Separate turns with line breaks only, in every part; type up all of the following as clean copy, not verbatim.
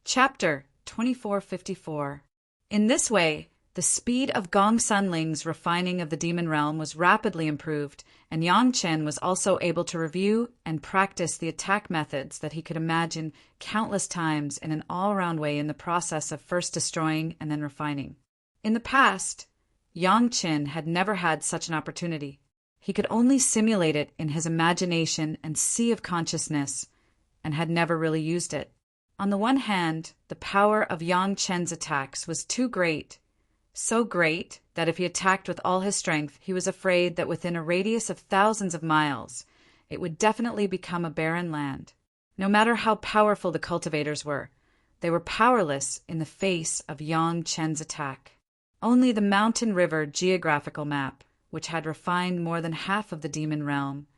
Chapter 2454. In this way, the speed of Gong Sunling's refining of the demon realm was rapidly improved, and Yang Chen was also able to review and practice the attack methods that he could imagine countless times in an all-around way in the process of first destroying and then refining. In the past, Yang Chen had never had such an opportunity. He could only simulate it in his imagination and sea of consciousness, and had never really used it. On the one hand, the power of Yang Chen's attacks was too great, so great that if he attacked with all his strength, he was afraid that within a radius of thousands of miles, it would definitely become a barren land. No matter how powerful the cultivators were, they were powerless in the face of Yang Chen's attack. Only the mountain river geographical map, which had refined more than half of the demon realm,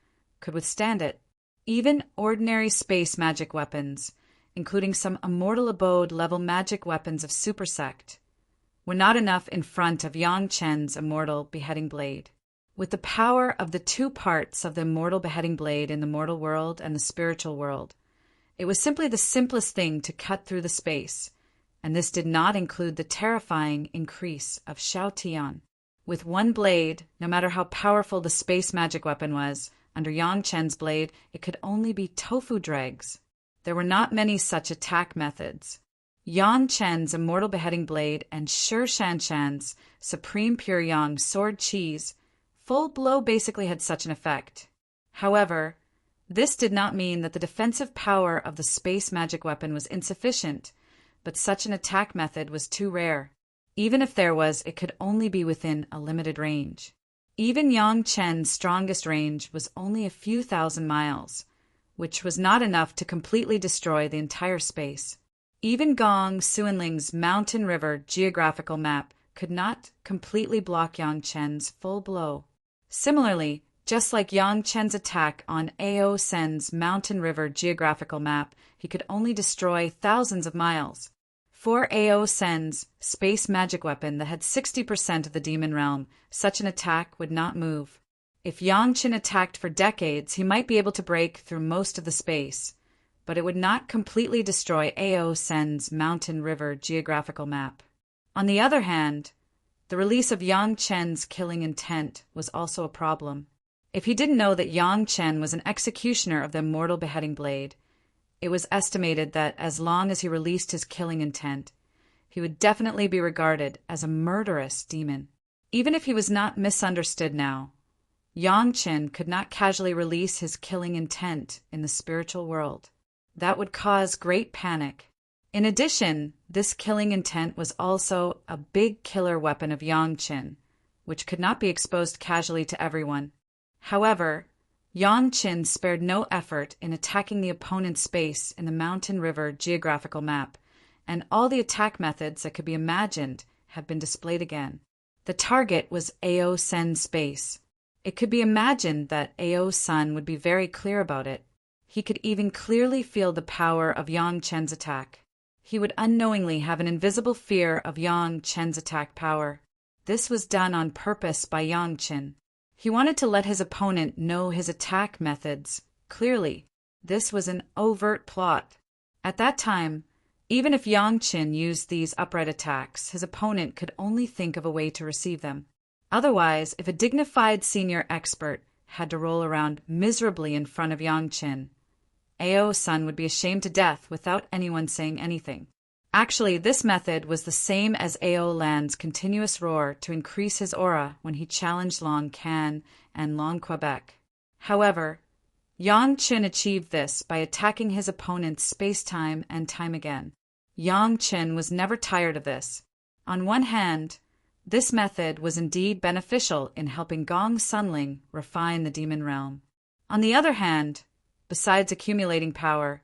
could withstand it. Even ordinary space magic weapons, including some Immortal abode level magic weapons of Supersect, were not enough in front of Yang Chen's Immortal beheading blade. With the power of the two parts of the Immortal beheading blade in the mortal world and the spiritual world, it was simply the simplest thing to cut through the space, and this did not include the terrifying increase of Shao Tian. With one blade, no matter how powerful the space magic weapon was, under Yang Chen's blade, it could only be tofu dregs. There were not many such attack methods. Yang Chen's Immortal beheading blade and Shi Shanshan's Supreme Pure Yang sword cheese full blow basically had such an effect. However, this did not mean that the defensive power of the space magic weapon was insufficient, but such an attack method was too rare. Even if there was, it could only be within a limited range. Even Yang Chen's strongest range was only a few thousand miles, which was not enough to completely destroy the entire space. Even Gong Suanling's mountain river geographical map could not completely block Yang Chen's full blow. Similarly, just like Yang Chen's attack on Ao Sen's mountain river geographical map, he could only destroy thousands of miles. For Ao Sen's space magic weapon that had 60% of the demon realm, such an attack would not move. If Yang Chen attacked for decades, he might be able to break through most of the space, but it would not completely destroy Ao Sen's mountain river geographical map. On the other hand, the release of Yang Chen's killing intent was also a problem. If he didn't know that Yang Chen was an executioner of the Immortal beheading blade, it was estimated that as long as he released his killing intent, he would definitely be regarded as a murderous demon. Even if he was not misunderstood now, Yang Chen could not casually release his killing intent in the spiritual world. That would cause great panic. In addition, this killing intent was also a big killer weapon of Yang Chen, which could not be exposed casually to everyone. However, Yang Chen spared no effort in attacking the opponent's space in the mountain river geographical map, and all the attack methods that could be imagined have been displayed again. The target was Ao Sen's space. It could be imagined that Ao Sen would be very clear about it. He could even clearly feel the power of Yang Chen's attack. He would unknowingly have an invisible fear of Yang Chen's attack power. This was done on purpose by Yang Chen. He wanted to let his opponent know his attack methods clearly. This was an overt plot. At that time, even if Yang Chen used these upright attacks, his opponent could only think of a way to receive them. Otherwise, if a dignified senior expert had to roll around miserably in front of Yang Chen, Ao Sen would be ashamed to death without anyone saying anything. Actually, this method was the same as Ao Lan's continuous roar to increase his aura when he challenged Long Can and Long Quebec. However, Yang Chen achieved this by attacking his opponent's space-time and time again. Yang Chen was never tired of this. On one hand, this method was indeed beneficial in helping Gong Sunling refine the demon realm. On the other hand, besides accumulating power,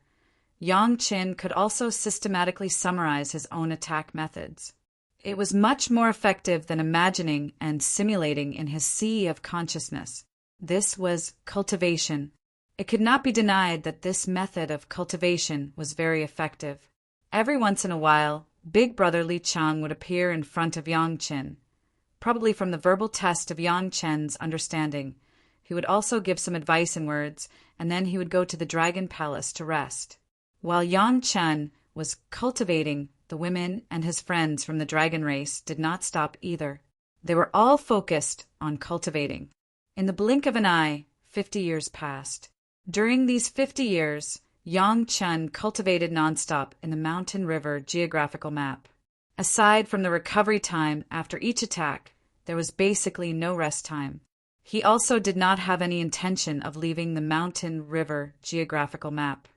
Yang Chen could also systematically summarize his own attack methods. It was much more effective than imagining and simulating in his sea of consciousness. This was cultivation. It could not be denied that this method of cultivation was very effective. Every once in a while, Big Brother Li Chang would appear in front of Yang Chen. Probably from the verbal test of Yang Chen's understanding, he would also give some advice in words, and then he would go to the Dragon Palace to rest. While Yang Chen was cultivating the women, and his friends from the dragon race did not stop either. They were all focused on cultivating. In the blink of an eye, 50 years passed. During these 50 years, Yang Chen cultivated nonstop in the Mountain River geographical map. Aside from the recovery time after each attack, there was basically no rest time. He also did not have any intention of leaving the Mountain River geographical map.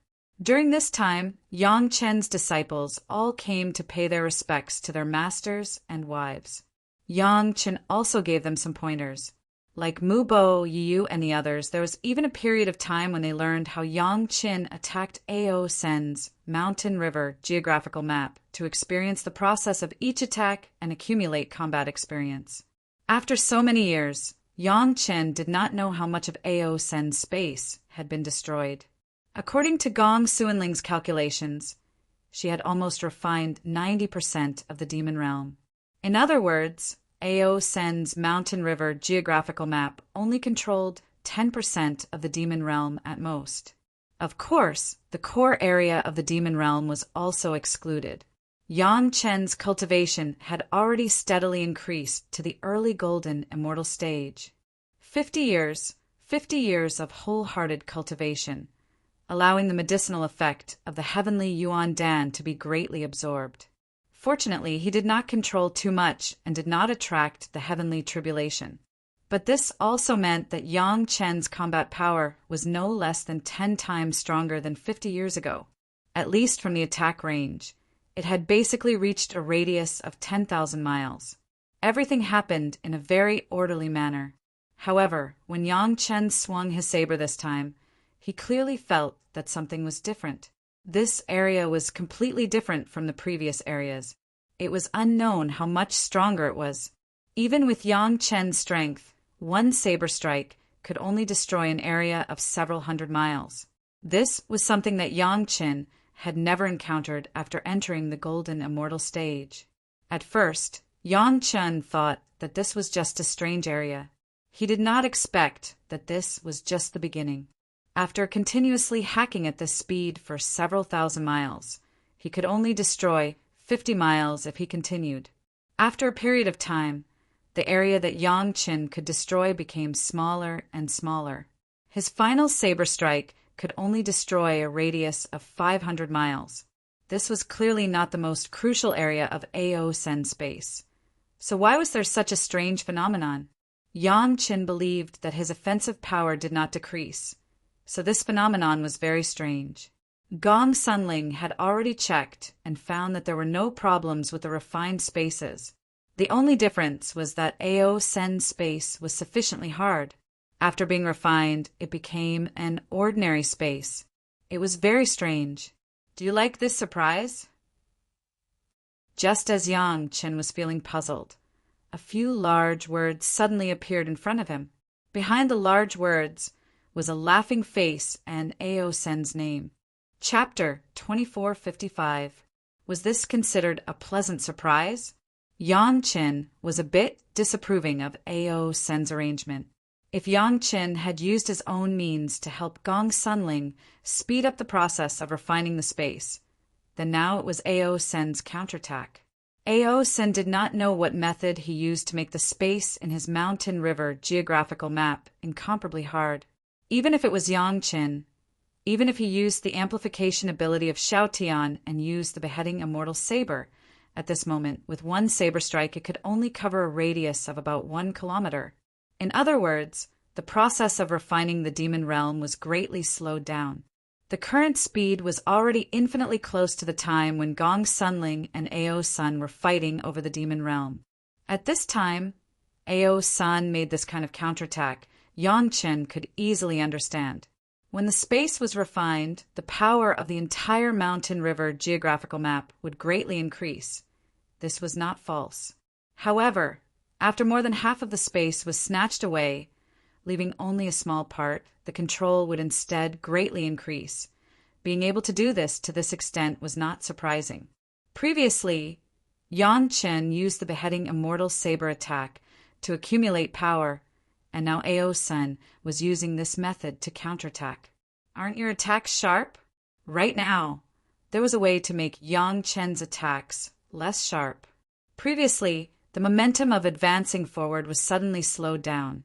During this time, Yang Chen's disciples all came to pay their respects to their masters and wives. Yang Chen also gave them some pointers. Like Mu Bo, Yu, and the others, there was even a period of time when they learned how Yang Chen attacked Ao Sen's Mountain River geographical map to experience the process of each attack and accumulate combat experience. After so many years, Yang Chen did not know how much of Ao Sen's space had been destroyed. According to Gong Suanling's calculations, she had almost refined 90% of the demon realm. In other words, Ao Sen's Mountain River geographical map only controlled 10% of the demon realm at most. Of course, the core area of the demon realm was also excluded. Yang Chen's cultivation had already steadily increased to the early golden immortal stage. 50 years of wholehearted cultivation, allowing the medicinal effect of the heavenly Yuan Dan to be greatly absorbed. Fortunately, he did not control too much and did not attract the heavenly tribulation. But this also meant that Yang Chen's combat power was no less than 10 times stronger than 50 years ago, at least from the attack range. It had basically reached a radius of 10,000 miles. Everything happened in a very orderly manner. However, when Yang Chen swung his saber this time, he clearly felt that something was different. This area was completely different from the previous areas. It was unknown how much stronger it was. Even with Yang Chen's strength, one saber strike could only destroy an area of several hundred miles. This was something that Yang Chen had never encountered after entering the golden immortal stage. At first, Yang Chen thought that this was just a strange area. He did not expect that this was just the beginning. After continuously hacking at this speed for several thousand miles, he could only destroy 50 miles if he continued. After a period of time, the area that Yang Chen could destroy became smaller and smaller. His final saber strike could only destroy a radius of 500 miles. This was clearly not the most crucial area of Ao Sen space. So why was there such a strange phenomenon? Yang Chen believed that his offensive power did not decrease. So this phenomenon was very strange. Gong Sunling had already checked and found that there were no problems with the refined spaces. The only difference was that Ao Sen space was sufficiently hard. After being refined, it became an ordinary space. It was very strange. Do you like this surprise? Just as Yang Chen was feeling puzzled, a few large words suddenly appeared in front of him. Behind the large words was a laughing face and Ao Sen's name. Chapter 2455. Was this considered a pleasant surprise? Yang Chen was a bit disapproving of Ao Sen's arrangement. If Yang Chen had used his own means to help Gong Sunling speed up the process of refining the space, then now it was Ao Sen's counterattack. Ao Sen did not know what method he used to make the space in his Mountain River geographical map incomparably hard. Even if it was Yang Chen, even if he used the amplification ability of Xiaotian and used the beheading immortal saber, at this moment, with one saber strike it could only cover a radius of about 1 kilometer. In other words, the process of refining the demon realm was greatly slowed down. The current speed was already infinitely close to the time when Gong Sunling and Ao Sun were fighting over the demon realm. At this time, Ao Sun made this kind of counterattack Yang Chen could easily understand. When the space was refined, the power of the entire Mountain River geographical map would greatly increase. This was not false. However, after more than half of the space was snatched away, leaving only a small part, the control would instead greatly increase. Being able to do this to this extent was not surprising. Previously, Yang Chen used the beheading immortal saber attack to accumulate power, and now Ao Sun was using this method to counterattack. Aren't your attacks sharp? Right now, there was a way to make Yang Chen's attacks less sharp. Previously, the momentum of advancing forward was suddenly slowed down,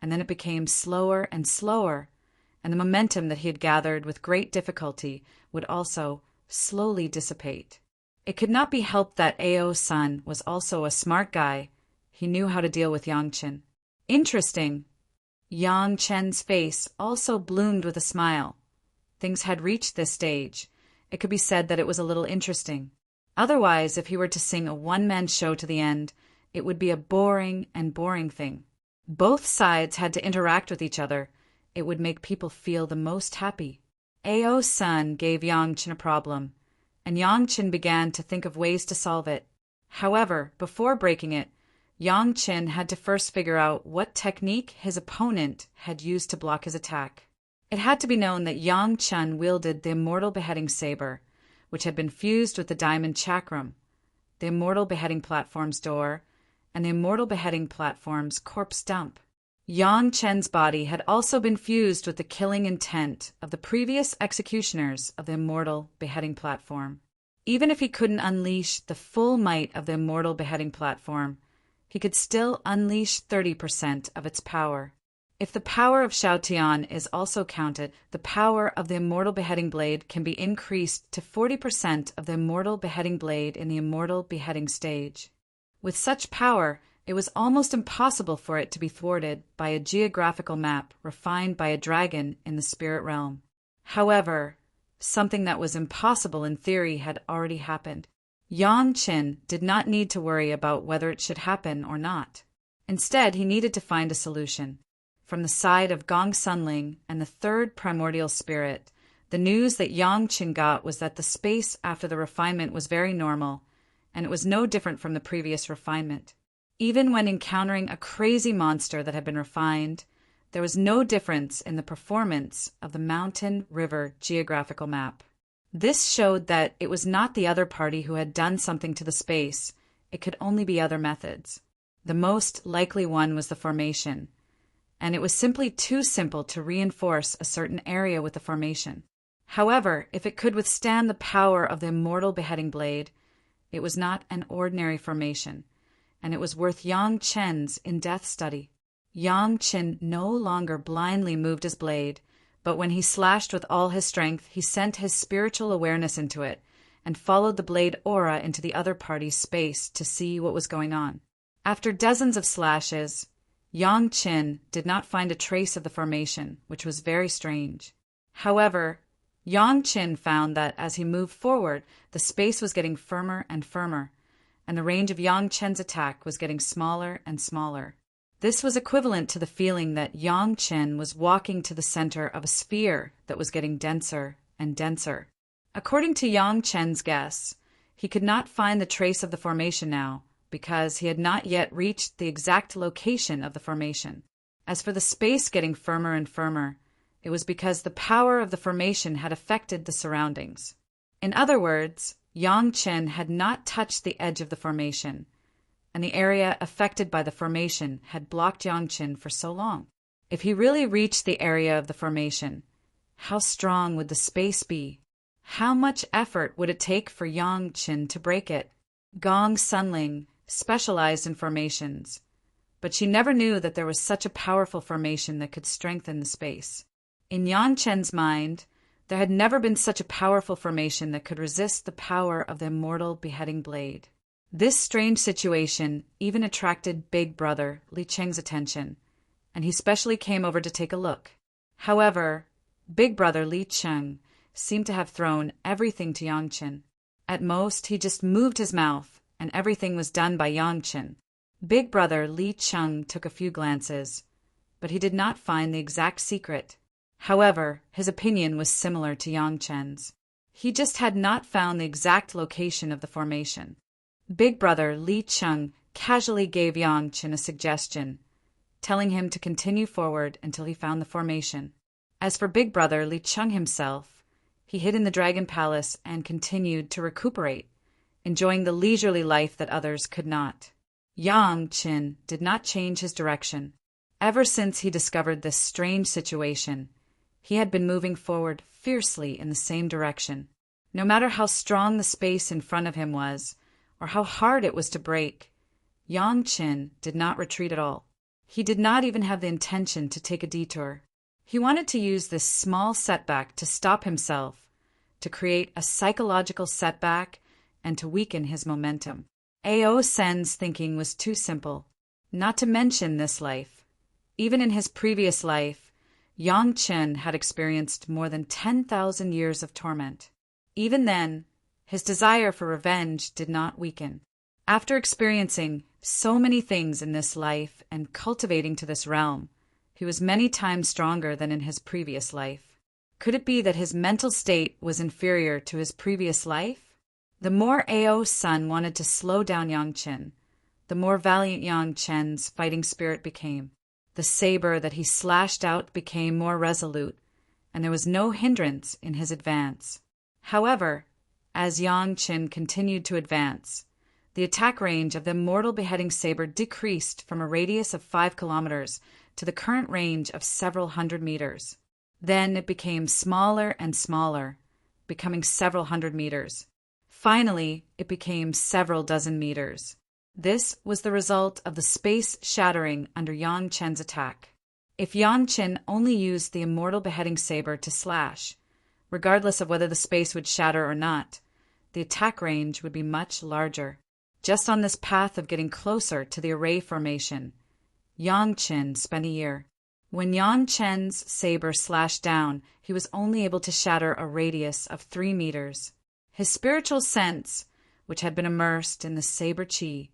and then it became slower and slower, and the momentum that he had gathered with great difficulty would also slowly dissipate. It could not be helped that Ao's son was also a smart guy. He knew how to deal with Yang Chen. Interesting. Yang Chen's face also bloomed with a smile. Things had reached this stage. It could be said that it was a little interesting. Otherwise, if he were to sing a one-man show to the end, it would be a boring thing. Both sides had to interact with each other. It would make people feel the most happy. Ao's son gave Yang Chen a problem, and Yang Chen began to think of ways to solve it. However, before breaking it, Yang Chen had to first figure out what technique his opponent had used to block his attack. It had to be known that Yang Chen wielded the Immortal Beheading Saber, which had been fused with the Diamond Chakram, the Immortal Beheading Platform's door, and the Immortal Beheading Platform's corpse dump. Yang Chen's body had also been fused with the killing intent of the previous executioners of the Immortal Beheading Platform. Even if he couldn't unleash the full might of the Immortal Beheading Platform, he could still unleash 30% of its power. If the power of Shao Tian is also counted, the power of the Immortal Beheading Blade can be increased to 40% of the Immortal Beheading Blade in the Immortal Beheading stage. With such power, it was almost impossible for it to be thwarted by a geographical map refined by a dragon in the spirit realm. However, something that was impossible in theory had already happened. Yang Chen did not need to worry about whether it should happen or not. Instead, he needed to find a solution. From the side of Gong Sunling and the third primordial spirit, the news that Yang Chen got was that the space after the refinement was very normal, and it was no different from the previous refinement. Even when encountering a crazy monster that had been refined, there was no difference in the performance of the mountain-river geographical map. This showed that it was not the other party who had done something to the space. It could only be other methods. The most likely one was the formation, and it was simply too simple to reinforce a certain area with the formation. However, if it could withstand the power of the Immortal Beheading Blade, it was not an ordinary formation, and it was worth Yang Chen's in-depth study. Yang Chen no longer blindly moved his blade, but when he slashed with all his strength, he sent his spiritual awareness into it and followed the blade aura into the other party's space to see what was going on. After dozens of slashes, Yang Chen did not find a trace of the formation, which was very strange. However, Yang Chen found that as he moved forward, the space was getting firmer and firmer, and the range of Yang Chen's attack was getting smaller and smaller. This was equivalent to the feeling that Yang Chen was walking to the center of a sphere that was getting denser and denser. According to Yang Chen's guess, he could not find the trace of the formation now because he had not yet reached the exact location of the formation. As for the space getting firmer and firmer, it was because the power of the formation had affected the surroundings. In other words, Yang Chen had not touched the edge of the formation, and the area affected by the formation had blocked Yang Chen for so long. If he really reached the area of the formation, how strong would the space be? How much effort would it take for Yang Chen to break it? Gong Sunling specialized in formations, but she never knew that there was such a powerful formation that could strengthen the space. In Yang Chen's mind, there had never been such a powerful formation that could resist the power of the Immortal Beheading Blade. This strange situation even attracted Big Brother Li Cheng's attention, and he specially came over to take a look. However, Big Brother Li Cheng seemed to have thrown everything to Yang Chen. At most, he just moved his mouth, and everything was done by Yang Chen. Big Brother Li Cheng took a few glances, but he did not find the exact secret. However, his opinion was similar to Yang Chen's. He just had not found the exact location of the formation. Big Brother Li Cheng casually gave Yang Chen a suggestion, telling him to continue forward until he found the formation. As for Big Brother Li Cheng himself, he hid in the Dragon Palace and continued to recuperate, enjoying the leisurely life that others could not. Yang Chen did not change his direction. Ever since he discovered this strange situation, he had been moving forward fiercely in the same direction. No matter how strong the space in front of him was, or how hard it was to break, Yang Qin did not retreat at all. He did not even have the intention to take a detour. He wanted to use this small setback to stop himself, to create a psychological setback, and to weaken his momentum. Ao Sen's thinking was too simple, not to mention this life. Even in his previous life, Yang Qin had experienced more than 10,000 years of torment. Even then, his desire for revenge did not weaken. After experiencing so many things in this life and cultivating to this realm, he was many times stronger than in his previous life. Could it be that his mental state was inferior to his previous life? The more Ao's son wanted to slow down Yang Qin, the more valiant Yang Qin's fighting spirit became. The saber that he slashed out became more resolute, and there was no hindrance in his advance. However, as Yang Qin continued to advance, the attack range of the Immortal beheading saber decreased from a radius of 5 kilometers to the current range of several hundred meters. Then it became smaller and smaller, becoming several hundred meters. Finally, it became several dozen meters. This was the result of the space shattering under Yang Qin's attack. If Yang Qin only used the Immortal beheading saber to slash, regardless of whether the space would shatter or not, the attack range would be much larger. Just on this path of getting closer to the array formation, Yang Qin spent a year. When Yang Qin's saber slashed down, he was only able to shatter a radius of 3 meters. His spiritual sense, which had been immersed in the saber chi,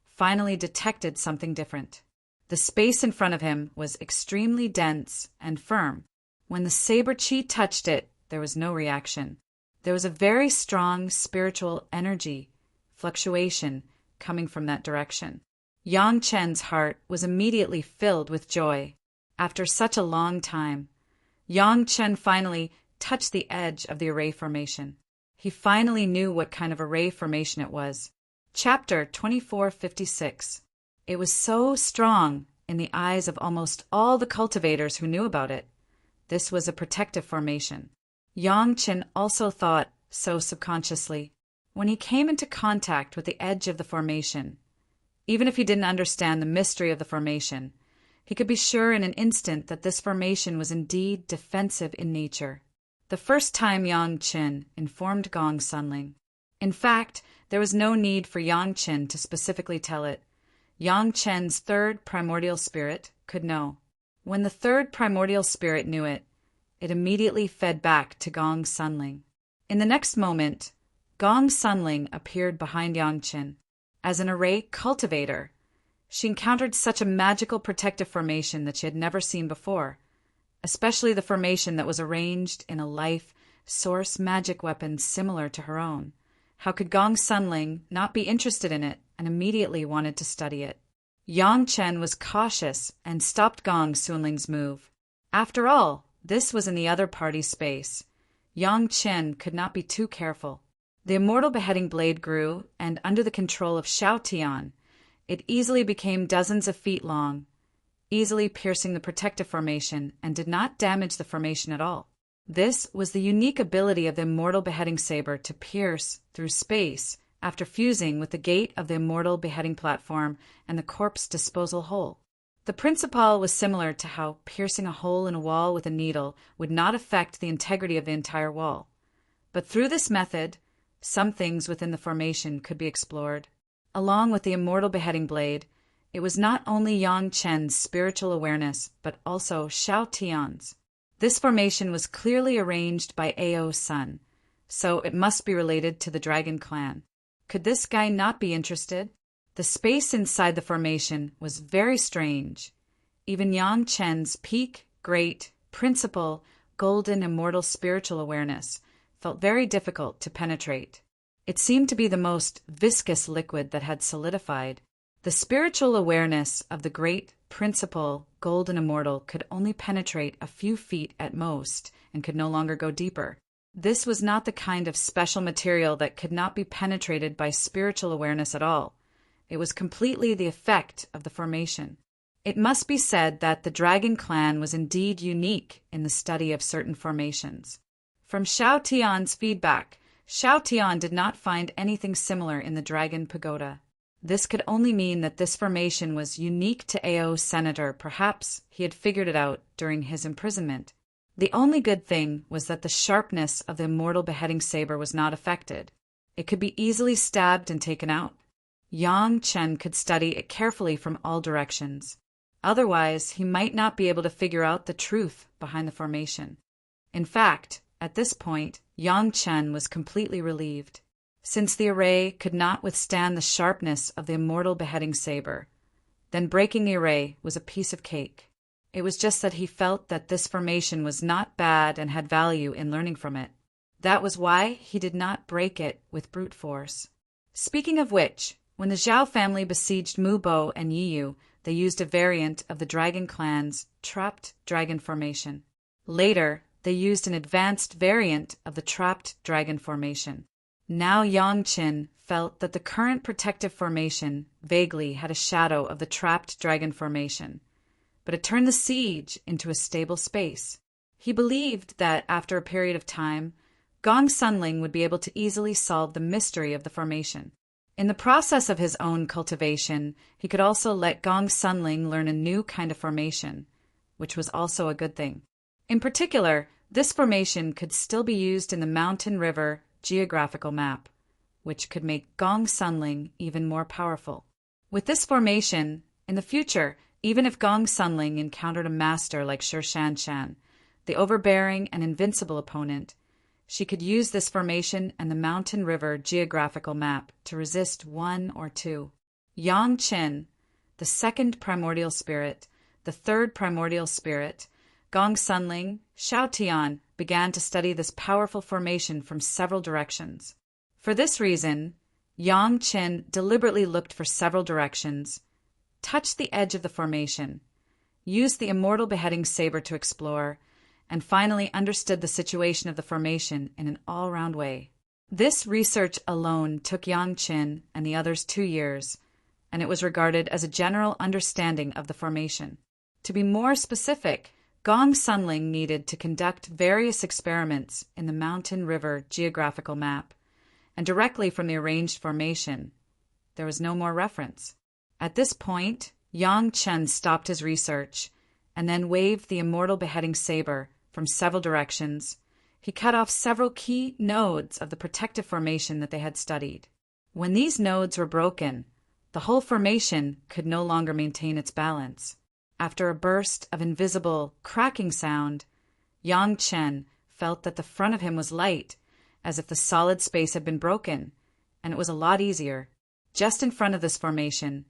finally detected something different. The space in front of him was extremely dense and firm. When the saber chi touched it, there was no reaction. There was a very strong spiritual energy, fluctuation, coming from that direction. Yang Qin's heart was immediately filled with joy. After such a long time, Yang Qin finally touched the edge of the array formation. He finally knew what kind of array formation it was. Chapter 2456. It was so strong in the eyes of almost all the cultivators who knew about it. This was a protective formation. Yang Qin also thought so subconsciously. When he came into contact with the edge of the formation, even if he didn't understand the mystery of the formation, he could be sure in an instant that this formation was indeed defensive in nature. The first time Yang Qin informed Gong Sunling. In fact, there was no need for Yang Qin to specifically tell it. Yang Qin's third primordial spirit could know. When the third primordial spirit knew it, it immediately fed back to Gong Sunling. In the next moment, Gong Sunling appeared behind Yang Qin. As an array cultivator, she encountered such a magical protective formation that she had never seen before, especially the formation that was arranged in a life source magic weapon similar to her own. How could Gong Sunling not be interested in it and immediately wanted to study it? Yang Qin was cautious and stopped Gong Sunling's move. After all, this was in the other party's space. Yang Qin could not be too careful. The Immortal beheading blade grew, and under the control of Xiao Tian, it easily became dozens of feet long, easily piercing the protective formation and did not damage the formation at all. This was the unique ability of the Immortal beheading saber to pierce through space after fusing with the gate of the Immortal beheading platform and the corpse disposal hole. The principle was similar to how piercing a hole in a wall with a needle would not affect the integrity of the entire wall. But through this method, some things within the formation could be explored. Along with the Immortal beheading blade, it was not only Yang Qin's spiritual awareness, but also Xiao Tian's. This formation was clearly arranged by Ao's son, so it must be related to the Dragon Clan. Could this guy not be interested? The space inside the formation was very strange. Even Yang Qin's peak, great, principal, golden, immortal spiritual awareness felt very difficult to penetrate. It seemed to be the most viscous liquid that had solidified. The spiritual awareness of the great, principal, golden immortal could only penetrate a few feet at most and could no longer go deeper. This was not the kind of special material that could not be penetrated by spiritual awareness at all. It was completely the effect of the formation. It must be said that the Dragon Clan was indeed unique in the study of certain formations. From Xiao Tian's feedback, Xiao Tian did not find anything similar in the Dragon Pagoda. This could only mean that this formation was unique to Ao's senator. Perhaps he had figured it out during his imprisonment. The only good thing was that the sharpness of the immortal beheading saber was not affected. It could be easily stabbed and taken out. Yang Chen could study it carefully from all directions. Otherwise, he might not be able to figure out the truth behind the formation. In fact, at this point, Yang Chen was completely relieved. Since the array could not withstand the sharpness of the immortal beheading saber, then breaking the array was a piece of cake. It was just that he felt that this formation was not bad and had value in learning from it. That was why he did not break it with brute force. Speaking of which, when the Zhao family besieged Mu Bo and Yiyu, they used a variant of the Dragon Clan's Trapped Dragon Formation. Later, they used an advanced variant of the Trapped Dragon Formation. Now Yang Chen felt that the current protective formation vaguely had a shadow of the Trapped Dragon Formation, but it turned the siege into a stable space. He believed that after a period of time, Gong Sunling would be able to easily solve the mystery of the formation. In the process of his own cultivation, he could also let Gong Sunling learn a new kind of formation, which was also a good thing. In particular, this formation could still be used in the Mountain River geographical map, which could make Gong Sunling even more powerful. With this formation, in the future, even if Gong Sunling encountered a master like Shi Shanshan, the overbearing and invincible opponent, she could use this formation and the Mountain River geographical map to resist one or two. Yang Chen, the second primordial spirit, the third primordial spirit, Gong Sunling, Xiao Tian began to study this powerful formation from several directions. For this reason, Yang Chen deliberately looked for several directions, touched the edge of the formation, used the immortal beheading saber to explore, and finally understood the situation of the formation in an all-round way. This research alone took Yang Chen and the others 2 years, and it was regarded as a general understanding of the formation. To be more specific, Gong Sunling needed to conduct various experiments in the Mountain River geographical map, and directly from the arranged formation, there was no more reference. At this point, Yang Chen stopped his research, and then waved the immortal beheading saber from several directions. He cut off several key nodes of the protective formation that they had studied. When these nodes were broken, the whole formation could no longer maintain its balance. After a burst of invisible, cracking sound, Yang Chen felt that the front of him was light, as if the solid space had been broken, and it was a lot easier. Just in front of this formation,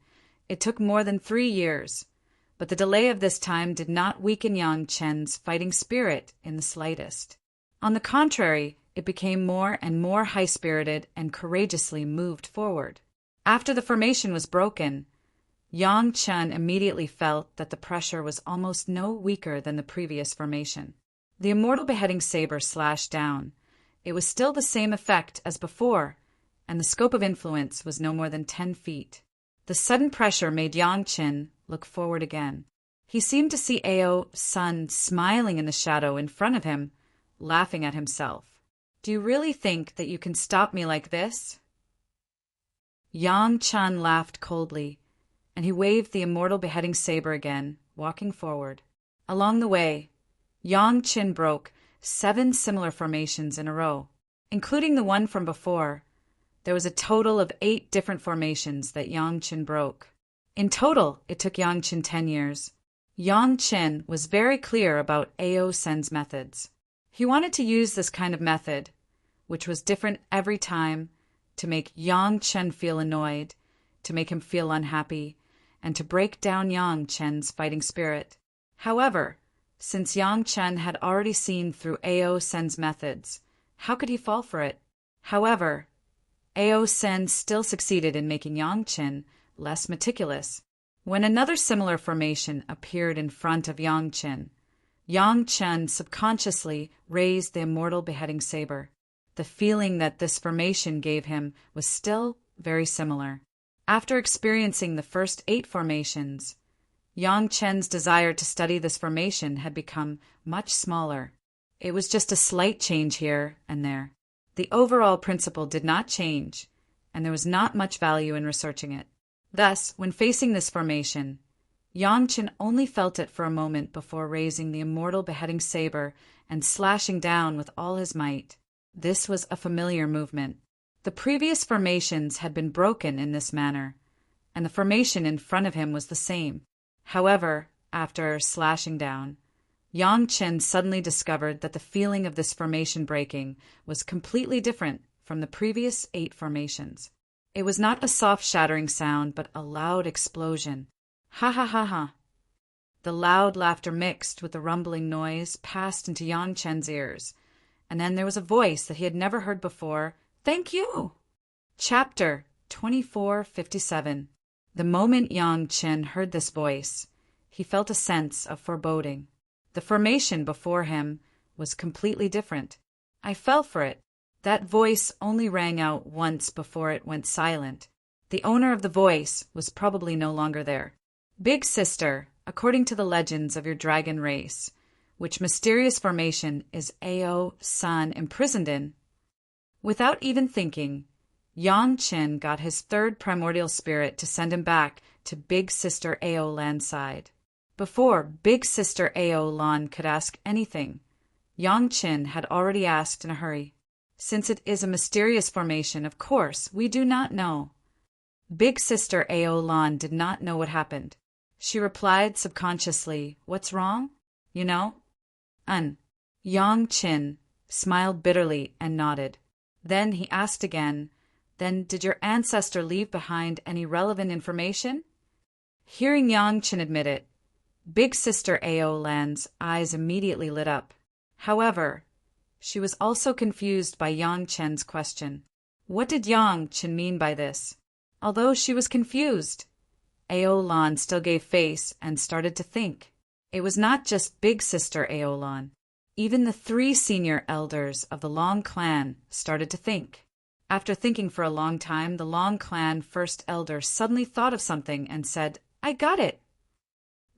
it took more than 3 years, but the delay of this time did not weaken Yang Chen's fighting spirit in the slightest. On the contrary, it became more and more high-spirited and courageously moved forward. After the formation was broken, Yang Chen immediately felt that the pressure was almost no weaker than the previous formation. The immortal beheading saber slashed down. It was still the same effect as before, and the scope of influence was no more than 10 feet. The sudden pressure made Yang Chen look forward again. He seemed to see Ao's son smiling in the shadow in front of him, laughing at himself. "Do you really think that you can stop me like this?" Yang Chen laughed coldly, and he waved the immortal beheading saber again, walking forward. Along the way, Yang Chen broke 7 similar formations in a row. Including the one from before, there was a total of 8 different formations that Yang Chen broke. In total, it took Yang Chen 10 years. Yang Chen was very clear about Ao Sen's methods. He wanted to use this kind of method, which was different every time, to make Yang Chen feel annoyed, to make him feel unhappy, and to break down Yang Chen's fighting spirit. However, since Yang Chen had already seen through Ao Sen's methods, how could he fall for it? However, Ao Sen still succeeded in making Yang Chen less meticulous. When another similar formation appeared in front of Yang Chen subconsciously raised the immortal beheading saber. The feeling that this formation gave him was still very similar. After experiencing the first 8 formations, Yang Chen's desire to study this formation had become much smaller. It was just a slight change here and there. The overall principle did not change, and there was not much value in researching it. Thus, when facing this formation, Yang Chen only felt it for a moment before raising the immortal beheading saber and slashing down with all his might. This was a familiar movement. The previous formations had been broken in this manner, and the formation in front of him was the same. However, after slashing down, Yang Chen suddenly discovered that the feeling of this formation breaking was completely different from the previous 8 formations. It was not a soft shattering sound, but a loud explosion. Ha ha ha ha. The loud laughter mixed with the rumbling noise passed into Yang Chen's ears, and then there was a voice that he had never heard before. Thank you! Chapter 2457. The moment Yang Chen heard this voice, he felt a sense of foreboding. The formation before him was completely different. I fell for it. That voice only rang out once before it went silent. The owner of the voice was probably no longer there. Big sister, according to the legends of your dragon race, which mysterious formation is Ao San imprisoned in? Without even thinking, Yang Chen got his 3rd primordial spirit to send him back to Big Sister Ao Lan's side. Before Big Sister Ao Lan could ask anything, Yang Chen had already asked in a hurry. Since it is a mysterious formation, of course, we do not know. Big Sister Ao Lan did not know what happened. She replied subconsciously, "What's wrong? You know?" Yang Chen smiled bitterly and nodded. Then he asked again, "Then did your ancestor leave behind any relevant information?" Hearing Yang Chen admit it, Big Sister Ao Lan's eyes immediately lit up. However, she was also confused by Yang Chen's question. What did Yang Chen mean by this? Although she was confused, Ao Lan still gave face and started to think. It was not just Big Sister Ao Lan. Even the 3 senior elders of the Long clan started to think. After thinking for a long time, the Long clan first elder suddenly thought of something and said, "I got it."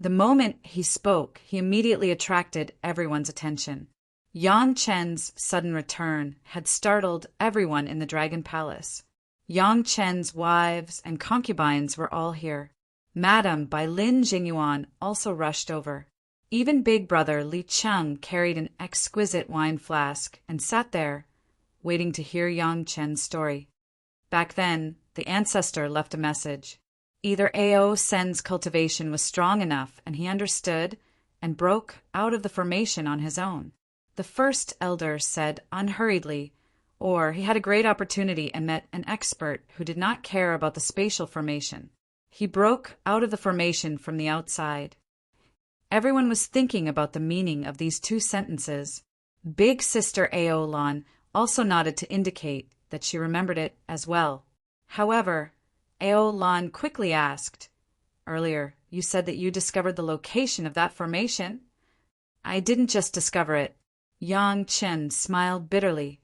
The moment he spoke, he immediately attracted everyone's attention. Yang Chen's sudden return had startled everyone in the Dragon Palace. Yang Chen's wives and concubines were all here. Madame by Lin Jingyuan also rushed over. Even Big Brother Li Cheng carried an exquisite wine flask and sat there, waiting to hear Yang Chen's story. Back then, the ancestor left a message. Either Ao Sen's cultivation was strong enough and he understood and broke out of the formation on his own. The first elder said unhurriedly, or he had a great opportunity and met an expert who did not care about the spatial formation. He broke out of the formation from the outside. Everyone was thinking about the meaning of these 2 sentences. Big Sister Ao Lan also nodded to indicate that she remembered it as well. However, Ao Lan quickly asked, "Earlier, you said that you discovered the location of that formation." "I didn't just discover it." Yang Chen smiled bitterly.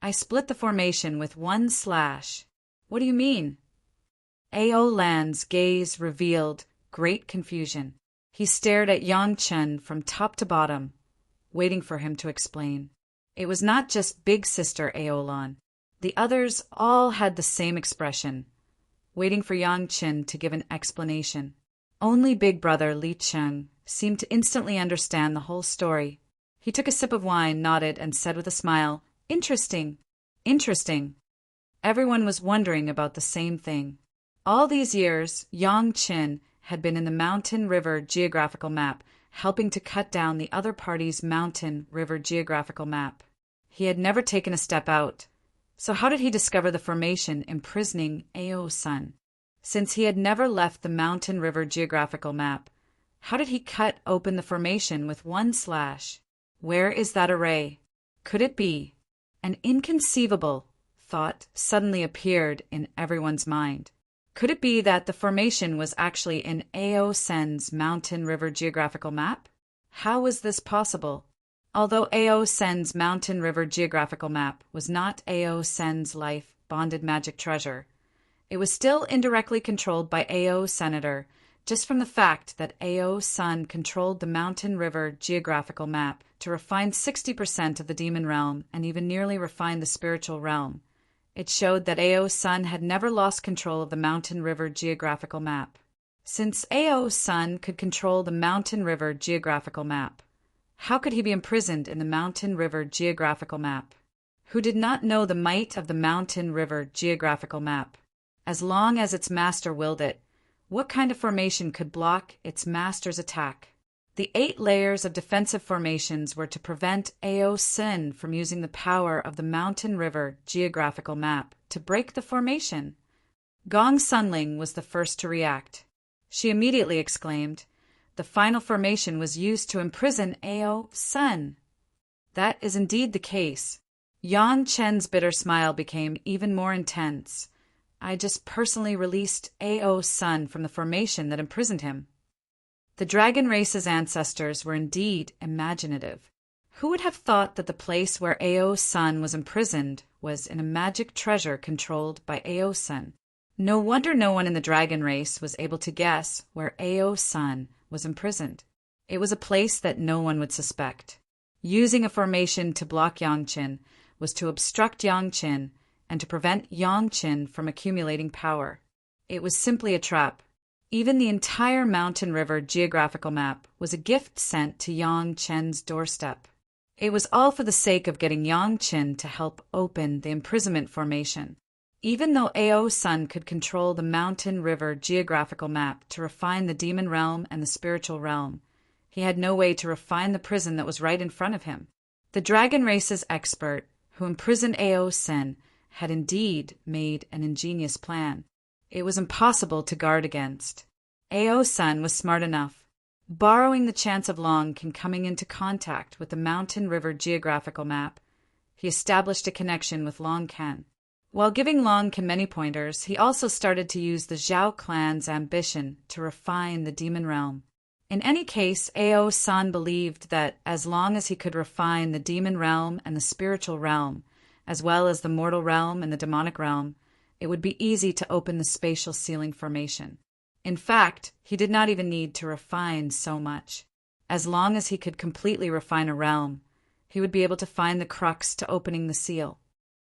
"I split the formation with 1 slash." "What do you mean?" Ao Lan's gaze revealed great confusion. He stared at Yang Chen from top to bottom, waiting for him to explain. It was not just Big Sister Ao Lan. The others all had the same expression, waiting for Yang Chen to give an explanation. Only Big Brother Li Cheng seemed to instantly understand the whole story. He took a sip of wine, nodded, and said with a smile, "Interesting. Interesting." Everyone was wondering about the same thing. All these years, Yang Chen had been in the Mountain River geographical map, helping to cut down the other party's Mountain River geographical map. He had never taken a step out. So how did he discover the formation imprisoning Ao San? Since he had never left the Mountain River geographical map, how did he cut open the formation with 1 slash? Where is that array? Could it be? An inconceivable thought suddenly appeared in everyone's mind. Could it be that the formation was actually in Ao Sen's Mountain River geographical map? How was this possible? Although Ao Sen's Mountain River geographical map was not Ao Sen's life bonded magic treasure, it was still indirectly controlled by Ao Senator just from the fact that Ao's son controlled the mountain river geographical map to refine 60% of the demon realm and even nearly refine the spiritual realm. It showed that Ao's son had never lost control of the mountain river geographical map. Since Ao's son could control the mountain river geographical map, how could he be imprisoned in the mountain river geographical map? Who did not know the might of the mountain river geographical map? As long as its master willed it, what kind of formation could block its master's attack? The 8 layers of defensive formations were to prevent Ao's son from using the power of the mountain river geographical map to break the formation. Gong Sunling was the first to react. She immediately exclaimed, "The final formation was used to imprison Ao's son." That is indeed the case. Yang Chen's bitter smile became even more intense. "I just personally released Ao's son from the formation that imprisoned him." The dragon race's ancestors were indeed imaginative. Who would have thought that the place where Ao's son was imprisoned was in a magic treasure controlled by Ao's son? No wonder no one in the dragon race was able to guess where Ao's son was imprisoned. It was a place that no one would suspect. Using a formation to block Yangqin was to obstruct Yangqin and to prevent Yangqin from accumulating power. It was simply a trap. Even the entire mountain river geographical map was a gift sent to Yangqin's doorstep. It was all for the sake of getting Yangqin to help open the imprisonment formation. Even though Ao's son could control the mountain river geographical map to refine the demon realm and the spiritual realm, he had no way to refine the prison that was right in front of him. The dragon race's expert, who imprisoned Ao's son, had indeed made an ingenious plan. It was impossible to guard against. Ao's son was smart enough. Borrowing the chance of Longqin coming into contact with the mountain river geographical map, he established a connection with Longqin. While giving Longqin many pointers, he also started to use the Zhao clan's ambition to refine the demon realm. In any case, Ao's son believed that as long as he could refine the demon realm and the spiritual realm, as well as the mortal realm and the demonic realm, it would be easy to open the spatial ceiling formation. In fact, he did not even need to refine so much. As long as he could completely refine a realm, he would be able to find the crux to opening the seal.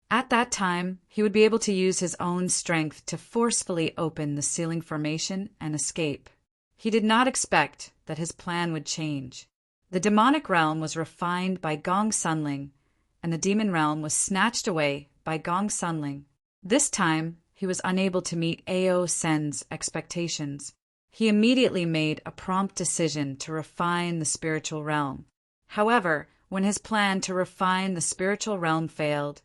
At that time, he would be able to use his own strength to forcefully open the ceiling formation and escape. He did not expect that his plan would change. The demonic realm was refined by Gong Sunling, and the demon realm was snatched away by Gong Sunling. This time, he was unable to meet Ao's son's expectations. He immediately made a prompt decision to refine the spiritual realm. However, when his plan to refine the spiritual realm failed,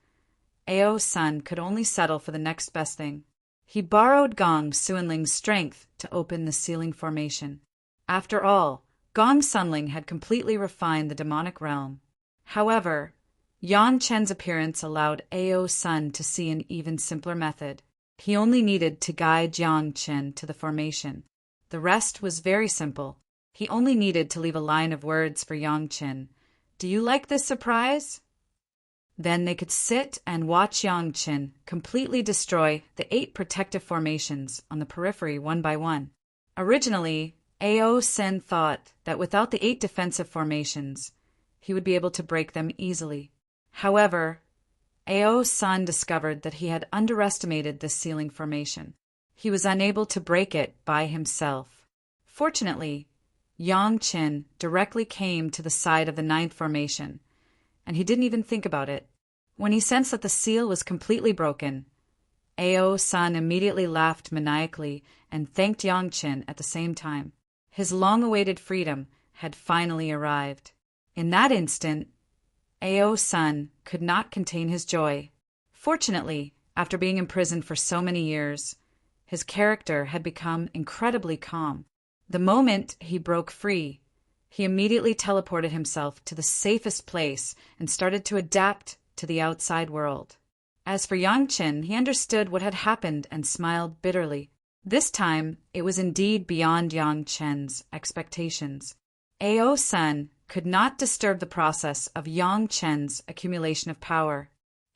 Ao's son could only settle for the next best thing. He borrowed Gong Sunling's strength to open the ceiling formation. After all, Gong Sunling had completely refined the demonic realm. However, Yan Chen's appearance allowed Ao's son to see an even simpler method. He only needed to guide Yang Chen to the formation. The rest was very simple. He only needed to leave a line of words for Yang Chen. "Do you like this surprise?" Then they could sit and watch Yang Chen completely destroy the 8 protective formations on the periphery one by one. Originally, Ao's son thought that without the 8 defensive formations, he would be able to break them easily. However, Ao's son discovered that he had underestimated this ceiling formation. He was unable to break it by himself. Fortunately, Yang Chen directly came to the side of the 9th formation, and he didn't even think about it. When he sensed that the seal was completely broken, Ao's son immediately laughed maniacally and thanked Yang Chen at the same time. His long-awaited freedom had finally arrived. In that instant, Ao's son could not contain his joy. Fortunately, after being imprisoned for so many years, his character had become incredibly calm. The moment he broke free, he immediately teleported himself to the safest place and started to adapt to the outside world. As for Yang Chen, he understood what had happened and smiled bitterly. This time, it was indeed beyond Yang Chen's expectations. Ao's son could not disturb the process of Yang Chen's accumulation of power.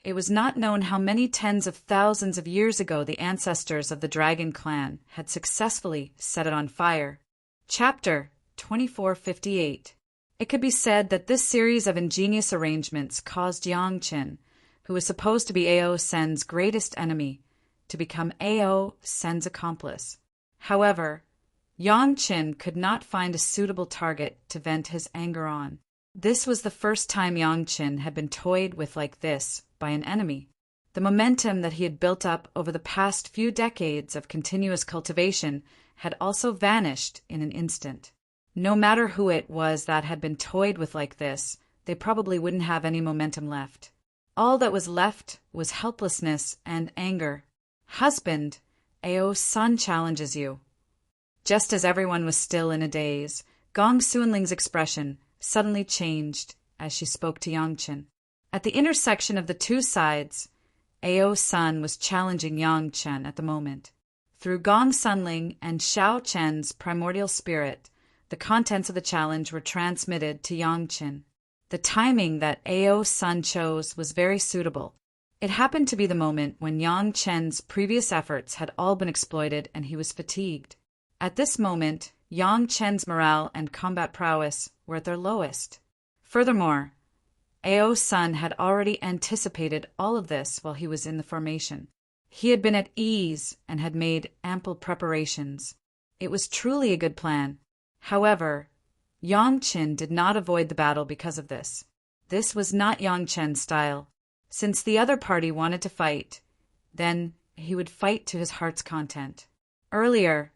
It was not known how many tens of thousands of years ago the ancestors of the dragon clan had successfully set it on fire. Chapter 2458. It could be said that this series of ingenious arrangements caused Yang Qin, who was supposed to be Ao Sen's greatest enemy, to become Ao Sen's accomplice. However, Yang Qin could not find a suitable target to vent his anger on. This was the first time Yang Qin had been toyed with like this by an enemy. The momentum that he had built up over the past few decades of continuous cultivation had also vanished in an instant. No matter who it was that had been toyed with like this, they probably wouldn't have any momentum left. All that was left was helplessness and anger. Husband, Ao Sun challenges you. Just as everyone was still in a daze, Gong Sunling's expression suddenly changed as she spoke to Yang Qin. At the intersection of the two sides, Ao Sun was challenging Yang Qin at the moment. Through Gong Sunling and Xiao Chen's primordial spirit, the contents of the challenge were transmitted to Yang Qin. The timing that Ao Sun chose was very suitable. It happened to be the moment when Yang Qin's previous efforts had all been exploited and he was fatigued. At this moment, Yang Qin's morale and combat prowess were at their lowest. Furthermore, Ao Sun had already anticipated all of this while he was in the formation. He had been at ease and had made ample preparations. It was truly a good plan. However, Yang Qin did not avoid the battle because of this. This was not Yang Qin's style. Since the other party wanted to fight, then he would fight to his heart's content. Earlier,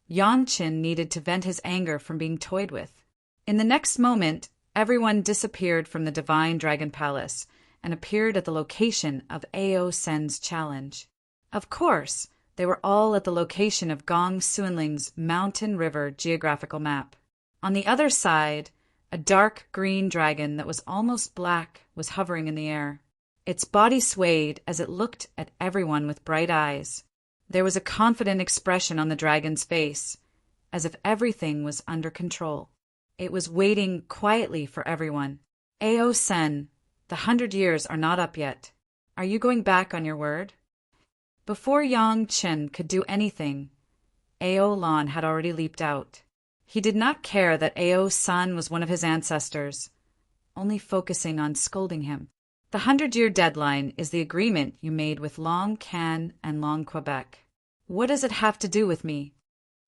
Yang Qin needed to vent his anger from being toyed with. In the next moment, everyone disappeared from the Divine Dragon Palace and appeared at the location of Ao Sen's challenge. Of course, they were all at the location of Gong Sunling's Mountain River geographical map. On the other side, a dark green dragon that was almost black was hovering in the air. Its body swayed as it looked at everyone with bright eyes. There was a confident expression on the dragon's face, as if everything was under control. It was waiting quietly for everyone. Ao Sen, the 100 years are not up yet. Are you going back on your word? Before Yang Qin could do anything, Ao Lan had already leaped out. He did not care that Ao Sun was one of his ancestors, only focusing on scolding him. The 100-year deadline is the agreement you made with Long Can and Long Quebec. What does it have to do with me?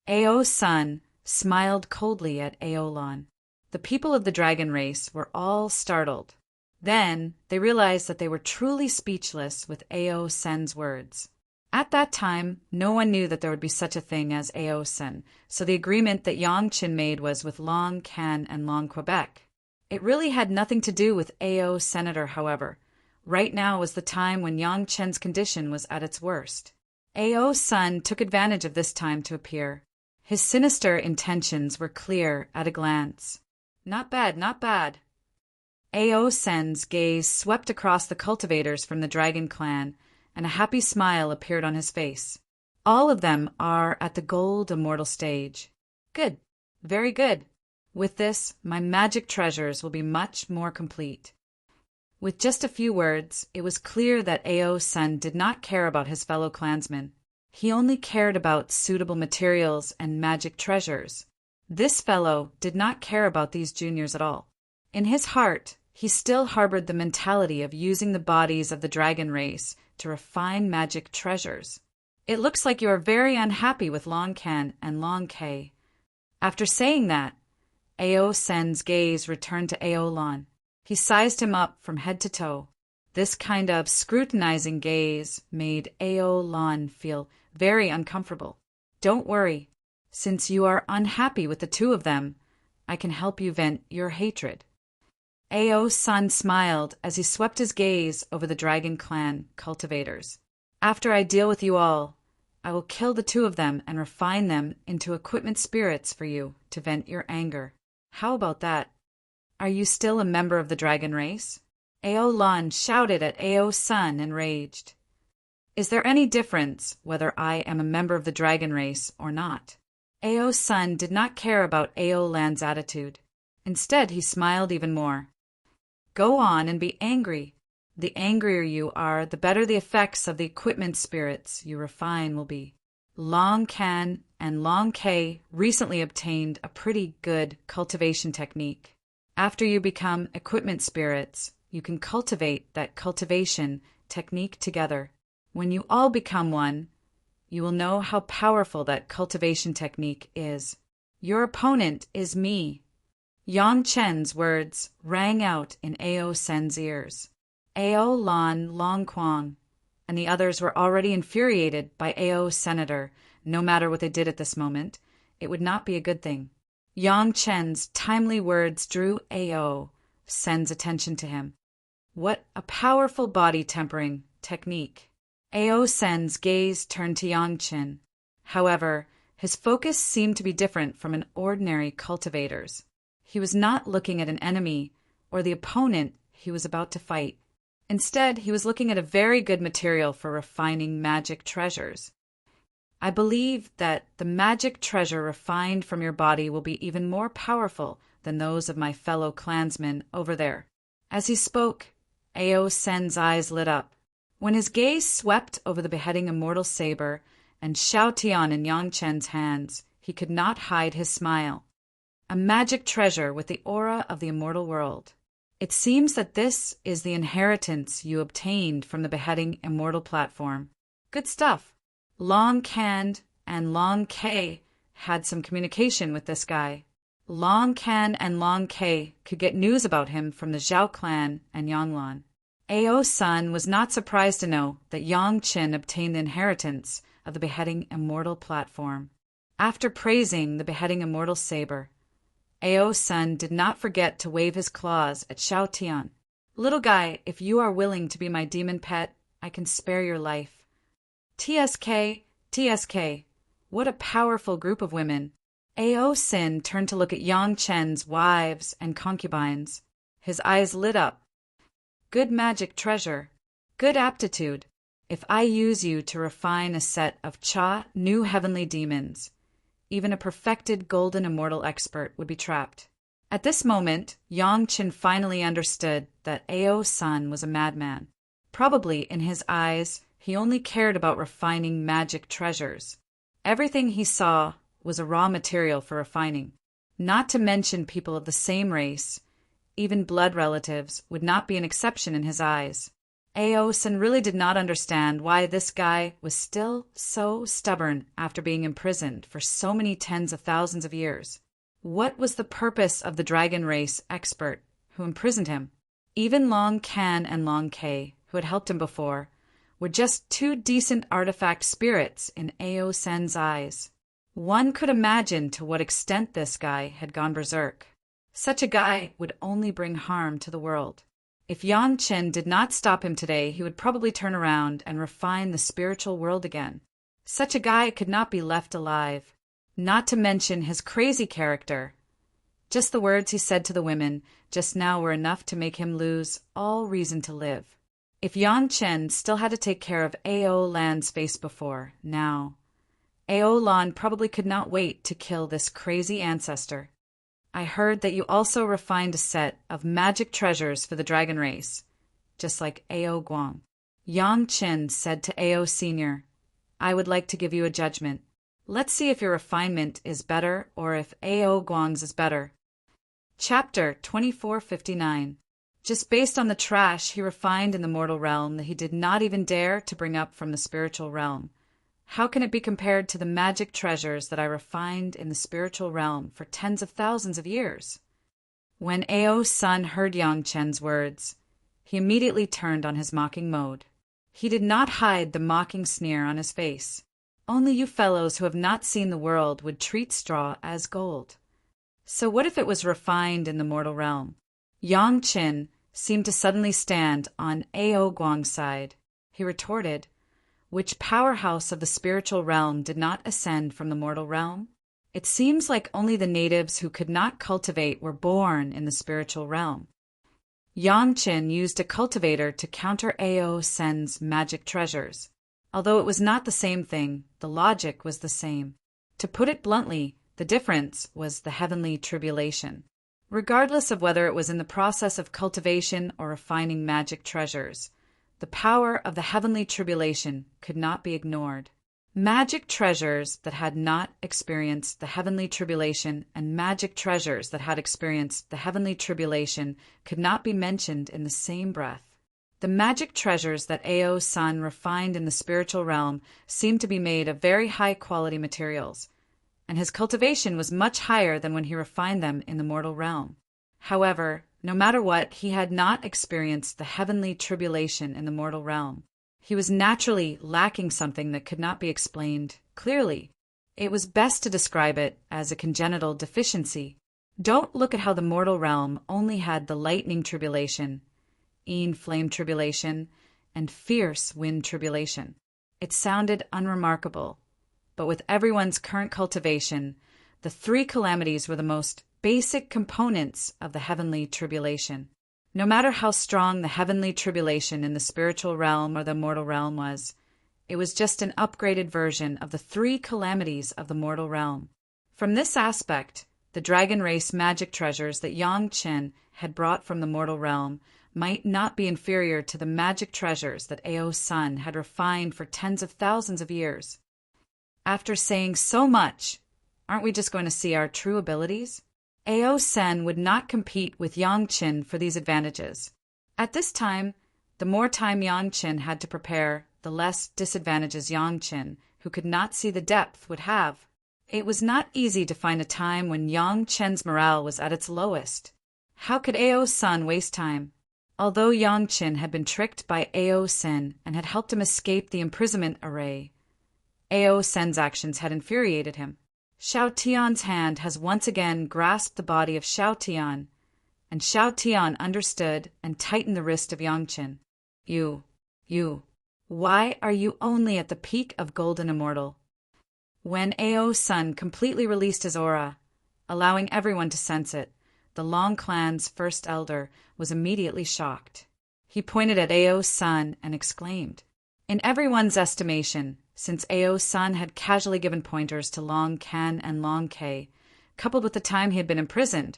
Ao Sun smiled coldly at Ao Lan. The people of the dragon race were all startled. Then they realized that they were truly speechless with Ao Sen's words. At that time, no one knew that there would be such a thing as Ao Sen, so the agreement that Yang Qin made was with Long Can and Long Quebec. It really had nothing to do with Ao Senator, however. Right now was the time when Yang Qin's condition was at its worst. Ao Sun took advantage of this time to appear. His sinister intentions were clear at a glance. Not bad, not bad. Ao Sen's gaze swept across the cultivators from the dragon clan, and a happy smile appeared on his face. All of them are at the gold immortal stage. Good. Very good. With this, my magic treasures will be much more complete. With just a few words, it was clear that Ao Sun did not care about his fellow clansmen. He only cared about suitable materials and magic treasures. This fellow did not care about these juniors at all. In his heart, he still harbored the mentality of using the bodies of the dragon race to refine magic treasures. It looks like you are very unhappy with Long Can and Long K. After saying that, Ao Sen's gaze returned to Ao Lan. He sized him up from head to toe. This kind of scrutinizing gaze made Ao Lan feel very uncomfortable. Don't worry. Since you are unhappy with the two of them, I can help you vent your hatred. Ao Sun smiled as he swept his gaze over the Dragon Clan cultivators. After I deal with you all, I will kill the two of them and refine them into equipment spirits for you to vent your anger. How about that? Are you still a member of the dragon race? Ao Lan shouted at Ao Sun enraged. Is there any difference whether I am a member of the dragon race or not? Ao Sun did not care about Ao Lan's attitude. Instead, he smiled even more. Go on and be angry. The angrier you are, the better the effects of the equipment spirits you refine will be. Long Can and Long K recently obtained a pretty good cultivation technique. After you become equipment spirits, you can cultivate that cultivation technique together. When you all become one, you will know how powerful that cultivation technique is. Your opponent is me. Yang Chen's words rang out in Ao Sen's ears. Ao Lan Long Quang and the others were already infuriated by Ao's senator. No matter what they did at this moment, it would not be a good thing. Yang Chen's timely words drew Ao Sen's attention to him. What a powerful body tempering technique. Ao Sen's gaze turned to Yang Chen. However, his focus seemed to be different from an ordinary cultivator's. He was not looking at an enemy or the opponent he was about to fight. Instead, he was looking at a very good material for refining magic treasures. I believe that the magic treasure refined from your body will be even more powerful than those of my fellow clansmen over there. As he spoke, Ao Sen's eyes lit up. When his gaze swept over the beheading immortal saber and Xiao Tian in Yang Chen's hands, he could not hide his smile. A magic treasure with the aura of the immortal world. It seems that this is the inheritance you obtained from the beheading immortal platform. Good stuff. Long Can and Long K had some communication with this guy. Long Can and Long K could get news about him from the Zhao clan and Yanglan. Ao Sun was not surprised to know that Yang Chen obtained the inheritance of the beheading immortal platform. After praising the beheading immortal saber, Ao Sun did not forget to wave his claws at Xiao Tian. Little guy, if you are willing to be my demon pet, I can spare your life. TSK, TSK, what a powerful group of women. Ao Sin turned to look at Yang Chen's wives and concubines. His eyes lit up. Good magic treasure. Good aptitude. If I use you to refine a set of Cha new heavenly demons, even a perfected golden immortal expert would be trapped. At this moment, Yang Chen finally understood that Ao Sun was a madman. Probably in his eyes, he only cared about refining magic treasures. Everything he saw was a raw material for refining. Not to mention people of the same race, even blood relatives, would not be an exception in his eyes. Ao Sun really did not understand why this guy was still so stubborn after being imprisoned for so many tens of thousands of years. What was the purpose of the dragon race expert who imprisoned him? Even Long Can and Long K, who had helped him before, were just two decent artifact spirits in Ao Sen's eyes. One could imagine to what extent this guy had gone berserk. Such a guy would only bring harm to the world. If Yang Chen did not stop him today, he would probably turn around and refine the spiritual world again. Such a guy could not be left alive. Not to mention his crazy character. Just the words he said to the women just now were enough to make him lose all reason to live. If Yang Chen still had to take care of Ao Lan's face before, now, Ao Lan probably could not wait to kill this crazy ancestor. I heard that you also refined a set of magic treasures for the dragon race, just like Ao Guang. Yang Chen said to Ao Senior, I would like to give you a judgment. Let's see if your refinement is better or if Ao Guang's is better. Chapter 2459. Just based on the trash he refined in the mortal realm that he did not even dare to bring up from the spiritual realm, how can it be compared to the magic treasures that I refined in the spiritual realm for tens of thousands of years? When Ao's son heard Yang Chen's words, he immediately turned on his mocking mode. He did not hide the mocking sneer on his face. Only you fellows who have not seen the world would treat straw as gold. So what if it was refined in the mortal realm? Yang Chen seemed to suddenly stand on Ao Guang's side. He retorted, which powerhouse of the spiritual realm did not ascend from the mortal realm? It seems like only the natives who could not cultivate were born in the spiritual realm. Yang Chen used a cultivator to counter Ao Sen's magic treasures. Although it was not the same thing, the logic was the same. To put it bluntly, the difference was the heavenly tribulation. Regardless of whether it was in the process of cultivation or refining magic treasures, the power of the heavenly tribulation could not be ignored. Magic treasures that had not experienced the heavenly tribulation and magic treasures that had experienced the heavenly tribulation could not be mentioned in the same breath. The magic treasures that Ao's son refined in the spiritual realm seemed to be made of very high-quality materials, and his cultivation was much higher than when he refined them in the mortal realm. However, no matter what, he had not experienced the heavenly tribulation in the mortal realm. He was naturally lacking something that could not be explained clearly. It was best to describe it as a congenital deficiency. Don't look at how the mortal realm only had the lightning tribulation, flame tribulation, and fierce wind tribulation. It sounded unremarkable, but with everyone's current cultivation, the three calamities were the most basic components of the heavenly tribulation. No matter how strong the heavenly tribulation in the spiritual realm or the mortal realm was, it was just an upgraded version of the three calamities of the mortal realm. From this aspect, the dragon race magic treasures that Yang Chen had brought from the mortal realm might not be inferior to the magic treasures that Ao's son had refined for tens of thousands of years. After saying so much, aren't we just going to see our true abilities? Ao Sen would not compete with Yang Qin for these advantages. At this time, the more time Yang Qin had to prepare, the less disadvantages Yang Qin, who could not see the depth, would have. It was not easy to find a time when Yang Qin's morale was at its lowest. How could Ao's son waste time? Although Yang Qin had been tricked by Ao Sen and had helped him escape the imprisonment array, Ao Sen's actions had infuriated him. Xiao Tian's hand has once again grasped the body of Xiao Tian, and Xiao Tian understood and tightened the wrist of Yang Qin. You, why are you only at the peak of golden immortal? When Ao's son completely released his aura, allowing everyone to sense it, the Long clan's first elder was immediately shocked. He pointed at Ao's son and exclaimed. In everyone's estimation, since Ao's son had casually given pointers to Long Can and Long Kei, coupled with the time he had been imprisoned,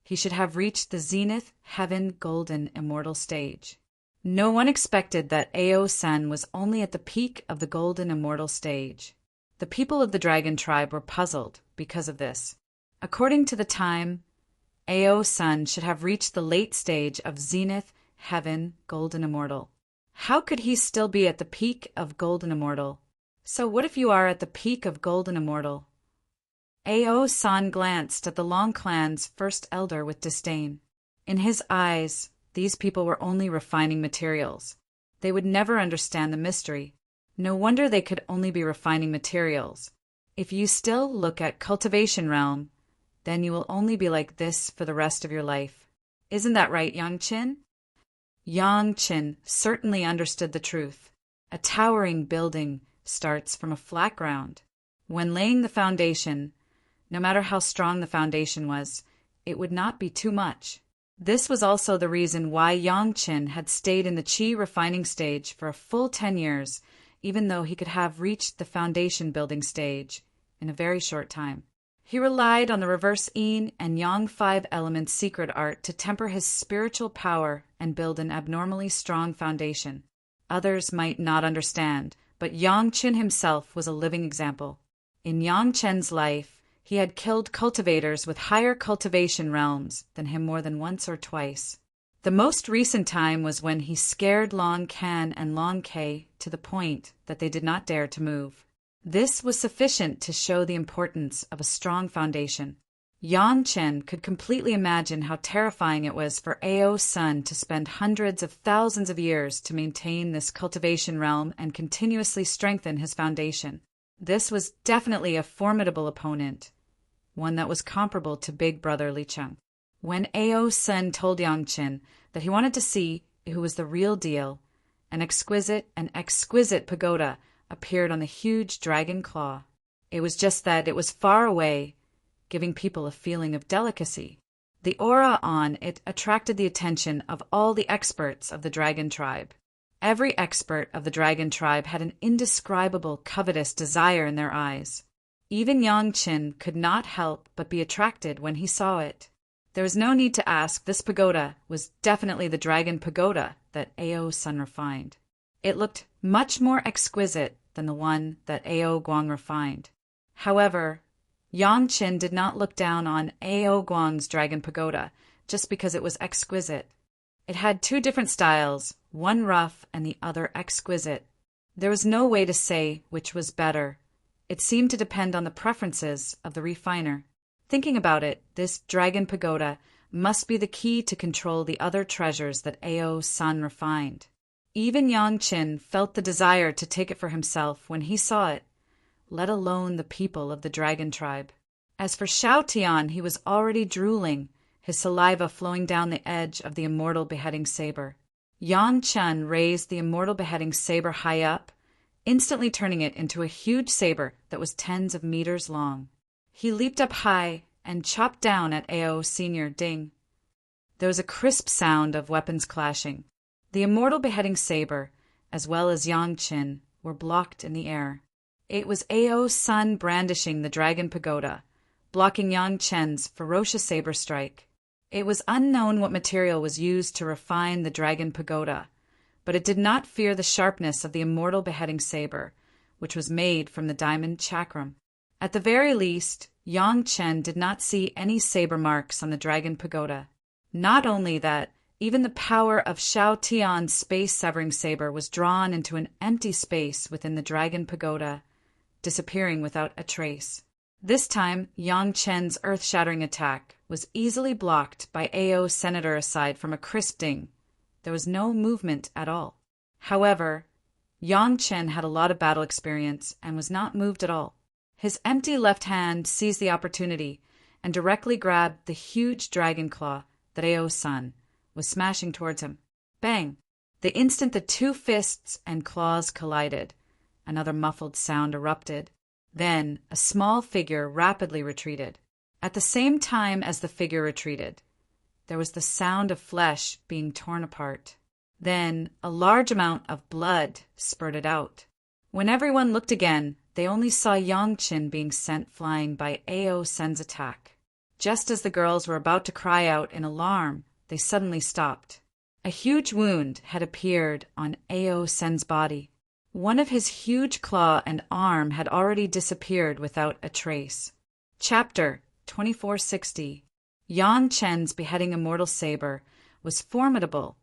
he should have reached the zenith heaven golden immortal stage. No one expected that Ao's son was only at the peak of the golden immortal stage. The people of the dragon tribe were puzzled because of this. According to the time, Ao's son should have reached the late stage of zenith heaven golden immortal. How could he still be at the peak of golden immortal? So what if you are at the peak of golden immortal? Ao's son glanced at the Long clan's first elder with disdain. In his eyes, these people were only refining materials. They would never understand the mystery. No wonder they could only be refining materials. If you still look at cultivation realm, then you will only be like this for the rest of your life. Isn't that right, Yang Qin? Yang Qin certainly understood the truth. A towering building starts from a flat ground. When laying the foundation, no matter how strong the foundation was, it would not be too much. This was also the reason why Yang Qin had stayed in the qi refining stage for a full 10 years, even though he could have reached the foundation building stage in a very short time. He relied on the reverse yin and yang 5 elements secret art to temper his spiritual power and build an abnormally strong foundation. Others might not understand, but Yang Qin himself was a living example. In Yang Qin's life, he had killed cultivators with higher cultivation realms than him more than once or twice. The most recent time was when he scared Long Can and Long Kei to the point that they did not dare to move. This was sufficient to show the importance of a strong foundation. Yang Qin could completely imagine how terrifying it was for Ao's son to spend hundreds of thousands of years to maintain this cultivation realm and continuously strengthen his foundation. This was definitely a formidable opponent, one that was comparable to Big Brother Li Cheng. When Ao's son told Yang Qin that he wanted to see who was the real deal, an exquisite pagoda appeared on the huge dragon claw. It was just that it was far away, giving people a feeling of delicacy. The aura on it attracted the attention of all the experts of the dragon tribe. Every expert of the dragon tribe had an indescribable covetous desire in their eyes. Even Yang Qin could not help but be attracted when he saw it. There was no need to ask, this pagoda was definitely the dragon pagoda that Ao's son refined. It looked much more exquisite than the one that Ao Guang refined. However, Yang Qin did not look down on Ao Guang's dragon pagoda just because it was exquisite. It had two different styles, one rough and the other exquisite. There was no way to say which was better. It seemed to depend on the preferences of the refiner. Thinking about it, this dragon pagoda must be the key to control the other treasures that Ao's son refined. Even Yang Qin felt the desire to take it for himself when he saw it, let alone the people of the dragon tribe. As for Xiao Tian, he was already drooling, his saliva flowing down the edge of the immortal beheading saber. Yang Chen raised the immortal beheading saber high up, instantly turning it into a huge saber that was tens of meters long. He leaped up high and chopped down at Ao Senior Ding. There was a crisp sound of weapons clashing. The immortal beheading saber, as well as Yang Qin, were blocked in the air. It was Ao's son brandishing the dragon pagoda, blocking Yang Chen's ferocious saber strike. It was unknown what material was used to refine the dragon pagoda, but it did not fear the sharpness of the immortal beheading saber, which was made from the diamond chakram. At the very least, Yang Chen did not see any saber marks on the dragon pagoda. Not only that, even the power of Xiao Tian's space-severing saber was drawn into an empty space within the dragon pagoda, disappearing without a trace. This time, Yang Chen's earth-shattering attack was easily blocked by Ao's senator aside from a crisp ding. There was no movement at all. However, Yang Chen had a lot of battle experience and was not moved at all. His empty left hand seized the opportunity and directly grabbed the huge dragon claw that Ao's son was smashing towards him. Bang! The instant the two fists and claws collided, another muffled sound erupted. Then a small figure rapidly retreated. At the same time as the figure retreated, there was the sound of flesh being torn apart. Then a large amount of blood spurted out. When everyone looked again, they only saw Yang Qin being sent flying by Ao Sen's attack. Just as the girls were about to cry out in alarm, they suddenly stopped. A huge wound had appeared on Ao Sen's body. One of his huge claw and arm had already disappeared without a trace. Chapter 2460. Yang Chen's beheading immortal saber was formidable.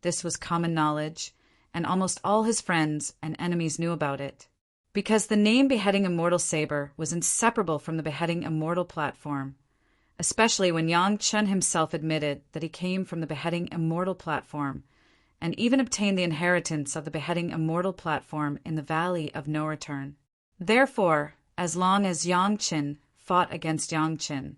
This was common knowledge, and almost all his friends and enemies knew about it. Because the name beheading immortal saber was inseparable from the beheading immortal platform, especially when Yang Chen himself admitted that he came from the beheading immortal platform, and even obtained the inheritance of the beheading immortal platform in the Valley of No Return. Therefore, as long as Yang Chen fought against Yang Chen,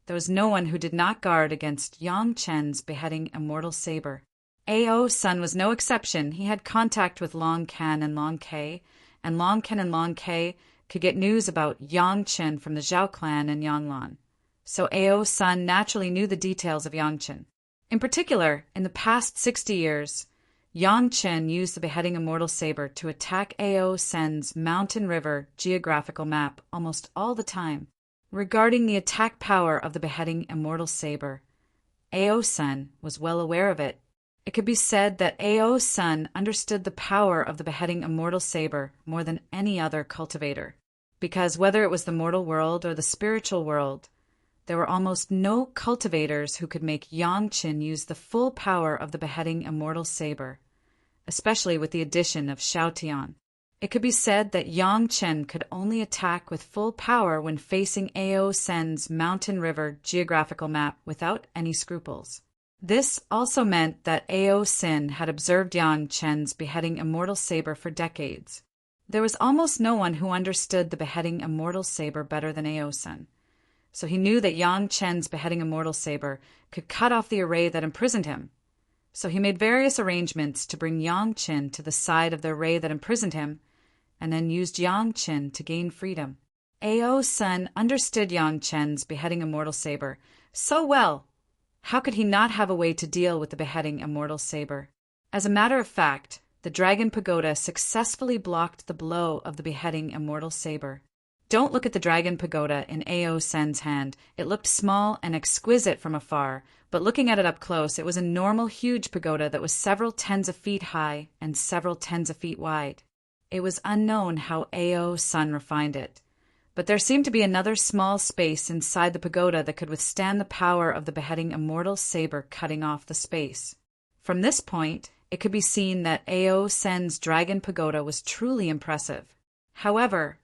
there was no one who did not guard against Yang Chen's beheading immortal saber. Ao's son was no exception. He had contact with Long Can and Long Kei, and Long Can and Long Kei could get news about Yang Chen from the Zhao clan and Yanglan. So Ao's son naturally knew the details of Yang Chen. In particular, in the past 60 years, Yang Chen used the beheading immortal saber to attack Ao Sen's Mountain River geographical map almost all the time. Regarding the attack power of the beheading immortal saber, Ao Sen was well aware of it. It could be said that Ao's son understood the power of the beheading immortal saber more than any other cultivator, because whether it was the mortal world or the spiritual world, there were almost no cultivators who could make Yang Chen use the full power of the beheading immortal saber, especially with the addition of Xiao Tian. It could be said that Yang Chen could only attack with full power when facing Ao Sen's Mountain River geographical map without any scruples. This also meant that Ao Sen had observed Yang Chen's beheading immortal saber for decades. There was almost no one who understood the beheading immortal saber better than Ao Sen. So he knew that Yang Chen's beheading immortal saber could cut off the array that imprisoned him. So he made various arrangements to bring Yang Chen to the side of the array that imprisoned him, and then used Yang Chen to gain freedom. Ao's son understood Yang Chen's beheading immortal saber so well. How could he not have a way to deal with the beheading immortal saber? As a matter of fact, the dragon pagoda successfully blocked the blow of the beheading immortal saber. Don't look at the dragon pagoda in Ao Sen's hand. It looked small and exquisite from afar, but looking at it up close, it was a normal, huge pagoda that was several tens of feet high and several tens of feet wide. It was unknown how Ao Sen refined it, but there seemed to be another small space inside the pagoda that could withstand the power of the beheading immortal saber cutting off the space. From this point, it could be seen that Ao Sen's dragon pagoda was truly impressive. However,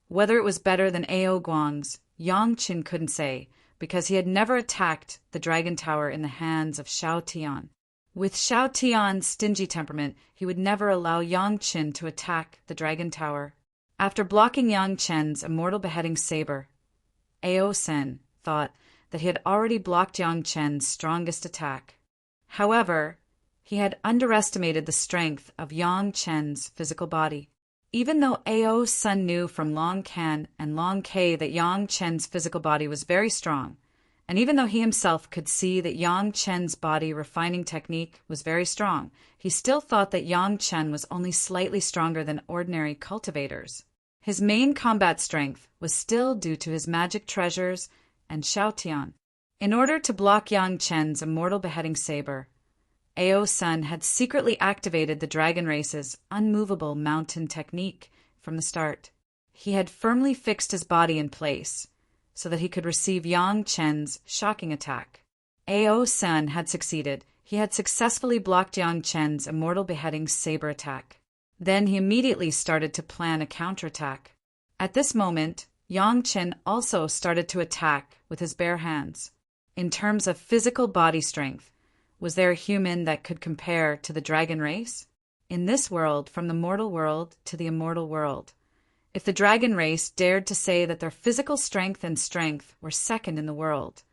whether it was better than Ao Guang's, Yang Qin couldn't say, because he had never attacked the dragon tower in the hands of Xiao Tian. With Xiao Tian's stingy temperament, he would never allow Yang Qin to attack the dragon tower. After blocking Yang Chen's immortal beheading saber, Ao Sen thought that he had already blocked Yang Chen's strongest attack. However, he had underestimated the strength of Yang Chen's physical body. Even though Ao Sen knew from Long Can and Long K that Yang Chen's physical body was very strong, and even though he himself could see that Yang Chen's body refining technique was very strong, he still thought that Yang Chen was only slightly stronger than ordinary cultivators. His main combat strength was still due to his magic treasures and Xiao Tian. In order to block Yang Chen's immortal beheading saber, Ao Sen had secretly activated the dragon race's unmovable mountain technique from the start. He had firmly fixed his body in place so that he could receive Yang Chen's shocking attack. Ao Sen had succeeded. He had successfully blocked Yang Chen's immortal beheading saber attack. Then he immediately started to plan a counterattack. At this moment, Yang Chen also started to attack with his bare hands. In terms of physical body strength, was there a human that could compare to the dragon race? In this world, from the mortal world to the immortal world, if the dragon race dared to say that their physical strength and strength were second in the world,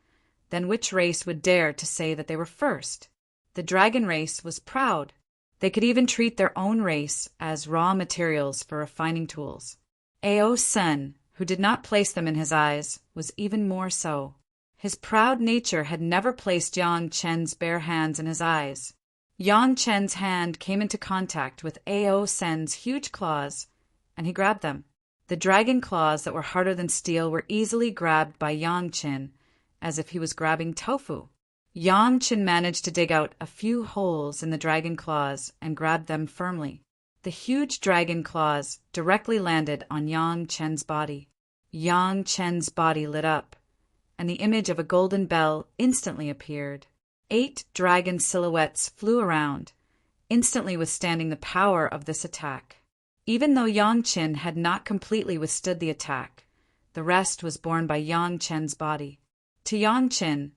then which race would dare to say that they were first? The dragon race was proud. They could even treat their own race as raw materials for refining tools. Ao Sen, who did not place them in his eyes, was even more so. His proud nature had never placed Yang Chen's bare hands in his eyes. Yang Chen's hand came into contact with Ao Sen's huge claws, and he grabbed them. The dragon claws that were harder than steel were easily grabbed by Yang Chen, as if he was grabbing tofu. Yang Chen managed to dig out a few holes in the dragon claws and grabbed them firmly. The huge dragon claws directly landed on Yang Chen's body. Yang Chen's body lit up, and the image of a golden bell instantly appeared. 8 dragon silhouettes flew around, instantly withstanding the power of this attack. Even though Yang Chen had not completely withstood the attack, the rest was borne by Yang Chen's body. To Yang Chen,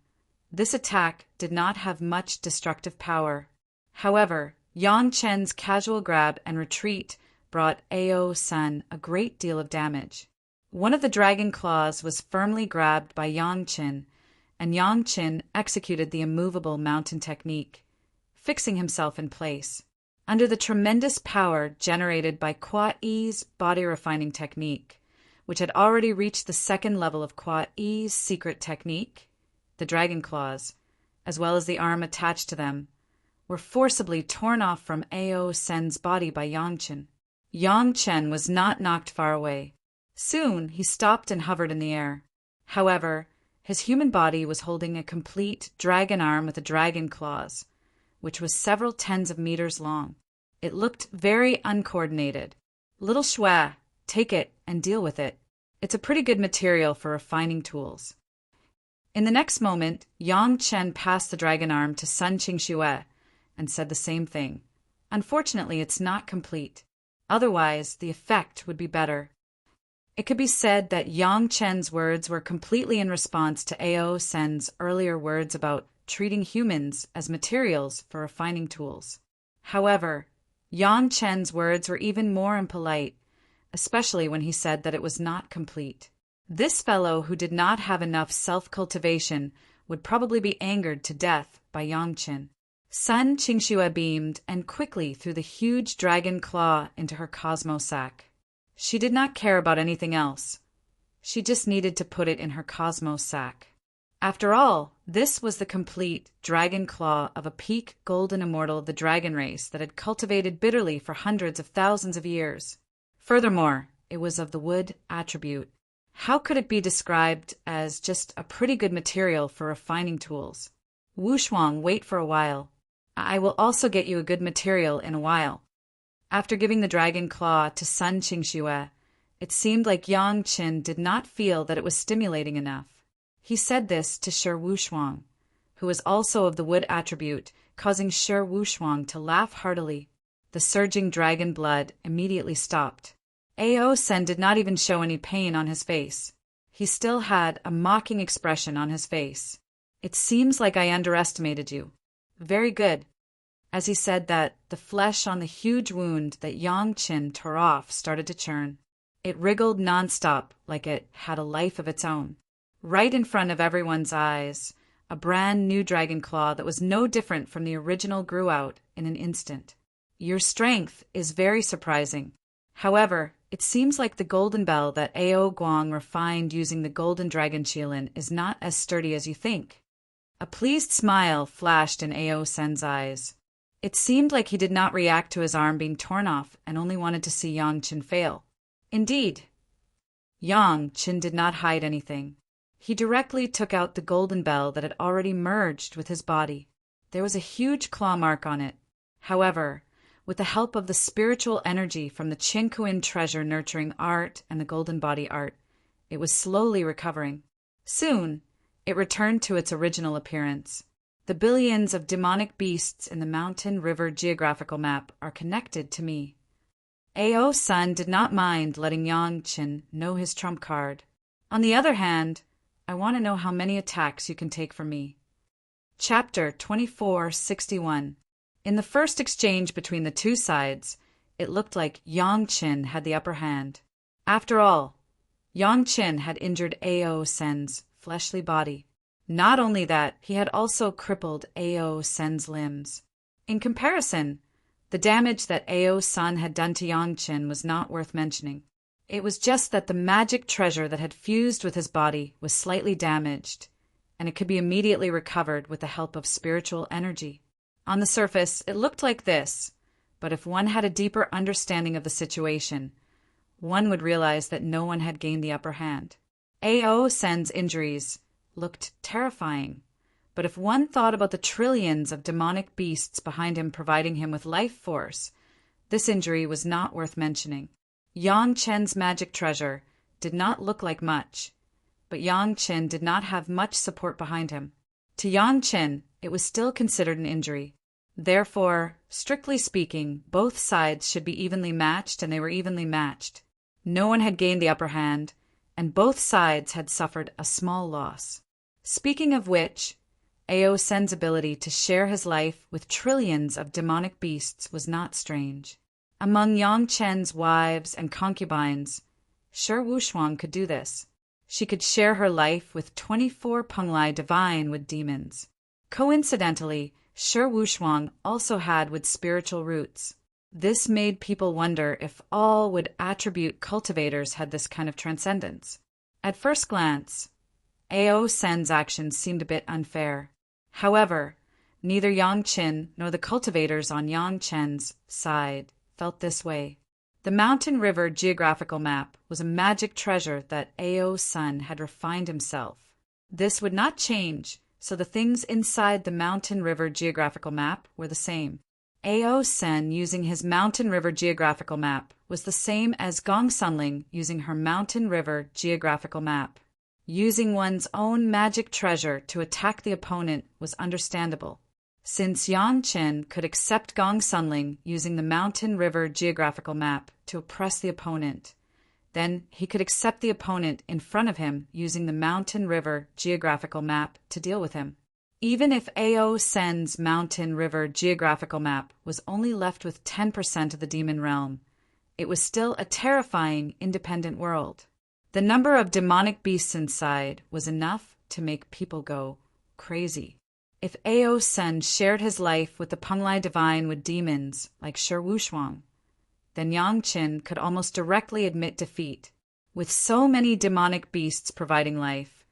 this attack did not have much destructive power. However, Yang Chen's casual grab and retreat brought Ao Sen a great deal of damage. One of the dragon claws was firmly grabbed by Yang Chen, and Yang Chen executed the immovable mountain technique, fixing himself in place. Under the tremendous power generated by Kwa Yi's body refining technique, which had already reached the second level of Kwa Yi's secret technique, the dragon claws, as well as the arm attached to them, were forcibly torn off from Ao Sen's body by Yang Chen. Yang Chen was not knocked far away. Soon he stopped and hovered in the air. However, his human body was holding a complete dragon arm with the dragon claws, which was several tens of meters long. It looked very uncoordinated. Little Shui, take it and deal with it. It's a pretty good material for refining tools. In the next moment, Yang Chen passed the dragon arm to Sun Qingxue and said the same thing. Unfortunately, it's not complete. Otherwise, the effect would be better. It could be said that Yang Chen's words were completely in response to Ao Sen's earlier words about treating humans as materials for refining tools. However, Yang Chen's words were even more impolite, especially when he said that it was not complete. This fellow who did not have enough self-cultivation would probably be angered to death by Yang Chen. Sun Qingxue beamed and quickly threw the huge dragon claw into her cosmo sack. She did not care about anything else. She just needed to put it in her cosmos sack. After all, this was the complete dragon claw of a peak golden immortal of the dragon race that had cultivated bitterly for hundreds of thousands of years. Furthermore, it was of the wood attribute. How could it be described as just a pretty good material for refining tools? Wushuang, wait for a while. I will also get you a good material in a while. After giving the dragon claw to Sun Qingxue, it seemed like Yang Qin did not feel that it was stimulating enough. He said this to Shi Wushuang, who was also of the wood attribute, causing Shi Wushuang to laugh heartily. The surging dragon blood immediately stopped. Ao Sen did not even show any pain on his face. He still had a mocking expression on his face. It seems like I underestimated you. Very good. As he said that, the flesh on the huge wound that Yang Qin tore off started to churn. It wriggled nonstop like it had a life of its own. Right in front of everyone's eyes, a brand new dragon claw that was no different from the original grew out in an instant. Your strength is very surprising. However, it seems like the golden bell that Ao Guang refined using the golden dragon Qilin is not as sturdy as you think. A pleased smile flashed in Ao Sen's eyes. It seemed like he did not react to his arm being torn off and only wanted to see Yang Qin fail. Indeed, Yang Qin did not hide anything. He directly took out the golden bell that had already merged with his body. There was a huge claw mark on it. However, with the help of the spiritual energy from the Qingkuin treasure nurturing art and the golden body art, it was slowly recovering. Soon, it returned to its original appearance. The billions of demonic beasts in the mountain river geographical map are connected to me. Ao Sun did not mind letting Yang Qin know his trump card. On the other hand, I want to know how many attacks you can take from me. Chapter 2461. In the first exchange between the two sides, it looked like Yang Qin had the upper hand. After all, Yang Qin had injured Ao Sen's fleshly body. Not only that, he had also crippled Ao Sen's limbs. In comparison, the damage that Ao Sun had done to Yang Qin was not worth mentioning. It was just that the magic treasure that had fused with his body was slightly damaged, and it could be immediately recovered with the help of spiritual energy. On the surface, it looked like this, but if one had a deeper understanding of the situation, one would realize that no one had gained the upper hand. Ao Sen's injuries looked terrifying, but if one thought about the trillions of demonic beasts behind him providing him with life force, this injury was not worth mentioning. Yang Qin's magic treasure did not look like much, but Yang Qin did not have much support behind him. To Yang Qin, it was still considered an injury. Therefore, strictly speaking, both sides should be evenly matched, and they were evenly matched. No one had gained the upper hand, and both sides had suffered a small loss. Speaking of which, Ao Sen's ability to share his life with trillions of demonic beasts was not strange. Among Yang Qin's wives and concubines, Shi Wushuang could do this. She could share her life with 24 Penglai divine with demons. Coincidentally, Shi Wushuang also had with spiritual roots. This made people wonder if all would attribute cultivators had this kind of transcendence. At first glance, Ao Sen's actions seemed a bit unfair. However, neither Yang Qin nor the cultivators on Yang Qin's side felt this way. The mountain river geographical map was a magic treasure that Ao Sun had refined himself. This would not change, so the things inside the mountain river geographical map were the same. Ao Sen using his mountain river geographical map was the same as Gong Sunling using her mountain river geographical map. Using one's own magic treasure to attack the opponent was understandable. Since Yang Qin could accept Gong Sunling using the mountain river geographical map to oppress the opponent, then he could accept the opponent in front of him using the mountain river geographical map to deal with him. Even if Ao Sen's mountain river geographical map was only left with 10% of the demon realm, it was still a terrifying independent world. The number of demonic beasts inside was enough to make people go crazy. If Ao Sen shared his life with the Penglai divine with demons like Shi Wushuang, then Yang Qin could almost directly admit defeat. With so many demonic beasts providing life,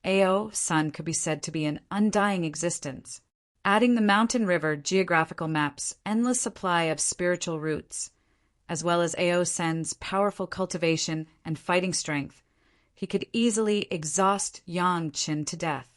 Ao Sen could be said to be an undying existence. Adding the mountain river geographical map's endless supply of spiritual roots, as well as Ao Sen's powerful cultivation and fighting strength, he could easily exhaust Yang Qin to death.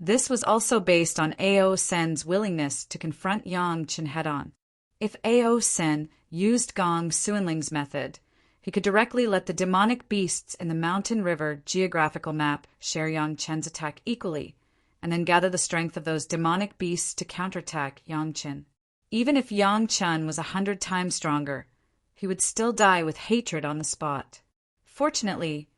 This was also based on Ao Sen's willingness to confront Yang Qin head-on. If Ao Sen used Gong Suanling's method, he could directly let the demonic beasts in the Mountain River geographical map share Yang Qin's attack equally, and then gather the strength of those demonic beasts to counterattack Yang Qin. Even if Yang Qin was 100 times stronger, he would still die with hatred on the spot. Fortunately,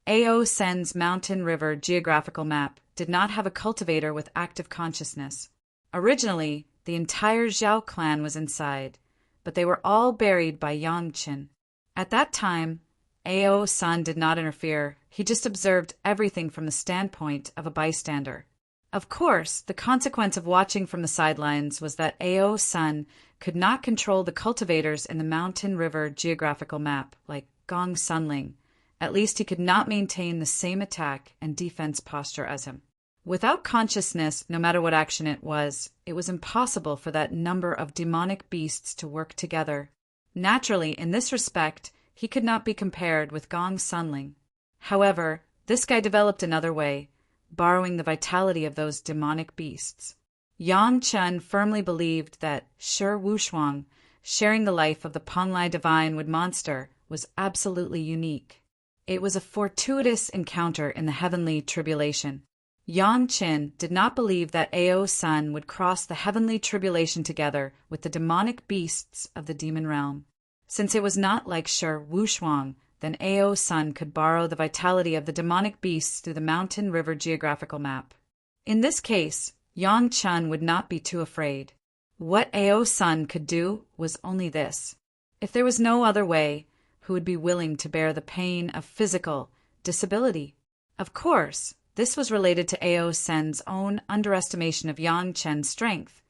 Ao Sen's Mountain River geographical map did not have a cultivator with active consciousness. Originally, the entire Zhao clan was inside, but they were all buried by Yang Qin. At that time, Ao Sen did not interfere. He just observed everything from the standpoint of a bystander. Of course, the consequence of watching from the sidelines was that Ao Sen could not control the cultivators in the Mountain River geographical map, like Gong Sunling. At least he could not maintain the same attack and defense posture as him. Without consciousness, no matter what action it was impossible for that number of demonic beasts to work together. Naturally, in this respect, he could not be compared with Gong Sunling. However, this guy developed another way, borrowing the vitality of those demonic beasts. Yang Qin firmly believed that Shi Wushuang, sharing the life of the Penglai divine wood monster, was absolutely unique. It was a fortuitous encounter in the heavenly tribulation. Yang Qin did not believe that Ao Sen would cross the heavenly tribulation together with the demonic beasts of the demon realm. Since it was not like Shi Wushuang, then Ao Sen could borrow the vitality of the demonic beasts through the Mountain River geographical map. In this case, Yang Qin would not be too afraid. What Ao Sen could do was only this. If there was no other way, who would be willing to bear the pain of physical disability? Of course, this was related to Ao Sen's own underestimation of Yang Qin's strength,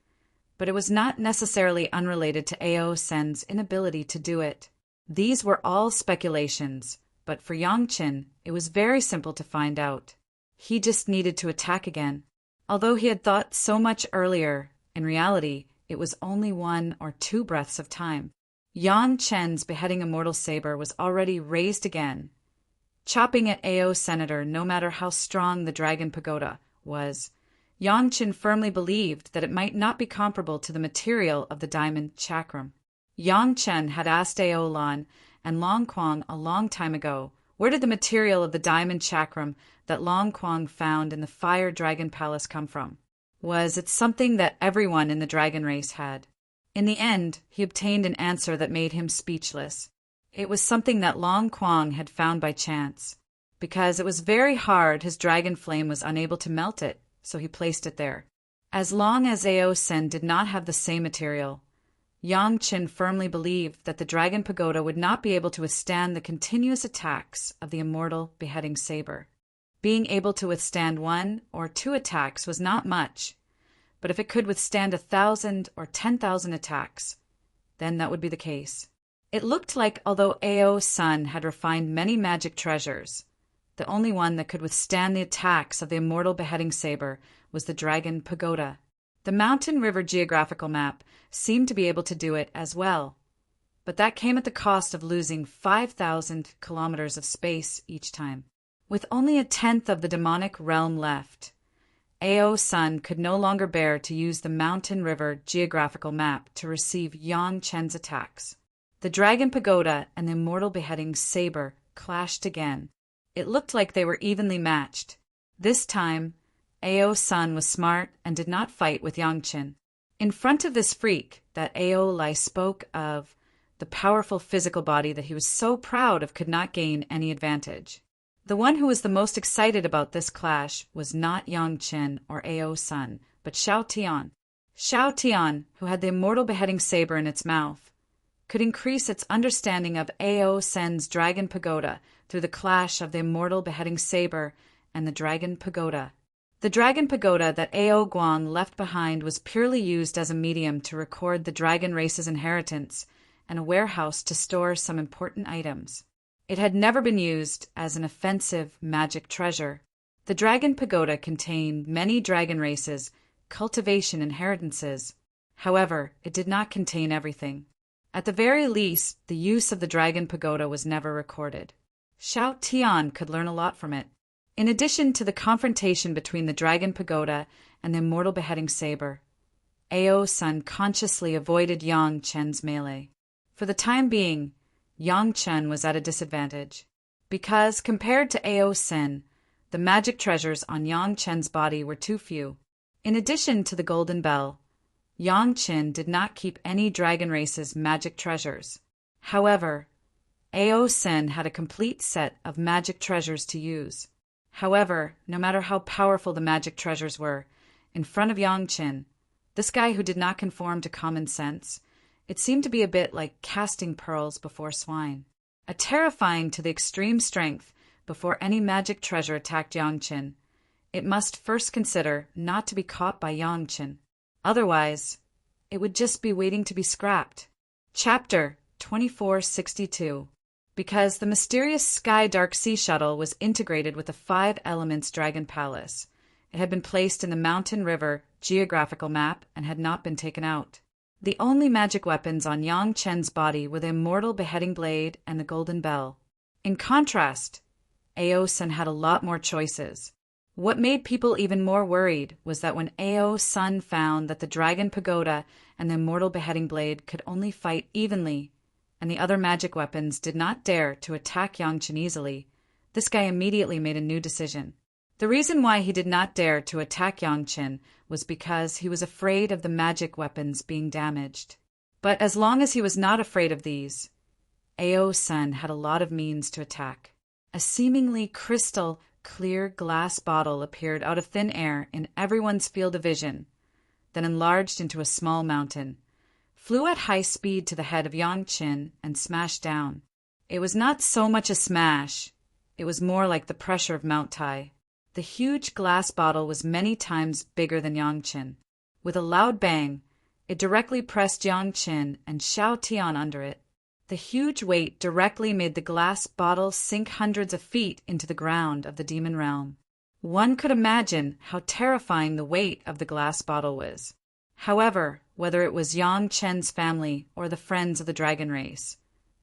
but it was not necessarily unrelated to Ao Sen's inability to do it. These were all speculations, but for Yang Qin, it was very simple to find out. He just needed to attack again. Although he had thought so much earlier, in reality, it was only 1 or 2 breaths of time. Yang Qin's beheading immortal saber was already raised again, chopping at Ao Senator no matter how strong the Dragon Pagoda was. Yang Qin firmly believed that it might not be comparable to the material of the diamond chakram. Yang Qin had asked Ao Lan and Long Quang a long time ago, where did the material of the diamond chakram that Long Quang found in the Fire Dragon Palace come from? Was it something that everyone in the dragon race had? In the end, he obtained an answer that made him speechless. It was something that Long Quang had found by chance. Because it was very hard, his dragon flame was unable to melt it, so he placed it there. As long as Ao Sen did not have the same material, Yang Qin firmly believed that the Dragon Pagoda would not be able to withstand the continuous attacks of the immortal beheading saber. Being able to withstand 1 or 2 attacks was not much, but if it could withstand 1,000 or 10,000 attacks, then that would be the case. It looked like although Ao Sen had refined many magic treasures, the only one that could withstand the attacks of the immortal beheading saber was the Dragon Pagoda. The Mountain River geographical map seemed to be able to do it as well, but that came at the cost of losing 5,000 kilometers of space each time. With only 1/10 of the demonic realm left, Ao Sen could no longer bear to use the Mountain River geographical map to receive Yang Qin's attacks. The Dragon Pagoda and the immortal beheading saber clashed again. It looked like they were evenly matched. This time, Ao Sen was smart and did not fight with Yang Qin. In front of this freak that Ao Lai spoke of, the powerful physical body that he was so proud of could not gain any advantage. The one who was the most excited about this clash was not Yang Qin or Ao Sen, but Xiao Tian. Xiao Tian, who had the immortal beheading saber in its mouth, could increase its understanding of Ao Sen's Dragon Pagoda through the clash of the immortal beheading saber and the Dragon Pagoda. The Dragon Pagoda that Ao Guang left behind was purely used as a medium to record the dragon race's inheritance and a warehouse to store some important items. It had never been used as an offensive magic treasure. The Dragon Pagoda contained many dragon races' cultivation inheritances. However, it did not contain everything. At the very least, the use of the Dragon Pagoda was never recorded. Xiao Tian could learn a lot from it. In addition to the confrontation between the Dragon Pagoda and the Immortal Beheading Saber, Ao Sun consciously avoided Yang Chen's melee. For the time being, Yang Chen was at a disadvantage, because, compared to Ao Sun, the magic treasures on Yang Chen's body were too few. In addition to the Golden Bell, Yang Chen did not keep any dragon race's magic treasures. However, Ao Sun had a complete set of magic treasures to use. However, no matter how powerful the magic treasures were, in front of Yang Chen, this guy who did not conform to common sense, it seemed to be a bit like casting pearls before swine. A terrifying to the extreme strength before any magic treasure attacked Yang Chen, it must first consider not to be caught by Yang Chen. Otherwise, it would just be waiting to be scrapped. Chapter 2462. Because the mysterious Sky Dark Sea Shuttle was integrated with the 5 Elements Dragon Palace, it had been placed in the Mountain River geographical map and had not been taken out. The only magic weapons on Yang Chen's body were the Immortal Beheading Blade and the Golden Bell. In contrast, Ao Sun had a lot more choices. What made people even more worried was that when Ao Sun found that the Dragon Pagoda and the Immortal Beheading Blade could only fight evenly, and the other magic weapons did not dare to attack Yang Chen easily, this guy immediately made a new decision. The reason why he did not dare to attack Yang Chen was because he was afraid of the magic weapons being damaged. But as long as he was not afraid of these, Ao Sun had a lot of means to attack. A seemingly crystal clear glass bottle appeared out of thin air in everyone's field of vision, then enlarged into a small mountain, flew at high speed to the head of Yang Chen and smashed down. It was not so much a smash, it was more like the pressure of Mount Tai. The huge glass bottle was many times bigger than Yang Chen. With a loud bang, it directly pressed Yang Chen and Xiao Tian under it. The huge weight directly made the glass bottle sink hundreds of feet into the ground of the demon realm. One could imagine how terrifying the weight of the glass bottle was. However, whether it was Yang Chen's family or the friends of the dragon race,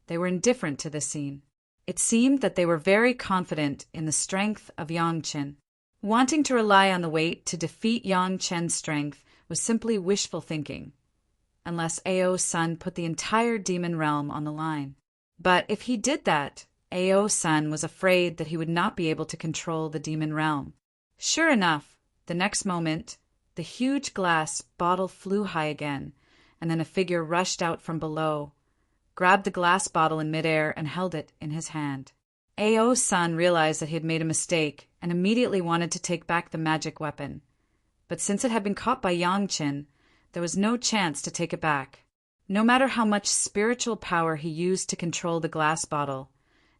they were indifferent to this scene. It seemed that they were very confident in the strength of Yang Chen. Wanting to rely on the weight to defeat Yang Chen's strength was simply wishful thinking, unless Ao Sun put the entire demon realm on the line. But if he did that, Ao Sun was afraid that he would not be able to control the demon realm. Sure enough, the next moment, the huge glass bottle flew high again, and then a figure rushed out from below, grabbed the glass bottle in midair and held it in his hand. Ao Sun realized that he had made a mistake and immediately wanted to take back the magic weapon. But since it had been caught by Yang Chen, there was no chance to take it back. No matter how much spiritual power he used to control the glass bottle,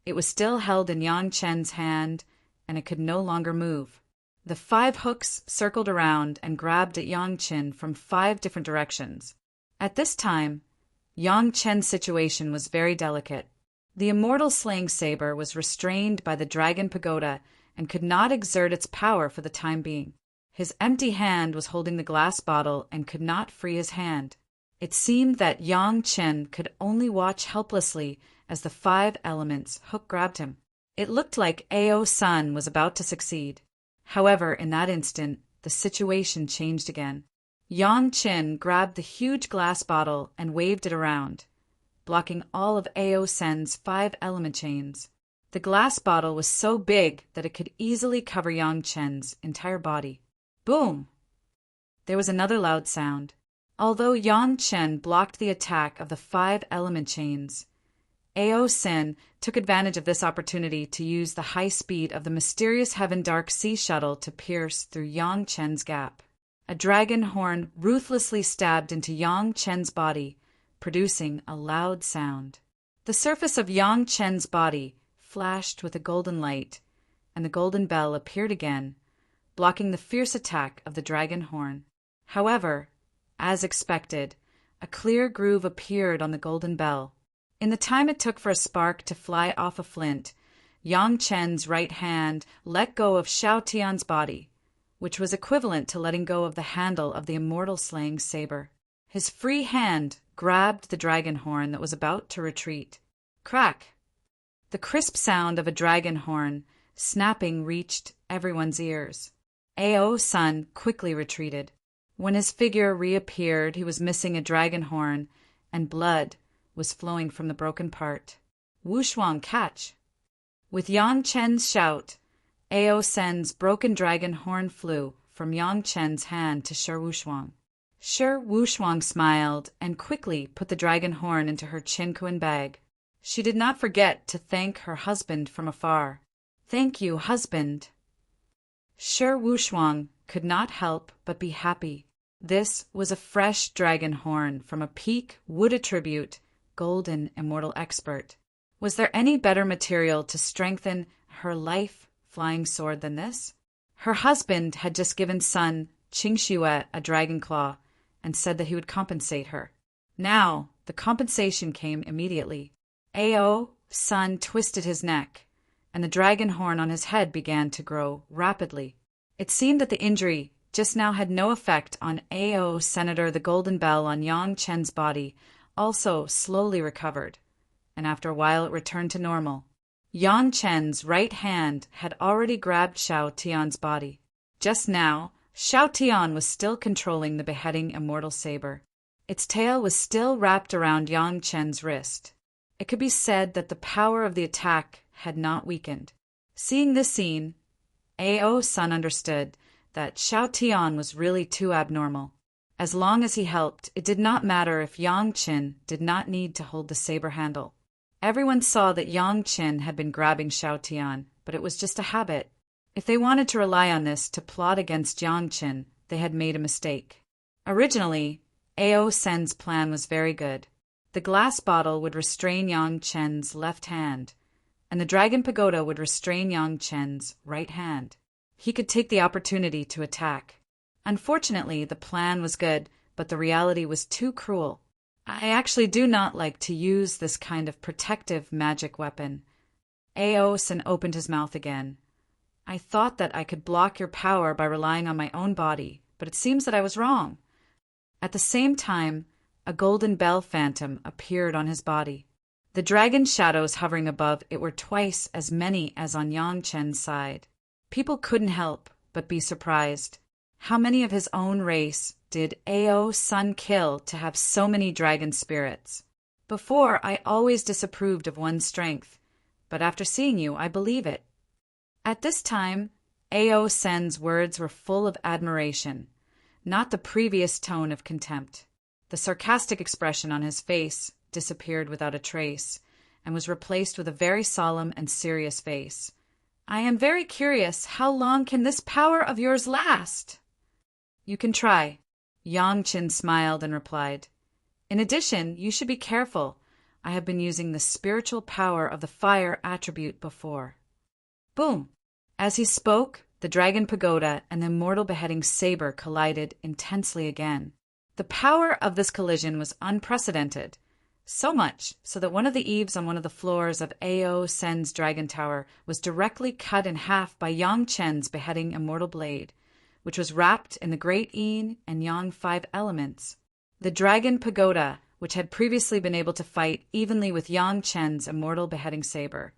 it was still held in Yang Chen's hand, and it could no longer move. The 5 hooks circled around and grabbed at Yang Chen from 5 different directions. At this time, Yang Chen's situation was very delicate. The immortal slaying saber was restrained by the Dragon Pagoda and could not exert its power for the time being. His empty hand was holding the glass bottle and could not free his hand. It seemed that Yang Chen could only watch helplessly as the 5 elements hook grabbed him. It looked like Ao Sun was about to succeed. However, in that instant, the situation changed again. Yang Chen grabbed the huge glass bottle and waved it around, blocking all of Ao Sun's 5 element chains. The glass bottle was so big that it could easily cover Yang Chen's entire body. Boom! There was another loud sound. Although Yang Chen blocked the attack of the 5 element chains, Ao Sun took advantage of this opportunity to use the high speed of the mysterious Heaven Dark Sea Shuttle to pierce through Yang Chen's gap. A dragon horn ruthlessly stabbed into Yang Chen's body, producing a loud sound. The surface of Yang Chen's body flashed with a golden light, and the golden bell appeared again, blocking the fierce attack of the dragon horn. However, as expected, a clear groove appeared on the golden bell. In the time it took for a spark to fly off a flint, Yang Chen's right hand let go of Xiao Tian's body, which was equivalent to letting go of the handle of the immortal slaying saber. His free hand grabbed the dragon horn that was about to retreat. Crack! The crisp sound of a dragon horn snapping reached everyone's ears. Ao Sun quickly retreated. When his figure reappeared, he was missing a dragon horn, and blood was flowing from the broken part. Wushuang, catch! With Yang Chen's shout, Ao Sen's broken dragon horn flew from Yang Chen's hand to Shi Wushuang. Shi Wushuang smiled and quickly put the dragon horn into her Qinquan bag. She did not forget to thank her husband from afar. "Thank you, husband." Shi Wushuang could not help but be happy. This was a fresh dragon horn from a peak wood attribute, golden immortal expert. Was there any better material to strengthen her life-flying sword than this? Her husband had just given son Qingxue a dragon claw and said that he would compensate her. Now, the compensation came immediately. Ao Sun twisted his neck, and the dragon horn on his head began to grow rapidly. It seemed that the injury just now had no effect on Ao Senator. The golden bell on Yang Chen's body also slowly recovered, and after a while it returned to normal. Yang Chen's right hand had already grabbed Xiao Tian's body. Just now, Xiao Tian was still controlling the beheading immortal saber. Its tail was still wrapped around Yang Chen's wrist. It could be said that the power of the attack had not weakened. Seeing this scene, Ao Sun understood that Xiao Tian was really too abnormal. As long as he helped, it did not matter if Yang Chen did not need to hold the saber handle. Everyone saw that Yang Chen had been grabbing Xiao Tian, but it was just a habit. If they wanted to rely on this to plot against Yang Chen, they had made a mistake. Originally, Ao Sen's plan was very good. The glass bottle would restrain Yang Chen's left hand, and the dragon pagoda would restrain Yang Chen's right hand. He could take the opportunity to attack. Unfortunately, the plan was good, but the reality was too cruel. I actually do not like to use this kind of protective magic weapon. Ao Sun opened his mouth again. I thought that I could block your power by relying on my own body, but it seems that I was wrong. At the same time, a golden bell phantom appeared on his body. The dragon shadows hovering above it were twice as many as on Yang Chen's side. People couldn't help but be surprised. How many of his own race did Ao Sun kill to have so many dragon spirits? Before, I always disapproved of one's strength, but after seeing you, I believe it. At this time, Ao Sen's words were full of admiration, not the previous tone of contempt. The sarcastic expression on his face disappeared without a trace, and was replaced with a very solemn and serious face. I am very curious, how long can this power of yours last? You can try. Yang Chen smiled and replied. In addition, you should be careful. I have been using the spiritual power of the fire attribute before. Boom! As he spoke, the dragon pagoda and the immortal beheading saber collided intensely again. The power of this collision was unprecedented, so much so that one of the eaves on one of the floors of Ao Sen's dragon tower was directly cut in half by Yang Chen's beheading immortal blade, which was wrapped in the great Yin and Yang 5 elements. The dragon pagoda, which had previously been able to fight evenly with Yang Chen's immortal beheading saber,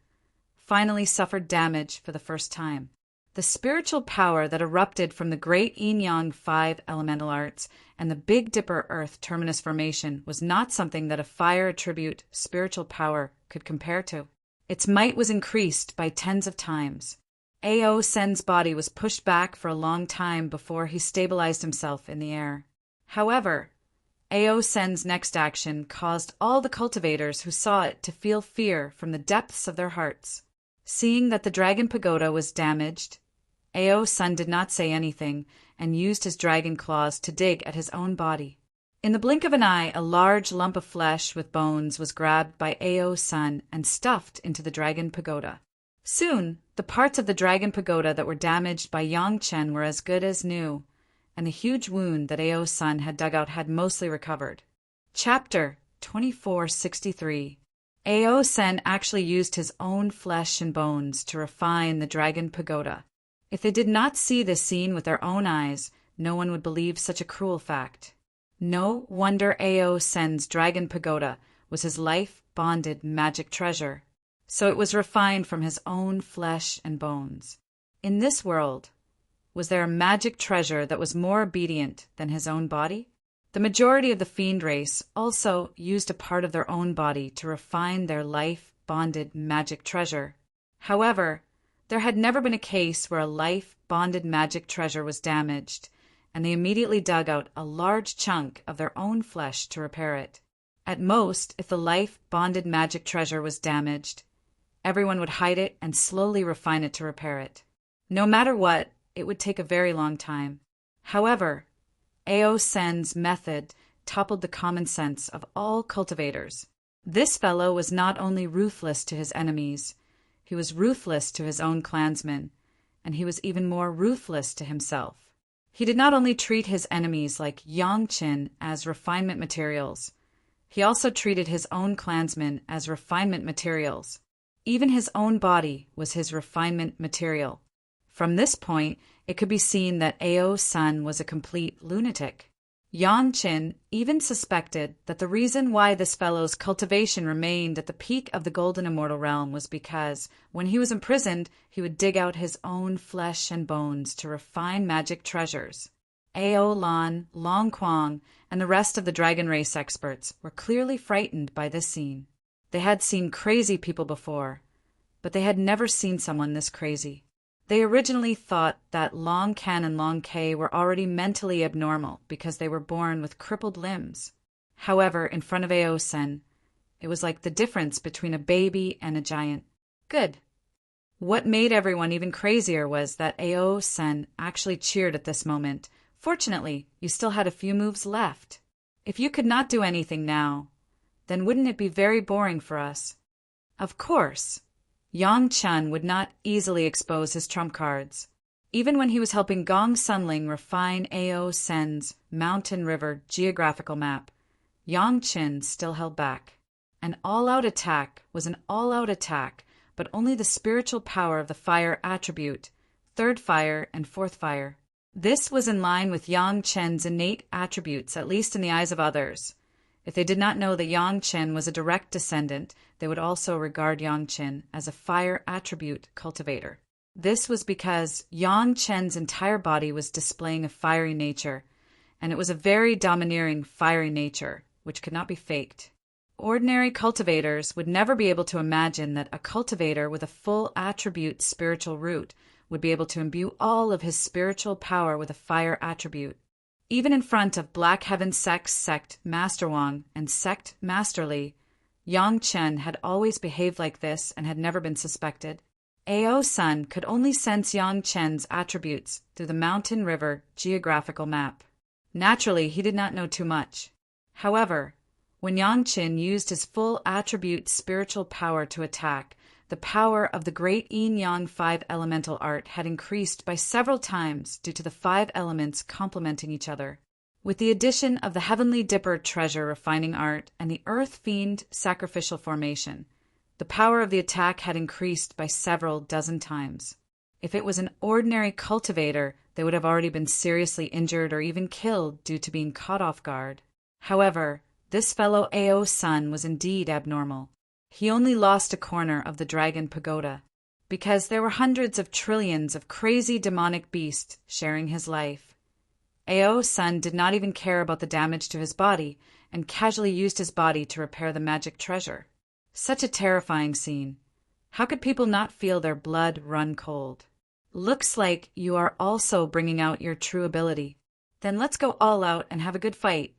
finally suffered damage for the first time. The spiritual power that erupted from the great Yin-Yang 5 elemental arts and the Big Dipper Earth terminus formation was not something that a fire attribute spiritual power could compare to. Its might was increased by tens of times. Ao Sen's body was pushed back for a long time before he stabilized himself in the air. However, Ao Sen's next action caused all the cultivators who saw it to feel fear from the depths of their hearts. Seeing that the dragon pagoda was damaged, Ao Sun did not say anything and used his dragon claws to dig at his own body. In the blink of an eye, a large lump of flesh with bones was grabbed by Ao Sun and stuffed into the dragon pagoda. Soon, the parts of the dragon pagoda that were damaged by Yang Chen were as good as new, and the huge wound that Ao Sun had dug out had mostly recovered. Chapter 2463. Ao Sun actually used his own flesh and bones to refine the dragon pagoda. If they did not see this scene with their own eyes, no one would believe such a cruel fact. No wonder Ao Sun's dragon pagoda was his life-bonded magic treasure. so it was refined from his own flesh and bones. In this world, was there a magic treasure that was more obedient than his own body? The majority of the fiend race also used a part of their own body to refine their life-bonded magic treasure. However, there had never been a case where a life-bonded magic treasure was damaged, and they immediately dug out a large chunk of their own flesh to repair it. At most, if the life-bonded magic treasure was damaged, everyone would hide it and slowly refine it to repair it. No matter what, it would take a very long time. However, Ao Sen's method toppled the common sense of all cultivators. This fellow was not only ruthless to his enemies, he was ruthless to his own clansmen, and he was even more ruthless to himself. He did not only treat his enemies like Yangqin as refinement materials, he also treated his own clansmen as refinement materials. Even his own body was his refinement material. From this point, it could be seen that Ao Sen was a complete lunatic. Yang Qin even suspected that the reason why this fellow's cultivation remained at the peak of the Golden Immortal Realm was because, when he was imprisoned, he would dig out his own flesh and bones to refine magic treasures. Ao Lan, Long Quang, and the rest of the dragon race experts were clearly frightened by this scene. They had seen crazy people before, but they had never seen someone this crazy. They originally thought that Long Ken and Long Kei were already mentally abnormal because they were born with crippled limbs. However, in front of Ao Sen, it was like the difference between a baby and a giant. Good. What made everyone even crazier was that Ao Sen actually cheered at this moment. Fortunately, you still had a few moves left. If you could not do anything now, then wouldn't it be very boring for us? Of course. Yang Chen would not easily expose his trump cards. Even when he was helping Gong Sunling refine Ao Sen's Mountain River geographical map, Yang Chen still held back. An all-out attack was an all-out attack, but only the spiritual power of the fire attribute, third fire and fourth fire. This was in line with Yang Chen's innate attributes, at least in the eyes of others. If they did not know that Yang Chen was a direct descendant, they would also regard Yang Chen as a fire attribute cultivator. This was because Yang Chen's entire body was displaying a fiery nature, and it was a very domineering fiery nature, which could not be faked. Ordinary cultivators would never be able to imagine that a cultivator with a full attribute spiritual root would be able to imbue all of his spiritual power with a fire attribute. Even in front of Black Heaven Sect's Sect Master Wang and Sect Master Li, Yang Chen had always behaved like this and had never been suspected. Ao Sen could only sense Yang Chen's attributes through the Mountain River geographical map. Naturally, he did not know too much. However, when Yang Chen used his full attribute spiritual power to attack, the power of the great yin-yang 5 elemental art had increased by several times due to the 5 elements complementing each other. With the addition of the Heavenly Dipper treasure refining art and the Earth Fiend sacrificial formation, the power of the attack had increased by several dozen times. If it was an ordinary cultivator, they would have already been seriously injured or even killed due to being caught off guard. However, this fellow Ao Sen was indeed abnormal. He only lost a corner of the Dragon Pagoda, because there were hundreds of trillions of crazy demonic beasts sharing his life. Ao Sen did not even care about the damage to his body, and casually used his body to repair the magic treasure. Such a terrifying scene. How could people not feel their blood run cold? Looks like you are also bringing out your true ability. Then let's go all out and have a good fight.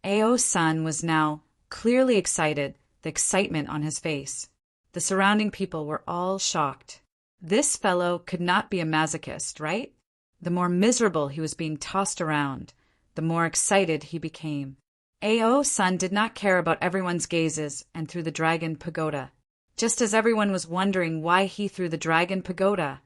Ao Sen was now clearly excited, the excitement on his face. The surrounding people were all shocked. This fellow could not be a masochist, right? The more miserable he was being tossed around, the more excited he became. Ao Sen did not care about everyone's gazes and threw the Dragon Pagoda. Just as everyone was wondering why he threw the Dragon Pagoda,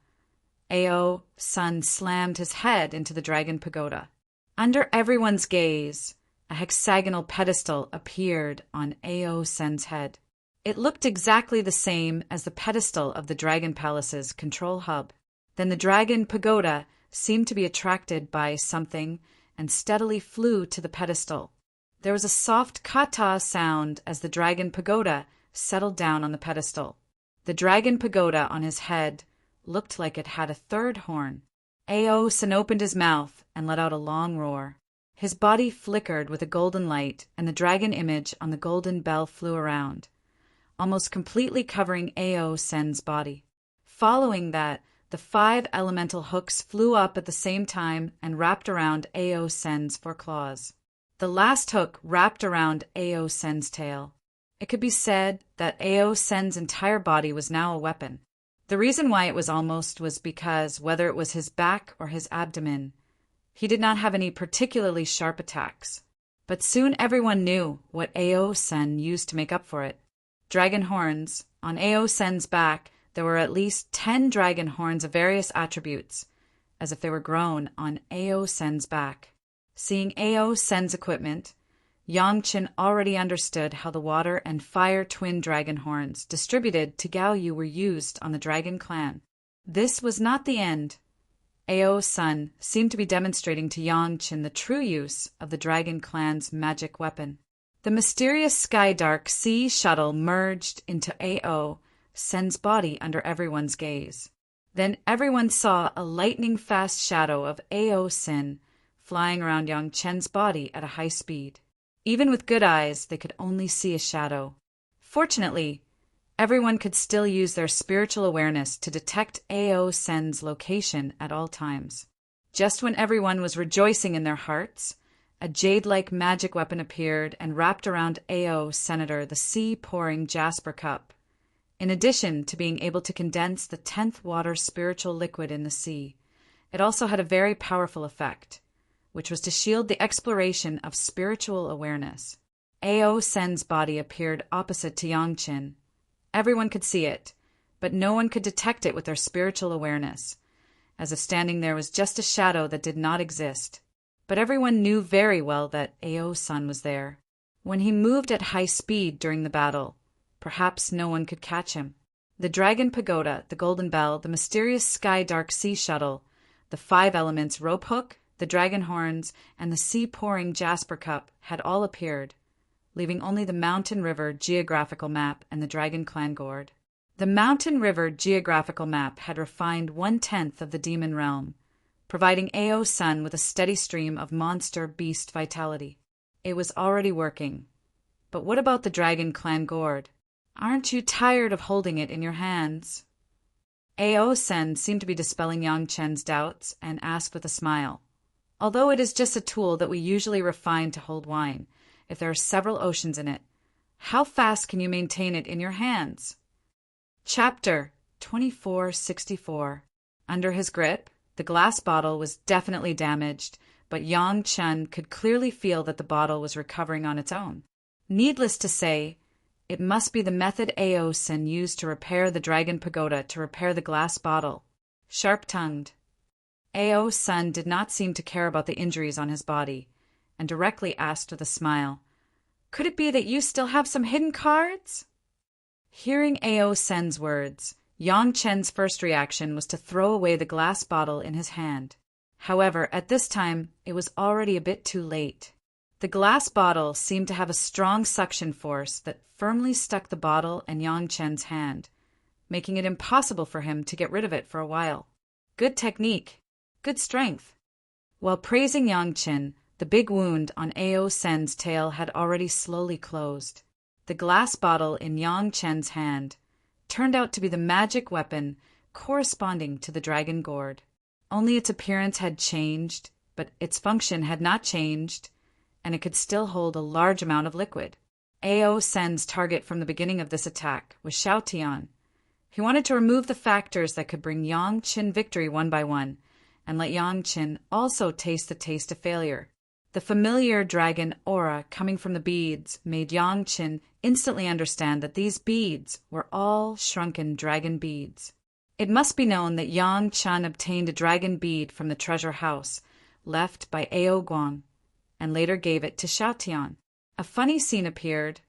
Ao Sen slammed his head into the Dragon Pagoda. Under everyone's gaze, a hexagonal pedestal appeared on Ao Sen's head. It looked exactly the same as the pedestal of the Dragon Palace's control hub. Then the Dragon Pagoda seemed to be attracted by something and steadily flew to the pedestal. There was a soft kata sound as the Dragon Pagoda settled down on the pedestal. The dragon pagoda on his head looked like it had a third horn. Ao Sen opened his mouth and let out a long roar. His body flickered with a golden light, and the dragon image on the golden bell flew around, almost completely covering Ao Sen's body. Following that, the 5 elemental hooks flew up at the same time and wrapped around Ao Sen's 4 claws. The last hook wrapped around Ao Sen's tail. It could be said that Ao Sen's entire body was now a weapon. The reason why it was almost was because, whether it was his back or his abdomen, he did not have any particularly sharp attacks. But soon everyone knew what Ao Sen used to make up for it. Dragon horns. On Ao Sen's back, there were at least 10 dragon horns of various attributes, as if they were grown on Ao Sen's back. Seeing Ao Sen's equipment, Yang Chen already understood how the water and fire twin dragon horns distributed to Gao Yu were used on the dragon clan. This was not the end. Ao Sen seemed to be demonstrating to Yang Chen the true use of the dragon clan's magic weapon. The mysterious Skydark Sea shuttle merged into Ao Sen's body under everyone's gaze. Then everyone saw a lightning-fast shadow of Ao Sen flying around Yang Chen's body at a high speed. Even with good eyes, they could only see a shadow. Fortunately, everyone could still use their spiritual awareness to detect Ao Sen's location at all times. Just when everyone was rejoicing in their hearts, a jade-like magic weapon appeared and wrapped around Ao Senator the sea-pouring jasper cup. In addition to being able to condense the 10th water spiritual liquid in the sea, it also had a very powerful effect, which was to shield the exploration of spiritual awareness. Ao Sen's body appeared opposite to Yang Chen. Everyone could see it, but no one could detect it with their spiritual awareness, as if standing there was just a shadow that did not exist. But everyone knew very well that Ao Sen was there. When he moved at high speed during the battle, perhaps no one could catch him. The dragon pagoda, the golden bell, the mysterious Skydark Sea shuttle, the 5 elements rope hook, the dragon horns, and the sea-pouring jasper cup had all appeared, leaving only the Mountain River geographical map and the Dragon Clan gourd. The Mountain River geographical map had refined 1/10 of the demon realm, providing Ao Sen with a steady stream of monster beast vitality. It was already working. But what about the Dragon Clan gourd? Aren't you tired of holding it in your hands? Ao Sen seemed to be dispelling Yang Chen's doubts and asked with a smile, "Although it is just a tool that we usually refine to hold wine, if there are several oceans in it, how fast can you maintain it in your hands?" Chapter 2464. Under his grip, the glass bottle was definitely damaged, but Yang Chen could clearly feel that the bottle was recovering on its own. Needless to say, it must be the method Ao Sen used to repair the dragon pagoda to repair the glass bottle. Sharp-tongued, Ao Sen did not seem to care about the injuries on his body, and directly asked with a smile, "Could it be that you still have some hidden cards?" Hearing Ao Sen's words, Yang Chen's first reaction was to throw away the glass bottle in his hand. However, at this time, it was already a bit too late. The glass bottle seemed to have a strong suction force that firmly stuck the bottle in Yang Chen's hand, making it impossible for him to get rid of it for a while. Good technique. Good strength. While praising Yang Chen, the big wound on Ao Sen's tail had already slowly closed. The glass bottle in Yang Chen's hand turned out to be the magic weapon corresponding to the dragon gourd. Only its appearance had changed, but its function had not changed, and it could still hold a large amount of liquid. Ao Sen's target from the beginning of this attack was Xiao Tian. He wanted to remove the factors that could bring Yang Chen victory one by one, and let Yang Chen also taste the taste of failure. The familiar dragon aura coming from the beads made Yang Chen instantly understand that these beads were all shrunken dragon beads. It must be known that Yang Chen obtained a dragon bead from the treasure house left by Ao Guang, and later gave it to Xiao Tian. A funny scene appeared.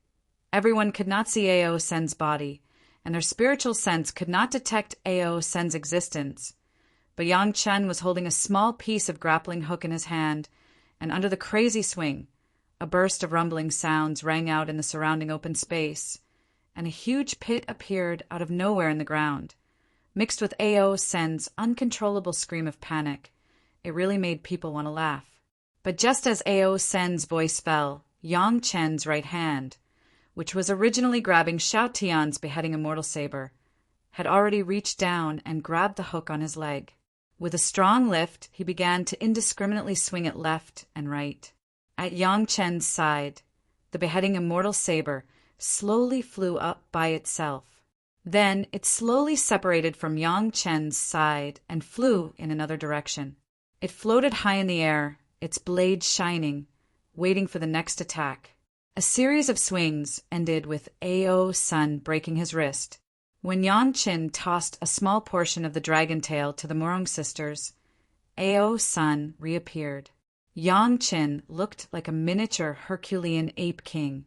Everyone could not see Ao Sen's body, and their spiritual sense could not detect Ao Sen's existence. But Yang Chen was holding a small piece of grappling hook in his hand, and under the crazy swing, a burst of rumbling sounds rang out in the surrounding open space, and a huge pit appeared out of nowhere in the ground. Mixed with Ao Sen's uncontrollable scream of panic, it really made people want to laugh. But just as Ao Sen's voice fell, Yang Chen's right hand, which was originally grabbing Xiao Tian's beheading immortal saber, had already reached down and grabbed the hook on his leg. With a strong lift, he began to indiscriminately swing it left and right. At Yang Chen's side, the beheading immortal saber slowly flew up by itself. Then it slowly separated from Yang Chen's side and flew in another direction. It floated high in the air, its blade shining, waiting for the next attack. A series of swings ended with Ao Sun breaking his wrist. When Yang Chen tossed a small portion of the dragon tail to the Morong sisters, Ao Sun reappeared. Yang Chen looked like a miniature Herculean ape king,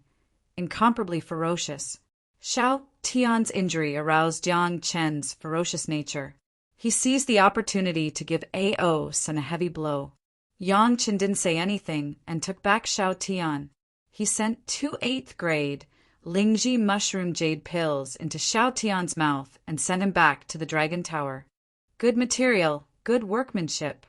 incomparably ferocious. Xiao Tian's injury aroused Yang Chen's ferocious nature. He seized the opportunity to give Ao Sun a heavy blow. Yang Chen didn't say anything and took back Xiao Tian. He sent 2 8th-grade Lingji mushroom jade pills into Xiao Tian's mouth and sent him back to the Dragon Tower. Good material, good workmanship.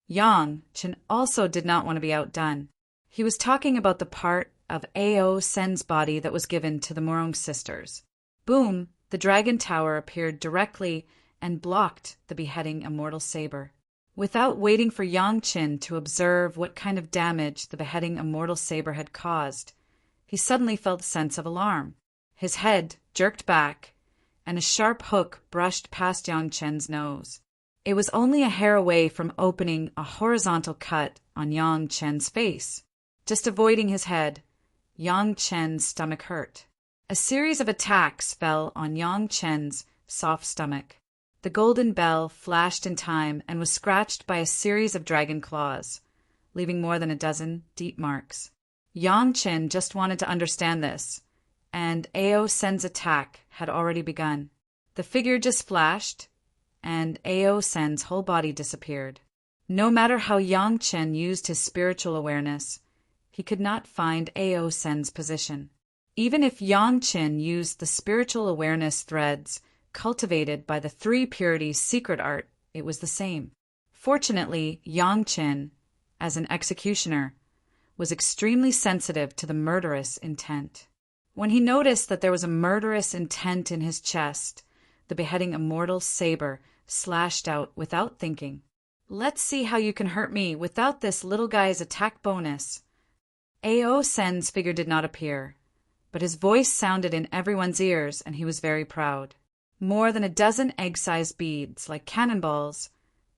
Yang Chen also did not want to be outdone. He was talking about the part of Ao Sen's body that was given to the Morong sisters. Boom! The Dragon Tower appeared directly and blocked the beheading immortal saber. Without waiting for Yang Chen to observe what kind of damage the beheading immortal saber had caused, he suddenly felt a sense of alarm. His head jerked back, and a sharp hook brushed past Yang Chen's nose. It was only a hair away from opening a horizontal cut on Yang Chen's face. Just avoiding his head, Yang Chen's stomach hurt. A series of attacks fell on Yang Chen's soft stomach. The golden bell flashed in time and was scratched by a series of dragon claws, leaving more than a dozen deep marks. Yang Chen just wanted to understand this, and Ao Sen's attack had already begun. The figure just flashed, and Ao Sen's whole body disappeared. No matter how Yang Chen used his spiritual awareness, he could not find Ao Sen's position. Even if Yang Chen used the spiritual awareness threads cultivated by the 3 Purities secret art, it was the same. Fortunately, Yang Chen, as an executioner, was extremely sensitive to the murderous intent. When he noticed that there was a murderous intent in his chest, the beheading immortal saber slashed out without thinking. Let's see how you can hurt me without this little guy's attack bonus. Ao Sen's figure did not appear, but his voice sounded in everyone's ears and he was very proud. More than a dozen egg-sized beads, like cannonballs,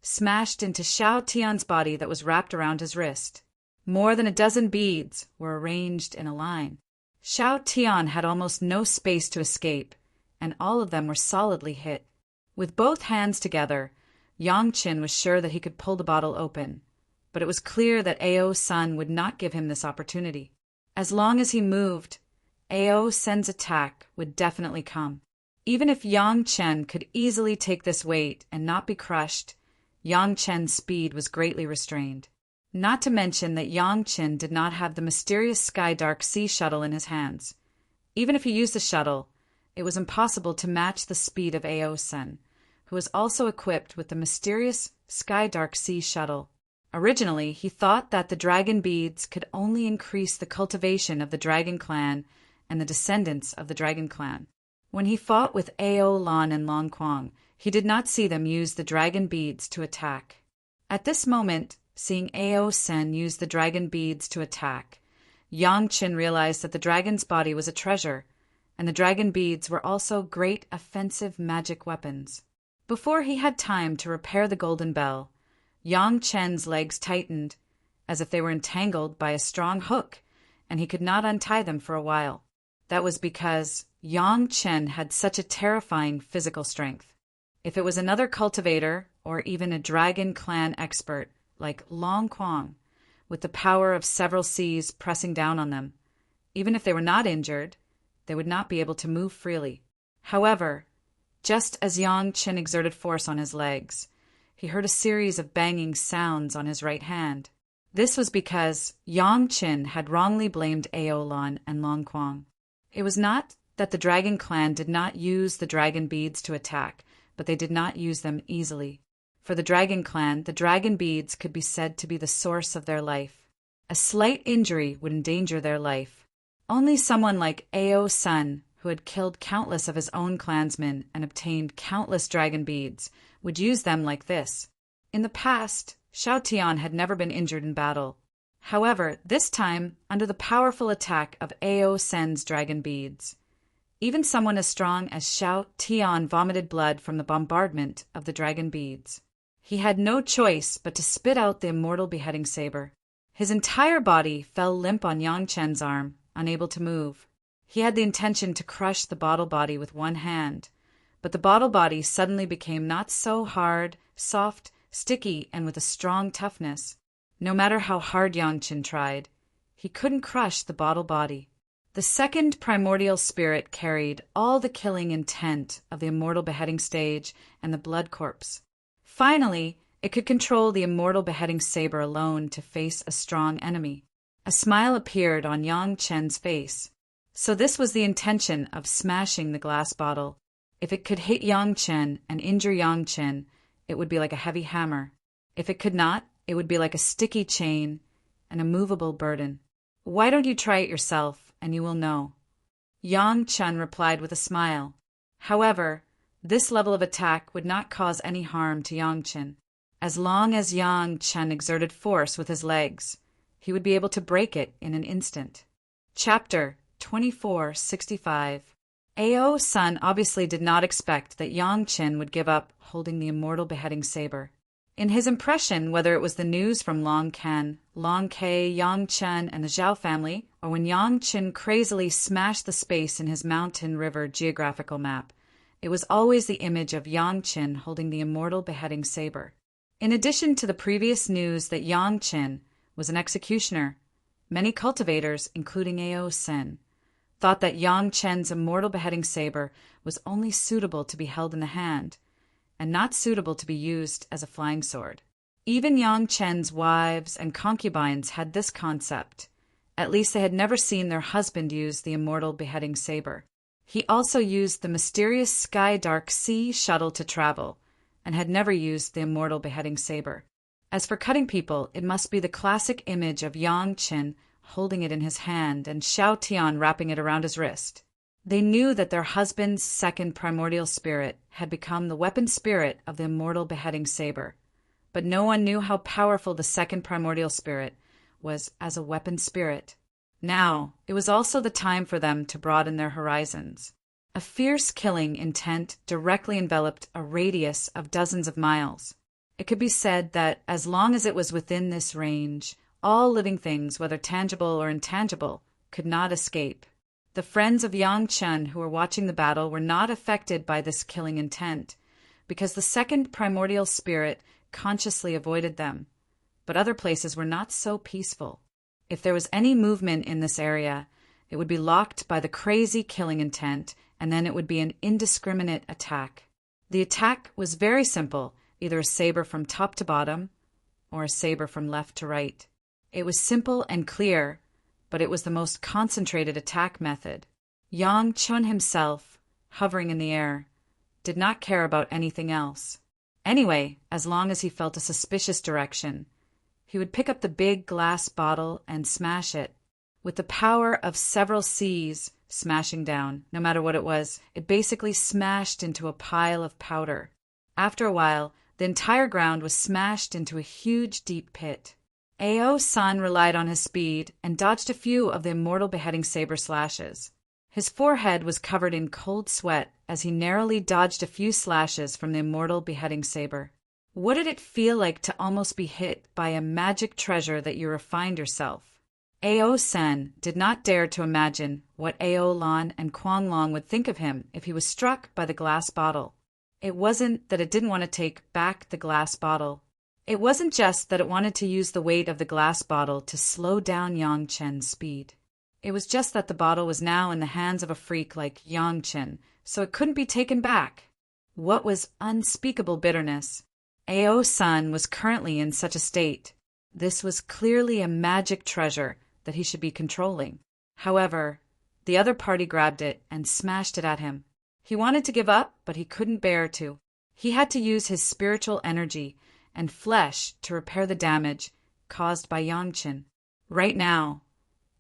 smashed into Xiao Tian's body that was wrapped around his wrist. More than a dozen beads were arranged in a line. Xiao Tian had almost no space to escape, and all of them were solidly hit. With both hands together, Yang Chen was sure that he could pull the bottle open, but it was clear that Ao Sun would not give him this opportunity. As long as he moved, Ao Sen's attack would definitely come. Even if Yang Chen could easily take this weight and not be crushed, Yang Chen's speed was greatly restrained. Not to mention that Yang Chen did not have the mysterious Sky Dark Sea Shuttle in his hands. Even if he used the shuttle, it was impossible to match the speed of Ao Sun, who was also equipped with the mysterious Sky Dark Sea Shuttle. Originally, he thought that the dragon beads could only increase the cultivation of the Dragon Clan and the descendants of the Dragon Clan. When he fought with Ao Lan and Long Quang, he did not see them use the dragon beads to attack. At this moment, seeing Ao Sen use the dragon beads to attack, Yang Chen realized that the dragon's body was a treasure, and the dragon beads were also great offensive magic weapons. Before he had time to repair the golden bell, Yang Chen's legs tightened, as if they were entangled by a strong hook, and he could not untie them for a while. That was because Yang Chen had such a terrifying physical strength. If it was another cultivator, or even a Dragon Clan expert, like Long Quang, with the power of several seas pressing down on them, even if they were not injured, they would not be able to move freely. However, just as Yang Chen exerted force on his legs, he heard a series of banging sounds on his right hand. This was because Yang Chen had wrongly blamed Ao Lan and Long Quang. It was not that the dragon clan did not use the dragon beads to attack, but they did not use them easily. For the dragon clan, the dragon beads could be said to be the source of their life. A slight injury would endanger their life. Only someone like Ao's son, who had killed countless of his own clansmen and obtained countless dragon beads, would use them like this. In the past, Xiao Tian had never been injured in battle. However, this time, under the powerful attack of Ao Sen's dragon beads, even someone as strong as Xiao Tian vomited blood from the bombardment of the dragon beads. He had no choice but to spit out the immortal beheading saber. His entire body fell limp on Yang Chen's arm, unable to move. He had the intention to crush the bottle body with one hand, but the bottle body suddenly became not so hard, soft, sticky, and with a strong toughness. No matter how hard Yang Chen tried, he couldn't crush the bottle body. The second primordial spirit carried all the killing intent of the immortal beheading stage and the blood corpse. Finally, it could control the immortal beheading saber alone to face a strong enemy. A smile appeared on Yang Chen's face. So this was the intention of smashing the glass bottle. If it could hit Yang Chen and injure Yang Chen, it would be like a heavy hammer. If it could not, it would be like a sticky chain and a movable burden. Why don't you try it yourself, and you will know? Yang Chen replied with a smile. However, this level of attack would not cause any harm to Yang Chen. As long as Yang Chen exerted force with his legs, he would be able to break it in an instant. Chapter 2465. Ao's son obviously did not expect that Yang Chen would give up holding the immortal beheading saber. In his impression, whether it was the news from Long Ken, Long Kei, Yang Chen, and the Zhao family, or when Yang Chen crazily smashed the space in his mountain river geographical map, it was always the image of Yang Chen holding the immortal beheading saber. In addition to the previous news that Yang Chen was an executioner, many cultivators, including Ao Sen, thought that Yang Chen's immortal beheading saber was only suitable to be held in the hand, and not suitable to be used as a flying sword. Even Yang Chen's wives and concubines had this concept. At least they had never seen their husband use the immortal beheading saber. He also used the mysterious Sky-Dark Sea shuttle to travel, and had never used the immortal beheading saber. As for cutting people, it must be the classic image of Yang Chen holding it in his hand and Xiao Tian wrapping it around his wrist. They knew that their husband's second primordial spirit had become the weapon spirit of the immortal beheading saber, but no one knew how powerful the second primordial spirit was as a weapon spirit. Now, it was also the time for them to broaden their horizons. A fierce killing intent directly enveloped a radius of dozens of miles. It could be said that as long as it was within this range, all living things, whether tangible or intangible, could not escape. The friends of Yang Chen who were watching the battle were not affected by this killing intent, because the second primordial spirit consciously avoided them. But other places were not so peaceful. If there was any movement in this area, it would be locked by the crazy killing intent, and then it would be an indiscriminate attack. The attack was very simple, either a saber from top to bottom, or a saber from left to right. It was simple and clear, but it was the most concentrated attack method. Yang Chen himself, hovering in the air, did not care about anything else. Anyway, as long as he felt a suspicious direction, he would pick up the big glass bottle and smash it. With the power of several seas smashing down, no matter what it was, it basically smashed into a pile of powder. After a while, the entire ground was smashed into a huge deep pit. Ao's son relied on his speed and dodged a few of the immortal beheading saber slashes. His forehead was covered in cold sweat as he narrowly dodged a few slashes from the immortal beheading saber. What did it feel like to almost be hit by a magic treasure that you refined yourself? Ao Sen did not dare to imagine what Ao Lan and Kuang Long would think of him if he was struck by the glass bottle. It wasn't that it didn't want to take back the glass bottle. It wasn't just that it wanted to use the weight of the glass bottle to slow down Yang Chen's speed. It was just that the bottle was now in the hands of a freak like Yang Chen, so it couldn't be taken back. What was unspeakable bitterness? Ao's son was currently in such a state. This was clearly a magic treasure that he should be controlling. However, The other party grabbed it and smashed it at him. He wanted to give up, but he couldn't bear to. He had to use his spiritual energy and flesh to repair the damage caused by Yangchen. Right now,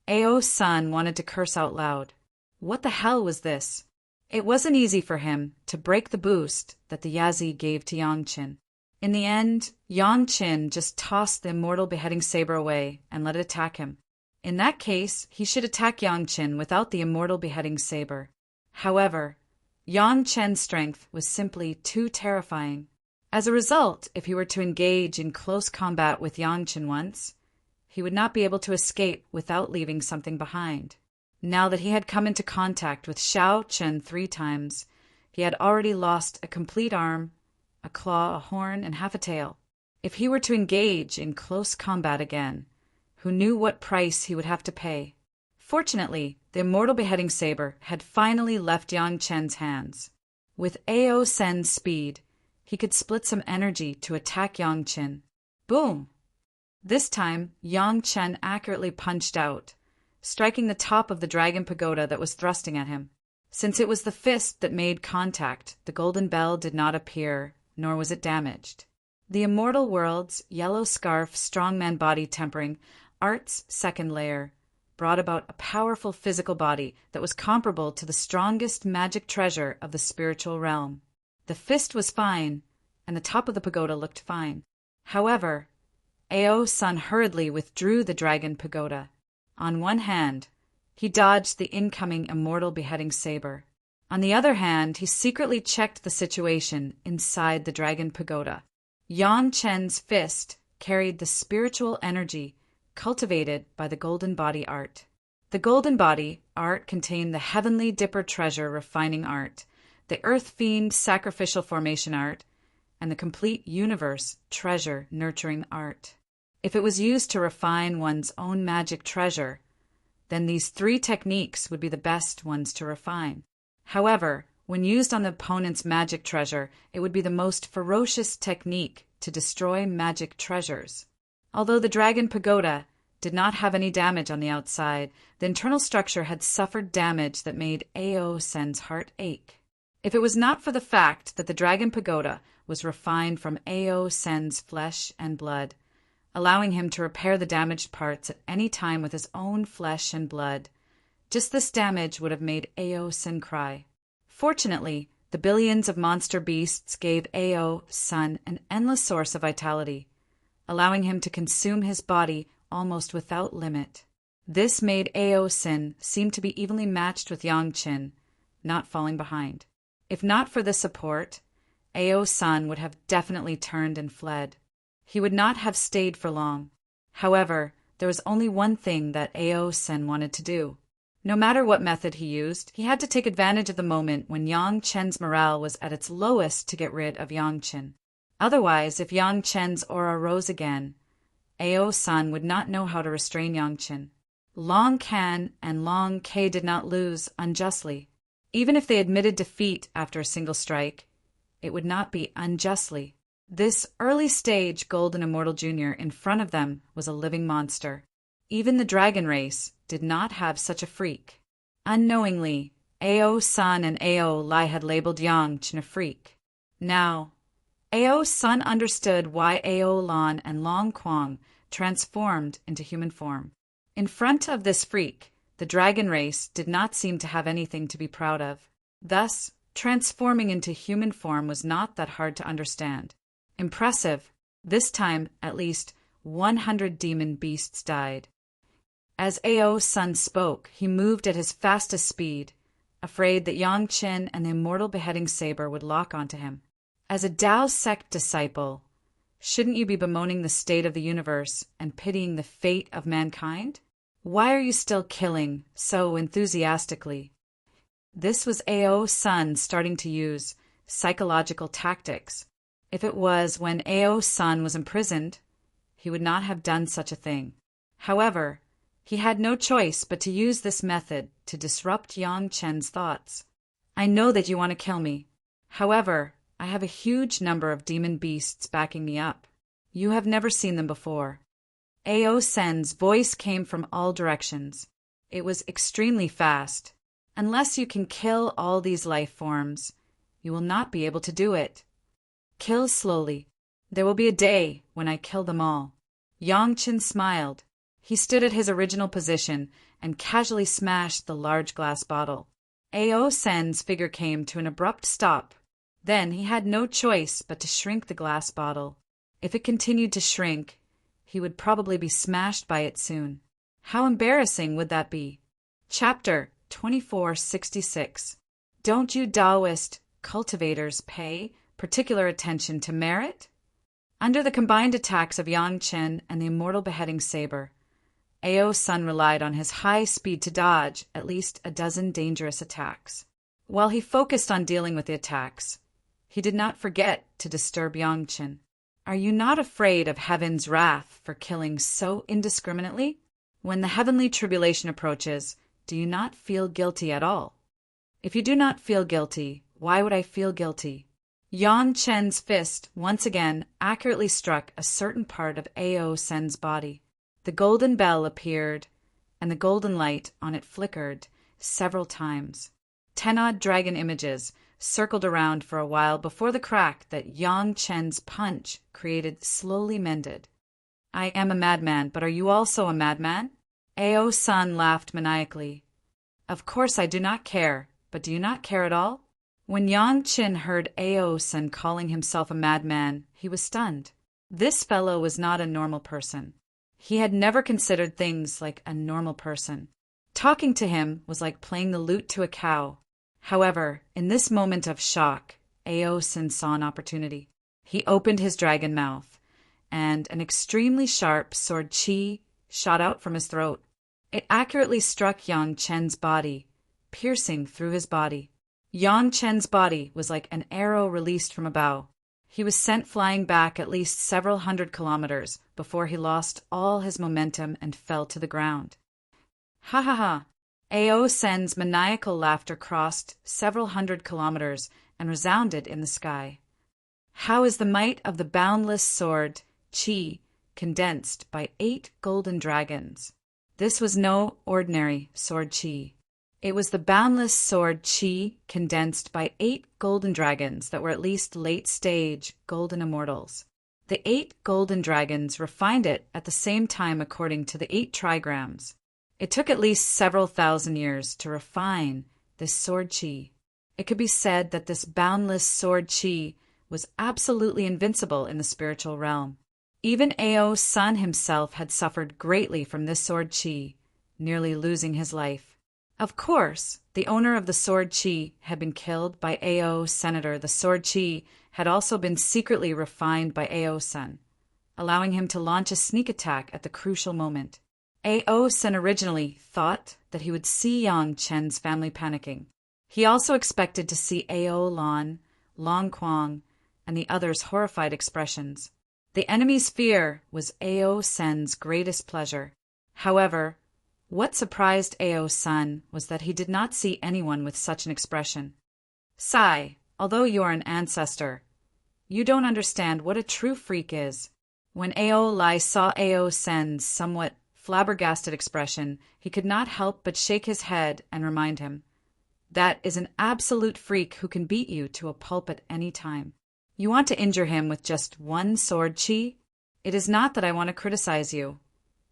Ao's son wanted to curse out loud. What the hell was this? It wasn't easy for him to break the boost that the Yazi gave to Yangchen. In the end, Yangchen just tossed the immortal beheading saber away and let it attack him. In that case, he should attack Yangchen without the immortal beheading saber. However, Yangchen's strength was simply too terrifying. As a result, if he were to engage in close combat with Yangchen once, he would not be able to escape without leaving something behind. Now that he had come into contact with Xiao Chen 3 times, he had already lost a complete arm, a claw, a horn, and half a tail. If he were to engage in close combat again, who knew what price he would have to pay? Fortunately, the immortal beheading saber had finally left Yang Chen's hands. With Ao Sen's speed, he could split some energy to attack Yang Chen. Boom! This time, Yang Chen accurately punched out, striking the top of the dragon pagoda that was thrusting at him. Since it was the fist that made contact, the golden bell did not appear, nor was it damaged. The Immortal World's yellow scarf strongman body tempering art's second layer brought about a powerful physical body that was comparable to the strongest magic treasure of the spiritual realm. The fist was fine, and the top of the pagoda looked fine. However, Ao's son hurriedly withdrew the dragon pagoda. On one hand, he dodged the incoming immortal beheading saber. On the other hand, he secretly checked the situation inside the dragon pagoda. Yang Chen's fist carried the spiritual energy cultivated by the golden body art. The golden body art contained the heavenly dipper treasure refining art, the earth fiend sacrificial formation art, and the complete universe treasure nurturing art. If it was used to refine one's own magic treasure, then these 3 techniques would be the best ones to refine. However, when used on the opponent's magic treasure, it would be the most ferocious technique to destroy magic treasures. Although the dragon pagoda did not have any damage on the outside, the internal structure had suffered damage that made Ao Sen's heart ache. If it was not for the fact that the dragon pagoda was refined from Ao Sen's flesh and blood, allowing him to repair the damaged parts at any time with his own flesh and blood, just this damage would have made Ao Sen cry. Fortunately, the billions of monster beasts gave Ao Sen an endless source of vitality, allowing him to consume his body almost without limit. This made Ao Sen seem to be evenly matched with Yang Chen, not falling behind. If not for this support, Ao Sen would have definitely turned and fled. He would not have stayed for long. However, there was only one thing that Ao Sen wanted to do. No matter what method he used, he had to take advantage of the moment when Yang Chen's morale was at its lowest to get rid of Yang Chen. Otherwise, if Yang Chen's aura rose again, Ao Sen would not know how to restrain Yang Chen. Long Can and Long K did not lose unjustly. Even if they admitted defeat after a single strike, it would not be unjustly. This early-stage Golden Immortal Jr. in front of them was a living monster. Even the dragon race did not have such a freak. Unknowingly, Ao Sen and Ao Lai had labeled Yang Chen a freak. Now, Ao Sen understood why Ao Lan and Long Quang transformed into human form. In front of this freak, the dragon race did not seem to have anything to be proud of. Thus, transforming into human form was not that hard to understand. Impressive. This time, at least 100 demon beasts died. As Ao's son spoke, he moved at his fastest speed, afraid that Yang Chen and the immortal beheading saber would lock onto him. As a Tao sect disciple, shouldn't you be bemoaning the state of the universe and pitying the fate of mankind? Why are you still killing so enthusiastically? This was Ao's son starting to use psychological tactics. If it was when Ao's son was imprisoned, he would not have done such a thing. However, he had no choice but to use this method to disrupt Yang Chen's thoughts. I know that you want to kill me. However, I have a huge number of demon beasts backing me up. You have never seen them before. Ao Sen's voice came from all directions. It was extremely fast. Unless you can kill all these life forms, you will not be able to do it. Kill slowly. There will be a day when I kill them all. Yongchen smiled. He stood at his original position and casually smashed the large glass bottle. Ao Sen's figure came to an abrupt stop. Then he had no choice but to shrink the glass bottle. If it continued to shrink, he would probably be smashed by it soon. How embarrassing would that be? Chapter 2466. Don't you Taoist cultivators pay particular attention to merit? Under the combined attacks of Yongchen and the Immortal beheading saber, Ao Sun relied on his high speed to dodge at least a dozen dangerous attacks. While he focused on dealing with the attacks, he did not forget to disturb Yongchen. Are you not afraid of heaven's wrath for killing so indiscriminately? When the heavenly tribulation approaches, do you not feel guilty at all? If you do not feel guilty, why would I feel guilty? Yongchen's fist once again accurately struck a certain part of Ao Sen's body. The golden bell appeared, and the golden light on it flickered several times. 10 odd dragon images circled around for a while before the crack that Yongchen's punch created slowly mended. I am a madman, but are you also a madman? Ao Sun laughed maniacally. Of course I do not care, but do you not care at all? When Yongchen heard Ao Sun calling himself a madman, he was stunned. This fellow was not a normal person. He had never considered things like a normal person. Talking to him was like playing the lute to a cow. However, in this moment of shock, Ao Sun saw an opportunity. He opened his dragon mouth, and an extremely sharp sword chi shot out from his throat. It accurately struck Yongchen's body, piercing through his body. Yongchen's body was like an arrow released from a bow. He was sent flying back at least several hundred kilometers before he lost all his momentum and fell to the ground. Ha ha ha! Ao Sen's maniacal laughter crossed several hundred kilometers and resounded in the sky. How is the might of the boundless sword, Qi, condensed by 8 golden dragons? This was no ordinary sword Qi. It was the boundless sword Qi condensed by 8 golden dragons that were at least late-stage golden immortals. The 8 golden dragons refined it at the same time according to the 8 trigrams. It took at least several thousand years to refine this sword Qi. It could be said that this boundless sword Qi was absolutely invincible in the spiritual realm. Even Ao Sun himself had suffered greatly from this sword Qi, nearly losing his life. Of course, the owner of the sword Qi had been killed by Ao Senator. The sword Qi had also been secretly refined by Ao Sun, allowing him to launch a sneak attack at the crucial moment. Ao Sun originally thought that he would see Yongchen's family panicking. He also expected to see Ao Lan, Long Quang, and the others' horrified expressions. The enemy's fear was Ao Sen's greatest pleasure. However, what surprised Ao Sun was that he did not see anyone with such an expression. Sai, although you are an ancestor, you don't understand what a true freak is. When Ao Lai saw Ao Sen's somewhat flabbergasted expression, he could not help but shake his head and remind him, that is an absolute freak who can beat you to a pulp at any time. You want to injure him with just 1 sword Qi? It is not that I want to criticize you,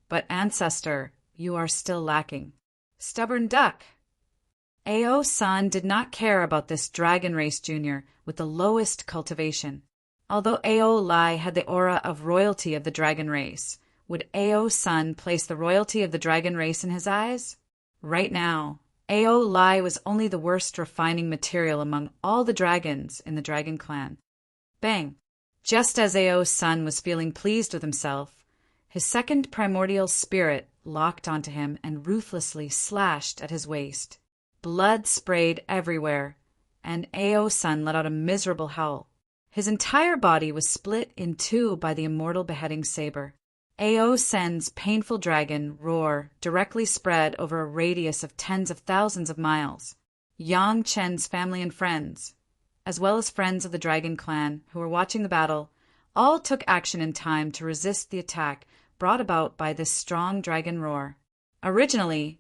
but ancestor, you are still lacking. Stubborn duck! Ao Sun did not care about this dragon race junior with the lowest cultivation. Although Ao Lai had the aura of royalty of the dragon race, would Ao Sun place the royalty of the dragon race in his eyes? Right now, Ao Lai was only the worst refining material among all the dragons in the dragon clan. Bang! Just as Ao Sun was feeling pleased with himself, his second primordial spirit locked onto him and ruthlessly slashed at his waist. Blood sprayed everywhere, and Ao Sun let out a miserable howl. His entire body was split in 2 by the Immortal beheading saber. Ao Sen's painful dragon roar directly spread over a radius of tens of thousands of miles. Yongchen's family and friends, as well as friends of the dragon clan who were watching the battle, all took action in time to resist the attack brought about by this strong dragon roar. Originally,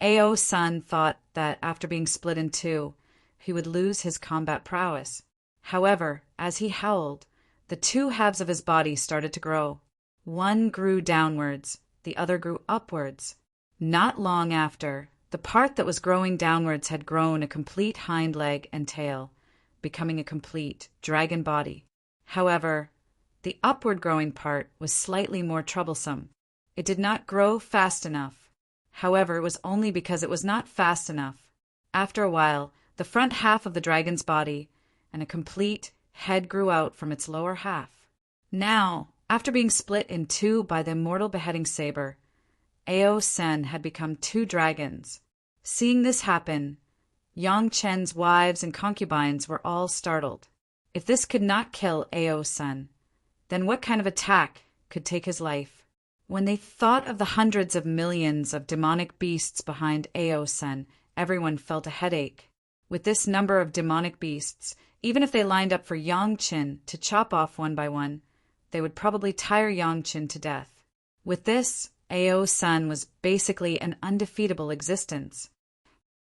Ao Sun thought that after being split in two, he would lose his combat prowess. However, as he howled, the two halves of his body started to grow. One grew downwards, the other grew upwards. Not long after, the part that was growing downwards had grown a complete hind leg and tail, becoming a complete dragon body. However, the upward growing part was slightly more troublesome. It did not grow fast enough. However, it was only because it was not fast enough. After a while, the front half of the dragon's body and a complete head grew out from its lower half. Now, after being split in two by the immortal beheading saber, Ao Sen had become two dragons. Seeing this happen, Yang Chen's wives and concubines were all startled. If this could not kill Ao Sen, then what kind of attack could take his life? When they thought of the hundreds of millions of demonic beasts behind Ao Sen, everyone felt a headache. With this number of demonic beasts, even if they lined up for Yang Chen to chop off one by one, they would probably tire Yang Chen to death. With this, Ao Sen was basically an undefeatable existence.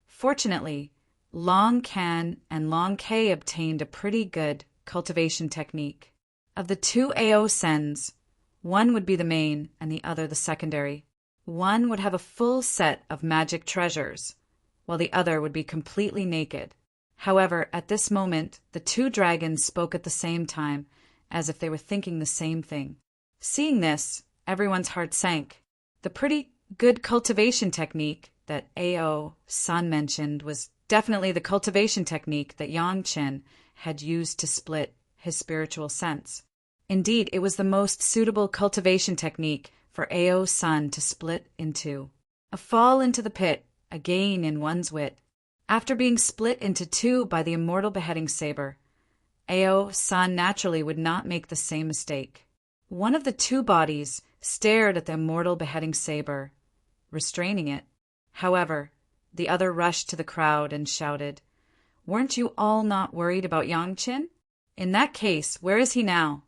Fortunately, Long Can and Long K obtained a pretty good cultivation technique. Of the two Ao Sens, one would be the main and the other the secondary. One would have a full set of magic treasures, while the other would be completely naked. However, at this moment, the two dragons spoke at the same time, as if they were thinking the same thing. Seeing this, everyone's heart sank. The pretty good cultivation technique that Ao Sun mentioned was definitely the cultivation technique that Yang Chen had used to split his spiritual sense. Indeed, it was the most suitable cultivation technique for Ao Sun to split in two. A fall into the pit, a gain in one's wit. After being split into two by the immortal beheading saber, Ao Sun naturally would not make the same mistake. One of the two bodies stared at the immortal beheading saber, restraining it. However, the other rushed to the crowd and shouted, "Weren't you all not worried about Yang Chen? In that case, where is he now?"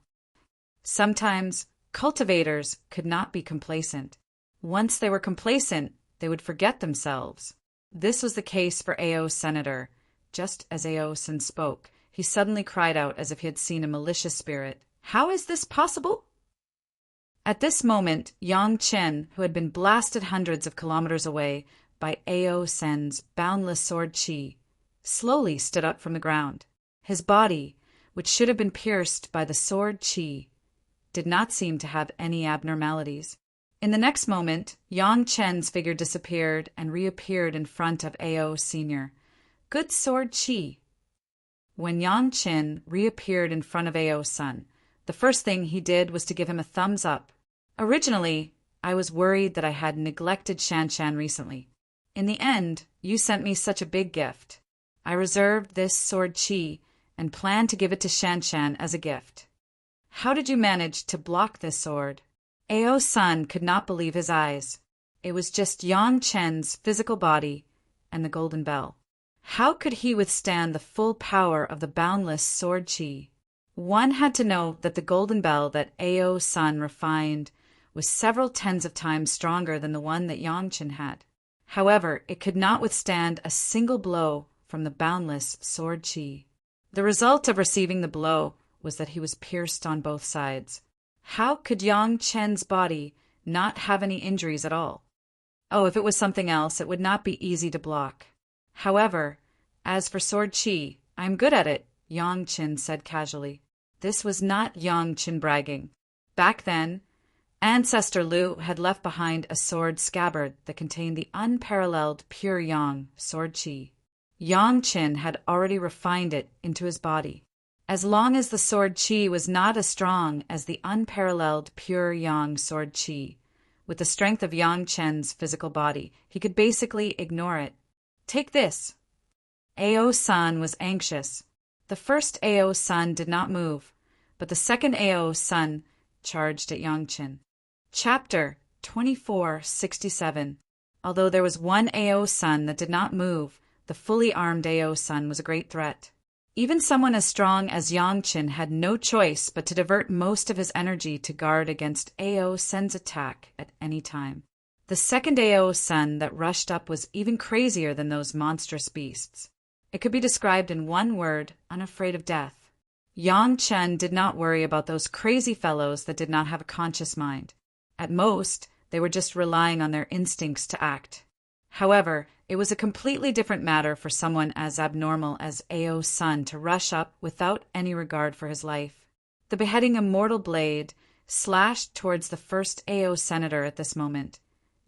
Sometimes, cultivators could not be complacent. Once they were complacent, they would forget themselves. This was the case for Ao Senator. Just as Ao Sen spoke, he suddenly cried out as if he had seen a malicious spirit. "How is this possible?" At this moment, Yang Chen, who had been blasted hundreds of kilometers away by Ao Sen's boundless sword chi, slowly stood up from the ground. His body, which should have been pierced by the sword chi, did not seem to have any abnormalities. In the next moment, Yang Chen's figure disappeared and reappeared in front of Ao Sr. Good sword chi. When Yang Chen reappeared in front of Ao Sun, the first thing he did was to give him a thumbs up. Originally, I was worried that I had neglected Shanshan recently. In the end, you sent me such a big gift. I reserved this sword chi and planned to give it to Shanshan as a gift. How did you manage to block this sword? Ao Sun could not believe his eyes. It was just Yang Chen's physical body and the golden bell. How could he withstand the full power of the boundless sword chi? One had to know that the golden bell that Ao Sun refined was several tens of times stronger than the one that Yang Chen had. However, it could not withstand a single blow from the boundless sword chi. The result of receiving the blow was that he was pierced on both sides. How could Yang Chen's body not have any injuries at all? Oh, if it was something else, it would not be easy to block. However, as for sword chi, I'm good at it, Yang Chen said casually. This was not Yang Chen bragging. Back then, Ancestor Liu had left behind a sword scabbard that contained the unparalleled pure Yang sword chi. Yang Chen had already refined it into his body. As long as the sword chi was not as strong as the unparalleled pure Yang sword chi, with the strength of Yang Chen's physical body, he could basically ignore it. Take this. Ao Sun was anxious. The first Ao Sun did not move, but the second Ao Sun charged at Yang Chen. Chapter 2467. Although there was one Ao Sun that did not move, the fully armed Ao Sun was a great threat. Even someone as strong as Yang Chen had no choice but to divert most of his energy to guard against Ao Sen's attack at any time. The second AO sun that rushed up was even crazier than those monstrous beasts. It could be described in one word: unafraid of death. Yang Chen did not worry about those crazy fellows that did not have a conscious mind. At most, they were just relying on their instincts to act. However, it was a completely different matter for someone as abnormal as AO Sun to rush up without any regard for his life. The beheading Immortal blade slashed towards the first AO senator at this moment.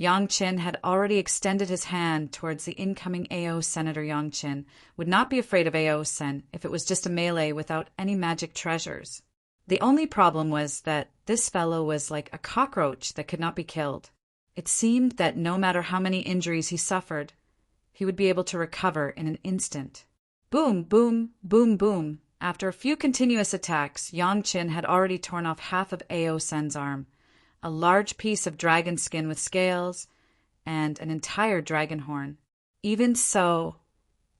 Yang Qin had already extended his hand towards the incoming AO Senator. Yang Qin would not be afraid of AO Sen if it was just a melee without any magic treasures. The only problem was that this fellow was like a cockroach that could not be killed. It seemed that no matter how many injuries he suffered, he would be able to recover in an instant. Boom, boom, boom, boom. After a few continuous attacks, Yang Qin had already torn off half of AO Sen's arm, a large piece of dragon skin with scales, and an entire dragon horn. Even so,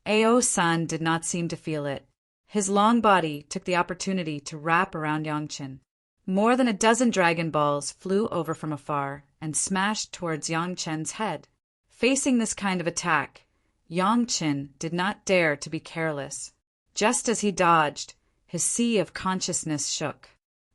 AO Sun did not seem to feel it. His long body took the opportunity to wrap around Yang Qin. More than a dozen dragon balls flew over from afar and smashed towards Yang Chen's head. Facing this kind of attack, Yang Qin did not dare to be careless. Just as he dodged, his sea of consciousness shook.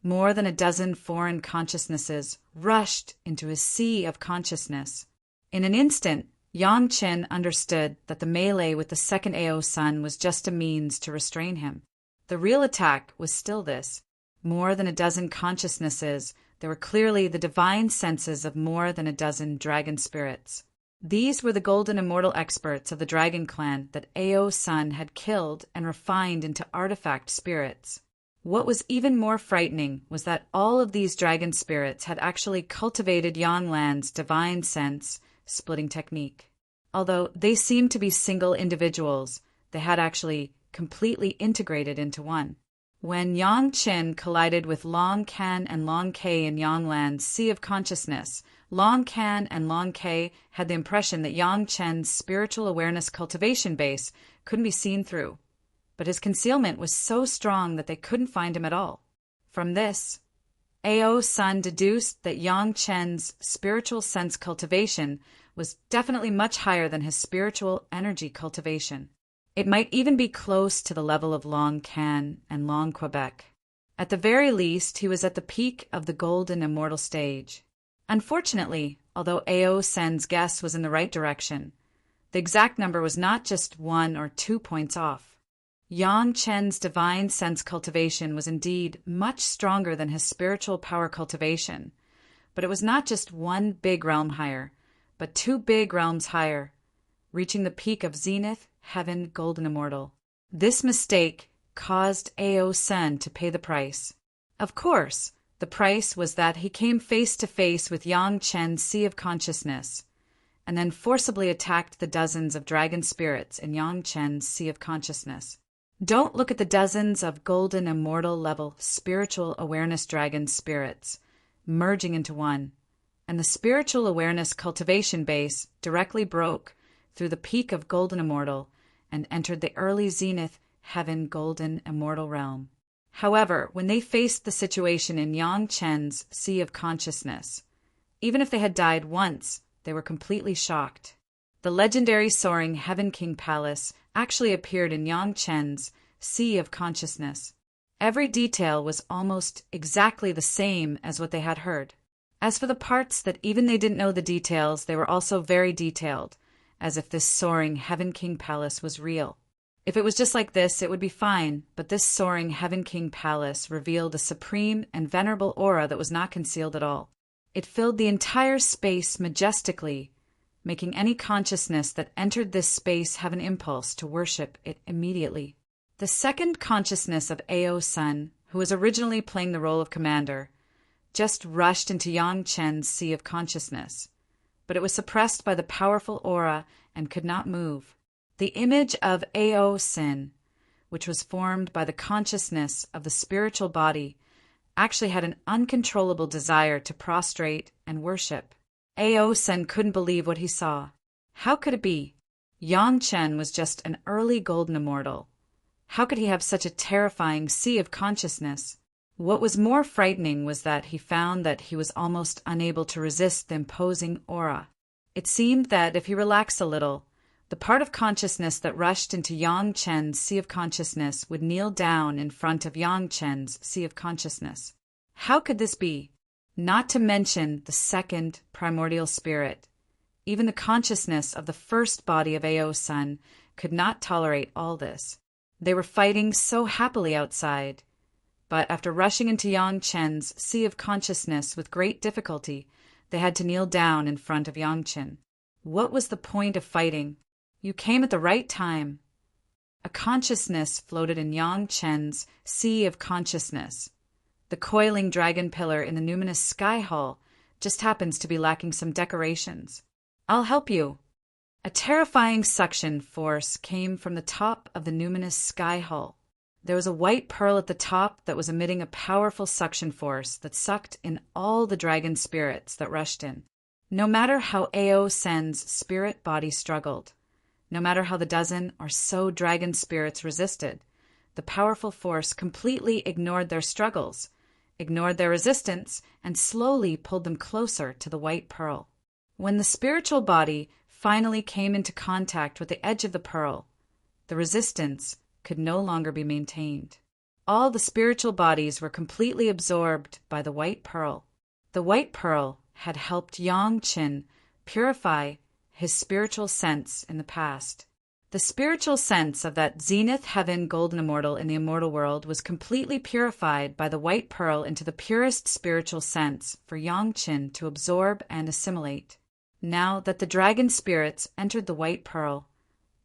More than a dozen foreign consciousnesses rushed into his sea of consciousness. In an instant, Yang Qin understood that the melee with the second AO Sun was just a means to restrain him. The real attack was still this. More than a dozen consciousnesses, there were clearly the divine senses of more than a dozen dragon spirits. These were the golden immortal experts of the dragon clan that AO Sun had killed and refined into artifact spirits. What was even more frightening was that all of these dragon spirits had actually cultivated Yanglan's divine sense splitting technique. Although they seemed to be single individuals, they had actually completely integrated into one. When Yang Qin collided with Long Can and Long K in Yanglan's sea of consciousness, Long Can and Long K had the impression that Yang Chen's spiritual awareness cultivation base couldn't be seen through. But his concealment was so strong that they couldn't find him at all. From this, AO Sun deduced that Yang Chen's spiritual sense cultivation was definitely much higher than his spiritual energy cultivation. It might even be close to the level of Long Can and Long Quebec. At the very least, he was at the peak of the golden immortal stage. Unfortunately, although AO Sen's guess was in the right direction, the exact number was not just 1 or 2 points off. Yang Chen's divine sense cultivation was indeed much stronger than his spiritual power cultivation, but it was not just one big realm higher, but 2 big realms higher, reaching the peak of Zenith, Heaven, Golden Immortal. This mistake caused AO Sen to pay the price. Of course, the price was that he came face to face with Yang Chen's sea of consciousness, and then forcibly attacked the dozens of dragon spirits in Yang Chen's sea of consciousness. Don't look at the dozens of golden immortal level spiritual awareness dragon spirits merging into one, and the spiritual awareness cultivation base directly broke through the peak of golden immortal and entered the early zenith heaven golden immortal realm. However, when they faced the situation in Yang Chen's sea of consciousness, even if they had died once, they were completely shocked. The legendary soaring Heaven King Palace actually appeared in Yang Chen's sea of consciousness. Every detail was almost exactly the same as what they had heard. As for the parts that even they didn't know the details, they were also very detailed, as if this soaring Heaven King Palace was real. If it was just like this, it would be fine, but this soaring Heaven King Palace revealed a supreme and venerable aura that was not concealed at all. It filled the entire space majestically, making any consciousness that entered this space have an impulse to worship it immediately. The second consciousness of AO Sun, who was originally playing the role of commander, just rushed into Yang Chen's sea of consciousness, but it was suppressed by the powerful aura and could not move. The image of AO Sin, which was formed by the consciousness of the spiritual body, actually had an uncontrollable desire to prostrate and worship. AO Sen couldn't believe what he saw. How could it be? Yang Chen was just an early golden immortal. How could he have such a terrifying sea of consciousness? What was more frightening was that he found that he was almost unable to resist the imposing aura. It seemed that if he relaxed a little, the part of consciousness that rushed into Yang Chen's sea of consciousness would kneel down in front of Yang Chen's sea of consciousness. How could this be? Not to mention the second primordial spirit. Even the consciousness of the first body of Ao's son could not tolerate all this. They were fighting so happily outside, but after rushing into Yang Chen's sea of consciousness with great difficulty, they had to kneel down in front of Yang Chen. What was the point of fighting? You came at the right time. A consciousness floated in Yang Chen's sea of consciousness. The coiling dragon pillar in the numinous sky hall just happens to be lacking some decorations. I'll help you. A terrifying suction force came from the top of the numinous sky hall. There was a white pearl at the top that was emitting a powerful suction force that sucked in all the dragon spirits that rushed in. No matter how Ao Sen's spirit body struggled, no matter how the dozen or so dragon spirits resisted, the powerful force completely ignored their struggles, ignored their resistance, and slowly pulled them closer to the white pearl. When the spiritual body finally came into contact with the edge of the pearl, the resistance could no longer be maintained. All the spiritual bodies were completely absorbed by the white pearl. The white pearl had helped Yang Chen purify his spiritual sense in the past. The spiritual sense of that zenith heaven golden immortal in the immortal world was completely purified by the white pearl into the purest spiritual sense for Yang Chen to absorb and assimilate. Now that the dragon spirits entered the white pearl,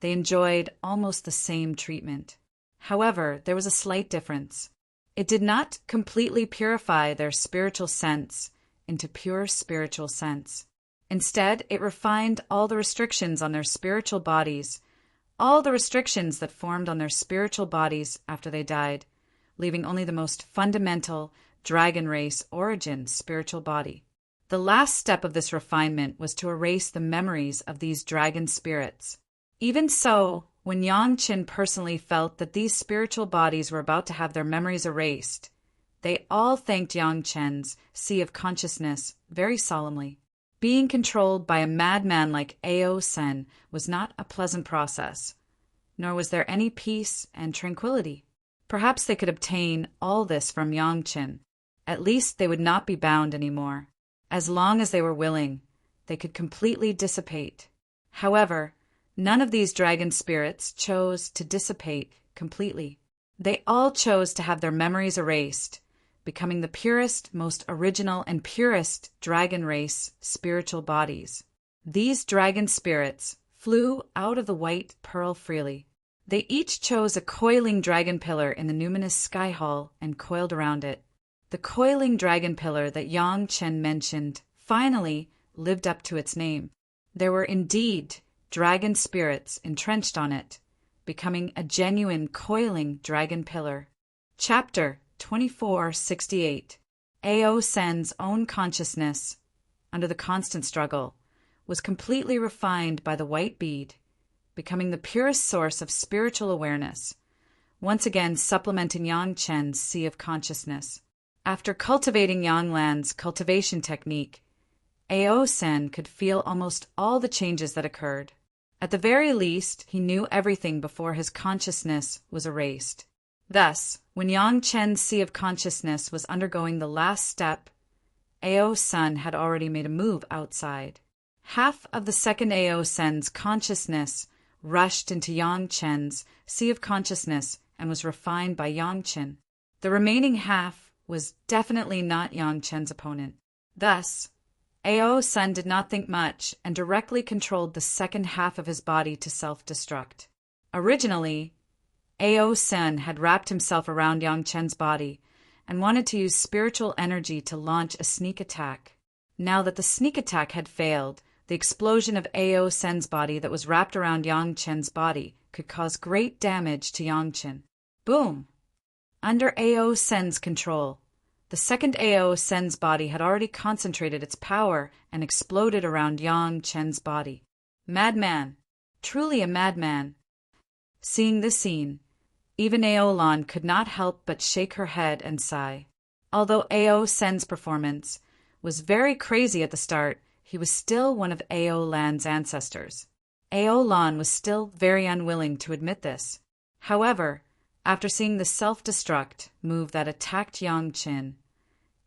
they enjoyed almost the same treatment. However, there was a slight difference. It did not completely purify their spiritual sense into pure spiritual sense. Instead, it refined all the restrictions on their spiritual bodies, all the restrictions that formed on their spiritual bodies after they died, leaving only the most fundamental dragon race origin spiritual body. The last step of this refinement was to erase the memories of these dragon spirits. Even so, when Yang Chen personally felt that these spiritual bodies were about to have their memories erased, they all thanked Yang Chen's sea of consciousness very solemnly. Being controlled by a madman like Ao Sen was not a pleasant process, nor was there any peace and tranquility. Perhaps they could obtain all this from Yang Chen. At least they would not be bound anymore. As long as they were willing, they could completely dissipate. However, none of these dragon spirits chose to dissipate completely. They all chose to have their memories erased, becoming the purest, most original, and purest dragon race spiritual bodies. These dragon spirits flew out of the white pearl freely. They each chose a coiling dragon pillar in the numinous sky hall and coiled around it. The coiling dragon pillar that Yang Chen mentioned finally lived up to its name. There were indeed dragon spirits entrenched on it, becoming a genuine coiling dragon pillar. Chapter 2468. Ao Sen's own consciousness, under the constant struggle, was completely refined by the white bead, becoming the purest source of spiritual awareness, once again supplementing Yang Chen's sea of consciousness. After cultivating Yang Lan's cultivation technique, Ao Sen could feel almost all the changes that occurred. At the very least, he knew everything before his consciousness was erased. Thus, when Yang Chen's sea of consciousness was undergoing the last step, Ao Sen had already made a move outside. Half of the second Ao Sen's consciousness rushed into Yang Chen's sea of consciousness and was refined by Yang Chen. The remaining half was definitely not Yang Chen's opponent. Thus, Ao Sen did not think much and directly controlled the second half of his body to self-destruct. Originally, Ao Sen had wrapped himself around Yang Chen's body and wanted to use spiritual energy to launch a sneak attack. Now that the sneak attack had failed, the explosion of Ao Sen's body that was wrapped around Yang Chen's body could cause great damage to Yang Chen. Boom! Under Ao Sen's control, the second Ao Sen's body had already concentrated its power and exploded around Yang Chen's body. Madman! Truly a madman! Seeing this scene, even Aolan could not help but shake her head and sigh. Although Ao Sen's performance was very crazy at the start, he was still one of Ao Lan's ancestors. Ao Lan was still very unwilling to admit this. However, after seeing the self-destruct move that attacked Yang Qin,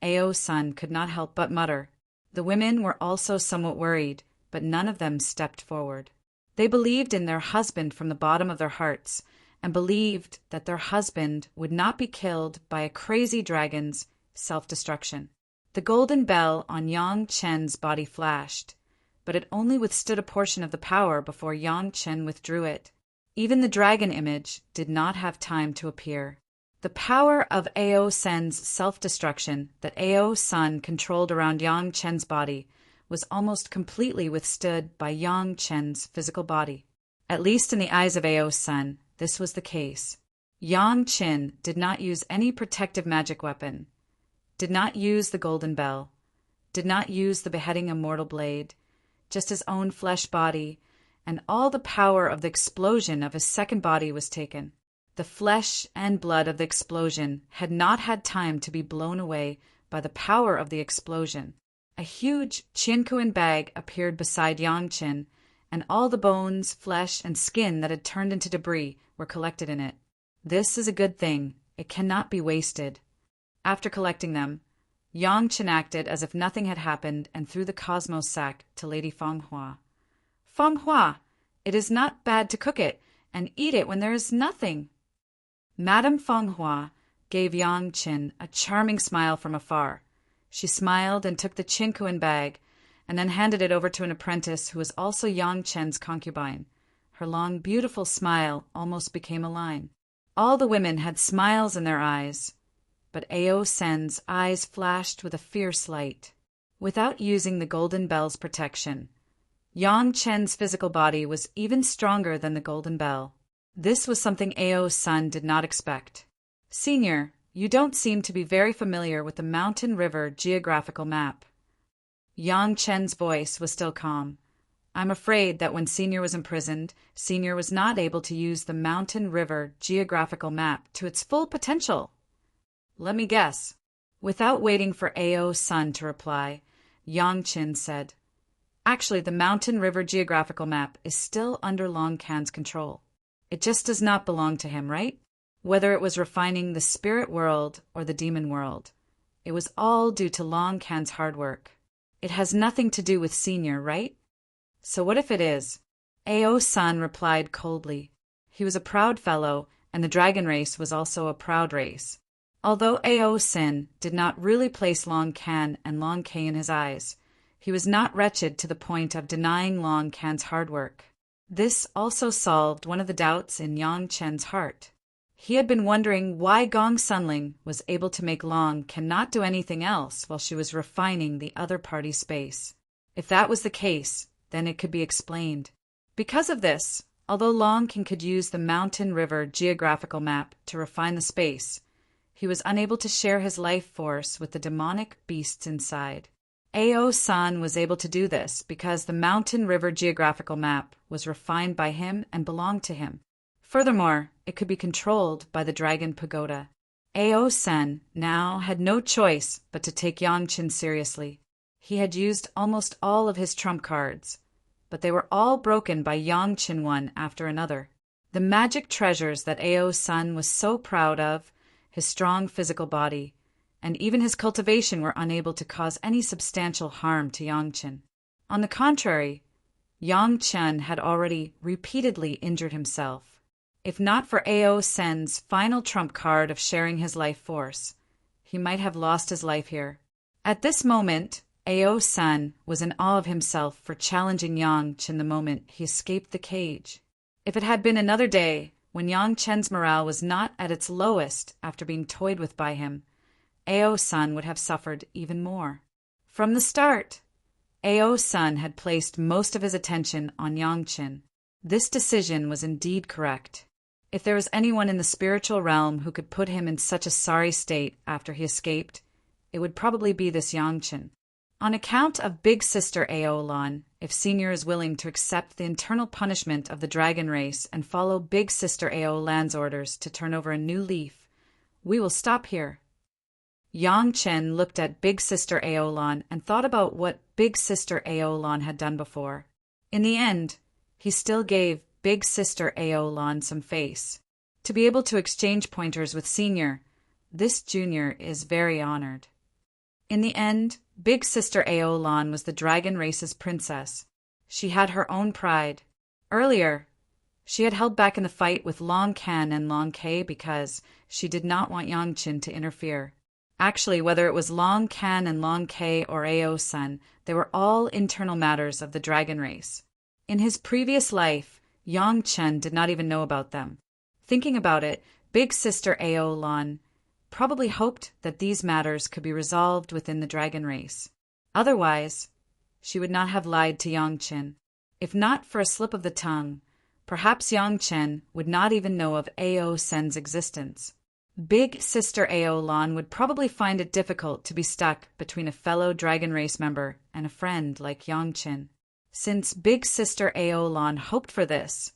Ao Sun could not help but mutter. The women were also somewhat worried, but none of them stepped forward. They believed in their husband from the bottom of their hearts, and believed that their husband would not be killed by a crazy dragon's self-destruction. The golden bell on Yang Chen's body flashed, but it only withstood a portion of the power before Yang Chen withdrew it. Even the dragon image did not have time to appear. The power of Ao Sen's self-destruction that Ao Sun controlled around Yang Chen's body was almost completely withstood by Yang Chen's physical body. At least in the eyes of Ao Sun, this was the case. Yang Chen did not use any protective magic weapon, did not use the golden bell, did not use the beheading immortal blade, just his own flesh body, and all the power of the explosion of his second body was taken. The flesh and blood of the explosion had not had time to be blown away by the power of the explosion. A huge Qiankuan bag appeared beside Yang Chen, and all the bones, flesh, and skin that had turned into debris were collected in it. This is a good thing. It cannot be wasted. After collecting them, Yang Chen acted as if nothing had happened and threw the cosmos sack to Lady Feng Hua. Feng Hua, it is not bad to cook it and eat it when there is nothing. Madame Feng Hua gave Yang Chen a charming smile from afar. She smiled and took the Qiankuan bag, and then handed it over to an apprentice who was also Yang Chen's concubine. Her long, beautiful smile almost became a line. All the women had smiles in their eyes, but Ao Sen's eyes flashed with a fierce light. Without using the golden bell's protection, Yang Chen's physical body was even stronger than the golden bell. This was something Ao Sun did not expect. Senior, you don't seem to be very familiar with the Mountain River geographical map. Yang Chen's voice was still calm. I'm afraid that when Senior was imprisoned, Senior was not able to use the Mountain River geographical map to its full potential. Let me guess. Without waiting for Ao Sun to reply, Yang Chen said, Actually, the Mountain River geographical map is still under Long Can's control. It just does not belong to him, right? Whether it was refining the spirit world or the demon world, it was all due to Long Can's hard work. It has nothing to do with Senior, right? So what if it is? Ao Sun replied coldly. He was a proud fellow, and the dragon race was also a proud race. Although Ao Sin did not really place Long Can and Long K in his eyes, he was not wretched to the point of denying Long Can's hard work. This also solved one of the doubts in Yang Chen's heart. He had been wondering why Gong Sunling was able to make Long cannot do anything else while she was refining the other party's space. If that was the case, then it could be explained. Because of this, although Long Can could use the Mountain River geographical map to refine the space, he was unable to share his life force with the demonic beasts inside. Ao San was able to do this because the Mountain River geographical map was refined by him and belonged to him. Furthermore, it could be controlled by the Dragon Pagoda. Ao Sen now had no choice but to take Yang Chen seriously. He had used almost all of his trump cards, but they were all broken by Yang Chen one after another. The magic treasures that Ao Sun was so proud of, his strong physical body, and even his cultivation were unable to cause any substantial harm to Yang Chen. On the contrary, Yang Chen had already repeatedly injured himself. If not for Ao Sen's final trump card of sharing his life force, he might have lost his life here. At this moment, Ao Sen was in awe of himself for challenging Yang Chen the moment he escaped the cage. If it had been another day, when Yang Chen's morale was not at its lowest after being toyed with by him, Ao Sun would have suffered even more. From the start, Ao Sun had placed most of his attention on Yang Chen. This decision was indeed correct. If there was anyone in the spiritual realm who could put him in such a sorry state after he escaped, it would probably be this Yang Chen. On account of Big Sister Aolan, if Senior is willing to accept the internal punishment of the dragon race and follow Big Sister Aolan's orders to turn over a new leaf, we will stop here. Yang Chen looked at Big Sister Aolan and thought about what Big Sister Aolan had done before. In the end, he still gave Big Sister Aolan some face. To be able to exchange pointers with Senior, this Junior is very honored. In the end, Big Sister Aolan was the dragon race's princess. She had her own pride. Earlier, she had held back in the fight with Long Can and Long K because she did not want Yang Chen to interfere. Actually, whether it was Long Can and Long K or Ao Sun, they were all internal matters of the dragon race. In his previous life, Yang Chen did not even know about them. Thinking about it, Big Sister Aolan probably hoped that these matters could be resolved within the dragon race. Otherwise, she would not have lied to Yang Chen. If not for a slip of the tongue, perhaps Yang Chen would not even know of Ao Sen's existence. Big Sister Aolan would probably find it difficult to be stuck between a fellow dragon race member and a friend like Yang Chen. Since Big Sister Aolan hoped for this,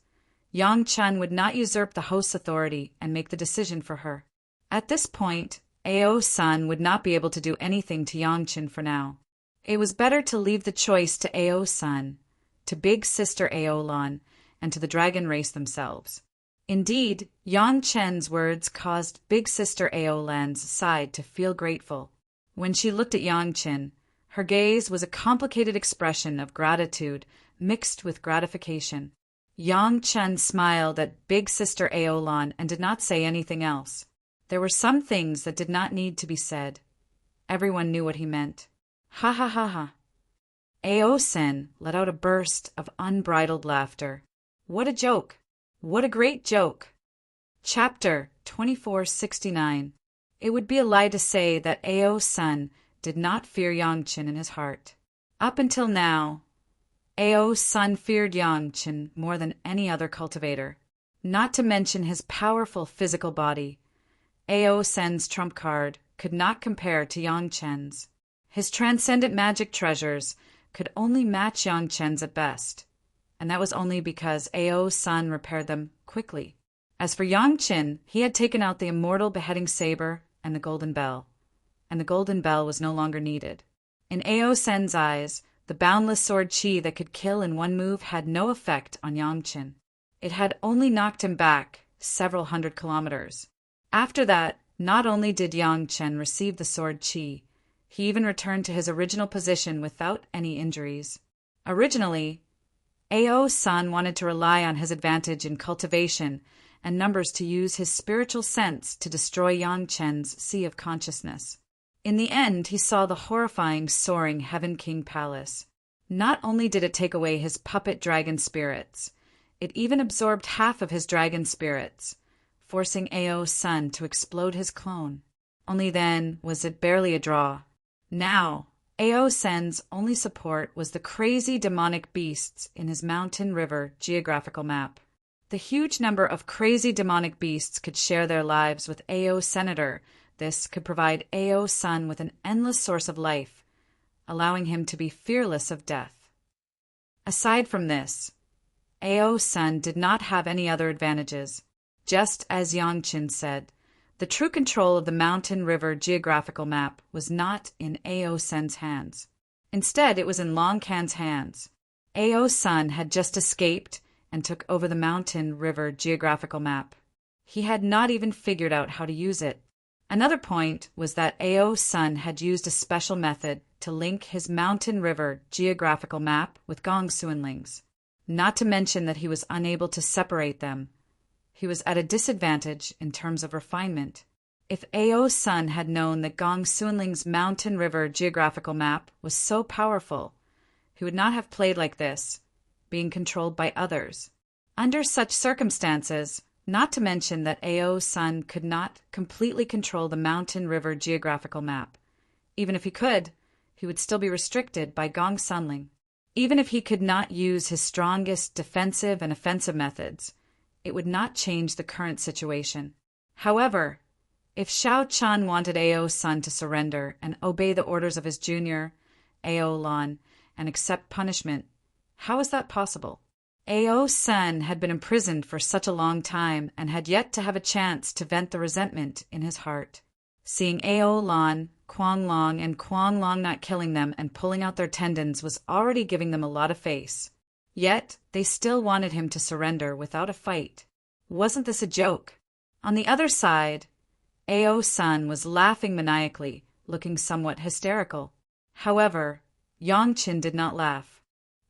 Yang Chen would not usurp the host's authority and make the decision for her. At this point, Ao Sun would not be able to do anything to Yang Chen for now. It was better to leave the choice to Ao Sun, to Big Sister Aolan, and to the dragon race themselves. Indeed, Yang Chen's words caused Big Sister Aolan's side to feel grateful. When she looked at Yang Chen, her gaze was a complicated expression of gratitude mixed with gratification. Yang Chen smiled at Big Sister Aolan and did not say anything else. There were some things that did not need to be said. Everyone knew what he meant. Ha ha ha ha. Ao Sen let out a burst of unbridled laughter. What a joke! What a great joke! Chapter 2469. It would be a lie to say that Ao Sun did not fear Yang Chen in his heart. Up until now, Ao Sun feared Yang Chen more than any other cultivator. Not to mention his powerful physical body, Ao Sen's trump card could not compare to Yang Chen's. His transcendent magic treasures could only match Yang Chen's at best, and that was only because Ao Sun repaired them quickly. As for Yang Chen, he had taken out the Immortal beheading saber and the golden bell, and the golden bell was no longer needed. In Ao Sen's eyes, the boundless sword chi that could kill in one move had no effect on Yang Chen. It had only knocked him back several hundred kilometers. After that, not only did Yang Chen receive the sword chi, he even returned to his original position without any injuries. Originally, Ao Sun wanted to rely on his advantage in cultivation and numbers to use his spiritual sense to destroy Yang Chen's sea of consciousness. In the end, he saw the horrifying soaring Heaven King Palace. Not only did it take away his puppet dragon spirits, it even absorbed half of his dragon spirits, forcing Ao Sun to explode his clone. Only then was it barely a draw. Now, Ao Sen's only support was the crazy demonic beasts in his mountain river geographical map. The huge number of crazy demonic beasts could share their lives with Ao Senator. This could provide Ao Sun with an endless source of life, allowing him to be fearless of death. Aside from this, Ao Sun did not have any other advantages. Just as Yang Chen said, the true control of the mountain river geographical map was not in Ao Sen's hands. Instead, it was in Long Can's hands. Ao Sun had just escaped and took over the mountain river geographical map. He had not even figured out how to use it. Another point was that Ao Sun had used a special method to link his mountain river geographical map with Gong Suanling's. Not to mention that he was unable to separate them. He was at a disadvantage in terms of refinement. If Ao Sun had known that Gong Suanling's mountain river geographical map was so powerful, he would not have played like this, being controlled by others. Under such circumstances, not to mention that Ao Sun could not completely control the mountain river geographical map. Even if he could, he would still be restricted by Gong Sunling. Even if he could not use his strongest defensive and offensive methods, it would not change the current situation. However, if Xiao Chan wanted Ao Sun to surrender and obey the orders of his junior, Ao Lan, and accept punishment, how is that possible? Ao Sun had been imprisoned for such a long time and had yet to have a chance to vent the resentment in his heart. Seeing Ao Lan, Kuang Long, and Kuang Long not killing them and pulling out their tendons was already giving them a lot of face. Yet, they still wanted him to surrender without a fight. Wasn't this a joke? On the other side, Ao Sun was laughing maniacally, looking somewhat hysterical. However, Yang Chen did not laugh.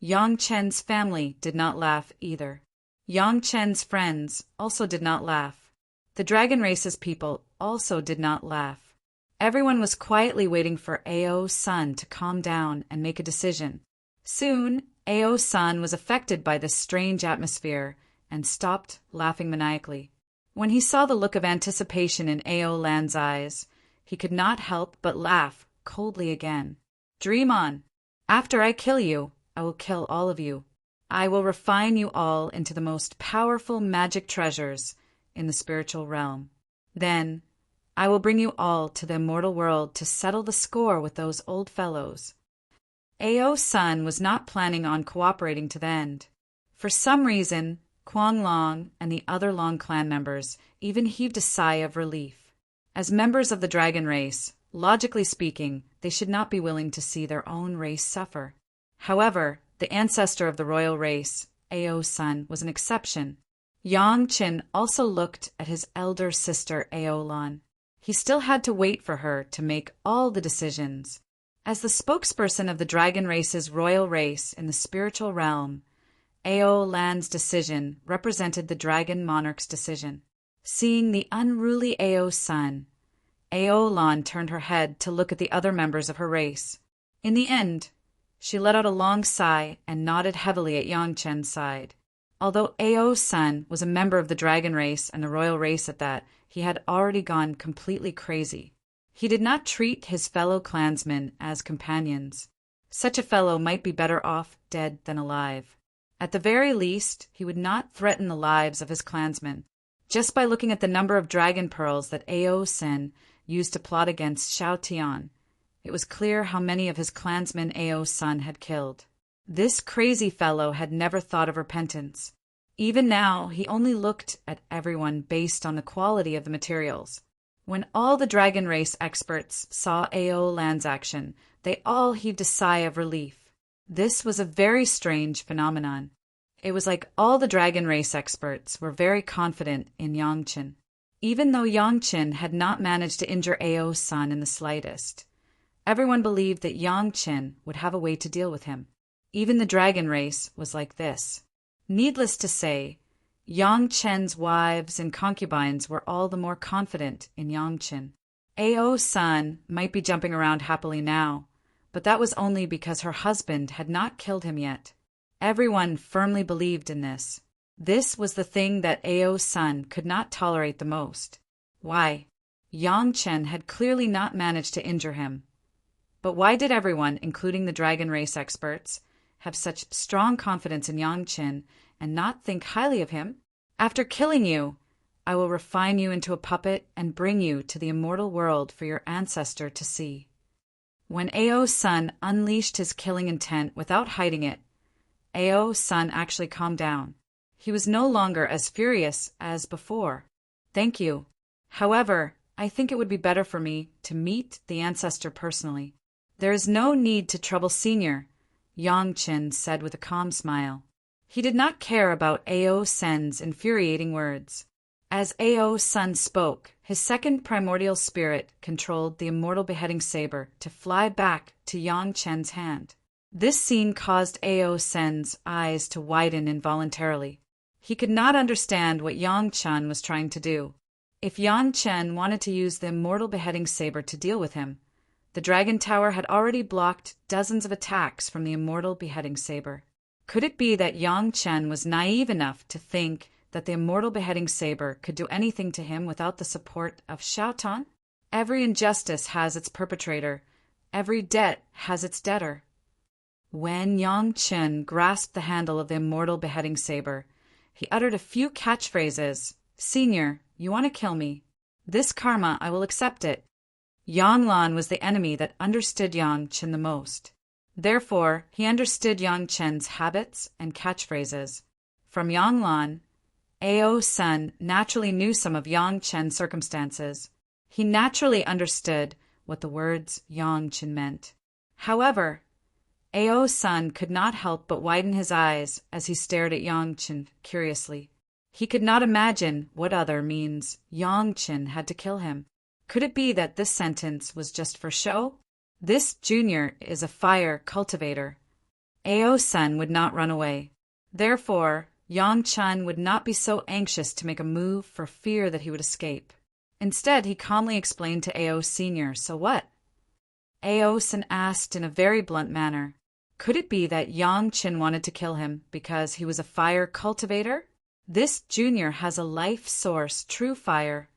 Yang Chen's family did not laugh either. Yang Chen's friends also did not laugh. The dragon race's people also did not laugh. Everyone was quietly waiting for Ao Sun to calm down and make a decision. Soon, Ao Sun was affected by this strange atmosphere and stopped laughing maniacally. When he saw the look of anticipation in Ao Lan's eyes, he could not help but laugh coldly again. Dream on. After I kill you, I will kill all of you. I will refine you all into the most powerful magic treasures in the spiritual realm. Then, I will bring you all to the immortal world to settle the score with those old fellows. Ao Sun was not planning on cooperating to the end. For some reason, Kuang Long and the other Long clan members even heaved a sigh of relief. As members of the dragon race, logically speaking, they should not be willing to see their own race suffer. However, the ancestor of the royal race, Ao Sun, was an exception. Yang Chen also looked at his elder sister Ao Lan. He still had to wait for her to make all the decisions. As the spokesperson of the dragon race's royal race in the spiritual realm, Ao Lan's decision represented the dragon monarch's decision. Seeing the unruly Ao Sun, Ao Lan turned her head to look at the other members of her race. In the end, she let out a long sigh and nodded heavily at Yang Chen's side. Although Ao Sun was a member of the dragon race and the royal race at that, he had already gone completely crazy. He did not treat his fellow clansmen as companions. Such a fellow might be better off dead than alive. At the very least, he would not threaten the lives of his clansmen. Just by looking at the number of dragon pearls that Ao Sun used to plot against Xiao Tian, it was clear how many of his clansmen Ao Sun had killed. This crazy fellow had never thought of repentance. Even now, he only looked at everyone based on the quality of the materials. When all the dragon race experts saw Ao Lan's action, they all heaved a sigh of relief. This was a very strange phenomenon. It was like all the dragon race experts were very confident in Yang Chen. Even though Yang Chen had not managed to injure Ao Sun in the slightest, everyone believed that Yang Chen would have a way to deal with him. Even the dragon race was like this. Needless to say, Yang Chen's wives and concubines were all the more confident in Yang Chen. Ao Sun might be jumping around happily now, but that was only because her husband had not killed him yet. Everyone firmly believed in this. This was the thing that Ao Sun could not tolerate the most. Why? Yang Chen had clearly not managed to injure him. But why did everyone, including the dragon race experts, have such strong confidence in Yang Chen and not think highly of him? After killing you, I will refine you into a puppet and bring you to the immortal world for your ancestor to see. When Ao Sun unleashed his killing intent without hiding it, Ao Sun actually calmed down. He was no longer as furious as before. Thank you. However, I think it would be better for me to meet the ancestor personally. There is no need to trouble Senior, Yang Chen said with a calm smile. He did not care about Ao Sun's infuriating words. As Ao Sun spoke, his second primordial spirit controlled the immortal beheading saber to fly back to Yang Chen's hand. This scene caused Ao Sun's eyes to widen involuntarily. He could not understand what Yang Chen was trying to do. If Yang Chen wanted to use the immortal beheading saber to deal with him, the Dragon Tower had already blocked dozens of attacks from the immortal beheading saber. Could it be that Yang Chen was naive enough to think that the immortal beheading saber could do anything to him without the support of Xiao Tan? Every injustice has its perpetrator. Every debt has its debtor. When Yang Chen grasped the handle of the immortal beheading saber, he uttered a few catchphrases. Senior, you want to kill me. This karma, I will accept it. Yang Lan was the enemy that understood Yang Chen the most. Therefore, he understood Yang Chen's habits and catchphrases. From Yang Lan, Ao Sun naturally knew some of Yang Chen's circumstances. He naturally understood what the words Yangchen meant. However, Ao's son could not help but widen his eyes as he stared at Yangchen curiously. He could not imagine what other means Yangchen had to kill him. Could it be that this sentence was just for show? This junior is a fire cultivator. Ao's son would not run away. Therefore, Yangchen would not be so anxious to make a move for fear that he would escape. Instead, he calmly explained to Ao Sr., "So what?" Ao San asked in a very blunt manner, could it be that Yangchen wanted to kill him because he was a fire cultivator? This junior has a life source, true fire.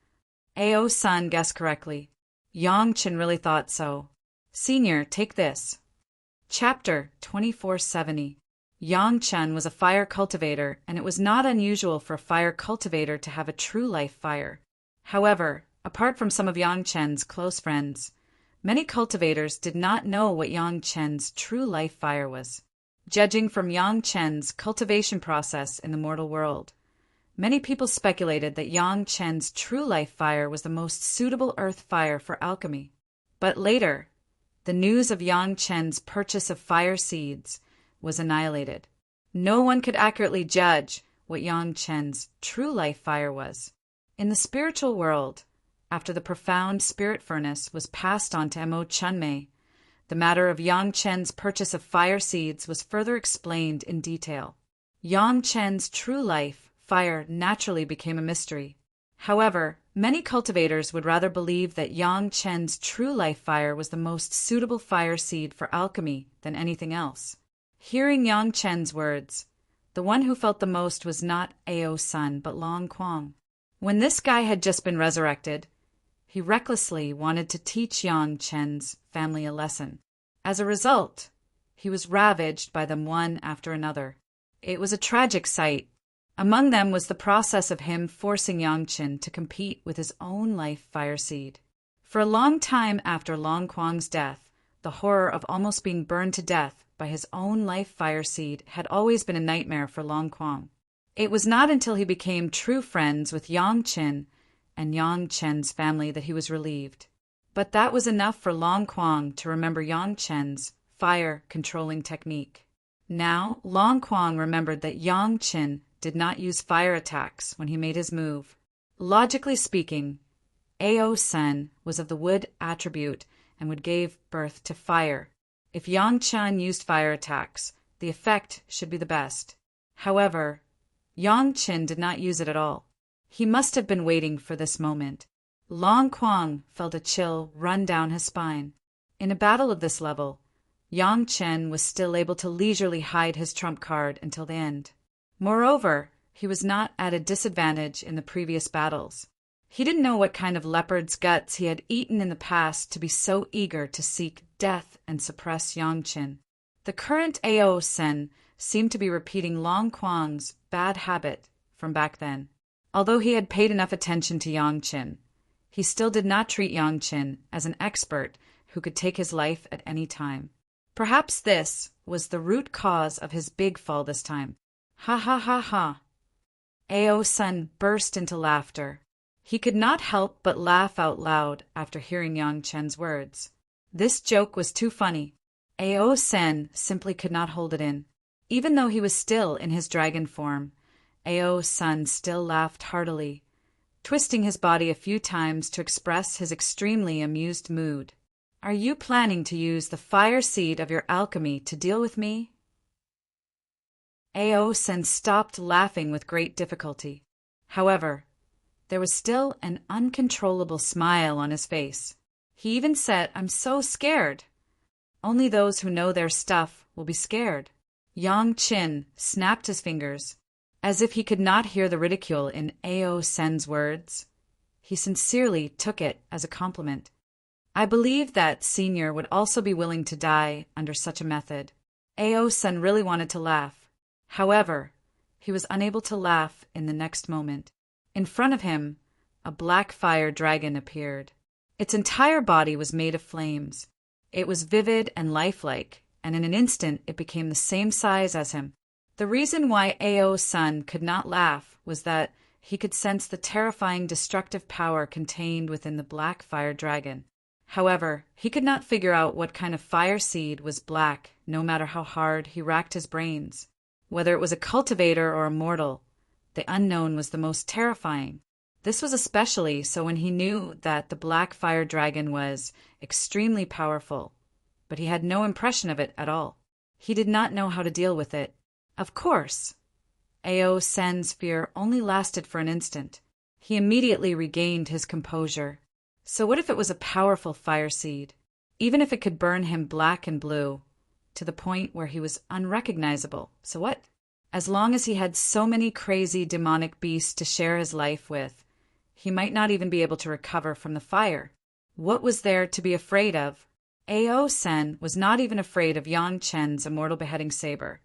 Ao San guessed correctly. Yangchen really thought so. Senior, take this. Chapter 2470. Yangchen was a fire cultivator, and it was not unusual for a fire cultivator to have a true life fire. However, apart from some of Yangchen's close friends, many cultivators did not know what Yangchen's true life fire was. Judging from Yangchen's cultivation process in the mortal world, many people speculated that Yangchen's true life fire was the most suitable earth fire for alchemy. But later, the news of Yangchen's purchase of fire seeds was annihilated. No one could accurately judge what Yangchen's true life fire was. In the spiritual world, after the profound spirit furnace was passed on to Mo Chunmei, the matter of Yangchen's purchase of fire seeds was further explained in detail. Yangchen's true life fire naturally became a mystery. However, many cultivators would rather believe that Yangchen's true life fire was the most suitable fire seed for alchemy than anything else. Hearing Yangchen's words, the one who felt the most was not Ao's son, but Long Quang. When this guy had just been resurrected, he recklessly wanted to teach Yangchen's family a lesson. As a result, he was ravaged by them one after another. It was a tragic sight. Among them was the process of him forcing Yangchen to compete with his own life fire seed. For a long time after Long Quang's death, the horror of almost being burned to death by his own life fire seed had always been a nightmare for Long Quang. It was not until he became true friends with Yangchen and Yangchen's family that he was relieved. But that was enough for Long Quang to remember Yangchen's fire-controlling technique. Now, Long Quang remembered that Yangchen did not use fire attacks when he made his move. Logically speaking, Ao Sen was of the wood attribute and would give birth to fire. If Yangchen used fire attacks, the effect should be the best. However, Yangchen did not use it at all. He must have been waiting for this moment. Long Quang felt a chill run down his spine. In a battle of this level, Yangchen was still able to leisurely hide his trump card until the end. Moreover, he was not at a disadvantage in the previous battles. He didn't know what kind of leopard's guts he had eaten in the past to be so eager to seek death and suppress Yangchen. The current Ao Sen seemed to be repeating Long Quang's bad habit from back then. Although he had paid enough attention to Yangchen, he still did not treat Yangchen as an expert who could take his life at any time. Perhaps this was the root cause of his big fall this time. Ha ha ha ha. Ao Sen burst into laughter. He could not help but laugh out loud after hearing Yangchen's words. This joke was too funny. Ao Sen simply could not hold it in. Even though he was still in his dragon form, Ao Sen still laughed heartily, twisting his body a few times to express his extremely amused mood. Are you planning to use the fire seed of your alchemy to deal with me? Ao Sen stopped laughing with great difficulty. However, there was still an uncontrollable smile on his face. He even said, "I'm so scared." Only those who know their stuff will be scared. Yangchen snapped his fingers, as if he could not hear the ridicule in Ao Sen's words. He sincerely took it as a compliment. I believe that Senior would also be willing to die under such a method. Ao Sen really wanted to laugh. However, he was unable to laugh in the next moment. In front of him, a black fire dragon appeared. Its entire body was made of flames. It was vivid and lifelike, and in an instant it became the same size as him. The reason why Ao Sen could not laugh was that he could sense the terrifying destructive power contained within the black fire dragon. However, he could not figure out what kind of fire seed was black, no matter how hard he racked his brains. Whether it was a cultivator or a mortal, the unknown was the most terrifying. This was especially so when he knew that the black fire dragon was extremely powerful, but he had no impression of it at all. He did not know how to deal with it. Of course, Ao Sen's fear only lasted for an instant. He immediately regained his composure. So what if it was a powerful fire seed? Even if it could burn him black and blue, to the point where he was unrecognizable, so what? As long as he had so many crazy demonic beasts to share his life with, he might not even be able to recover from the fire. What was there to be afraid of? Ao Sen was not even afraid of Yang Chen's immortal beheading saber.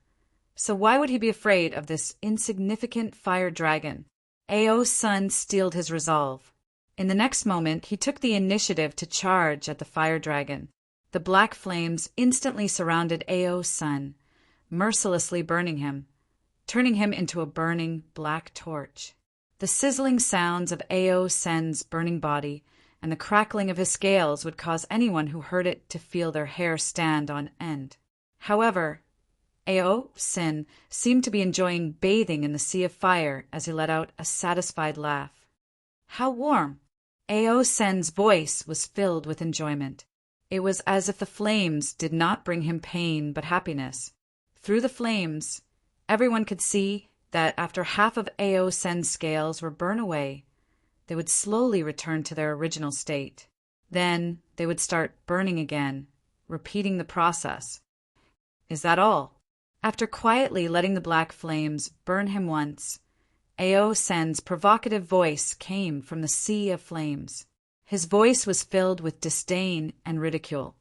So why would he be afraid of this insignificant fire dragon? Ao Sen steeled his resolve. In the next moment, he took the initiative to charge at the fire dragon. The black flames instantly surrounded Ao Sen, mercilessly burning him, turning him into a burning black torch. The sizzling sounds of Ao Sen's burning body and the crackling of his scales would cause anyone who heard it to feel their hair stand on end. However, Ao Sen seemed to be enjoying bathing in the sea of fire as he let out a satisfied laugh. How warm! Ao Sen's voice was filled with enjoyment. It was as if the flames did not bring him pain but happiness. Through the flames, everyone could see that after half of Ao Sen's scales were burned away, they would slowly return to their original state. Then they would start burning again, repeating the process. Is that all? After quietly letting the black flames burn him once, Ao Sen's provocative voice came from the sea of flames. His voice was filled with disdain and ridicule.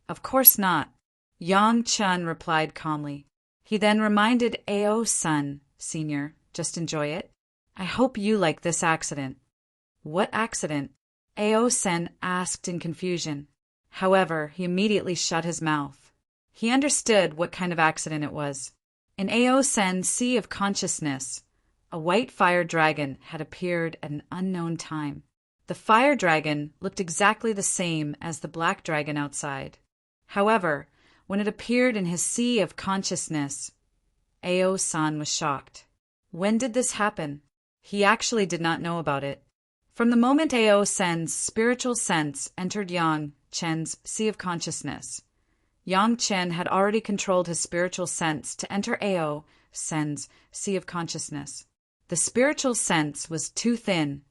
Of course not, Yang Chen replied calmly. He then reminded Ao Sen, Senior, just enjoy it. I hope you like this accident. What accident? Ao Sen asked in confusion. However, he immediately shut his mouth. He understood what kind of accident it was. In Ao Sen's sea of consciousness, a white fire dragon had appeared at an unknown time. The fire dragon looked exactly the same as the black dragon outside. However, when it appeared in his sea of consciousness, Ao Sen was shocked. When did this happen? He actually did not know about it. From the moment Ao Sen's spiritual sense entered Yang Chen's sea of consciousness, Yang Chen had already controlled his spiritual sense to enter Ao Sen's sea of consciousness. The spiritual sense was too thin,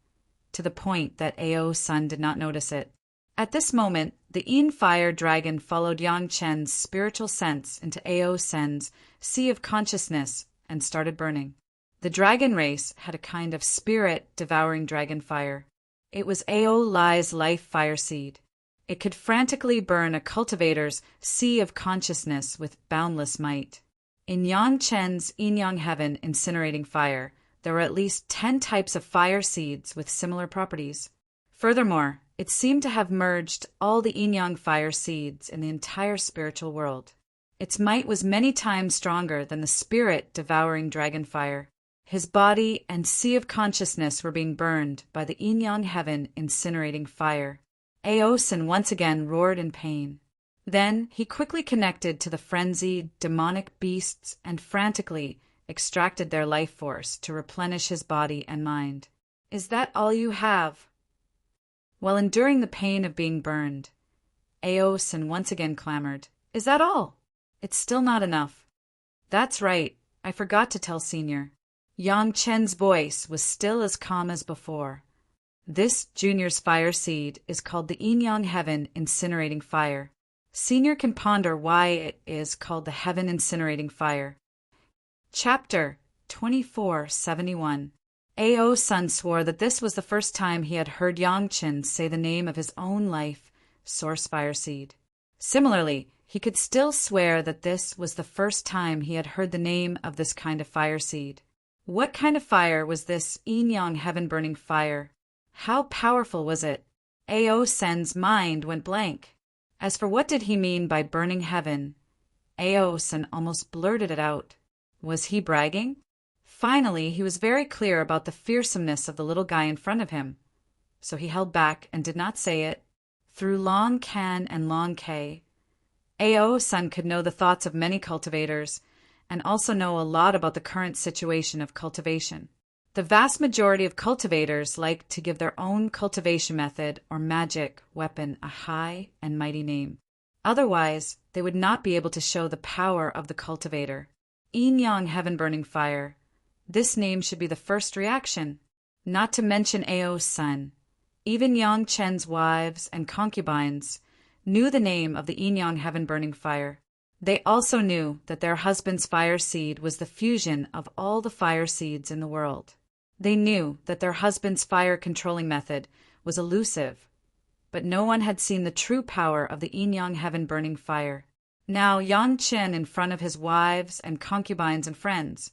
to the point that Ao Sen did not notice it. At this moment, the Yin Fire Dragon followed Yang Chen's spiritual sense into Ao Sen's sea of consciousness and started burning. The dragon race had a kind of spirit-devouring dragon fire. It was Ao Lai's life fire seed. It could frantically burn a cultivator's sea of consciousness with boundless might. In Yang Chen's yin-yang heaven incinerating fire, there were at least 10 types of fire seeds with similar properties. Furthermore, it seemed to have merged all the yin-yang fire seeds in the entire spiritual world. Its might was many times stronger than the spirit-devouring dragon fire. His body and sea of consciousness were being burned by the yin-yang heaven incinerating fire. Ao Sen once again roared in pain. Then he quickly connected to the frenzied, demonic beasts and frantically extracted their life force to replenish his body and mind. Is that all you have? While enduring the pain of being burned, Ao Sen once again clamored, Is that all? It's still not enough. That's right, I forgot to tell Senior. Yang Chen's voice was still as calm as before. This junior's fire seed is called the yin-yang heaven incinerating fire. Senior can ponder why it is called the heaven incinerating fire. Chapter 2471. Ao Sen swore that this was the first time he had heard Yang Chen say the name of his own life, source fire seed. Similarly, he could still swear that this was the first time he had heard the name of this kind of fire seed. What kind of fire was this yin-yang heaven-burning fire? How powerful was it? Ao Sen's mind went blank. As for what did he mean by burning heaven, Ao Sen almost blurted it out. Was he bragging? Finally, he was very clear about the fearsomeness of the little guy in front of him, so he held back and did not say it. Through long Can and long K, Ao-san could know the thoughts of many cultivators and also know a lot about the current situation of cultivation. The vast majority of cultivators like to give their own cultivation method or magic weapon a high and mighty name. Otherwise, they would not be able to show the power of the cultivator. Yin-Yang Heaven-Burning Fire. This name should be the first reaction, not to mention Ao's son. Even Yang Chen's wives and concubines knew the name of the Yin-Yang Heaven-Burning Fire. They also knew that their husband's fire seed was the fusion of all the fire seeds in the world. They knew that their husband's fire-controlling method was elusive, but no one had seen the true power of the Yin-Yang Heaven-Burning Fire. Now Yang Chen, in front of his wives and concubines and friends,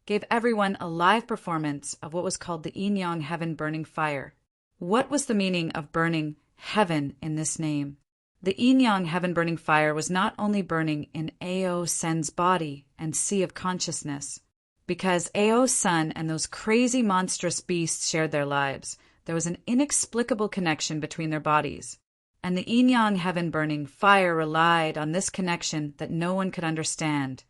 gave everyone a live performance of what was called the Yin-Yang Heaven-Burning Fire. What was the meaning of burning heaven in this name? The Yin-Yang Heaven-Burning Fire was not only burning in Ao-sen's body and sea of consciousness. Because Ao's son and those crazy monstrous beasts shared their lives, there was an inexplicable connection between their bodies. And the Yin-Yang Heaven-Burning Fire relied on this connection that no one could understand,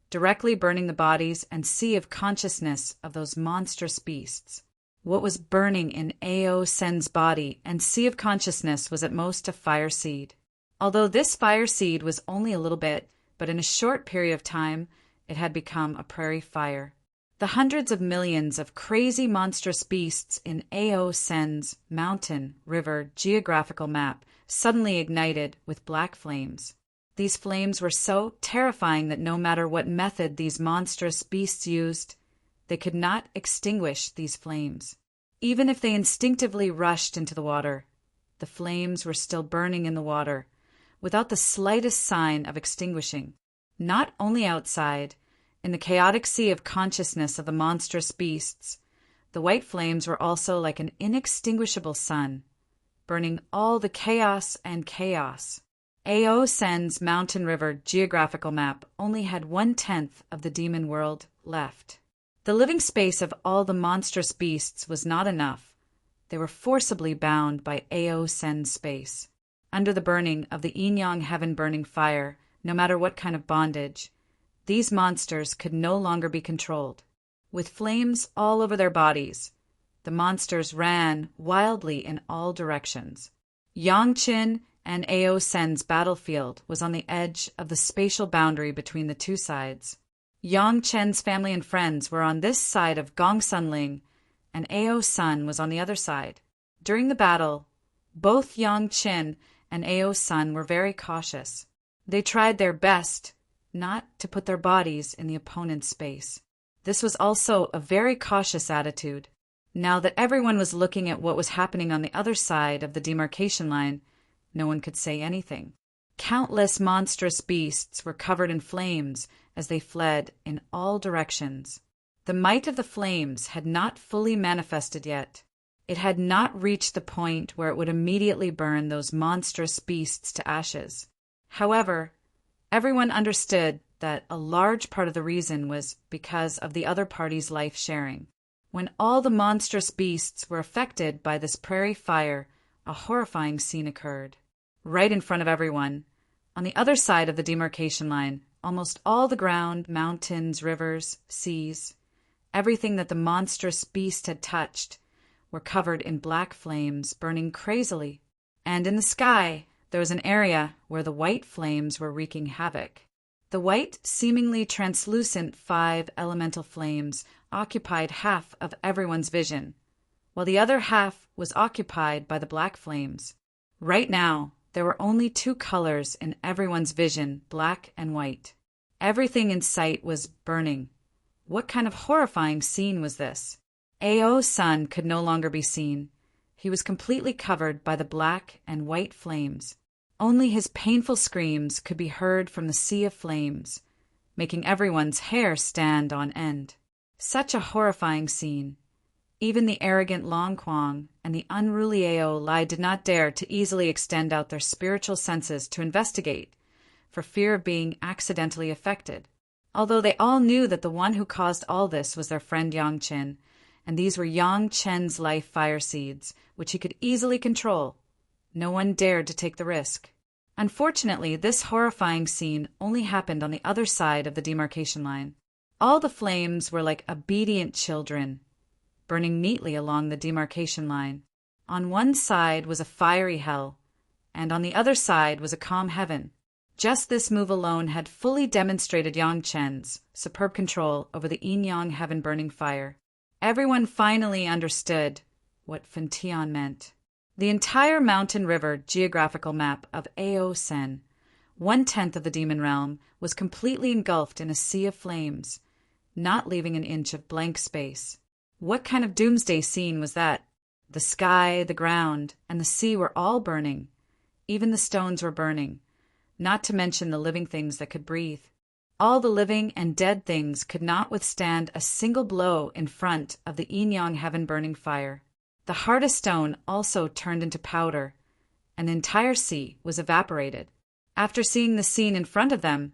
directly burning the bodies and sea of consciousness of those monstrous beasts. What was burning in Ao-sen's body and sea of consciousness was at most a fire seed. Although this fire seed was only a little bit, but in a short period of time, it had become a prairie fire. The hundreds of millions of crazy monstrous beasts in Ao-sen's mountain, river, geographical map suddenly ignited with black flames. These flames were so terrifying that no matter what method these monstrous beasts used, they could not extinguish these flames. Even if they instinctively rushed into the water, the flames were still burning in the water, without the slightest sign of extinguishing. Not only outside, in the chaotic sea of consciousness of the monstrous beasts, the white flames were also like an inextinguishable sun, burning all the chaos and chaos. Ao-sen's mountain river geographical map only had 1/10 of the demon world left. The living space of all the monstrous beasts was not enough. They were forcibly bound by Ao-sen's space. Under the burning of the Yin-Yang Heaven-Burning Fire, no matter what kind of bondage, these monsters could no longer be controlled. With flames all over their bodies, the monsters ran wildly in all directions. Yang Qin and Ao-sen's battlefield was on the edge of the spatial boundary between the two sides. Yang Chen's family and friends were on this side of Gong Sunling, and Ao-san was on the other side. During the battle, both Yang Chen and Ao-san were very cautious. They tried their best not to put their bodies in the opponent's space. This was also a very cautious attitude. Now that everyone was looking at what was happening on the other side of the demarcation line, no one could say anything. Countless monstrous beasts were covered in flames as they fled in all directions. The might of the flames had not fully manifested yet. It had not reached the point where it would immediately burn those monstrous beasts to ashes. However, everyone understood that a large part of the reason was because of the other party's life sharing. When all the monstrous beasts were affected by this prairie fire, a horrifying scene occurred. Right in front of everyone, on the other side of the demarcation line, almost all the ground, mountains, rivers, seas, everything that the monstrous beast had touched, were covered in black flames burning crazily. And in the sky, there was an area where the white flames were wreaking havoc. The white, seemingly translucent 5 elemental flames occupied half of everyone's vision, while the other half was occupied by the black flames. Right now, there were only 2 colors in everyone's vision, black and white. Everything in sight was burning. What kind of horrifying scene was this? Ao's son could no longer be seen. He was completely covered by the black and white flames. Only his painful screams could be heard from the sea of flames, making everyone's hair stand on end. Such a horrifying scene. Even the arrogant Long Quang and the unruly Ao Lai did not dare to easily extend out their spiritual senses to investigate, for fear of being accidentally affected. although they all knew that the one who caused all this was their friend Yang Chen, and these were Yang Chen's life fire seeds, which he could easily control. No one dared to take the risk. Unfortunately, this horrifying scene only happened on the other side of the demarcation line. All the flames were like obedient children, burning neatly along the demarcation line. On one side was a fiery hell, and on the other side was a calm heaven. Just this move alone had fully demonstrated Yang Chen's superb control over the yin-yang heaven-burning fire. Everyone finally understood what Fentian meant. The entire mountain river geographical map of Ao Sen, 1/10 of the demon realm, was completely engulfed in a sea of flames, not leaving an inch of blank space. What kind of doomsday scene was that? The sky, the ground, and the sea were all burning. Even the stones were burning, not to mention the living things that could breathe. All the living and dead things could not withstand a single blow in front of the yin-yang heaven-burning fire. The hardest stone also turned into powder, and the entire sea was evaporated. After seeing the scene in front of them,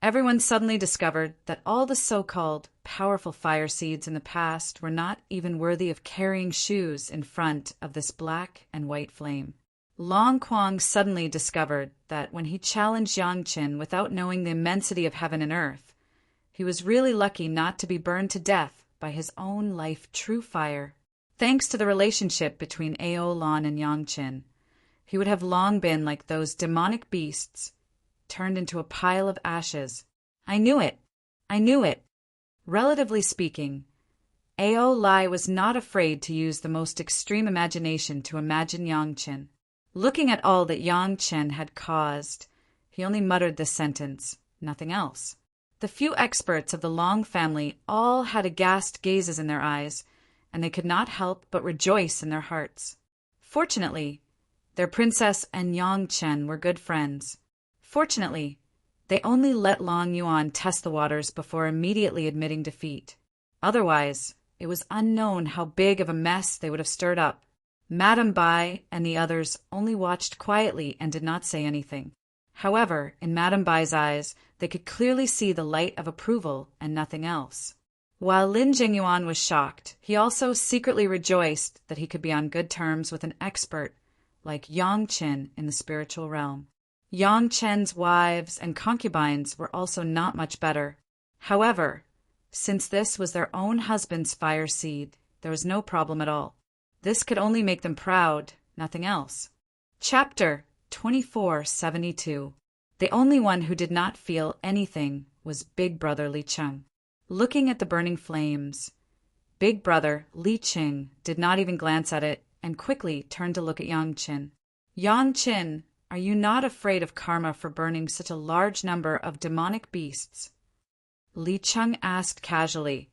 everyone suddenly discovered that all the so-called powerful fire seeds in the past were not even worthy of carrying shoes in front of this black and white flame. Long Quang suddenly discovered that when he challenged Yang Chen without knowing the immensity of heaven and earth, he was really lucky not to be burned to death by his own life true fire. Thanks to the relationship between Ao Lan and Yang Chen, he would have long been like those demonic beasts, turned into a pile of ashes. I knew it! I knew it! Relatively speaking, Ao Lai was not afraid to use the most extreme imagination to imagine Yang Chen. Looking at all that Yang Chen had caused, he only muttered this sentence, nothing else. The few experts of the Long family all had aghast gazes in their eyes, and they could not help but rejoice in their hearts. Fortunately, their princess and Yang Chen were good friends. Fortunately, they only let Long Yuan test the waters before immediately admitting defeat. Otherwise, it was unknown how big of a mess they would have stirred up. Madame Bai and the others only watched quietly and did not say anything. However, in Madame Bai's eyes, they could clearly see the light of approval and nothing else. While Lin Jingyuan was shocked, he also secretly rejoiced that he could be on good terms with an expert like Yang Chen in the spiritual realm. Yang Chen's wives and concubines were also not much better. However, since this was their own husband's fire seed, there was no problem at all. This could only make them proud, nothing else. Chapter 2472. The only one who did not feel anything was Big Brother Li Cheng. Looking at the burning flames, Big Brother Li Cheng did not even glance at it and quickly turned to look at Yang Chen. Yang Chen, are you not afraid of karma for burning such a large number of demonic beasts? Li Cheng asked casually,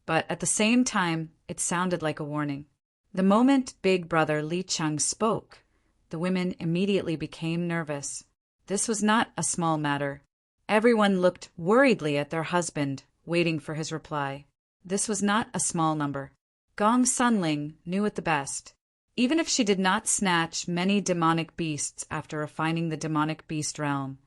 but at the same time it sounded like a warning. The moment Big Brother Li Cheng spoke, the women immediately became nervous. This was not a small matter. Everyone looked worriedly at their husband, waiting for his reply. This was not a small number. Gong Sunling knew it the best. Even if she did not snatch many demonic beasts after refining the demonic beast realm,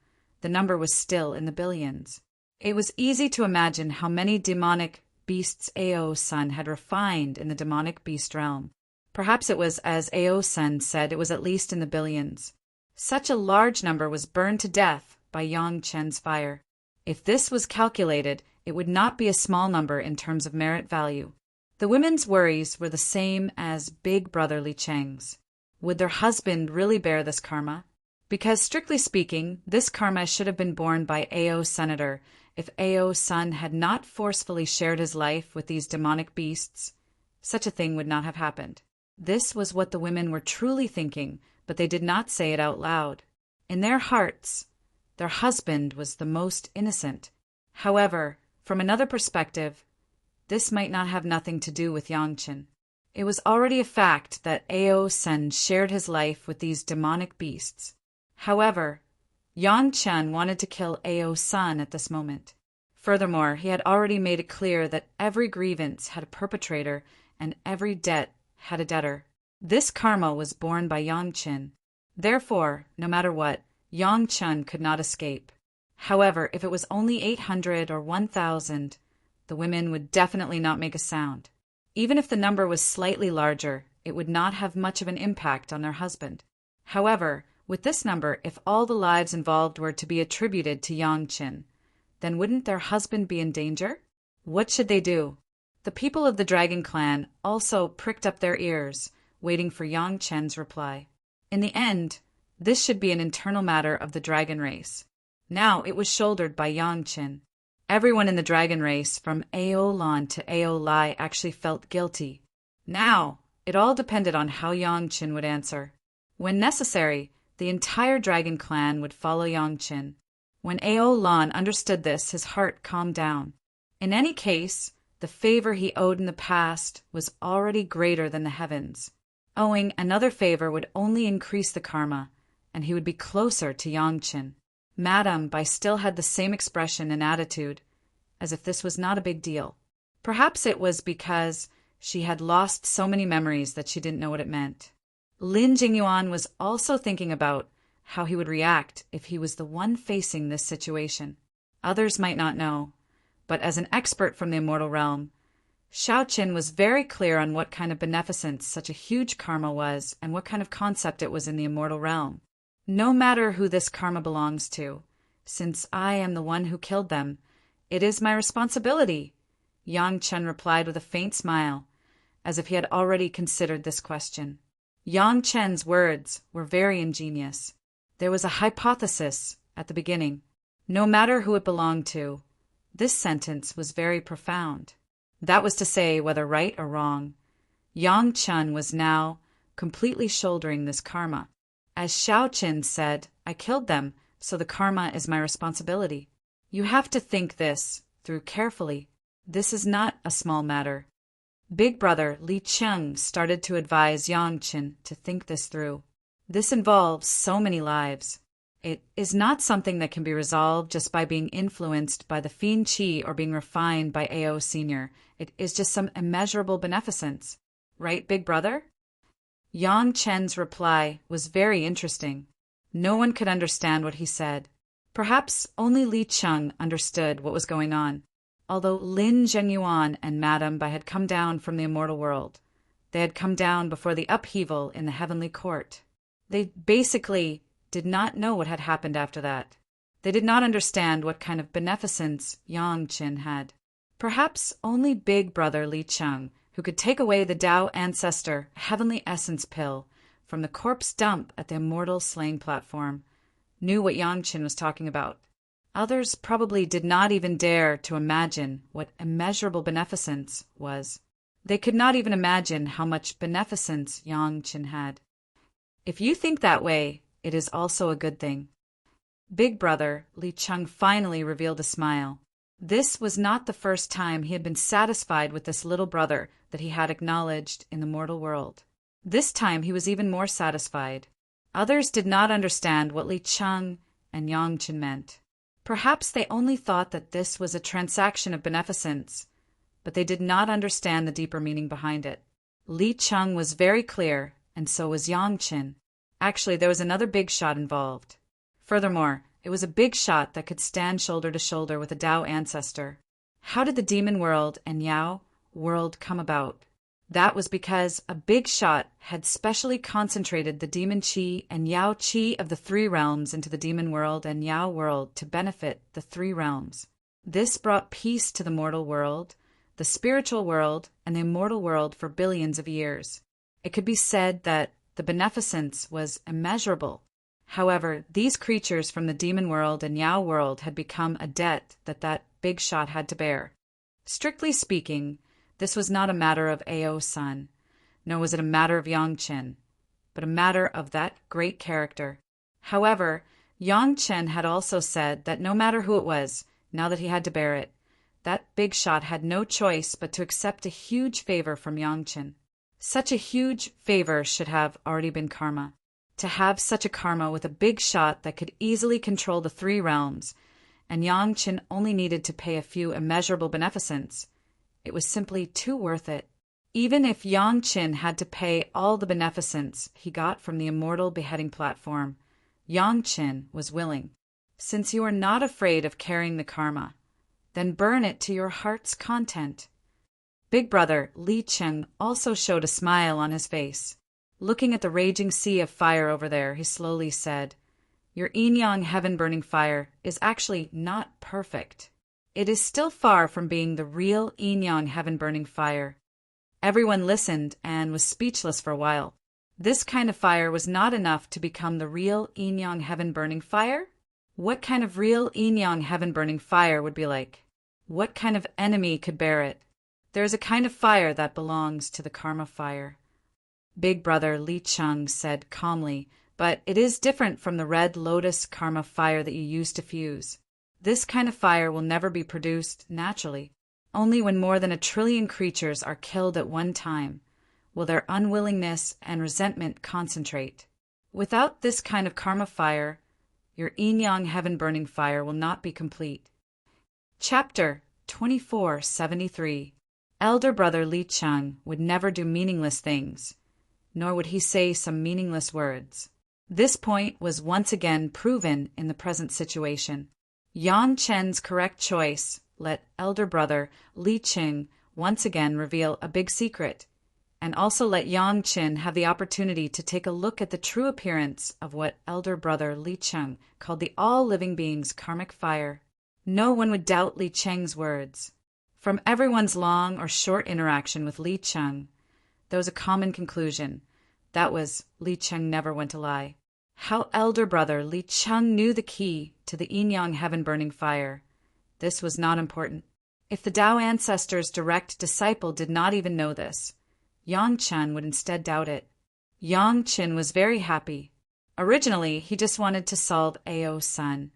the number was still in the billions. It was easy to imagine how many demonic beasts Ao-sun had refined in the demonic beast realm. Perhaps it was as Ao-sun said, it was at least in the billions. Such a large number was burned to death by Yang Chen's fire. If this was calculated, it would not be a small number in terms of merit value. The women's worries were the same as Big Brother Li Cheng's. Would their husband really bear this karma? Because strictly speaking, this karma should have been borne by Ao Senator if Ao's son had not forcefully shared his life with these demonic beasts. Such a thing would not have happened. This was what the women were truly thinking, but they did not say it out loud. In their hearts, their husband was the most innocent. However, from another perspective, this might not have nothing to do with Yang Chen. It was already a fact that Ao's son shared his life with these demonic beasts. However, Yang Chen wanted to kill Ao's son at this moment. Furthermore, he had already made it clear that every grievance had a perpetrator and every debt had a debtor. This karma was borne by Yang Chen. Therefore, no matter what, Yang Chen could not escape. However, if it was only 800 or 1,000, the women would definitely not make a sound. Even if the number was slightly larger, it would not have much of an impact on their husband. However, with this number, if all the lives involved were to be attributed to Yang Qin, then wouldn't their husband be in danger? What should they do? The people of the Dragon Clan also pricked up their ears, waiting for Yang Chen's reply. In the end, this should be an internal matter of the dragon race. Now it was shouldered by Yang Qin. Everyone in the dragon race, from Ao Lan to Ao Lai, actually felt guilty. Now, it all depended on how Yang Qin would answer. When necessary, the entire dragon clan would follow Yang Qin. When Ao Lan understood this, his heart calmed down. In any case, the favor he owed in the past was already greater than the heavens. Owing another favor would only increase the karma, and he would be closer to Yang Qin. Madame Bai still had the same expression and attitude, as if this was not a big deal. Perhaps it was because she had lost so many memories that she didn't know what it meant. Lin Jingyuan was also thinking about how he would react if he was the one facing this situation. Others might not know, but as an expert from the immortal realm, Xiao Qin was very clear on what kind of beneficence such a huge karma was and what kind of concept it was in the immortal realm. No matter who this karma belongs to, since I am the one who killed them, it is my responsibility, Yang Chen replied with a faint smile, as if he had already considered this question. Yang Chen's words were very ingenious. There was a hypothesis at the beginning. No matter who it belonged to, this sentence was very profound. That was to say, whether right or wrong, Yang Chen was now completely shouldering this karma. As Xiao Qin said, I killed them, so the karma is my responsibility. You have to think this through carefully. This is not a small matter. Big brother Li Cheng started to advise Yang Qin to think this through. This involves so many lives. It is not something that can be resolved just by being influenced by the fiend qi or being refined by Ao Senior. It is just some immeasurable beneficence. Right, big brother? Yang Chen's reply was very interesting. No one could understand what he said. Perhaps only Li Cheng understood what was going on. Although Lin Zhengyuan and Madame Bai had come down from the immortal world, they had come down before the upheaval in the heavenly court. They basically did not know what had happened after that. They did not understand what kind of beneficence Yang Qin had. Perhaps only big brother Li Cheng, who could take away the Tao Ancestor Heavenly Essence pill from the corpse dump at the Immortal slaying platform, knew what Yang Qin was talking about. Others probably did not even dare to imagine what immeasurable beneficence was. They could not even imagine how much beneficence Yang Qin had. If you think that way, it is also a good thing. Big brother Li Cheng finally revealed a smile. This was not the first time he had been satisfied with this little brother that he had acknowledged in the mortal world. This time he was even more satisfied. Others did not understand what Li Cheng and Yang Qin meant. Perhaps they only thought that this was a transaction of beneficence, but they did not understand the deeper meaning behind it. Li Cheng was very clear, and so was Yang Qin. Actually, there was another big shot involved. Furthermore, it was a big shot that could stand shoulder to shoulder with a Tao ancestor. How did the demon world and Yao world come about? That was because a big shot had specially concentrated the demon qi and Yao qi of the three realms into the demon world and Yao world to benefit the three realms. This brought peace to the mortal world, the spiritual world, and the immortal world for billions of years. It could be said that the beneficence was immeasurable. However, these creatures from the demon world and Yao world had become a debt that big shot had to bear. Strictly speaking, this was not a matter of Ao Sun, nor was it a matter of Yang Qin, but a matter of that great character. However, Yang Qin had also said that no matter who it was, now that he had to bear it, that big shot had no choice but to accept a huge favor from Yang Qin. Such a huge favor should have already been karma. To have such a karma with a big shot that could easily control the three realms, and Yang Qin only needed to pay a few immeasurable beneficence, it was simply too worth it. Even if Yang Qin had to pay all the beneficence he got from the immortal beheading platform, Yang Qin was willing. Since you are not afraid of carrying the karma, then burn it to your heart's content. Big brother Li Cheng also showed a smile on his face. Looking at the raging sea of fire over there, he slowly said, "Your yin-yang heaven-burning fire is actually not perfect. It is still far from being the real yin-yang heaven-burning fire." Everyone listened and was speechless for a while. This kind of fire was not enough to become the real yin-yang heaven-burning fire? What kind of real yin-yang heaven-burning fire would be like? What kind of enemy could bear it? There is a kind of fire that belongs to the karma fire. Big brother Li Cheng said calmly, "But it is different from the red lotus karma fire that you use to fuse. This kind of fire will never be produced naturally. Only when more than 1 trillion creatures are killed at one time will their unwillingness and resentment concentrate. Without this kind of karma fire, your yin-yang heaven-burning fire will not be complete." Chapter 2473. Elder brother Li Cheng would never do meaningless things, nor would he say some meaningless words. This point was once again proven in the present situation. Yang Chen's correct choice let elder brother Li Cheng once again reveal a big secret, and also let Yang Chen have the opportunity to take a look at the true appearance of what elder brother Li Cheng called the all-living being's karmic fire. No one would doubt Li Cheng's words. From everyone's long or short interaction with Li Cheng, there was a common conclusion. That was, Li Cheng never went to lie. How elder brother Li Cheng knew the key to the yin-yang heaven-burning fire, this was not important. If the Tao ancestors' direct disciple did not even know this, Yang Chen would instead doubt it. Yang Chen was very happy. Originally, he just wanted to solve Ao Sun,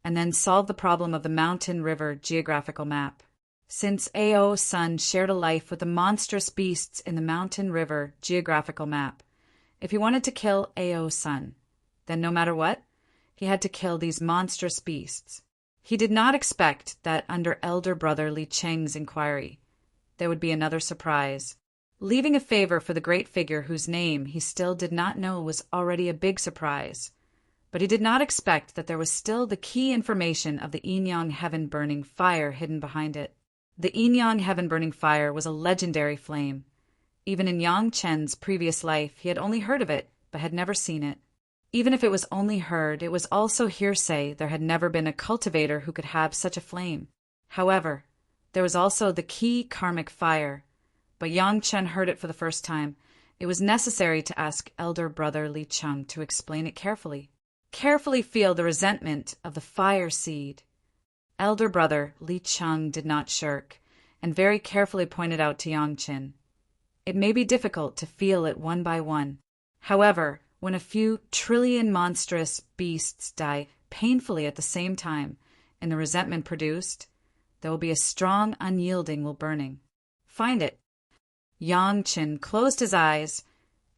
and then solve the problem of the mountain river geographical map. Since Ao Sun shared a life with the monstrous beasts in the mountain river geographical map, if he wanted to kill Ao Sun, then no matter what, he had to kill these monstrous beasts. He did not expect that under elder brother Li Cheng's inquiry, there would be another surprise. Leaving a favor for the great figure whose name he still did not know was already a big surprise. But he did not expect that there was still the key information of the yin-yang heaven-burning fire hidden behind it. The yin-yang heaven-burning fire was a legendary flame. Even in Yang Chen's previous life, he had only heard of it, but had never seen it. Even if it was only heard, it was also hearsay there had never been a cultivator who could have such a flame. However, there was also the key karmic fire. But Yang Chen heard it for the first time. It was necessary to ask elder brother Li Cheng to explain it carefully. Carefully feel the resentment of the fire seed. Elder brother Li Cheng did not shirk, and very carefully pointed out to Yang Chen. It may be difficult to feel it one by one. However, when a few trillion monstrous beasts die painfully at the same time, and the resentment produced, there will be a strong unyielding will burning. Find it. Yang Chen closed his eyes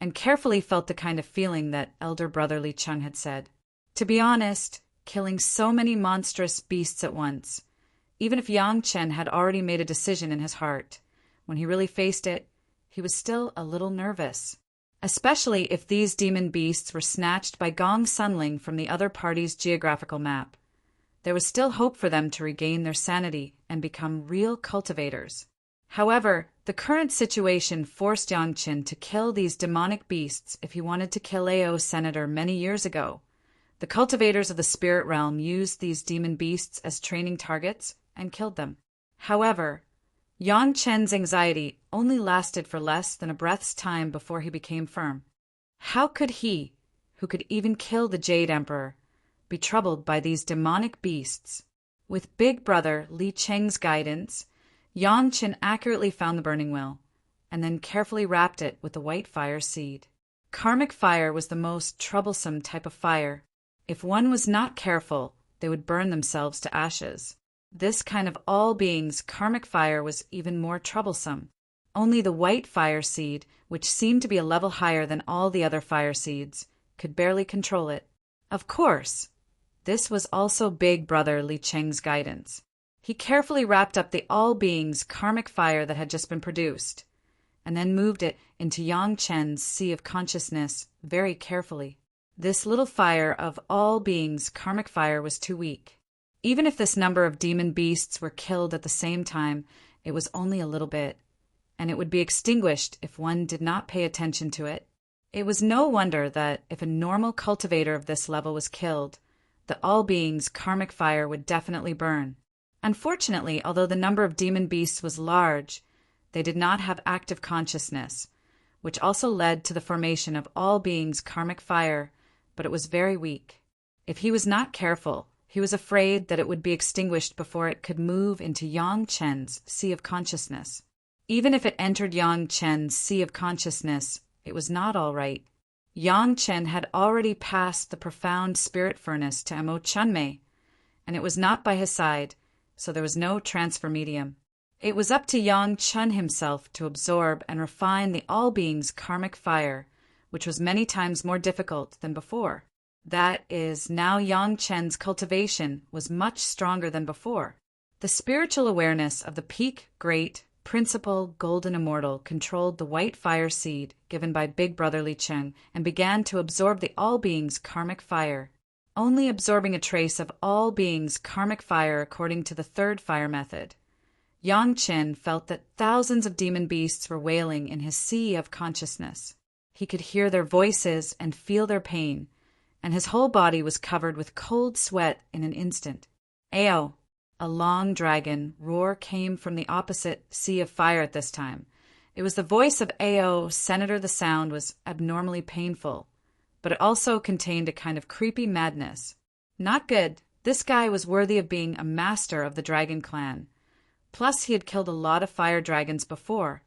and carefully felt the kind of feeling that elder brother Li Cheng had said. To be honest, killing so many monstrous beasts at once, even if Yang Chen had already made a decision in his heart, when he really faced it, he was still a little nervous. Especially if these demon beasts were snatched by Gong Sunling from the other party's geographical map. There was still hope for them to regain their sanity and become real cultivators. However, the current situation forced Yang Chen to kill these demonic beasts if he wanted to kill Ao Senator many years ago. The cultivators of the spirit realm used these demon beasts as training targets and killed them. However, Yang Chen's anxiety only lasted for less than a breath's time before he became firm. How could he, who could even kill the Jade Emperor, be troubled by these demonic beasts? With big brother Li Cheng's guidance, Yang Chen accurately found the burning will, and then carefully wrapped it with the white fire seed. Karmic fire was the most troublesome type of fire. If one was not careful, they would burn themselves to ashes. This kind of all beings karmic fire was even more troublesome. Only the white fire seed, which seemed to be a level higher than all the other fire seeds, could barely control it. Of course, this was also big brother Li Cheng's guidance. He carefully wrapped up the all beings karmic fire that had just been produced, and then moved it into Yang Chen's sea of consciousness very carefully. This little fire of all beings, karmic fire, was too weak. Even if this number of demon beasts were killed at the same time, it was only a little bit, and it would be extinguished if one did not pay attention to it. It was no wonder that if a normal cultivator of this level was killed, the all beings, karmic fire would definitely burn. Unfortunately, although the number of demon beasts was large, they did not have active consciousness, which also led to the formation of all beings, karmic fire, but it was very weak. If he was not careful, he was afraid that it would be extinguished before it could move into Yang Chen's sea of consciousness. Even if it entered Yang Chen's sea of consciousness, it was not all right. Yang Chen had already passed the profound spirit furnace to Mo Chunmei, and it was not by his side, so there was no transfer medium. It was up to Yang Chen himself to absorb and refine the all-beings karmic fire, which was many times more difficult than before. That is, now Yang Chen's cultivation was much stronger than before. The spiritual awareness of the peak, great, principal, golden immortal controlled the white fire seed given by Big Brother Li Cheng and began to absorb the all-beings karmic fire. Only absorbing a trace of all beings karmic fire according to the third fire method, Yang Chen felt that thousands of demon beasts were wailing in his sea of consciousness. He could hear their voices and feel their pain, and his whole body was covered with cold sweat in an instant. Ao! A long dragon roar came from the opposite sea of fire at this time. It was the voice of Ao. Senator. The sound was abnormally painful, but it also contained a kind of creepy madness. Not good. This guy was worthy of being a master of the dragon clan. Plus, he had killed a lot of fire dragons before,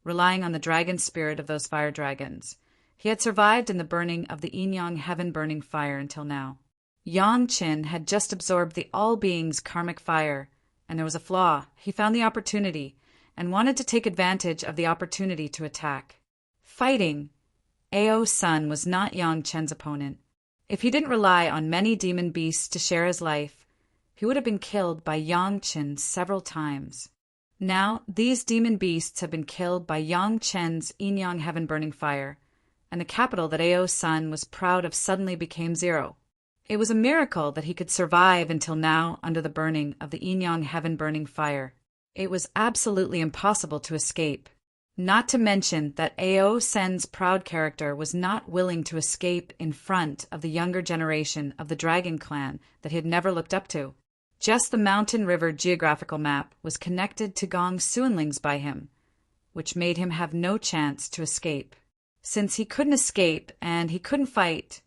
relying on the dragon spirit of those fire dragons. He had survived in the burning of the Yin-Yang heaven-burning fire until now. Yang Chen had just absorbed the all-beings karmic fire, and there was a flaw. He found the opportunity, and wanted to take advantage of the opportunity to attack. Fighting. Ao's son was not Yang Chen's opponent. If he didn't rely on many demon beasts to share his life, he would have been killed by Yang Chen several times. Now, these demon beasts have been killed by Yang Chen's Yin-Yang heaven-burning fire, and the capital that Ao's son was proud of suddenly became zero. It was a miracle that he could survive until now under the burning of the Yin-Yang heaven-burning fire. It was absolutely impossible to escape. Not to mention that Ao Sen's proud character was not willing to escape in front of the younger generation of the Dragon Clan that he had never looked up to. Just the mountain river geographical map was connected to Gong Suanling's by him, which made him have no chance to escape. Since he couldn't escape and he couldn't fight,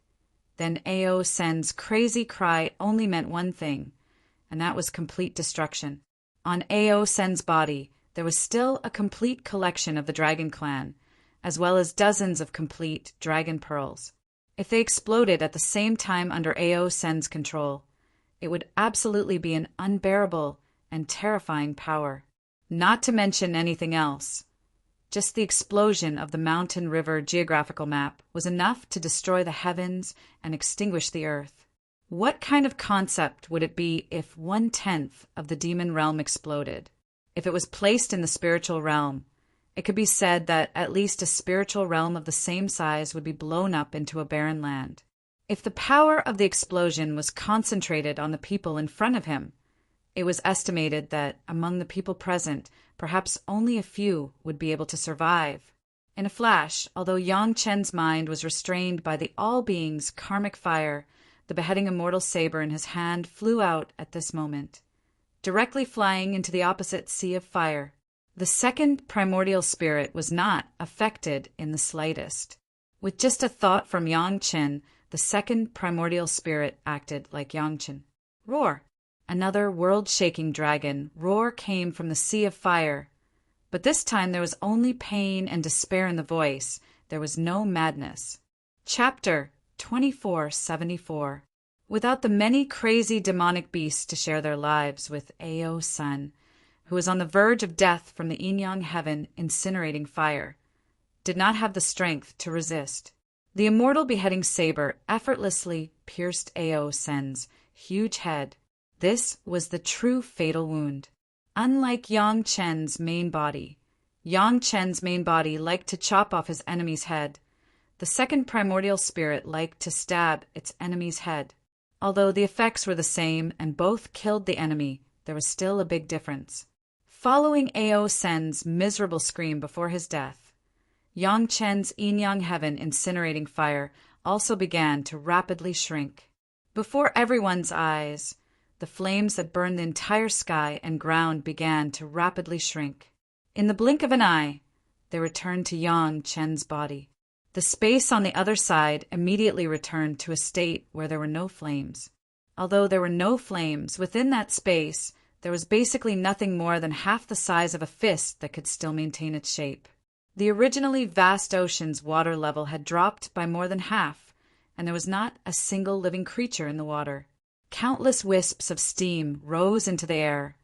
then Ao Sen's crazy cry only meant one thing, and that was complete destruction. On Ao Sen's body, there was still a complete collection of the Dragon Clan, as well as dozens of complete dragon pearls. If they exploded at the same time under Ao Sen's control, it would absolutely be an unbearable and terrifying power. Not to mention anything else. Just the explosion of the mountain river geographical map was enough to destroy the heavens and extinguish the earth. What kind of concept would it be if 1/10 of the demon realm exploded? If it was placed in the spiritual realm, it could be said that at least a spiritual realm of the same size would be blown up into a barren land. If the power of the explosion was concentrated on the people in front of him, it was estimated that among the people present, perhaps only a few would be able to survive. In a flash, although Yang Chen's mind was restrained by the all-beings karmic fire, the beheading immortal saber in his hand flew out at this moment, directly flying into the opposite sea of fire. The second primordial spirit was not affected in the slightest. With just a thought from Yang Chen, the second primordial spirit acted like Yang Chen. Roar! Another world-shaking dragon roar came from the sea of fire, but this time there was only pain and despair in the voice. There was no madness. Chapter 2474. Without the many crazy demonic beasts to share their lives with Ao's son, who was on the verge of death from the Yin-Yang heaven incinerating fire, did not have the strength to resist. The immortal beheading saber effortlessly pierced Ao Sen's huge head. This was the true fatal wound. Unlike Yang Chen's main body liked to chop off his enemy's head. The second primordial spirit liked to stab its enemy's head. Although the effects were the same and both killed the enemy, there was still a big difference. Following Ao Sen's miserable scream before his death, Yang Chen's yin-yang heaven incinerating fire also began to rapidly shrink. Before everyone's eyes, the flames that burned the entire sky and ground began to rapidly shrink. In the blink of an eye, they returned to Yang Chen's body. The space on the other side immediately returned to a state where there were no flames. Although there were no flames, within that space, there was basically nothing more than half the size of a fist that could still maintain its shape. The originally vast ocean's water level had dropped by more than half, and there was not a single living creature in the water. Countless wisps of steam rose into the air,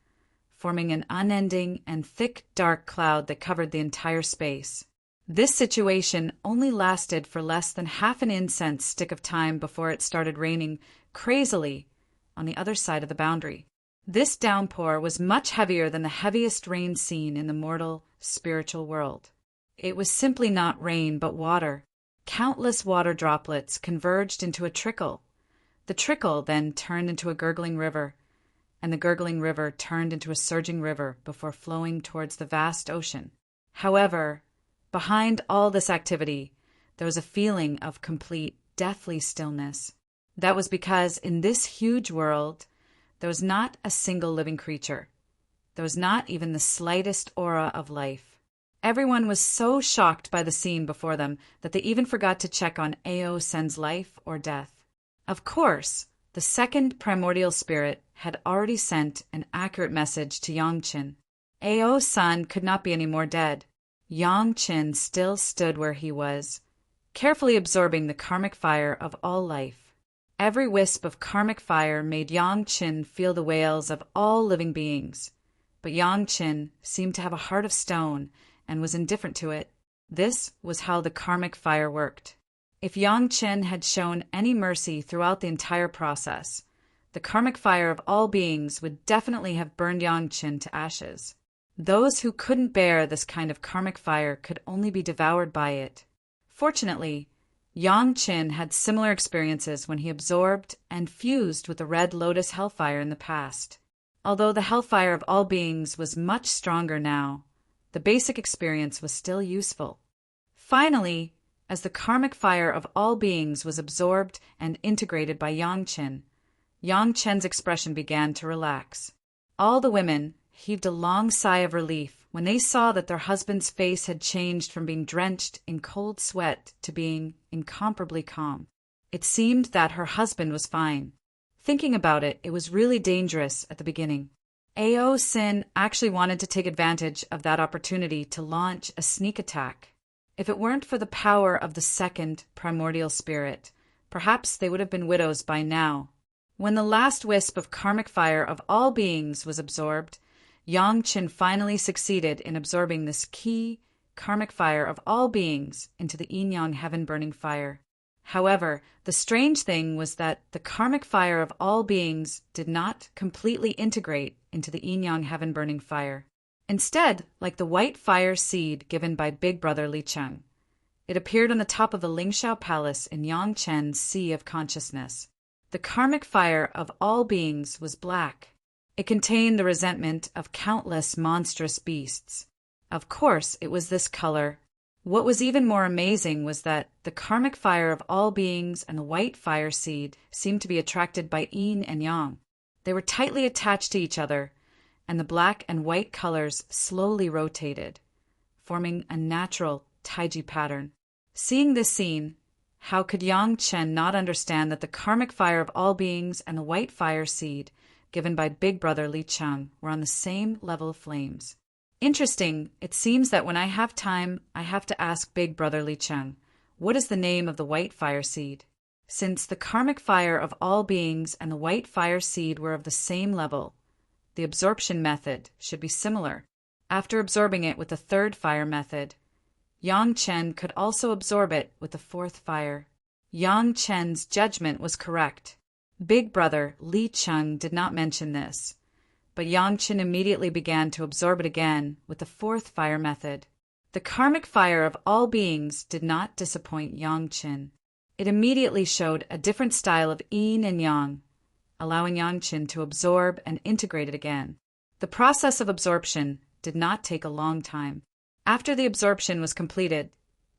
forming an unending and thick dark cloud that covered the entire space. This situation only lasted for less than half an incense stick of time before it started raining crazily on the other side of the boundary. This downpour was much heavier than the heaviest rain seen in the mortal, spiritual world. It was simply not rain but water. Countless water droplets converged into a trickle. The trickle then turned into a gurgling river, and the gurgling river turned into a surging river before flowing towards the vast ocean. However, behind all this activity, there was a feeling of complete, deathly stillness. That was because in this huge world, there was not a single living creature. There was not even the slightest aura of life. Everyone was so shocked by the scene before them that they even forgot to check on Ao Sen's life or death. Of course, the second primordial spirit had already sent an accurate message to Yang Chen. Ao Sen could not be any more dead. Yang Chen still stood where he was, carefully absorbing the karmic fire of all life. Every wisp of karmic fire made Yang Chen feel the wails of all living beings, but Yang Chen seemed to have a heart of stone and was indifferent to it. This was how the karmic fire worked. If Yang Chen had shown any mercy throughout the entire process, the karmic fire of all beings would definitely have burned Yang Chen to ashes. Those who couldn't bear this kind of karmic fire could only be devoured by it. Fortunately, Yang Chen had similar experiences when he absorbed and fused with the Red Lotus hellfire in the past. Although the hellfire of all beings was much stronger now, the basic experience was still useful. Finally, as the karmic fire of all beings was absorbed and integrated by Yang Chen's expression began to relax. All the women heaved a long sigh of relief when they saw that their husband's face had changed from being drenched in cold sweat to being incomparably calm. It seemed that her husband was fine. Thinking about it, it was really dangerous at the beginning. Ao Sen actually wanted to take advantage of that opportunity to launch a sneak attack. If it weren't for the power of the second primordial spirit, perhaps they would have been widows by now. When the last wisp of karmic fire of all beings was absorbed, Yang Chen finally succeeded in absorbing this key karmic fire of all beings into the yin-yang heaven-burning fire. However, the strange thing was that the karmic fire of all beings did not completely integrate into the yin-yang heaven-burning fire. Instead, like the white fire seed given by Big Brother Li Cheng, it appeared on the top of the Lingxiao Palace in Yang Chen's Sea of Consciousness. The karmic fire of all beings was black. It contained the resentment of countless monstrous beasts. Of course, it was this color. What was even more amazing was that the karmic fire of all beings and the white fire seed seemed to be attracted by yin and yang. They were tightly attached to each other, and the black and white colors slowly rotated, forming a natural taiji pattern. Seeing this scene, how could Yang Chen not understand that the karmic fire of all beings and the white fire seed given by Big Brother Li Cheng were on the same level of flames? Interesting, it seems that when I have time, I have to ask Big Brother Li Cheng, what is the name of the white fire seed? Since the karmic fire of all beings and the white fire seed were of the same level, the absorption method should be similar. After absorbing it with the third fire method, Yang Chen could also absorb it with the fourth fire. Yang Chen's judgment was correct. Big Brother Li Cheng did not mention this, but Yang Chen immediately began to absorb it again with the fourth fire method. The karmic fire of all beings did not disappoint Yangqin. It immediately showed a different style of yin and yang, allowing Yangqin to absorb and integrate it again. The process of absorption did not take a long time. After the absorption was completed,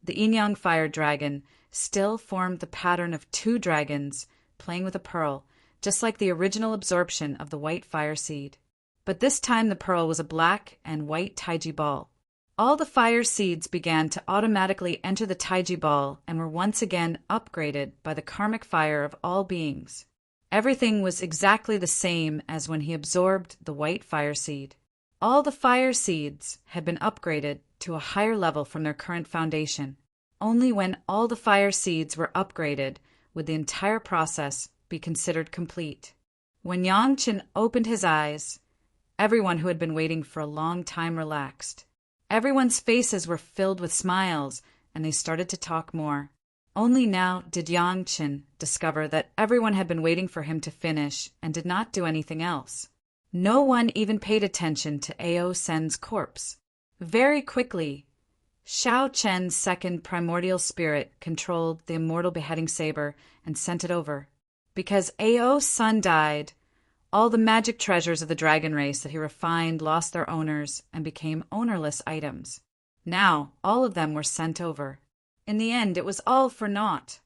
the yin-yang fire dragon still formed the pattern of two dragons playing with a pearl, just like the original absorption of the white fire seed. But this time the pearl was a black and white taiji ball. All the fire seeds began to automatically enter the taiji ball and were once again upgraded by the karmic fire of all beings. Everything was exactly the same as when he absorbed the white fire seed. All the fire seeds had been upgraded to a higher level from their current foundation. Only when all the fire seeds were upgraded would the entire process be considered complete. When Yangqin opened his eyes, everyone who had been waiting for a long time relaxed. Everyone's faces were filled with smiles, and they started to talk more. Only now did Yangqin discover that everyone had been waiting for him to finish and did not do anything else. No one even paid attention to Ao Sen's corpse. Very quickly, Xiao Chen's second primordial spirit controlled the immortal beheading saber and sent it over. Because Ao's son died, all the magic treasures of the dragon race that he refined lost their owners and became ownerless items. Now, all of them were sent over. In the end, it was all for naught.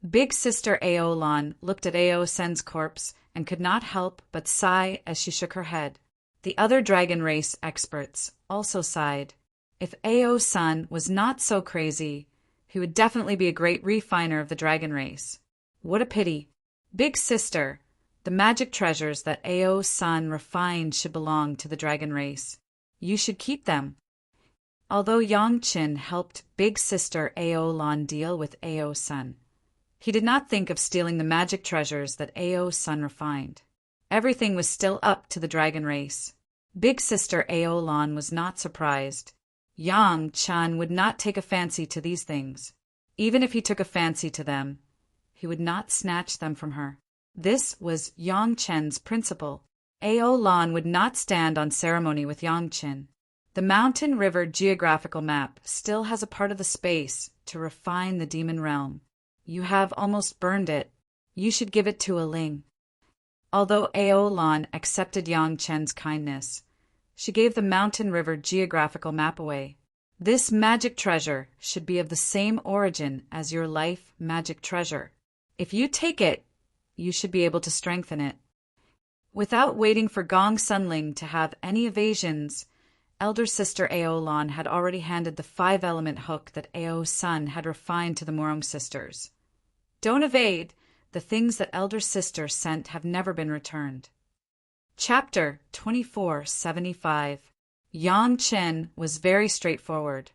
Big sister Aolan looked at Ao Sen's corpse and could not help but sigh as she shook her head. The other dragon race experts also sighed. If Ao's son was not so crazy, he would definitely be a great refiner of the dragon race. What a pity. Big sister, the magic treasures that Ao's son refined should belong to the dragon race. You should keep them. Although Yangqin helped big sister Aolan deal with Ao's son, he did not think of stealing the magic treasures that Ao's son refined. Everything was still up to the dragon race. Big sister Aolan was not surprised. Yangqin would not take a fancy to these things. Even if he took a fancy to them, he would not snatch them from her. This was Yangqin's principle. Aolan would not stand on ceremony with Yangqin. The Mountain River geographical map still has a part of the space to refine the demon realm. You have almost burned it. You should give it to a Ling. Although Aolan accepted Yangqin's kindness, she gave the Mountain River geographical map away. This magic treasure should be of the same origin as your life magic treasure. If you take it, you should be able to strengthen it. Without waiting for Gong Sunling to have any evasions, elder sister Aolan had already handed the 5-element hook that Ao's son had refined to the Morong sisters. Don't evade. The things that elder sister sent have never been returned. Chapter 2475. Yangqin was very straightforward,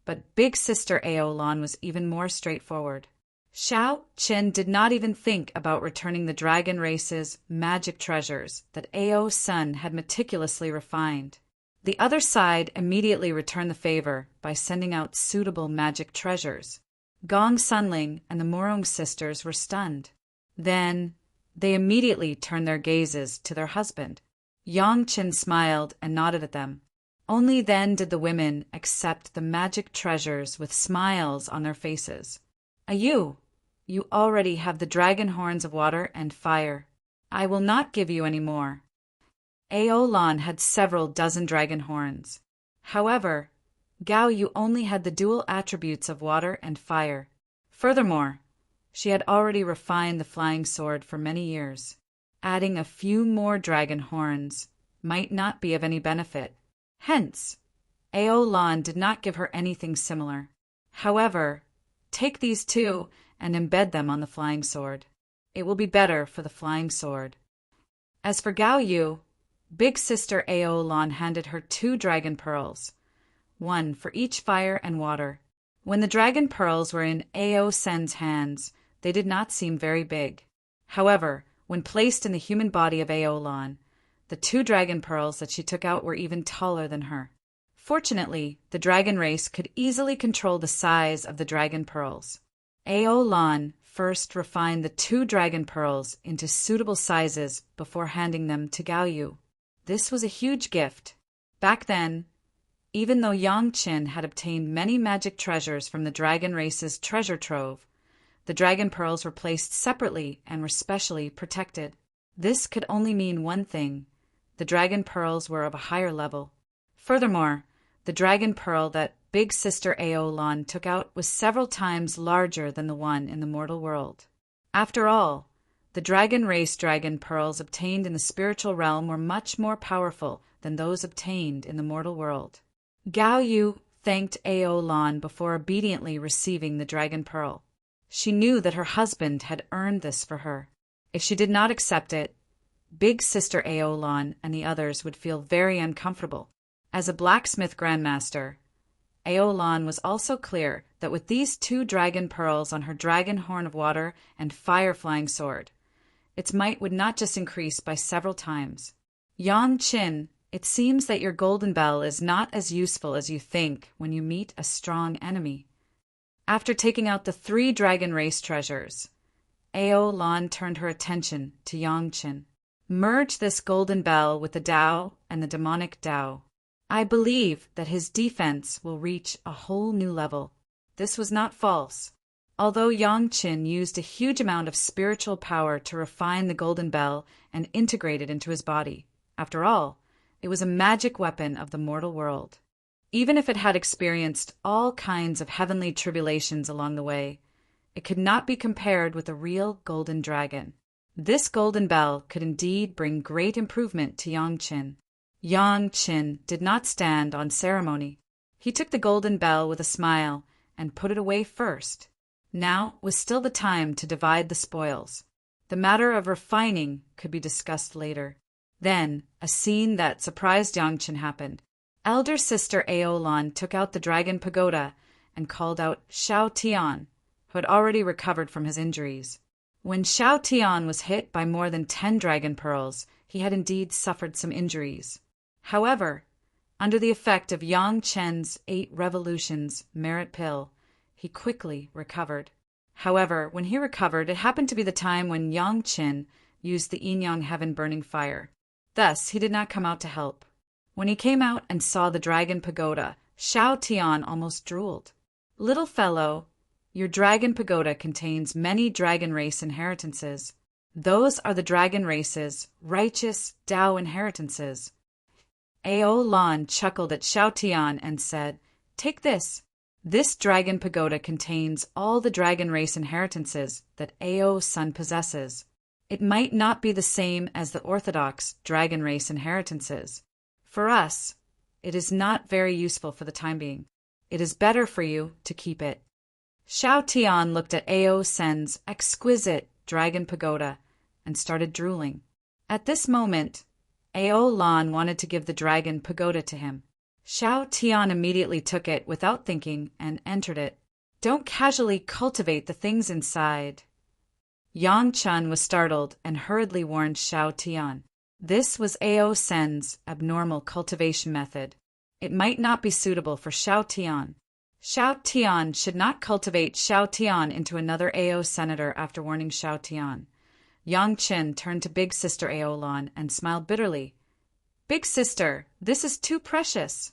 but big sister Aolan was even more straightforward. Xiao Qin did not even think about returning the dragon race's magic treasures that Ao's son had meticulously refined. The other side immediately returned the favor by sending out suitable magic treasures. Gong Sunling and the Morong sisters were stunned. Then they immediately turned their gazes to their husband. Yangqin smiled and nodded at them. Only then did the women accept the magic treasures with smiles on their faces. You already have the dragon horns of water and fire. I will not give you any more. Aolan had several dozen dragon horns. However, Gao Yu only had the dual attributes of water and fire. Furthermore, she had already refined the flying sword for many years. Adding a few more dragon horns might not be of any benefit. Hence, Aolan did not give her anything similar. However, take these two and embed them on the flying sword. It will be better for the flying sword. As for Gao Yu, big sister Aolan handed her 2 dragon pearls, one for each fire and water. When the dragon pearls were in Ao Sen's hands, they did not seem very big. However, when placed in the human body of Aolan, the 2 dragon pearls that she took out were even taller than her. Fortunately, the dragon race could easily control the size of the dragon pearls. Aolan first refined the 2 dragon pearls into suitable sizes before handing them to Gao Yu. This was a huge gift. Back then, Even though Yang Qin had obtained many magic treasures from the dragon race's treasure trove, the dragon pearls were placed separately and were specially protected. This could only mean one thing: the dragon pearls were of a higher level. Furthermore, the dragon pearl that big sister Aolan took out was several times larger than the one in the mortal world. After all, the dragon race dragon pearls obtained in the spiritual realm were much more powerful than those obtained in the mortal world. Gao Yu thanked Aolan before obediently receiving the dragon pearl. She knew that her husband had earned this for her. If she did not accept it, big sister Aolan and the others would feel very uncomfortable. As a blacksmith grandmaster, Aolan was also clear that with these 2 dragon pearls on her dragon horn of water and fire-flying sword, its might would not just increase by several times. Yang Qin, it seems that your golden bell is not as useful as you think when you meet a strong enemy. After taking out the 3 dragon race treasures, Aolan turned her attention to Yang Qin. Merge this golden bell with the Tao and the demonic Tao. I believe that his defense will reach a whole new level. This was not false. Although Yang Qin used a huge amount of spiritual power to refine the golden bell and integrate it into his body, after all, it was a magic weapon of the mortal world. Even if it had experienced all kinds of heavenly tribulations along the way, it could not be compared with a real golden dragon. This golden bell could indeed bring great improvement to Yang Qin. Yang Qin did not stand on ceremony. He took the golden bell with a smile and put it away first. Now was still the time to divide the spoils. The matter of refining could be discussed later. Then, a scene that surprised Yang Qin happened. Elder sister Aolan took out the dragon pagoda and called out Xiao Tian, who had already recovered from his injuries. When Xiao Tian was hit by more than 10 dragon pearls, he had indeed suffered some injuries. However, under the effect of Yang Qin's 8 revolutions merit pill, he quickly recovered. However, when he recovered, it happened to be the time when Yang Qin used the yin-yang heaven burning fire. Thus, he did not come out to help. When he came out and saw the dragon pagoda, Xiao Tian almost drooled. Little fellow, your dragon pagoda contains many dragon race inheritances. Those are the dragon race's righteous Tao inheritances. Aolan chuckled at Xiao Tian and said, "Take this. This dragon pagoda contains all the dragon race inheritances that Ao Sun possesses. It might not be the same as the orthodox dragon race inheritances. For us, it is not very useful for the time being. It is better for you to keep it." Xiao Tian looked at Ao Sun's exquisite dragon pagoda and started drooling. At this moment, Aolan wanted to give the dragon pagoda to him. Xiao Tian immediately took it without thinking and entered it. Don't casually cultivate the things inside. Yang Qin was startled and hurriedly warned Xiao Tian. This was Ao Sen's abnormal cultivation method. It might not be suitable for Xiao Tian. Xiao Tian should not cultivate Xiao Tian into another Ao senator after warning Xiao Tian. Yang Qin turned to big sister Aolan and smiled bitterly. "Big sister, this is too precious."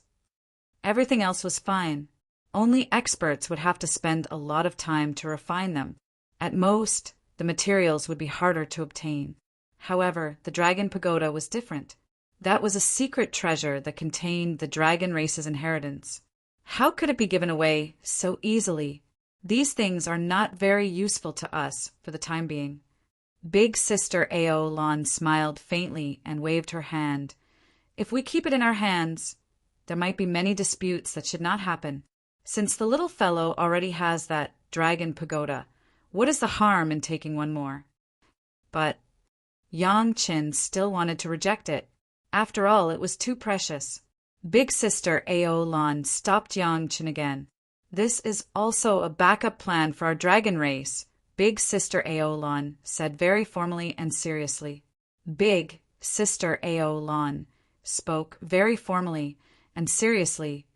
Everything else was fine. Only experts would have to spend a lot of time to refine them. At most, the materials would be harder to obtain. However, the dragon pagoda was different. That was a secret treasure that contained the dragon race's inheritance. How could it be given away so easily? These things are not very useful to us for the time being. Big sister Aolan smiled faintly and waved her hand. If we keep it in our hands, there might be many disputes that should not happen. Since the little fellow already has that dragon pagoda, what is the harm in taking one more? But Yang Qin still wanted to reject it. After all, it was too precious. Big sister Aolan stopped Yang Qin again. This is also a backup plan for our dragon race, Big sister Aolan said very formally and seriously. Big sister Aolan spoke very formally and seriously.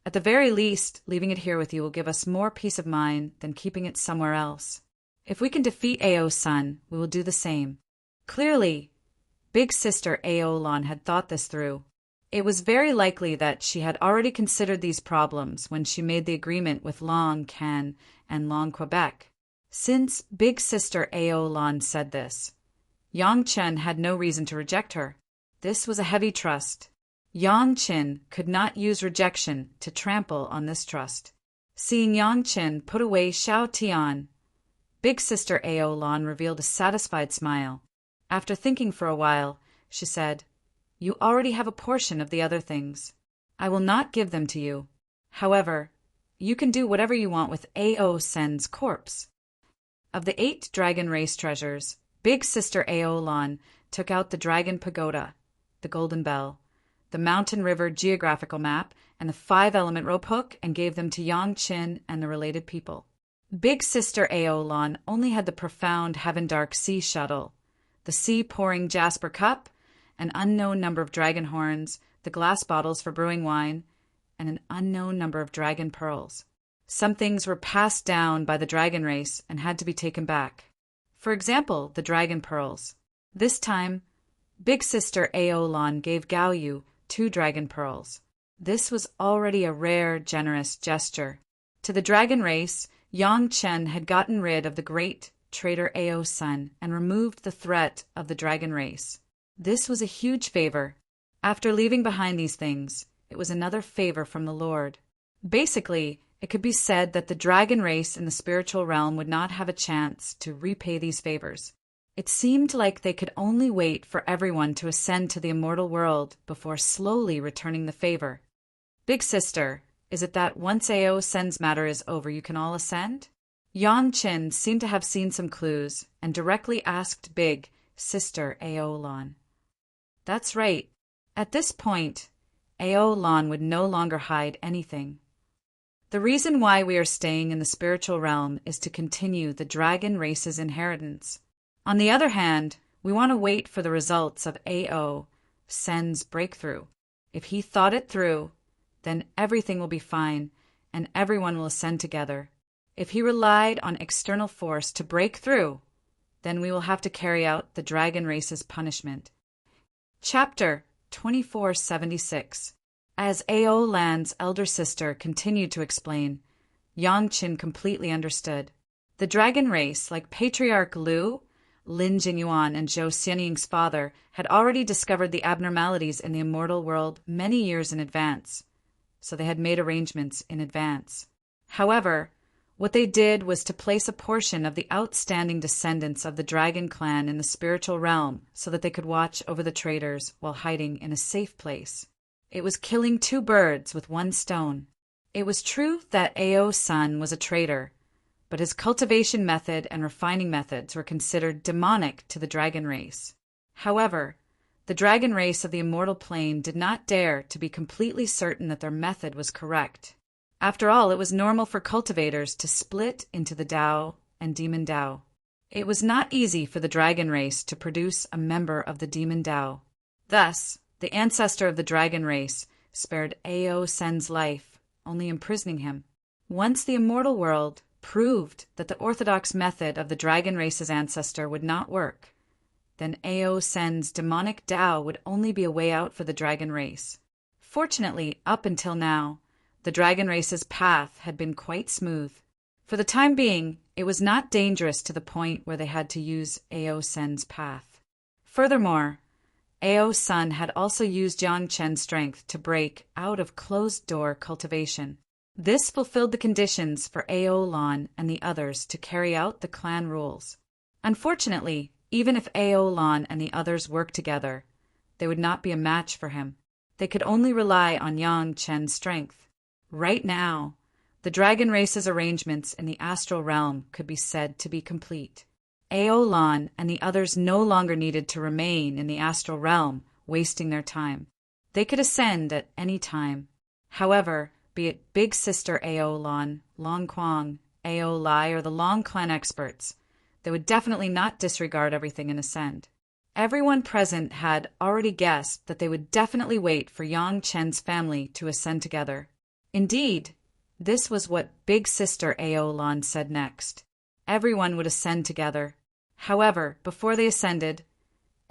At the very least, leaving it here with you will give us more peace of mind than keeping it somewhere else. If we can defeat Ao Sun, we will do the same. Clearly, Big sister Aolan had thought this through. It was very likely that she had already considered these problems when she made the agreement with Long Can and Long Quebec. Since Big Sister Ao Lan said this, Yang Chen had no reason to reject her. This was a heavy trust. Yang Chen could not use rejection to trample on this trust. Seeing Yang Chen put away Xiao Tian, Big Sister Ao Lan revealed a satisfied smile. After thinking for a while, she said, "You already have a portion of the other things. I will not give them to you. However, you can do whatever you want with Ao Sen's corpse." Of the 8 dragon race treasures, Big Sister Ao Lan took out the Dragon Pagoda, the Golden Bell, the Mountain River geographical map, and the 5-element rope hook and gave them to Yang Chen and the related people. Big Sister Ao Lan only had the profound Heaven Dark Sea Shuttle, the sea-pouring Jasper Cup, an unknown number of dragon horns, the glass bottles for brewing wine, and an unknown number of dragon pearls. Some things were passed down by the dragon race and had to be taken back. For example, the dragon pearls. This time, Big Sister Ao Lan gave Gao Yu 2 dragon pearls. This was already a rare, generous gesture. To the dragon race, Yang Chen had gotten rid of the great traitor Ao Sun and removed the threat of the dragon race. This was a huge favor. After leaving behind these things, it was another favor from the Lord. Basically, it could be said that the dragon race in the spiritual realm would not have a chance to repay these favors. It seemed like they could only wait for everyone to ascend to the immortal world before slowly returning the favor. Big Sister, is it that once Ao Sen's matter is over you can all ascend? Yang Chen seemed to have seen some clues and directly asked Big Sister Ao Lan. That's right. At this point, Ao Lan would no longer hide anything. The reason why we are staying in the spiritual realm is to continue the dragon race's inheritance. On the other hand, we want to wait for the results of Ao Sen's breakthrough. If he thought it through, then everything will be fine and everyone will ascend together. If he relied on external force to break through, then we will have to carry out the dragon race's punishment. Chapter 2476. As Ao Lan's elder sister continued to explain, Yang Chen completely understood. The dragon race, like Patriarch Lu, Lin Jingyuan, and Zhou Xianying's father, had already discovered the abnormalities in the immortal world many years in advance, so they had made arrangements in advance. However, what they did was to place a portion of the outstanding descendants of the dragon clan in the spiritual realm so that they could watch over the traitors while hiding in a safe place. It was killing 2 birds with 1 stone. It was true that Ao Sun was a traitor, but his cultivation method and refining methods were considered demonic to the dragon race. However, the dragon race of the immortal plane did not dare to be completely certain that their method was correct. After all, it was normal for cultivators to split into the Tao and Demon Tao. It was not easy for the dragon race to produce a member of the Demon Tao. Thus, the ancestor of the dragon race spared Ao Sen's life, only imprisoning him. Once the immortal world proved that the orthodox method of the dragon race's ancestor would not work, then Ao Sen's demonic Tao would only be a way out for the dragon race. Fortunately, up until now, the dragon race's path had been quite smooth. For the time being, it was not dangerous to the point where they had to use Ao Sen's path. Furthermore, Ao Sun had also used Yang Chen's strength to break out of closed-door cultivation. This fulfilled the conditions for Ao Lan and the others to carry out the clan rules. Unfortunately, even if Ao Lan and the others worked together, they would not be a match for him. They could only rely on Yang Chen's strength. Right now, the dragon race's arrangements in the astral realm could be said to be complete. Ao Lan and the others no longer needed to remain in the astral realm, wasting their time. They could ascend at any time. However, be it Big Sister Ao Lan, Long Quang, Ao Lai, or the Long Clan experts, they would definitely not disregard everything and ascend. Everyone present had already guessed that they would definitely wait for Yang Chen's family to ascend together. Indeed, this was what Big Sister Ao Lan said next. Everyone would ascend together. However, before they ascended,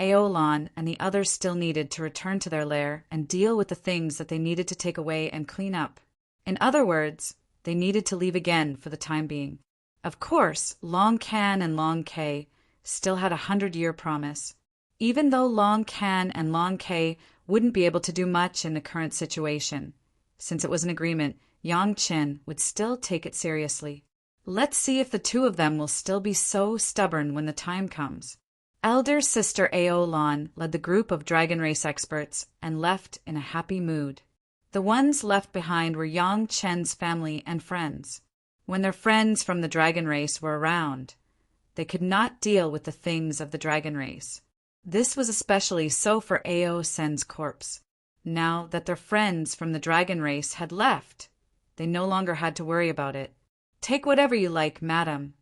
Aolan and the others still needed to return to their lair and deal with the things that they needed to take away and clean up. In other words, they needed to leave again for the time being. Of course, Long Can and Long K still had a 100-year promise. Even though Long Can and Long K wouldn't be able to do much in the current situation, since it was an agreement, Yang Chen would still take it seriously. Let's see if the two of them will still be so stubborn when the time comes. Elder Sister Aolan led the group of dragon race experts and left in a happy mood. The ones left behind were Yang Chen's family and friends. When their friends from the dragon race were around, they could not deal with the things of the dragon race. This was especially so for Ao Sen's corpse. Now that their friends from the dragon race had left, they no longer had to worry about it. Take whatever you like, madam.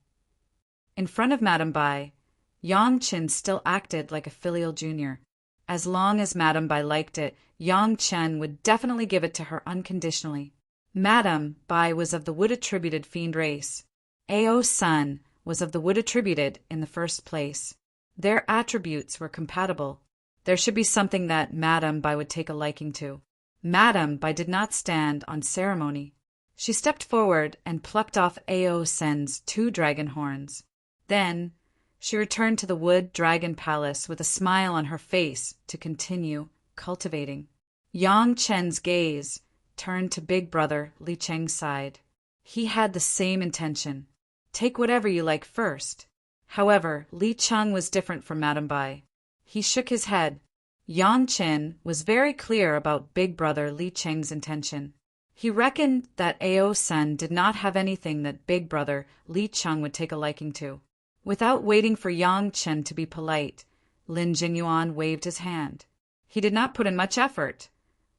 In front of Madame Bai, Yang Chen still acted like a filial junior. As long as Madame Bai liked it, Yang Chen would definitely give it to her unconditionally. Madame Bai was of the wood-attributed fiend race. Ao's son was of the wood-attributed in the first place. Their attributes were compatible. There should be something that Madame Bai would take a liking to. Madame Bai did not stand on ceremony. She stepped forward and plucked off Ao Sen's 2 dragon horns. Then she returned to the wood dragon palace with a smile on her face to continue cultivating. Yang Chen's gaze turned to big brother Li Cheng's side. He had the same intention. Take whatever you like first. However, Li Cheng was different from Madame Bai. He shook his head. Yang Chen was very clear about big brother Li Cheng's intention. He reckoned that Ao's son did not have anything that big brother Li Cheng would take a liking to. Without waiting for Yang Chen to be polite, Lin Jingyuan waved his hand. He did not put in much effort,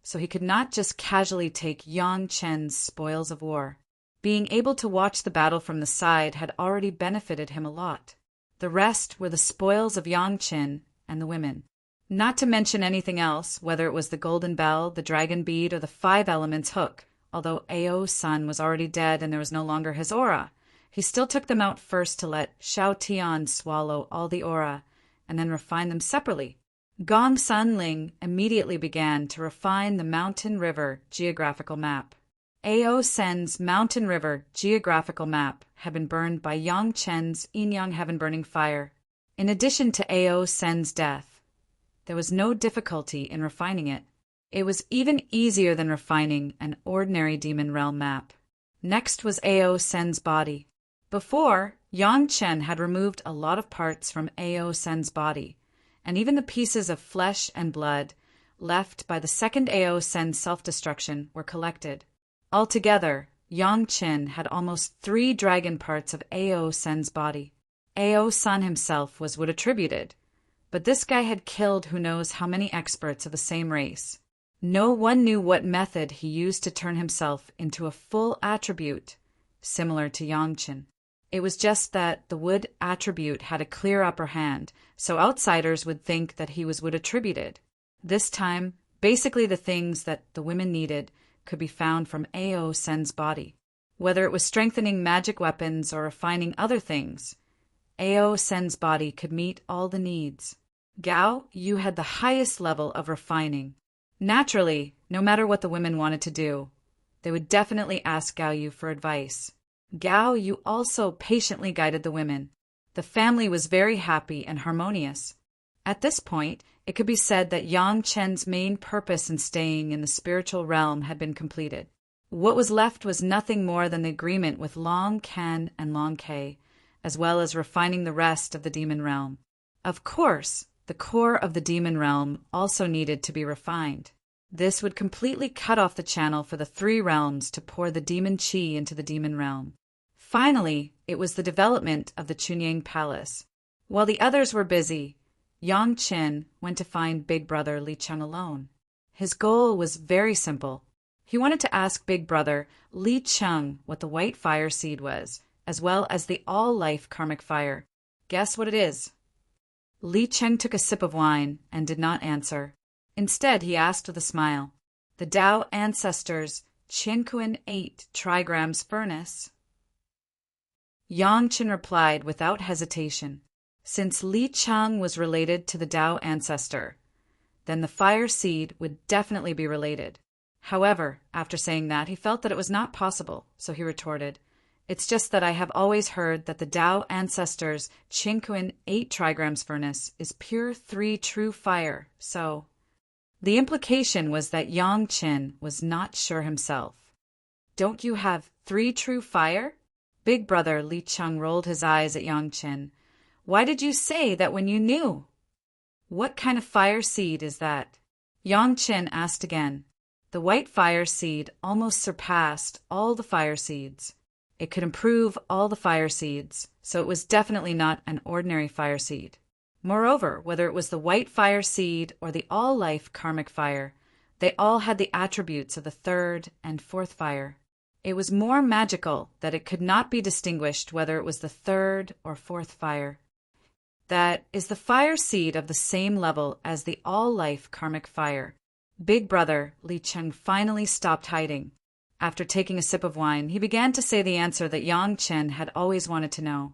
so he could not just casually take Yang Chen's spoils of war. Being able to watch the battle from the side had already benefited him a lot. The rest were the spoils of Yang Chen and the women. Not to mention anything else, whether it was the golden bell, the dragon bead, or the 5 elements hook. Although Ao's son was already dead and there was no longer his aura, he still took them out first to let Xiao Tian swallow all the aura and then refine them separately. Gong Sunling immediately began to refine the Mountain River geographical map. Ao Sen's Mountain River geographical map had been burned by Yang Chen's Yin-Yang Heaven-burning fire. In addition to Ao Sen's death, there was no difficulty in refining it. It was even easier than refining an ordinary demon realm map. Next was Ao Sen's body. Before, Yang Chen had removed a lot of parts from Ao Sen's body, and even the pieces of flesh and blood left by the second Ao Sen's self-destruction were collected. Altogether, Yang Chen had almost 3 dragon parts of Ao Sen's body. Ao San himself was wood attributed, but this guy had killed who knows how many experts of the same race. No one knew what method he used to turn himself into a full attribute, similar to Yang Chen. It was just that the wood attribute had a clear upper hand, so outsiders would think that he was wood attributed. This time, basically the things that the women needed could be found from Ao Sen's body. Whether it was strengthening magic weapons or refining other things, Ao Sen's body could meet all the needs. Gao, you had the highest level of refining. Naturally, no matter what the women wanted to do, they would definitely ask Gao Yu for advice. Gao Yu also patiently guided the women. The family was very happy and harmonious. At this point, it could be said that Yang Chen's main purpose in staying in the spiritual realm had been completed. What was left was nothing more than the agreement with Long Can and Long K, as well as refining the rest of the demon realm. Of course, the core of the demon realm also needed to be refined. This would completely cut off the channel for the 3 realms to pour the demon qi into the demon realm. Finally, it was the development of the Chunyang Palace. While the others were busy, Yang Chen went to find Big Brother Li Cheng alone. His goal was very simple. He wanted to ask Big Brother Li Cheng what the white fire seed was, as well as the all-life karmic fire. Guess what it is? Li Cheng took a sip of wine and did not answer. Instead, he asked with a smile, "The Tao ancestors' Qianquan 8 trigrams furnace?" Yang Chen replied without hesitation, Since Li Cheng was related to the Tao ancestor, then the fire seed would definitely be related. However, after saying that, he felt that it was not possible, so he retorted, "It's just that I have always heard that the Tao ancestor's Qingquan 8 trigrams furnace is pure 3 true fire, so..." The implication was that Yang Qin was not sure himself. "Don't you have 3 true fire?" Big brother Li Cheng rolled his eyes at Yang Qin. "Why did you say that when you knew?" "What kind of fire seed is that?" Yang Qin asked again. The white fire seed almost surpassed all the fire seeds. It could improve all the fire seeds, so it was definitely not an ordinary fire seed. Moreover, whether it was the white fire seed or the all-life karmic fire, they all had the attributes of the 3rd and 4th fire. It was more magical that it could not be distinguished whether it was the 3rd or 4th fire. That is the fire seed of the same level as the all-life karmic fire. Big brother Li Cheng finally stopped hiding. After taking a sip of wine, he began to say the answer that Yang Chen had always wanted to know.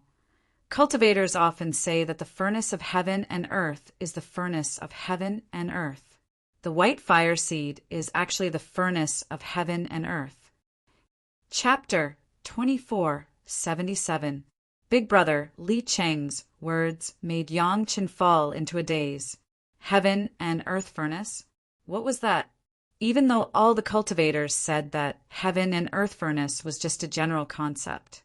Cultivators often say that the furnace of heaven and earth is the furnace of heaven and earth. The white fire seed is actually the furnace of heaven and earth. Chapter 2477. Big brother Li Cheng's words made Yang Chen fall into a daze. Heaven and earth furnace? What was that? Even though all the cultivators said that heaven and earth furnace was just a general concept.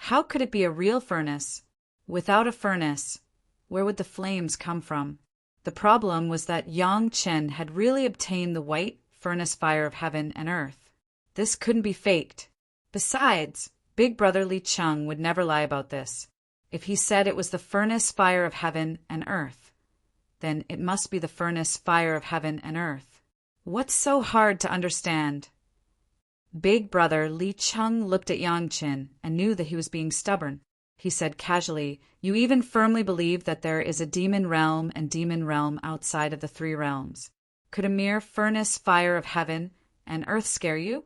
How could it be a real furnace? Without a furnace, where would the flames come from? The problem was that Yang Chen had really obtained the white furnace fire of heaven and earth. This couldn't be faked. Besides, Big brother Li Cheng would never lie about this. If he said it was the furnace fire of heaven and earth, then it must be the furnace fire of heaven and earth. What's so hard to understand? Big brother Li Cheng looked at Yang Chen and knew that he was being stubborn. He said casually, "You even firmly believe that there is a demon realm and demon realm outside of the 3 realms. Could a mere furnace fire of heaven and earth scare you?"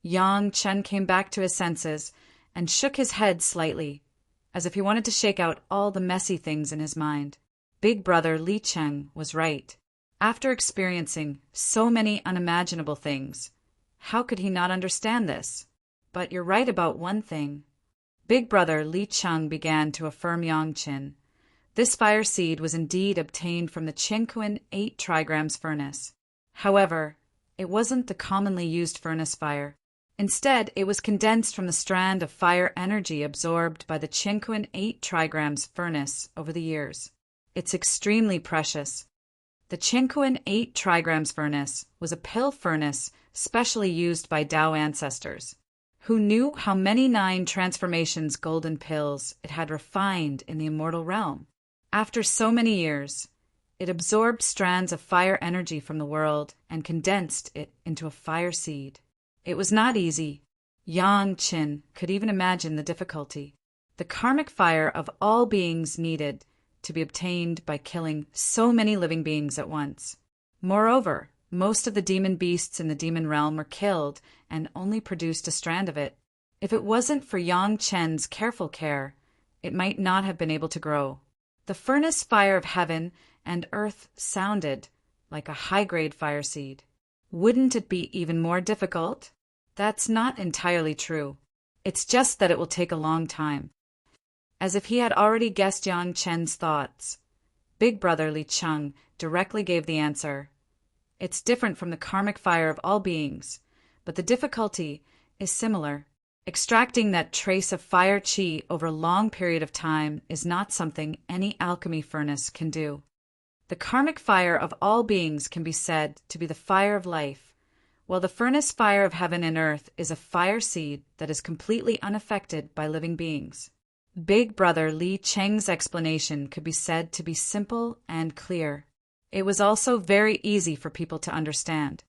Yang Chen came back to his senses and shook his head slightly, as if he wanted to shake out all the messy things in his mind. Big brother Li Cheng was right. After experiencing so many unimaginable things, how could he not understand this? But you're right about one thing. Big brother Li Cheng began to affirm Yang Chen. This fire seed was indeed obtained from the Qingquan 8 trigrams furnace. However, it wasn't the commonly used furnace fire. Instead, it was condensed from the strand of fire energy absorbed by the Qingquan 8 trigrams furnace over the years. It's extremely precious. The Qingquan 8 trigrams furnace was a pill furnace specially used by Tao ancestors, who knew how many 9 transformations golden pills it had refined in the immortal realm. After so many years, it absorbed strands of fire energy from the world and condensed it into a fire seed. It was not easy. Yang Qin could even imagine the difficulty. The karmic fire of all beings needed to be obtained by killing so many living beings at once. Moreover, most of the demon beasts in the demon realm were killed and only produced a strand of it. If it wasn't for Yang Chen's careful care, it might not have been able to grow. The furnace fire of heaven and earth sounded like a high-grade fire seed. Wouldn't it be even more difficult? That's not entirely true. It's just that it will take a long time. As if he had already guessed Yang Chen's thoughts, Big brother Li Cheng directly gave the answer. It's different from the karmic fire of all beings, but the difficulty is similar. Extracting that trace of fire qi over a long period of time is not something any alchemy furnace can do. The karmic fire of all beings can be said to be the fire of life, while the furnace fire of heaven and earth is a fire seed that is completely unaffected by living beings. Big brother Li Cheng's explanation could be said to be simple and clear. It was also very easy for people to understand.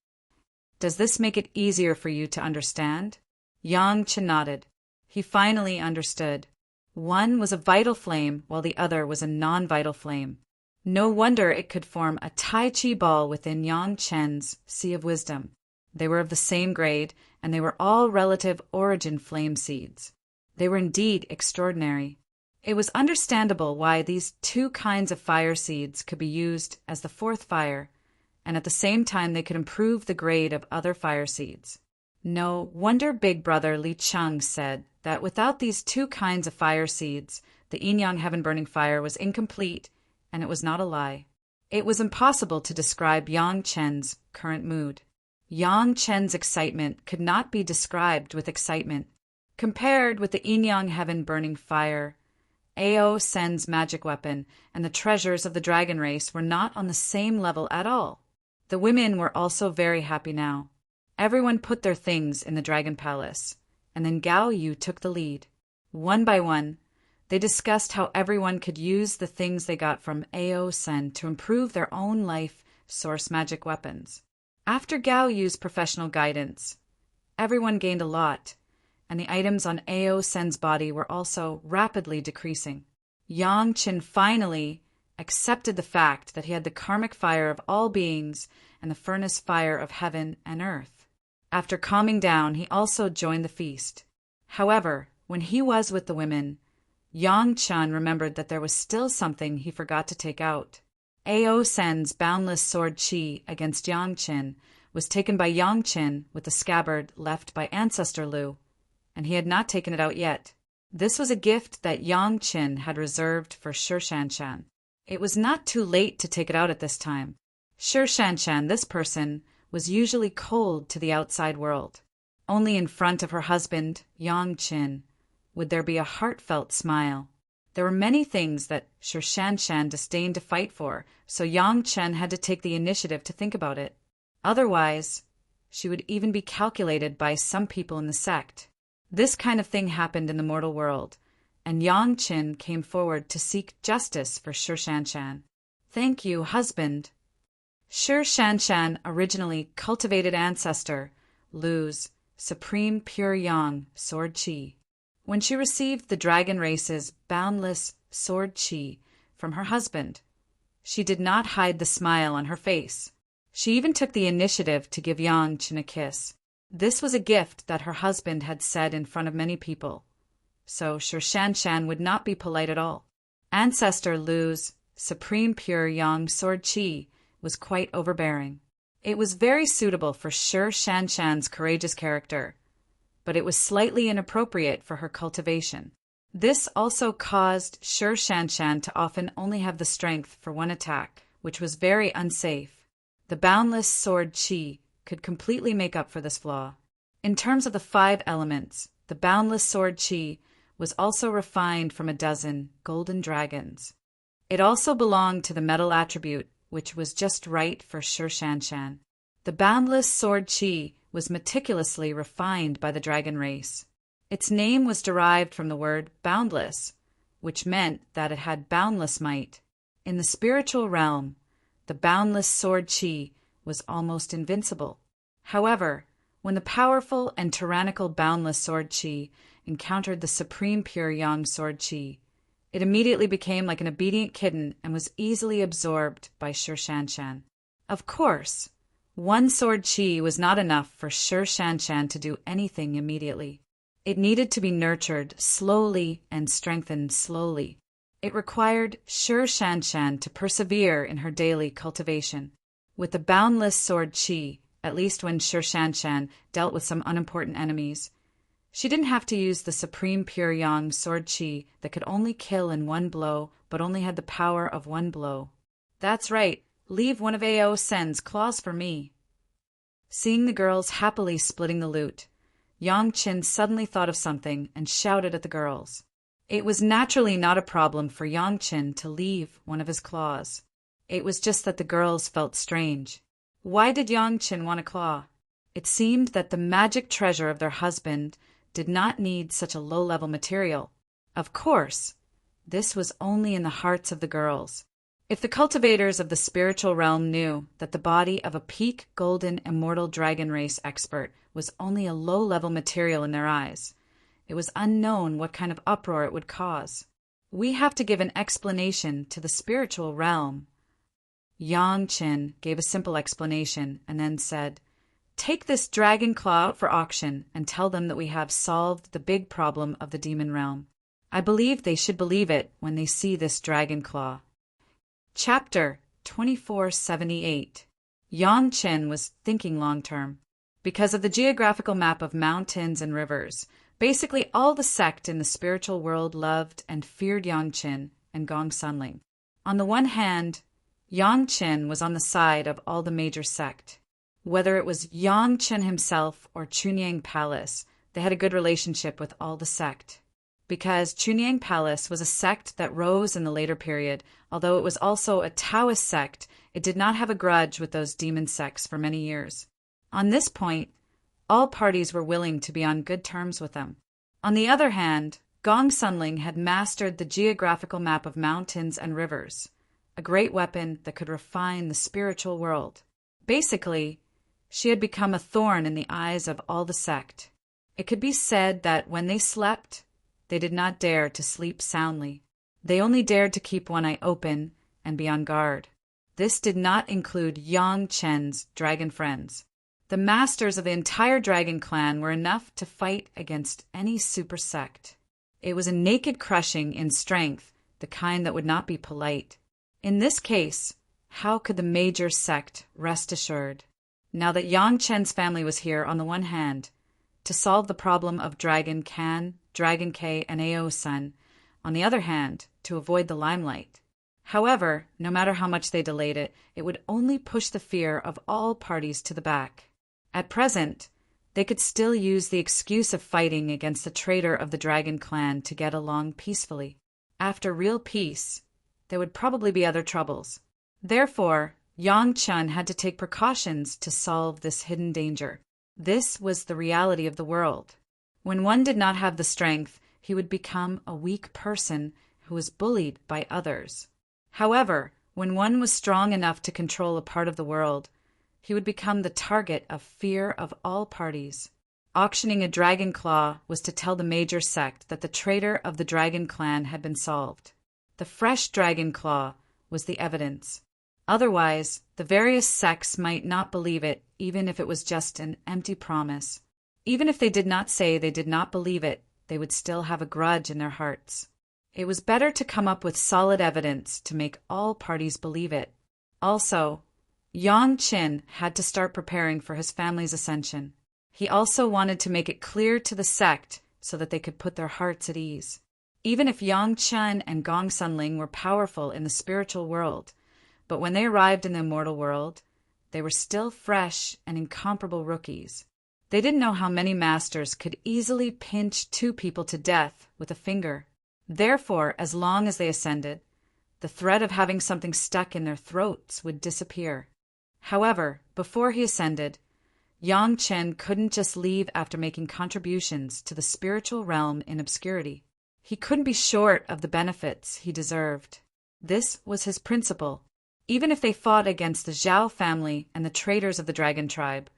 Does this make it easier for you to understand? Yang Chen nodded. He finally understood. One was a vital flame while the other was a non-vital flame. No wonder it could form a Tai Chi ball within Yang Chen's Sea of Wisdom. They were of the same grade, and they were all relative origin flame seeds. They were indeed extraordinary. It was understandable why these two kinds of fire seeds could be used as the fourth fire, and at the same time they could improve the grade of other fire seeds. No wonder Big Brother Li Cheng said that without these two kinds of fire seeds, the yin-yang heaven-burning fire was incomplete, and it was not a lie. It was impossible to describe Yang Chen's current mood. Yang Chen's excitement could not be described with excitement. Compared with the yin-yang heaven-burning fire, Ao Sen's magic weapon and the treasures of the dragon race were not on the same level at all. The women were also very happy now. Everyone put their things in the dragon palace, and then Gao Yu took the lead. One by one, they discussed how everyone could use the things they got from Ao Sen to improve their own life source magic weapons. After Gao Yu's professional guidance, everyone gained a lot, and the items on Ao Sen's body were also rapidly decreasing. Yang Qin finally accepted the fact that he had the karmic fire of all beings and the furnace fire of heaven and earth. After calming down, he also joined the feast. However, when he was with the women, Yang Chen remembered that there was still something he forgot to take out. Ao Sen's boundless sword qi against Yang Qin was taken by Yang Qin with the scabbard left by Ancestor Lu, and he had not taken it out yet. This was a gift that Yang Qin had reserved for Shi Shanshan. It was not too late to take it out at this time. Shi Shanshan, this person, was usually cold to the outside world. Only in front of her husband, Yang Qin, would there be a heartfelt smile. There were many things that Shi Shanshan disdained to fight for, so Yang Chen had to take the initiative to think about it. Otherwise, she would even be calculated by some people in the sect. This kind of thing happened in the mortal world, and Yang Qin came forward to seek justice for Shi Shanshan. Thank you, husband. Shi Shanshan originally cultivated ancestor Lu's supreme pure yang sword qi. When she received the dragon race's boundless sword qi from her husband, she did not hide the smile on her face. She even took the initiative to give Yang Qin a kiss. This was a gift that her husband had said in front of many people, so Shi Shanshan would not be polite at all. Ancestor Lu's supreme pure yang sword qi was quite overbearing. It was very suitable for Shi Shanshan's courageous character, but it was slightly inappropriate for her cultivation. This also caused Shi Shanshan to often only have the strength for one attack, which was very unsafe. The boundless sword qi could completely make up for this flaw. In terms of the 5 elements, the boundless sword qi was also refined from a dozen golden dragons. It also belonged to the metal attribute, which was just right for Shi Shanshan. The boundless sword qi was meticulously refined by the dragon race. Its name was derived from the word boundless, which meant that it had boundless might. In the spiritual realm, the boundless sword qi was almost invincible. However, when the powerful and tyrannical boundless sword qi encountered the supreme pure yang sword qi, it immediately became like an obedient kitten and was easily absorbed by Shi Shanshan. Of course, one sword qi was not enough for Shi Shanshan to do anything immediately. It needed to be nurtured slowly and strengthened slowly. It required Shi Shanshan to persevere in her daily cultivation. With the boundless sword qi, at least when Shi Shanshan dealt with some unimportant enemies, she didn't have to use the supreme pure yang sword qi that could only kill in one blow, but only had the power of one blow. That's right, leave one of Ao Sen's claws for me. Seeing the girls happily splitting the loot, Yang Qin suddenly thought of something and shouted at the girls. It was naturally not a problem for Yang Qin to leave one of his claws. It was just that the girls felt strange. Why did Yang Qin want a claw? It seemed that the magic treasure of their husband did not need such a low-level material. Of course, this was only in the hearts of the girls. If the cultivators of the spiritual realm knew that the body of a peak golden immortal dragon race expert was only a low-level material in their eyes, it was unknown what kind of uproar it would cause. We have to give an explanation to the spiritual realm. Yang Qin gave a simple explanation and then said, "Take this dragon claw out for auction and tell them that we have solved the big problem of the demon realm." I believe they should believe it when they see this dragon claw. Chapter 2478. Yang Chen was thinking long-term. Because of the geographical map of mountains and rivers, basically all the sect in the spiritual world loved and feared Yang Chen and Gong Sunling. On the one hand, Yang Chen was on the side of all the major sect. Whether it was Yang Chen himself or Chunyang Palace, they had a good relationship with all the sect. Because Chunyang Palace was a sect that rose in the later period, although it was also a Taoist sect, it did not have a grudge with those demon sects for many years. On this point, all parties were willing to be on good terms with them. On the other hand, Gong Sunling had mastered the geographical map of mountains and rivers, a great weapon that could refine the spiritual world. Basically, she had become a thorn in the eyes of all the sect. It could be said that when they slept, they did not dare to sleep soundly. They only dared to keep one eye open and be on guard. This did not include Yang Chen's dragon friends. The masters of the entire dragon clan were enough to fight against any super sect. It was a naked crushing in strength, the kind that would not be polite. In this case, how could the major sect rest assured? Now that Yang Chen's family was here, on the one hand, to solve the problem of Dragon Can, Dragon K, and Ao Sun, on the other hand, to avoid the limelight. However, no matter how much they delayed it, it would only push the fear of all parties to the back. At present, they could still use the excuse of fighting against the traitor of the Dragon Clan to get along peacefully. After real peace, there would probably be other troubles. Therefore, Yang Chen had to take precautions to solve this hidden danger. This was the reality of the world. When one did not have the strength, he would become a weak person who was bullied by others. However, when one was strong enough to control a part of the world, he would become the target of fear of all parties. Auctioning a dragon claw was to tell the major sect that the traitor of the dragon clan had been solved. The fresh dragon claw was the evidence. Otherwise, the various sects might not believe it, even if it was just an empty promise. Even if they did not say they did not believe it, they would still have a grudge in their hearts. It was better to come up with solid evidence to make all parties believe it. Also, Yang Chen had to start preparing for his family's ascension. He also wanted to make it clear to the sect so that they could put their hearts at ease. Even if Yang Chen and Gong Sunling were powerful in the spiritual world, but when they arrived in the immortal world, they were still fresh and incomparable rookies. They didn't know how many masters could easily pinch two people to death with a finger. Therefore, as long as they ascended, the threat of having something stuck in their throats would disappear. However, before he ascended, Yang Chen couldn't just leave after making contributions to the spiritual realm in obscurity. He couldn't be short of the benefits he deserved. This was his principle. Even if they fought against the Zhao family and the traitors of the dragon tribe,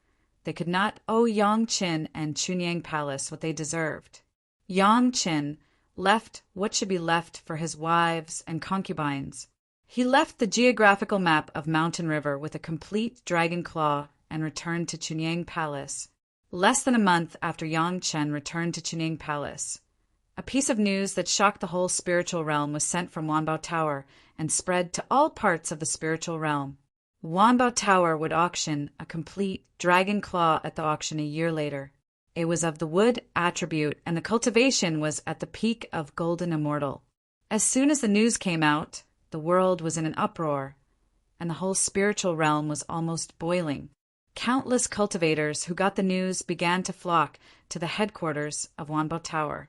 they could not owe Yang Chen and Chunyang Palace what they deserved. Yang Chen left what should be left for his wives and concubines. He left the geographical map of Mountain River with a complete dragon claw and returned to Chunyang Palace. Less than a month after Yang Chen returned to Chunyang Palace, a piece of news that shocked the whole spiritual realm was sent from Wanbao Tower and spread to all parts of the spiritual realm. Wanbao Tower would auction a complete dragon claw at the auction a year later. It was of the wood attribute, and the cultivation was at the peak of golden immortal. As soon as the news came out, the world was in an uproar, and the whole spiritual realm was almost boiling. Countless cultivators who got the news began to flock to the headquarters of Wanbao Tower,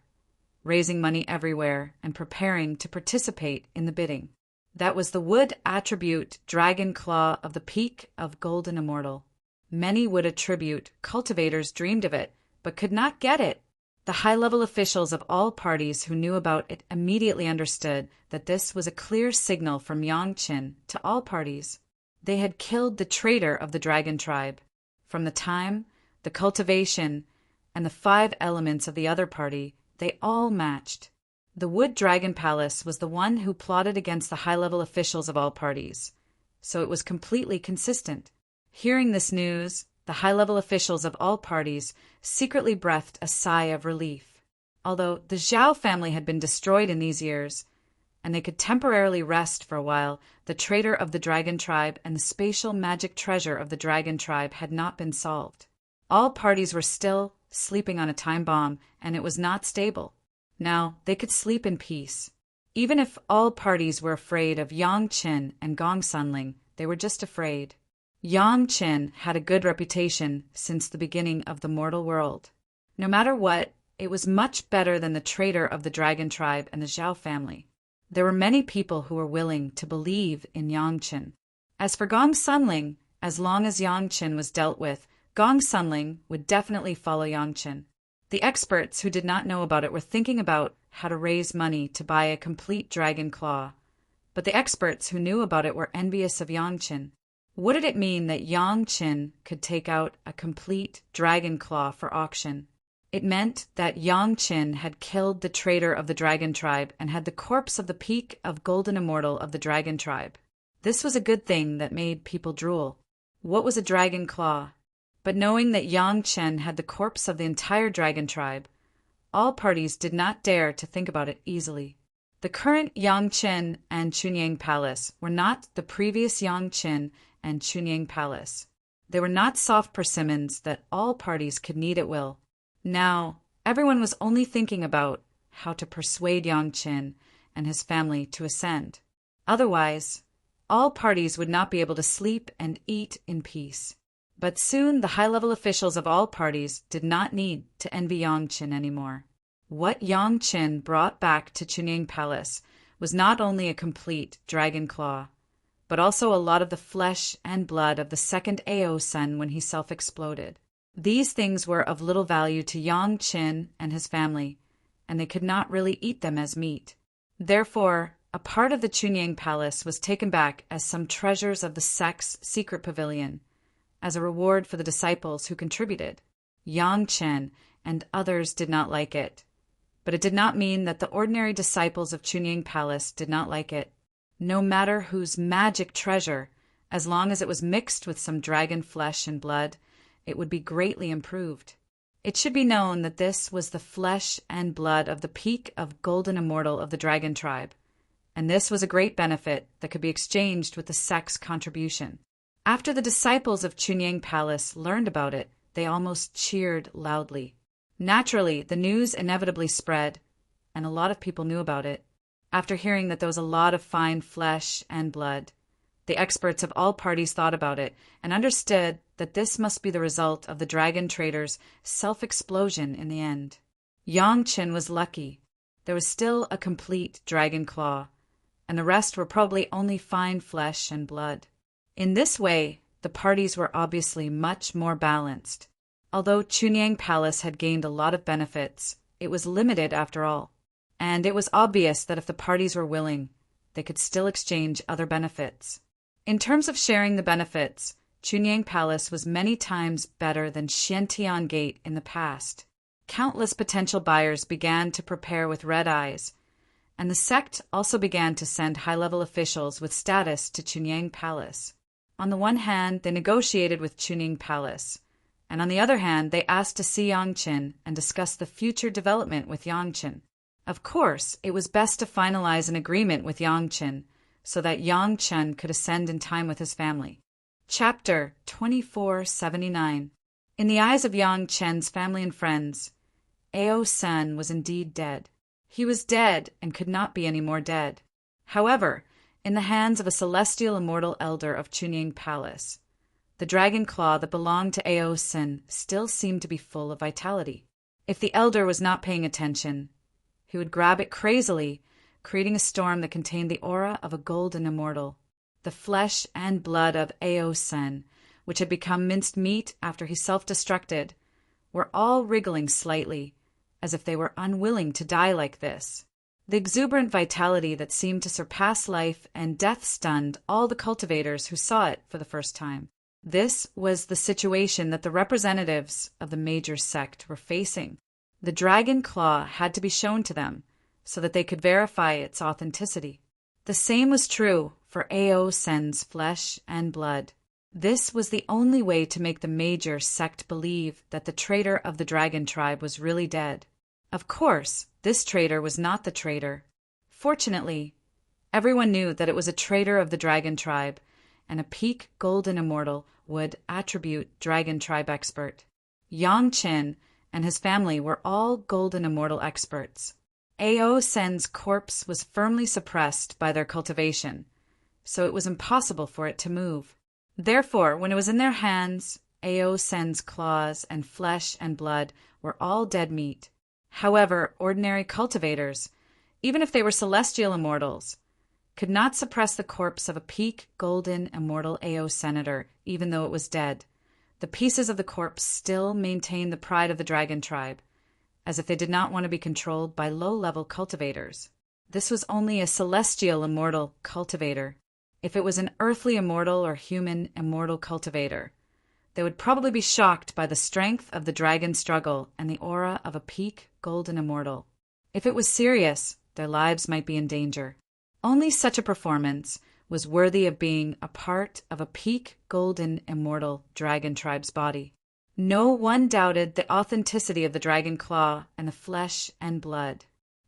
raising money everywhere and preparing to participate in the bidding. That was the wood attribute dragon claw of the peak of golden immortal. Many wood attribute cultivators dreamed of it, but could not get it. The high-level officials of all parties who knew about it immediately understood that this was a clear signal from Yang Chen to all parties. They had killed the traitor of the dragon tribe. From the time, the cultivation, and the 5 elements of the other party, they all matched. The Wood Dragon Palace was the one who plotted against the high-level officials of all parties, so it was completely consistent. Hearing this news, the high-level officials of all parties secretly breathed a sigh of relief. although the Zhao family had been destroyed in these years, and they could temporarily rest for a while. The traitor of the dragon tribe and the spatial magic treasure of the dragon tribe had not been solved. All parties were still sleeping on a time bomb, and it was not stable. Now they could sleep in peace. Even if all parties were afraid of Yang Qin and Gong Sunling, they were just afraid. Yang Qin had a good reputation since the beginning of the mortal world. No matter what, it was much better than the traitor of the dragon tribe and the Zhao family. There were many people who were willing to believe in Yang Qin. As for Gong Sunling, as long as Yang Qin was dealt with, Gong Sunling would definitely follow Yang Qin. The experts who did not know about it were thinking about how to raise money to buy a complete dragon claw. But the experts who knew about it were envious of Yang Qin. What did it mean that Yang Qin could take out a complete dragon claw for auction? It meant that Yang Qin had killed the traitor of the dragon tribe and had the corpse of the peak of golden immortal of the dragon tribe. This was a good thing that made people drool. What was a dragon claw? But knowing that Yang Qin had the corpse of the entire dragon tribe, all parties did not dare to think about it easily. The current Yang Qin and Chunyang Palace were not the previous Yang Qin and Chunyang Palace. They were not soft persimmons that all parties could knead at will. Now, everyone was only thinking about how to persuade Yang Qin and his family to ascend. Otherwise, all parties would not be able to sleep and eat in peace. But soon the high-level officials of all parties did not need to envy Yang Qin anymore. What Yang Qin brought back to Chunyang Palace was not only a complete dragon claw, but also a lot of the flesh and blood of the second Ao son when he self-exploded. These things were of little value to Yang Qin and his family, and they could not really eat them as meat. Therefore, a part of the Chunyang Palace was taken back as some treasures of the sect's secret pavilion, as a reward for the disciples who contributed. Yang Qin and others did not like it, but it did not mean that the ordinary disciples of Chunyang Palace did not like it. No matter whose magic treasure, as long as it was mixed with some dragon flesh and blood, it would be greatly improved. It should be known that this was the flesh and blood of the peak of golden immortal of the dragon tribe, and this was a great benefit that could be exchanged with the sect's contribution. After the disciples of Chunyang Palace learned about it, they almost cheered loudly. Naturally, the news inevitably spread, and a lot of people knew about it. After hearing that there was a lot of fine flesh and blood, the experts of all parties thought about it and understood that this must be the result of the dragon trader's self-explosion in the end. Yang Qin was lucky. There was still a complete dragon claw, and the rest were probably only fine flesh and blood. In this way, the parties were obviously much more balanced. Although Chunyang Palace had gained a lot of benefits, it was limited after all, and it was obvious that if the parties were willing, they could still exchange other benefits. In terms of sharing the benefits, Chunyang Palace was many times better than Xiantian Gate in the past. Countless potential buyers began to prepare with red eyes, and the sect also began to send high-level officials with status to Chunyang Palace. On the one hand, they negotiated with Chunyang Palace, and on the other hand, they asked to see Yang Qin and discuss the future development with Yang Qin. Of course, it was best to finalize an agreement with Yang Qin so that Yang Qin could ascend in time with his family. Chapter 2479. In the eyes of Yang Qin's family and friends, Ao Sen was indeed dead. He was dead and could not be any more dead. However, in the hands of a celestial immortal elder of Chunyang Palace, the dragon claw that belonged to Ao Sen still seemed to be full of vitality. If the elder was not paying attention, he would grab it crazily, creating a storm that contained the aura of a golden immortal. The flesh and blood of Ao Sen, which had become minced meat after he self-destructed, were all wriggling slightly, as if they were unwilling to die like this. The exuberant vitality that seemed to surpass life and death stunned all the cultivators who saw it for the first time. This was the situation that the representatives of the major sect were facing. The dragon claw had to be shown to them so that they could verify its authenticity. The same was true for Ao Sen's flesh and blood. This was the only way to make the major sect believe that the traitor of the dragon tribe was really dead. Of course, this traitor was not the traitor. Fortunately, everyone knew that it was a traitor of the dragon tribe, and a peak golden immortal would attribute dragon tribe expert. Yang Chen and his family were all golden immortal experts. Ao Sen's corpse was firmly suppressed by their cultivation, so it was impossible for it to move. Therefore, when it was in their hands, Ao Sen's claws and flesh and blood were all dead meat. However, ordinary cultivators, even if they were celestial immortals, could not suppress the corpse of a peak golden immortal Ao senator, even though it was dead. The pieces of the corpse still maintained the pride of the dragon tribe, as if they did not want to be controlled by low-level cultivators. This was only a celestial immortal cultivator. If it was an earthly immortal or human immortal cultivator, they would probably be shocked by the strength of the dragon struggle and the aura of a peak golden immortal. If it was serious, their lives might be in danger. Only such a performance was worthy of being a part of a peak golden immortal dragon tribe's body. No one doubted the authenticity of the dragon claw and the flesh and blood.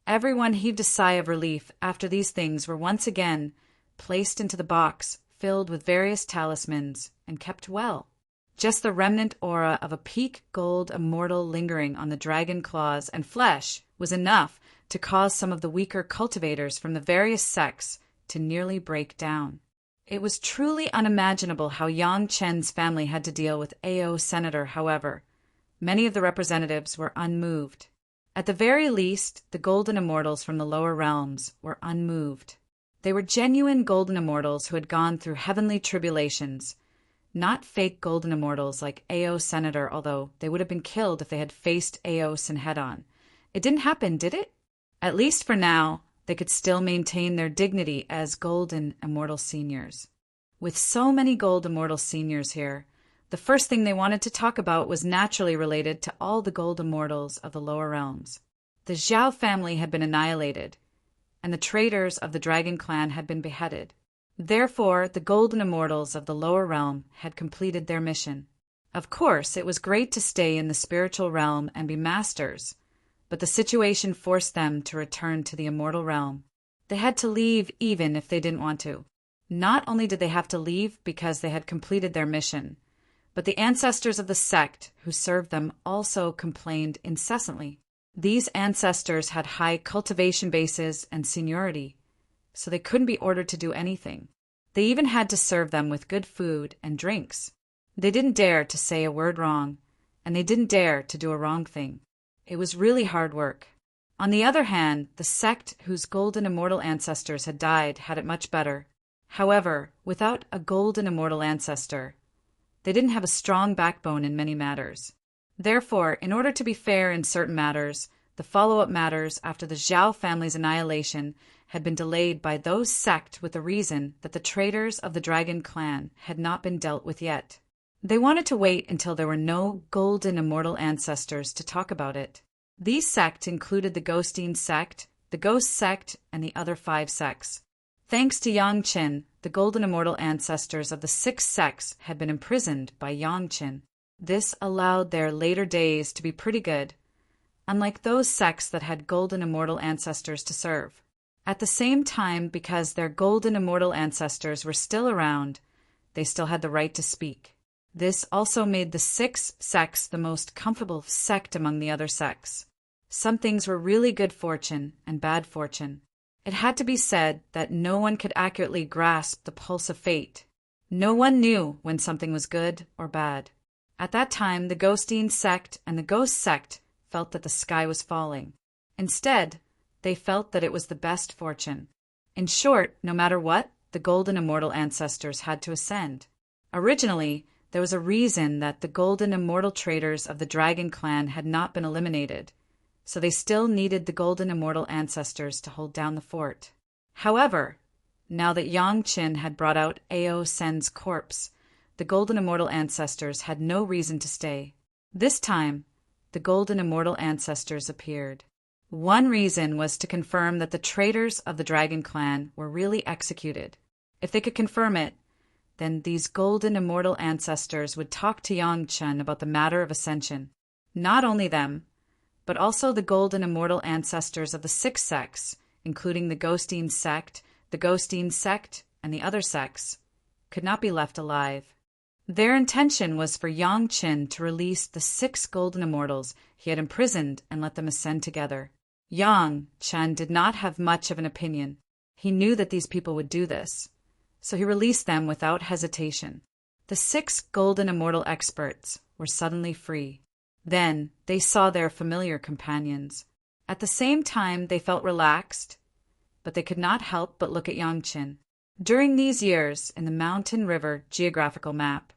Everyone heaved a sigh of relief after these things were once again placed into the box filled with various talismans and kept well. Just the remnant aura of a peak gold immortal lingering on the dragon claws and flesh was enough to cause some of the weaker cultivators from the various sects to nearly break down. It was truly unimaginable how Yang Chen's family had to deal with Ao Senator, however. Many of the representatives were unmoved. At the very least, the golden immortals from the lower realms were unmoved. They were genuine golden immortals who had gone through heavenly tribulations, not fake golden immortals like Ao Senator, although they would have been killed if they had faced Aosin head-on. It didn't happen, did it? At least for now, they could still maintain their dignity as golden immortal seniors. With so many gold immortal seniors here, the first thing they wanted to talk about was naturally related to all the gold immortals of the lower realms. The Zhao family had been annihilated, and the traitors of the dragon clan had been beheaded. Therefore, the golden immortals of the lower realm had completed their mission. Of course, it was great to stay in the spiritual realm and be masters, but the situation forced them to return to the immortal realm. They had to leave even if they didn't want to. Not only did they have to leave because they had completed their mission, but the ancestors of the sect who served them also complained incessantly. These ancestors had high cultivation bases and seniority, so they couldn't be ordered to do anything. They even had to serve them with good food and drinks. They didn't dare to say a word wrong, and they didn't dare to do a wrong thing. It was really hard work. On the other hand, the sect whose golden immortal ancestors had died had it much better. However, without a golden immortal ancestor, they didn't have a strong backbone in many matters. Therefore, in order to be fair in certain matters, the follow-up matters after the Zhao family's annihilation had been delayed by those sect with the reason that the traitors of the dragon clan had not been dealt with yet. They wanted to wait until there were no golden immortal ancestors to talk about it. These sects included the Ghostine sect, the Ghost sect, and the other 5 sects. Thanks to Yang Chen, the golden immortal ancestors of the 6 sects had been imprisoned by Yang Chen. This allowed their later days to be pretty good, unlike those sects that had golden immortal ancestors to serve. At the same time, because their golden immortal ancestors were still around, they still had the right to speak. This also made the 6 sects the most comfortable sect among the other sects. Some things were really good fortune and bad fortune. It had to be said that no one could accurately grasp the pulse of fate. No one knew when something was good or bad. At that time, the Ghostine sect and the Ghost sect felt that the sky was falling. Instead, they felt that it was the best fortune. In short, no matter what, the golden immortal ancestors had to ascend. Originally, there was a reason that the golden immortal traitors of the dragon clan had not been eliminated, so they still needed the golden immortal ancestors to hold down the fort. However, now that Yang Chen had brought out Ao Sen's corpse, the golden immortal ancestors had no reason to stay. This time, the golden immortal ancestors appeared. One reason was to confirm that the traitors of the dragon clan were really executed. If they could confirm it, then these golden immortal ancestors would talk to Yang Chen about the matter of ascension. Not only them, but also the golden immortal ancestors of the six sects, including the Ghosteen sect, and the other sects, could not be left alive. Their intention was for Yang Qin to release the six golden immortals he had imprisoned and let them ascend together. Yang Chen did not have much of an opinion. He knew that these people would do this, so he released them without hesitation. The six golden immortal experts were suddenly free. Then they saw their familiar companions. At the same time, they felt relaxed, but they could not help but look at Yang Qin. During these years, in the Mountain River geographical map,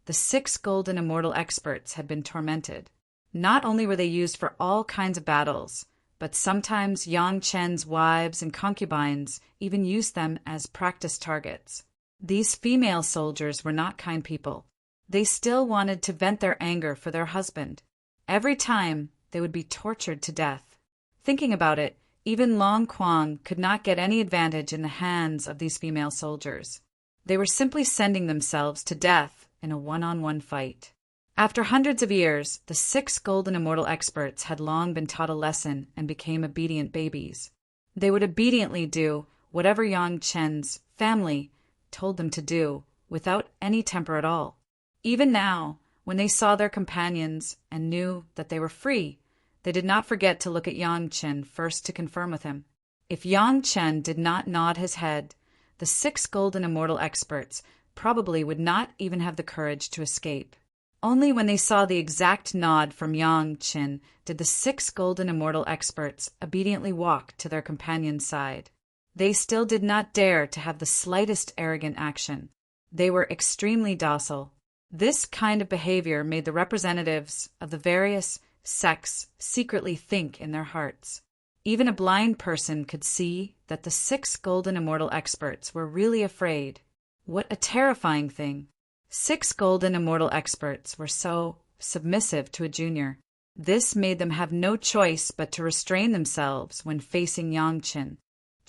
the six golden immortal experts had been tormented. Not only were they used for all kinds of battles, but sometimes Yang Chen's wives and concubines even used them as practice targets. These female soldiers were not kind people. They still wanted to vent their anger for their husband. Every time, they would be tortured to death. Thinking about it, even Long Quang could not get any advantage in the hands of these female soldiers. They were simply sending themselves to death in a one-on-one fight. After hundreds of years, the six golden immortal experts had long been taught a lesson and became obedient babies. They would obediently do whatever Yang Chen's family told them to do, without any temper at all. Even now, when they saw their companions and knew that they were free, they did not forget to look at Yang Chen first to confirm with him. If Yang Chen did not nod his head, the six golden immortal experts probably would not even have the courage to escape. Only when they saw the exact nod from Yang Chen did the six golden immortal experts obediently walk to their companion's side. They still did not dare to have the slightest arrogant action. They were extremely docile. This kind of behavior made the representatives of the various sects secretly think in their hearts. Even a blind person could see that the six golden immortal experts were really afraid. What a terrifying thing! Six golden immortal experts were so submissive to a junior. This made them have no choice but to restrain themselves when facing Yang Qin.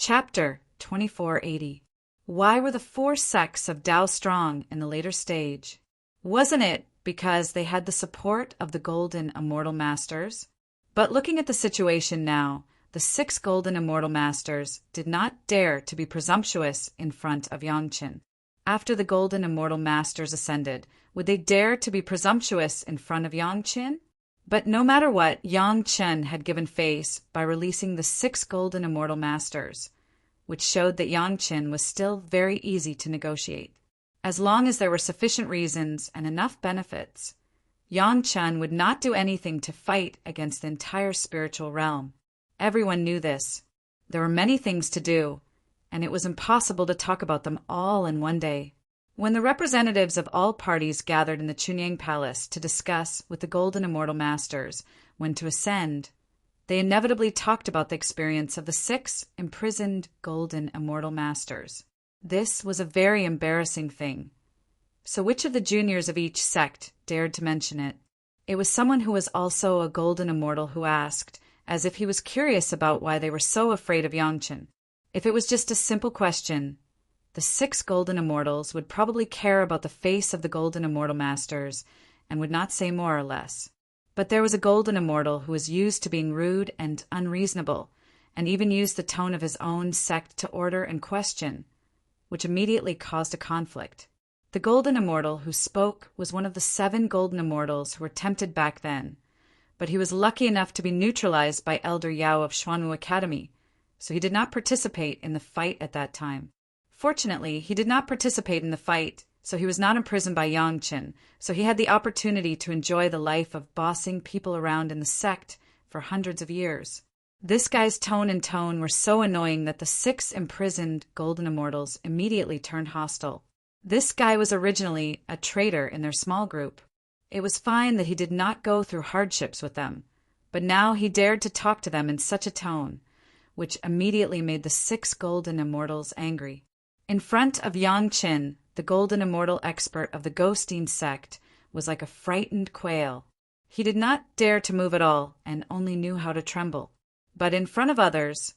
Chapter 2480. Why were the four sects of Tao strong in the later stage? Wasn't it because they had the support of the golden immortal masters? But looking at the situation now, the six golden immortal masters did not dare to be presumptuous in front of Yang Qin. After the golden immortal masters ascended, would they dare to be presumptuous in front of Yang Qin? But no matter what, Yang Chen had given face by releasing the six golden immortal masters, which showed that Yang Qin was still very easy to negotiate. As long as there were sufficient reasons and enough benefits, Yang Chen would not do anything to fight against the entire spiritual realm. Everyone knew this. There were many things to do, and it was impossible to talk about them all in one day. When the representatives of all parties gathered in the Chunyang Palace to discuss with the Golden Immortal Masters when to ascend, they inevitably talked about the experience of the six imprisoned Golden Immortal Masters. This was a very embarrassing thing. So which of the juniors of each sect dared to mention it? It was someone who was also a Golden Immortal who asked, as if he was curious about why they were so afraid of Yang Qin. If it was just a simple question, the six Golden Immortals would probably care about the face of the Golden Immortal Masters and would not say more or less. But there was a Golden Immortal who was used to being rude and unreasonable, and even used the tone of his own sect to order and question, which immediately caused a conflict. The Golden Immortal who spoke was one of the 7 Golden Immortals who were tempted back then, but he was lucky enough to be neutralized by Elder Yao of Xuanwu Academy, so he did not participate in the fight at that time. Fortunately, he did not participate in the fight, so he was not imprisoned by Yang Qin, so he had the opportunity to enjoy the life of bossing people around in the sect for hundreds of years. This guy's tone and tone were so annoying that the 6 imprisoned Golden Immortals immediately turned hostile. This guy was originally a traitor in their small group. It was fine that he did not go through hardships with them, but now he dared to talk to them in such a tone, which immediately made the 6 Golden Immortals angry. In front of Yang Qin, the Golden Immortal expert of the Ghosteen sect was like a frightened quail. He did not dare to move at all and only knew how to tremble. But in front of others,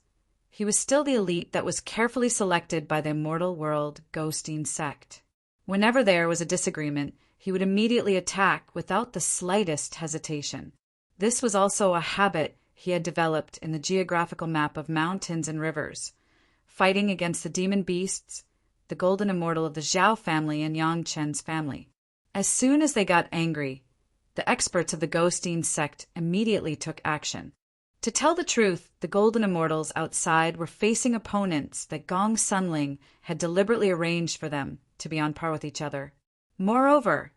he was still the elite that was carefully selected by the Immortal World Ghosteen sect. Whenever there was a disagreement, he would immediately attack without the slightest hesitation. This was also a habit he had developed in the geographical map of mountains and rivers, fighting against the demon beasts, the golden immortal of the Zhao family and Yang Chen's family. As soon as they got angry, the experts of the Ghosteen sect immediately took action. To tell the truth, the golden immortals outside were facing opponents that Gong Sunling had deliberately arranged for them to be on par with each other. Moreover,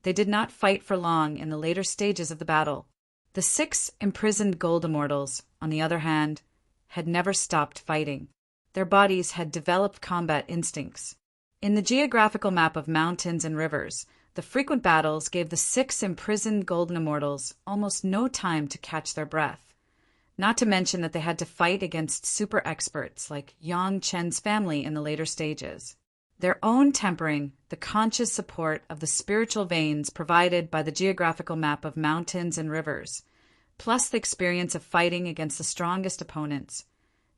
they did not fight for long in the later stages of the battle. The 6 imprisoned gold immortals, on the other hand, had never stopped fighting. Their bodies had developed combat instincts. In the geographical map of mountains and rivers, the frequent battles gave the 6 imprisoned golden immortals almost no time to catch their breath. Not to mention that they had to fight against super experts like Yang Chen's family in the later stages. Their own tempering, the conscious support of the spiritual veins provided by the geographical map of mountains and rivers, plus the experience of fighting against the strongest opponents,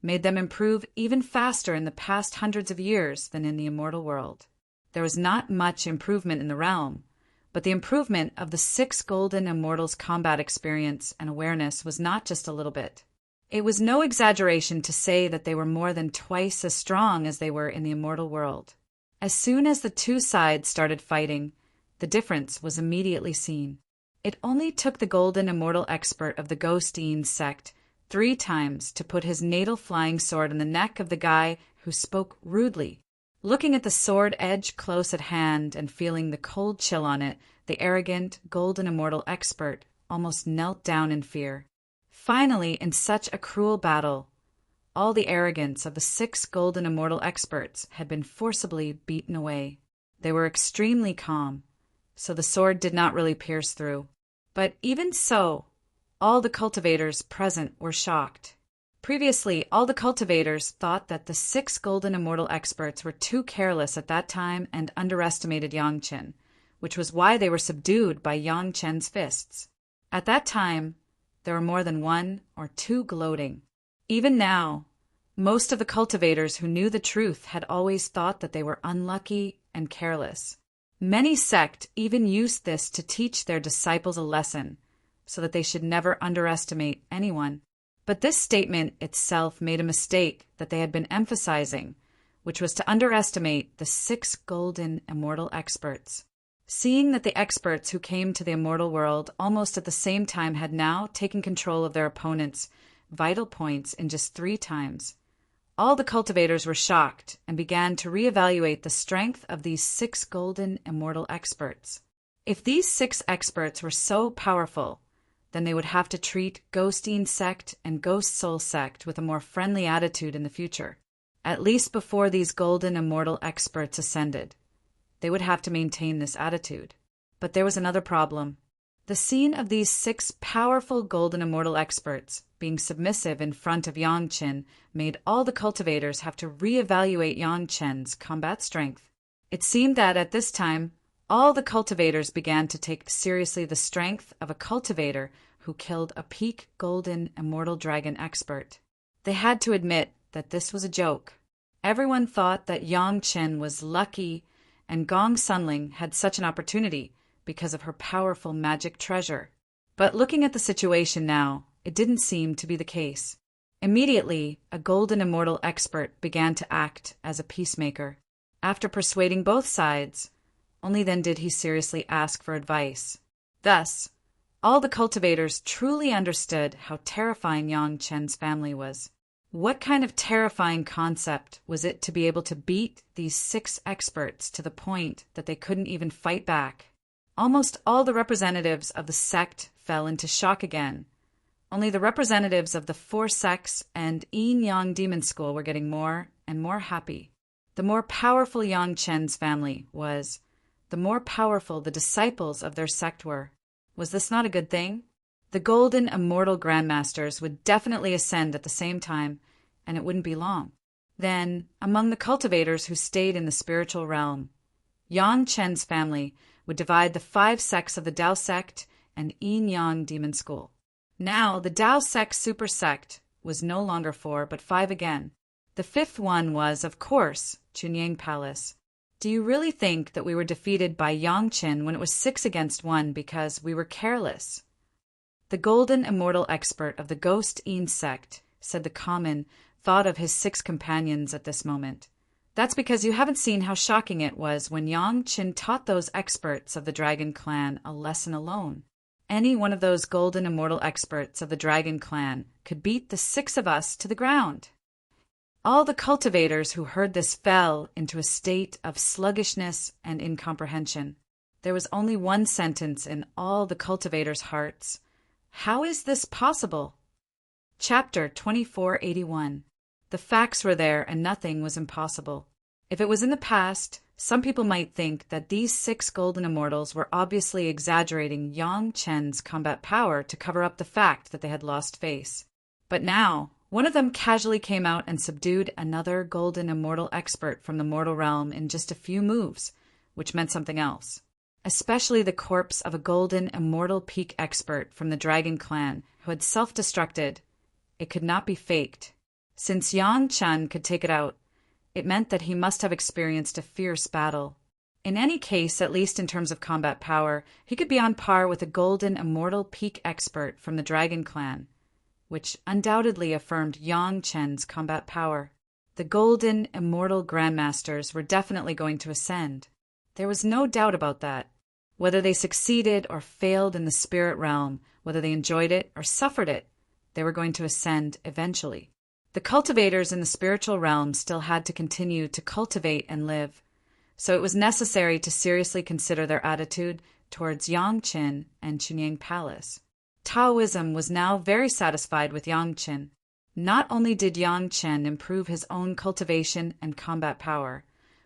made them improve even faster in the past hundreds of years than in the immortal world. There was not much improvement in the realm, but the improvement of the 6 golden immortals' combat experience and awareness was not just a little bit. It was no exaggeration to say that they were more than twice as strong as they were in the immortal world. As soon as the 2 sides started fighting, the difference was immediately seen. It only took the golden immortal expert of the Ghosteen sect 3 times to put his natal flying sword in the neck of the guy who spoke rudely. Looking at the sword edge close at hand and feeling the cold chill on it, the arrogant, golden immortal expert almost knelt down in fear. Finally, in such a cruel battle, all the arrogance of the 6 golden immortal experts had been forcibly beaten away. They were extremely calm, so the sword did not really pierce through. But even so, all the cultivators present were shocked. Previously, all the cultivators thought that the 6 golden immortal experts were too careless at that time and underestimated Yang Chen, which was why they were subdued by Yang Chen's fists. At that time, there were more than 1 or 2 gloating. Even now, most of the cultivators who knew the truth had always thought that they were unlucky and careless. Many sects even used this to teach their disciples a lesson, so that they should never underestimate anyone. But this statement itself made a mistake that they had been emphasizing, which was to underestimate the 6 golden immortal experts. Seeing that the experts who came to the immortal world almost at the same time had now taken control of their opponents' vital points in just 3 times, all the cultivators were shocked and began to reevaluate the strength of these 6 golden immortal experts. If these 6 experts were so powerful, then they would have to treat Ghosteen sect and Ghost Soul sect with a more friendly attitude in the future. At least before these golden immortal experts ascended, they would have to maintain this attitude. But there was another problem. The scene of these 6 powerful golden immortal experts being submissive in front of Yang Chen made all the cultivators have to reevaluate Yang Chen's combat strength. It seemed that at this time, all the cultivators began to take seriously the strength of a cultivator who killed a peak golden immortal dragon expert. They had to admit that this was a joke. Everyone thought that Yang Chen was lucky and Gong Sunling had such an opportunity because of her powerful magic treasure. But looking at the situation now, it didn't seem to be the case. Immediately, a golden immortal expert began to act as a peacemaker. After persuading both sides, only then did he seriously ask for advice. Thus, all the cultivators truly understood how terrifying Yang Chen's family was. What kind of terrifying concept was it to be able to beat these 6 experts to the point that they couldn't even fight back? Almost all the representatives of the sect fell into shock again. Only the representatives of the 4 sects and Yin Yang Demon School were getting more and more happy. The more powerful Yang Chen's family was, the more powerful the disciples of their sect were. Was this not a good thing? The golden immortal grandmasters would definitely ascend at the same time, and it wouldn't be long. Then, among the cultivators who stayed in the spiritual realm, Yang Chen's family would divide the 5 sects of the Dao sect and Yin Yang Demon School. Now, the Dao sect super sect was no longer 4, but 5 again. The 5th one was, of course, Chunyang Palace. Do you really think that we were defeated by Yang Chen when it was 6 against 1 because we were careless? The golden immortal expert of the Ghost-Een sect, said the common, thought of his 6 companions at this moment. That's because you haven't seen how shocking it was when Yang Qin taught those experts of the Dragon Clan a lesson alone. Any one of those golden immortal experts of the Dragon Clan could beat the 6 of us to the ground. All the cultivators who heard this fell into a state of sluggishness and incomprehension. There was only one sentence in all the cultivators' hearts. How is this possible? Chapter 2481. The facts were there and nothing was impossible. If it was in the past, some people might think that these 6 golden immortals were obviously exaggerating Yang Chen's combat power to cover up the fact that they had lost face. But now, one of them casually came out and subdued another golden immortal expert from the mortal realm in just a few moves, which meant something else. Especially the corpse of a golden immortal peak expert from the Dragon Clan who had self-destructed. It could not be faked. Since Yang Chen could take it out, it meant that he must have experienced a fierce battle. In any case, at least in terms of combat power, he could be on par with a golden immortal peak expert from the Dragon Clan, which undoubtedly affirmed Yang Chen's combat power. The golden immortal grandmasters were definitely going to ascend. There was no doubt about that. Whether they succeeded or failed in the spirit realm, whether they enjoyed it or suffered it, they were going to ascend eventually. The cultivators in the spiritual realm still had to continue to cultivate and live, so it was necessary to seriously consider their attitude towards Yang Qin and Chunying Palace. Taoism was now very satisfied with Yang Qin. Not only did Yang Qin improve his own cultivation and combat power,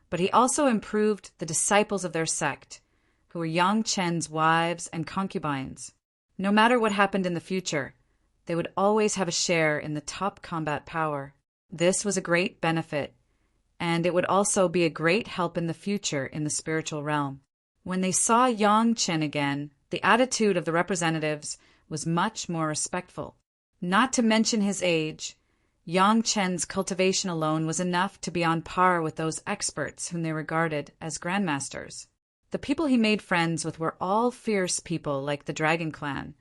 but he also improved the disciples of their sect, who were Yang Qin's wives and concubines. No matter what happened in the future, they would always have a share in the top combat power. This was a great benefit, and it would also be a great help in the future in the spiritual realm. When they saw Yang Qin again, the attitude of the representatives was much more respectful. Not to mention his age, Yang Qin's cultivation alone was enough to be on par with those experts whom they regarded as grandmasters. The people he made friends with were all fierce people like the Dragon Clan,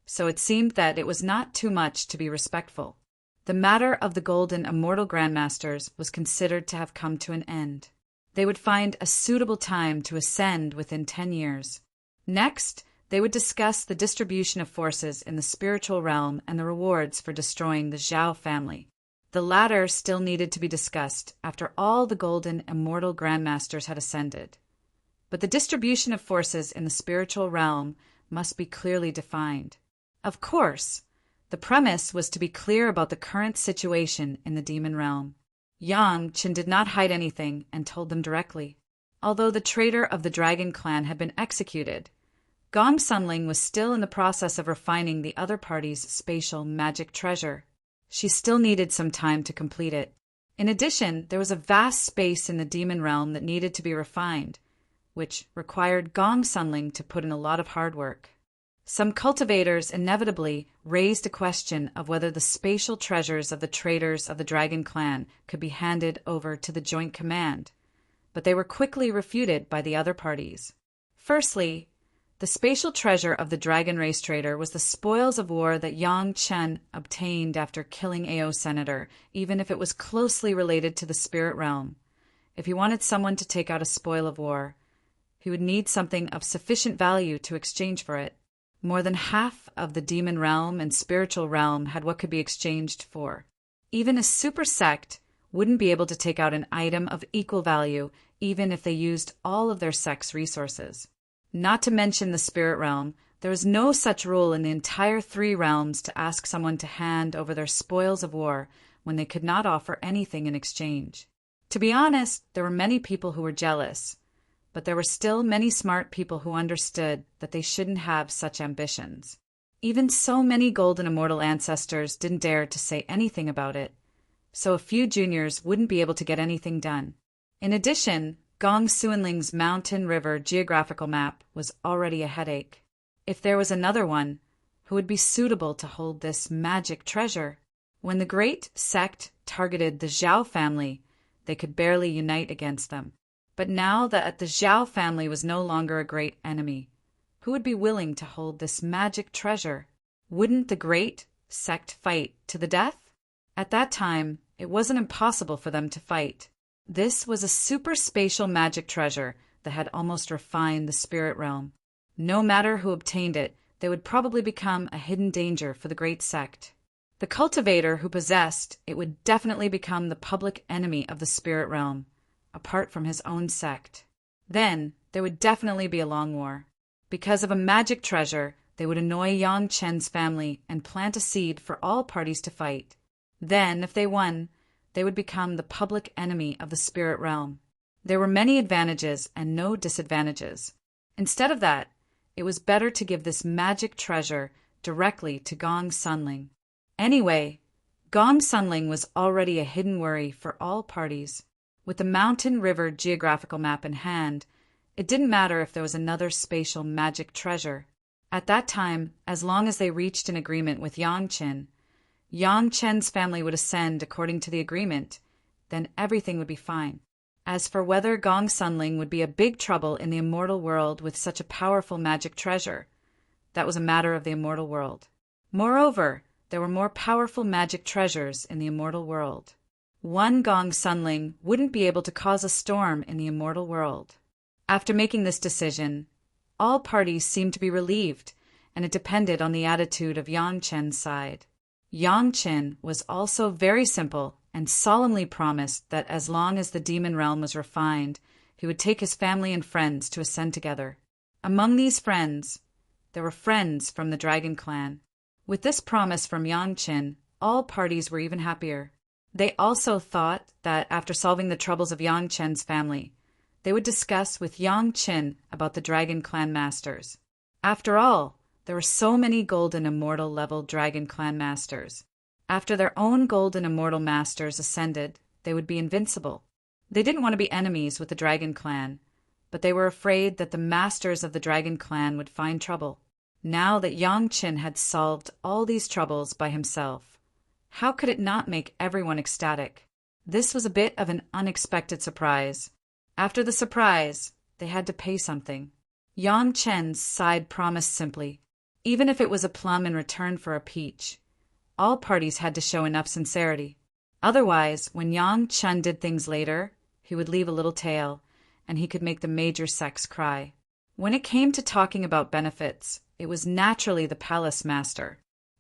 so it seemed that it was not too much to be respectful. The matter of the golden immortal grandmasters was considered to have come to an end. They would find a suitable time to ascend within 10 years. Next, they would discuss the distribution of forces in the spiritual realm and the rewards for destroying the Zhao family. The latter still needed to be discussed after all the golden immortal grandmasters had ascended. But the distribution of forces in the spiritual realm must be clearly defined. Of course, the premise was to be clear about the current situation in the demon realm. Yang Qin did not hide anything and told them directly. Although the traitor of the Dragon Clan had been executed, Gong Sunling was still in the process of refining the other party's spatial magic treasure. She still needed some time to complete it. In addition, there was a vast space in the demon realm that needed to be refined, which required Gong Sunling to put in a lot of hard work. Some cultivators inevitably raised a question of whether the spatial treasures of the traitors of the Dragon Clan could be handed over to the Joint Command, but they were quickly refuted by the other parties. Firstly, the spatial treasure of the Dragon Race traitor was the spoils of war that Yang Chen obtained after killing AO Senator, even if it was closely related to the spirit realm. If he wanted someone to take out a spoil of war, he would need something of sufficient value to exchange for it. More than half of the demon realm and spiritual realm had what could be exchanged for. Even a super sect wouldn't be able to take out an item of equal value, even if they used all of their sect's resources. Not to mention the spirit realm, there is no such rule in the entire 3 realms to ask someone to hand over their spoils of war when they could not offer anything in exchange. To be honest, there were many people who were jealous, but there were still many smart people who understood that they shouldn't have such ambitions. Even so many golden immortal ancestors didn't dare to say anything about it, so a few juniors wouldn't be able to get anything done. In addition, Gong Suanling's mountain river geographical map was already a headache. If there was another one, who would be suitable to hold this magic treasure? When the great sect targeted the Zhao family, they could barely unite against them. But now that the Zhao family was no longer a great enemy, who would be willing to hold this magic treasure? Wouldn't the great sect fight to the death? At that time, it wasn't impossible for them to fight. This was a super-spatial magic treasure that had almost refined the spirit realm. No matter who obtained it, they would probably become a hidden danger for the great sect. The cultivator who possessed it would definitely become the public enemy of the spirit realm, apart from his own sect. Then, there would definitely be a long war. Because of a magic treasure, they would annoy Yang Chen's family and plant a seed for all parties to fight. Then, if they won, they would become the public enemy of the spirit realm. There were many advantages and no disadvantages. Instead of that, it was better to give this magic treasure directly to Gong Sunling. Anyway, Gong Sunling was already a hidden worry for all parties. With the Mountain River geographical map in hand, it didn't matter if there was another spatial magic treasure. At that time, as long as they reached an agreement with Yang Chen's family would ascend according to the agreement, then everything would be fine. As for whether Gong Sunling would be a big trouble in the immortal world with such a powerful magic treasure, that was a matter of the immortal world. Moreover, there were more powerful magic treasures in the immortal world. One Gong Sunling wouldn't be able to cause a storm in the immortal world. After making this decision, all parties seemed to be relieved, and it depended on the attitude of Yang Chen's side. Yang Chen was also very simple and solemnly promised that as long as the demon realm was refined, he would take his family and friends to ascend together. Among these friends, there were friends from the Dragon Clan. With this promise from Yang Chen, all parties were even happier. They also thought that after solving the troubles of Yang Chen's family, they would discuss with Yang Chen about the Dragon Clan Masters. After all, there were so many Golden Immortal level Dragon Clan Masters. After their own Golden Immortal Masters ascended, they would be invincible. They didn't want to be enemies with the Dragon Clan, but they were afraid that the Masters of the Dragon Clan would find trouble. Now that Yang Chen had solved all these troubles by himself, how could it not make everyone ecstatic? This was a bit of an unexpected surprise. After the surprise, they had to pay something. Yang Chen's side promised simply, even if it was a plum in return for a peach. All parties had to show enough sincerity. Otherwise, when Yang Chen did things later, he would leave a little tail, and he could make the major sects cry. When it came to talking about benefits, it was naturally the Palace Master.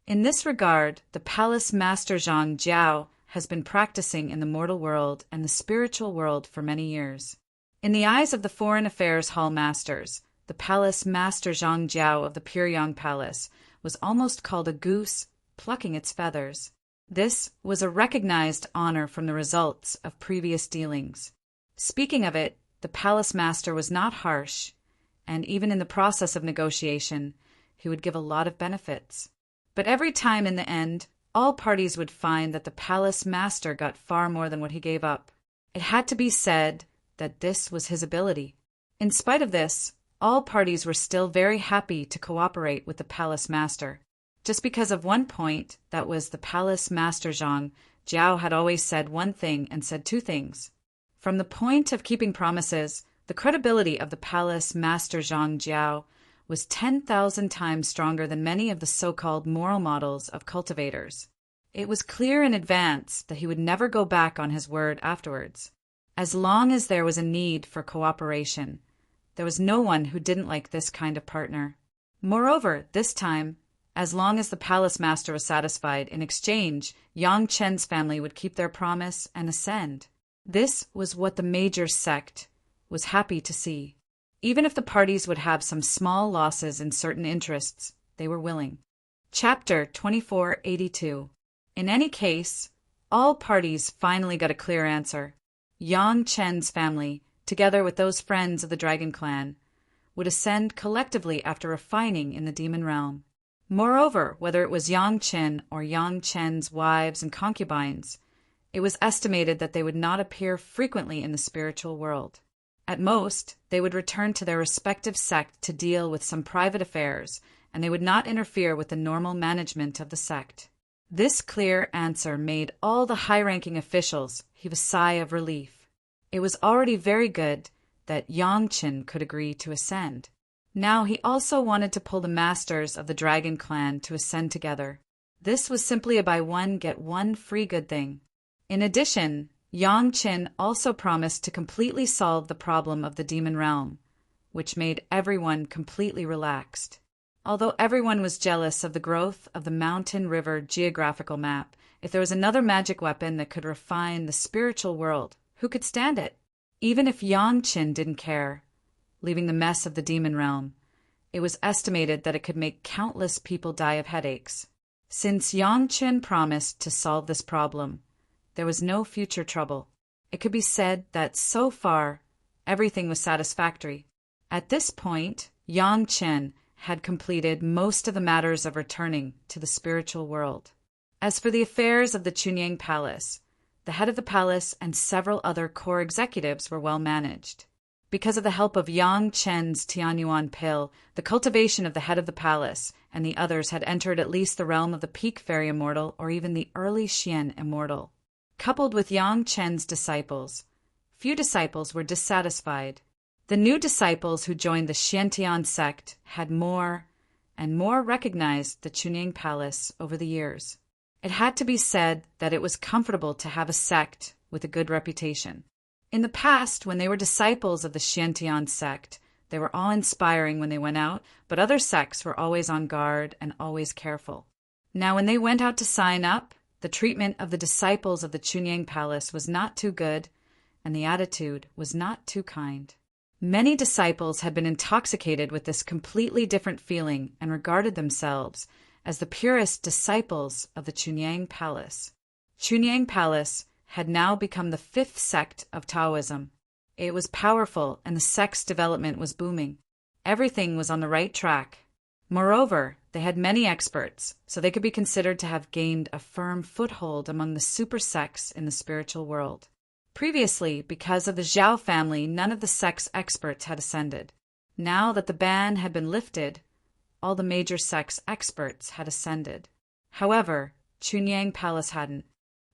In this regard, the Palace Master Zhang Jiao has been practicing in the mortal world and the spiritual world for many years. In the eyes of the Foreign Affairs Hall Masters, the Palace Master Zhang Jiao of the Pyongyang Palace was almost called a goose plucking its feathers. This was a recognized honor from the results of previous dealings. Speaking of it, the Palace Master was not harsh, and even in the process of negotiation, he would give a lot of benefits. But every time in the end, all parties would find that the Palace Master got far more than what he gave up. It had to be said that this was his ability. In spite of this, all parties were still very happy to cooperate with the Palace Master. Just because of one point, that was the Palace Master Zhang Jiao had always said one thing and said two things. From the point of keeping promises, the credibility of the Palace Master Zhang Jiao was 10,000 times stronger than many of the so-called moral models of cultivators. It was clear in advance that he would never go back on his word afterwards. As long as there was a need for cooperation, there was no one who didn't like this kind of partner. Moreover, this time, as long as the Palace Master was satisfied, in exchange, Yang Chen's family would keep their promise and ascend. This was what the major sect was happy to see. Even if the parties would have some small losses in certain interests, they were willing. Chapter 2482. In any case, all parties finally got a clear answer. Yang Chen's family, together with those friends of the Dragon Clan, would ascend collectively after refining in the demon realm. Moreover, whether it was Yang Chen or Yang Chen's wives and concubines, it was estimated that they would not appear frequently in the spiritual world. At most, they would return to their respective sect to deal with some private affairs, and they would not interfere with the normal management of the sect. This clear answer made all the high-ranking officials heave a sigh of relief. It was already very good that Yang Chen could agree to ascend. Now he also wanted to pull the masters of the Dragon Clan to ascend together. This was simply a buy one get one free good thing. In addition, Yang Qin also promised to completely solve the problem of the demon realm, which made everyone completely relaxed. Although everyone was jealous of the growth of the Mountain River geographical map, if there was another magic weapon that could refine the spiritual world, who could stand it? Even if Yang Qin didn't care, leaving the mess of the demon realm, it was estimated that it could make countless people die of headaches. Since Yang Qin promised to solve this problem, there was no future trouble. It could be said that so far, everything was satisfactory. At this point, Yang Qin had completed most of the matters of returning to the spiritual world. As for the affairs of the Chunyang Palace, the head of the palace and several other core executives were well managed. Because of the help of Yang Chen's Tianyuan pill, the cultivation of the head of the palace and the others had entered at least the realm of the peak fairy immortal or even the early Xian immortal. Coupled with Yang Chen's disciples, few disciples were dissatisfied. The new disciples who joined the Xiantian sect had more and more recognized the Chunyang Palace over the years. It had to be said that it was comfortable to have a sect with a good reputation. In the past, when they were disciples of the Xiantian sect, they were awe-inspiring when they went out, but other sects were always on guard and always careful. Now, when they went out to sign up, the treatment of the disciples of the Chunyang Palace was not too good, and the attitude was not too kind. Many disciples had been intoxicated with this completely different feeling and regarded themselves as the purest disciples of the Chunyang Palace. Chunyang Palace had now become the fifth sect of Taoism. It was powerful, and the sect's development was booming. Everything was on the right track. Moreover, they had many experts, so they could be considered to have gained a firm foothold among the super sects in the spiritual world. Previously, because of the Zhao family, none of the sect's experts had ascended. Now that the ban had been lifted, all the major sect's experts had ascended. However, Chunyang Palace hadn't,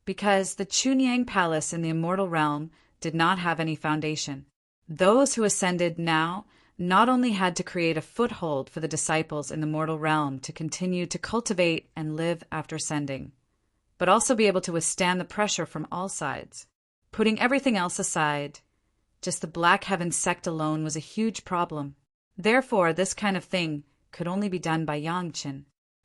because the Chunyang Palace in the Immortal Realm did not have any foundation. Those who ascended now not only had to create a foothold for the disciples in the mortal realm to continue to cultivate and live after ascending, but also be able to withstand the pressure from all sides. Putting everything else aside, just the Black Heaven sect alone was a huge problem. Therefore, this kind of thing could only be done by Yang Qin.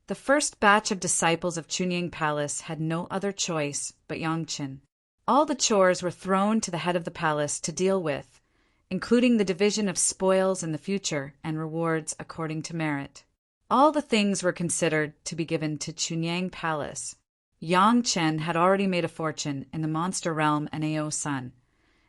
The first batch of disciples of Chunyang Palace had no other choice but Yang Qin. All the chores were thrown to the head of the palace to deal with, including the division of spoils in the future and rewards according to merit. All the things were considered to be given to Chunyang Palace. Yang Qin had already made a fortune in the monster realm and Ao Sun,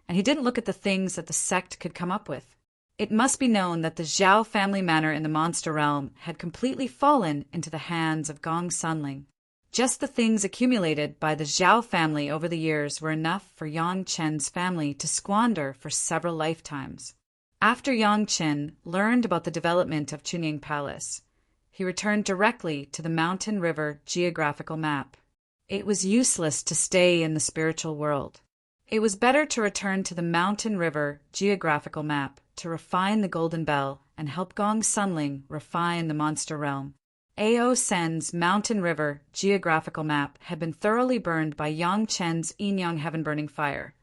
and he didn't look at the things that the sect could come up with. It must be known that the Zhao family manor in the monster realm had completely fallen into the hands of Gong Sunling. Just the things accumulated by the Zhao family over the years were enough for Yang Chen's family to squander for several lifetimes. After Yang Qin learned about the development of Chunyang Palace, he returned directly to the Mountain River geographical map. It was useless to stay in the spiritual world. It was better to return to the Mountain River geographical map to refine the Golden Bell and help Gong Sunling refine the monster realm. Ao Sen's Mountain River geographical map had been thoroughly burned by Yang Chen's Yinyang Heaven Burning Fire,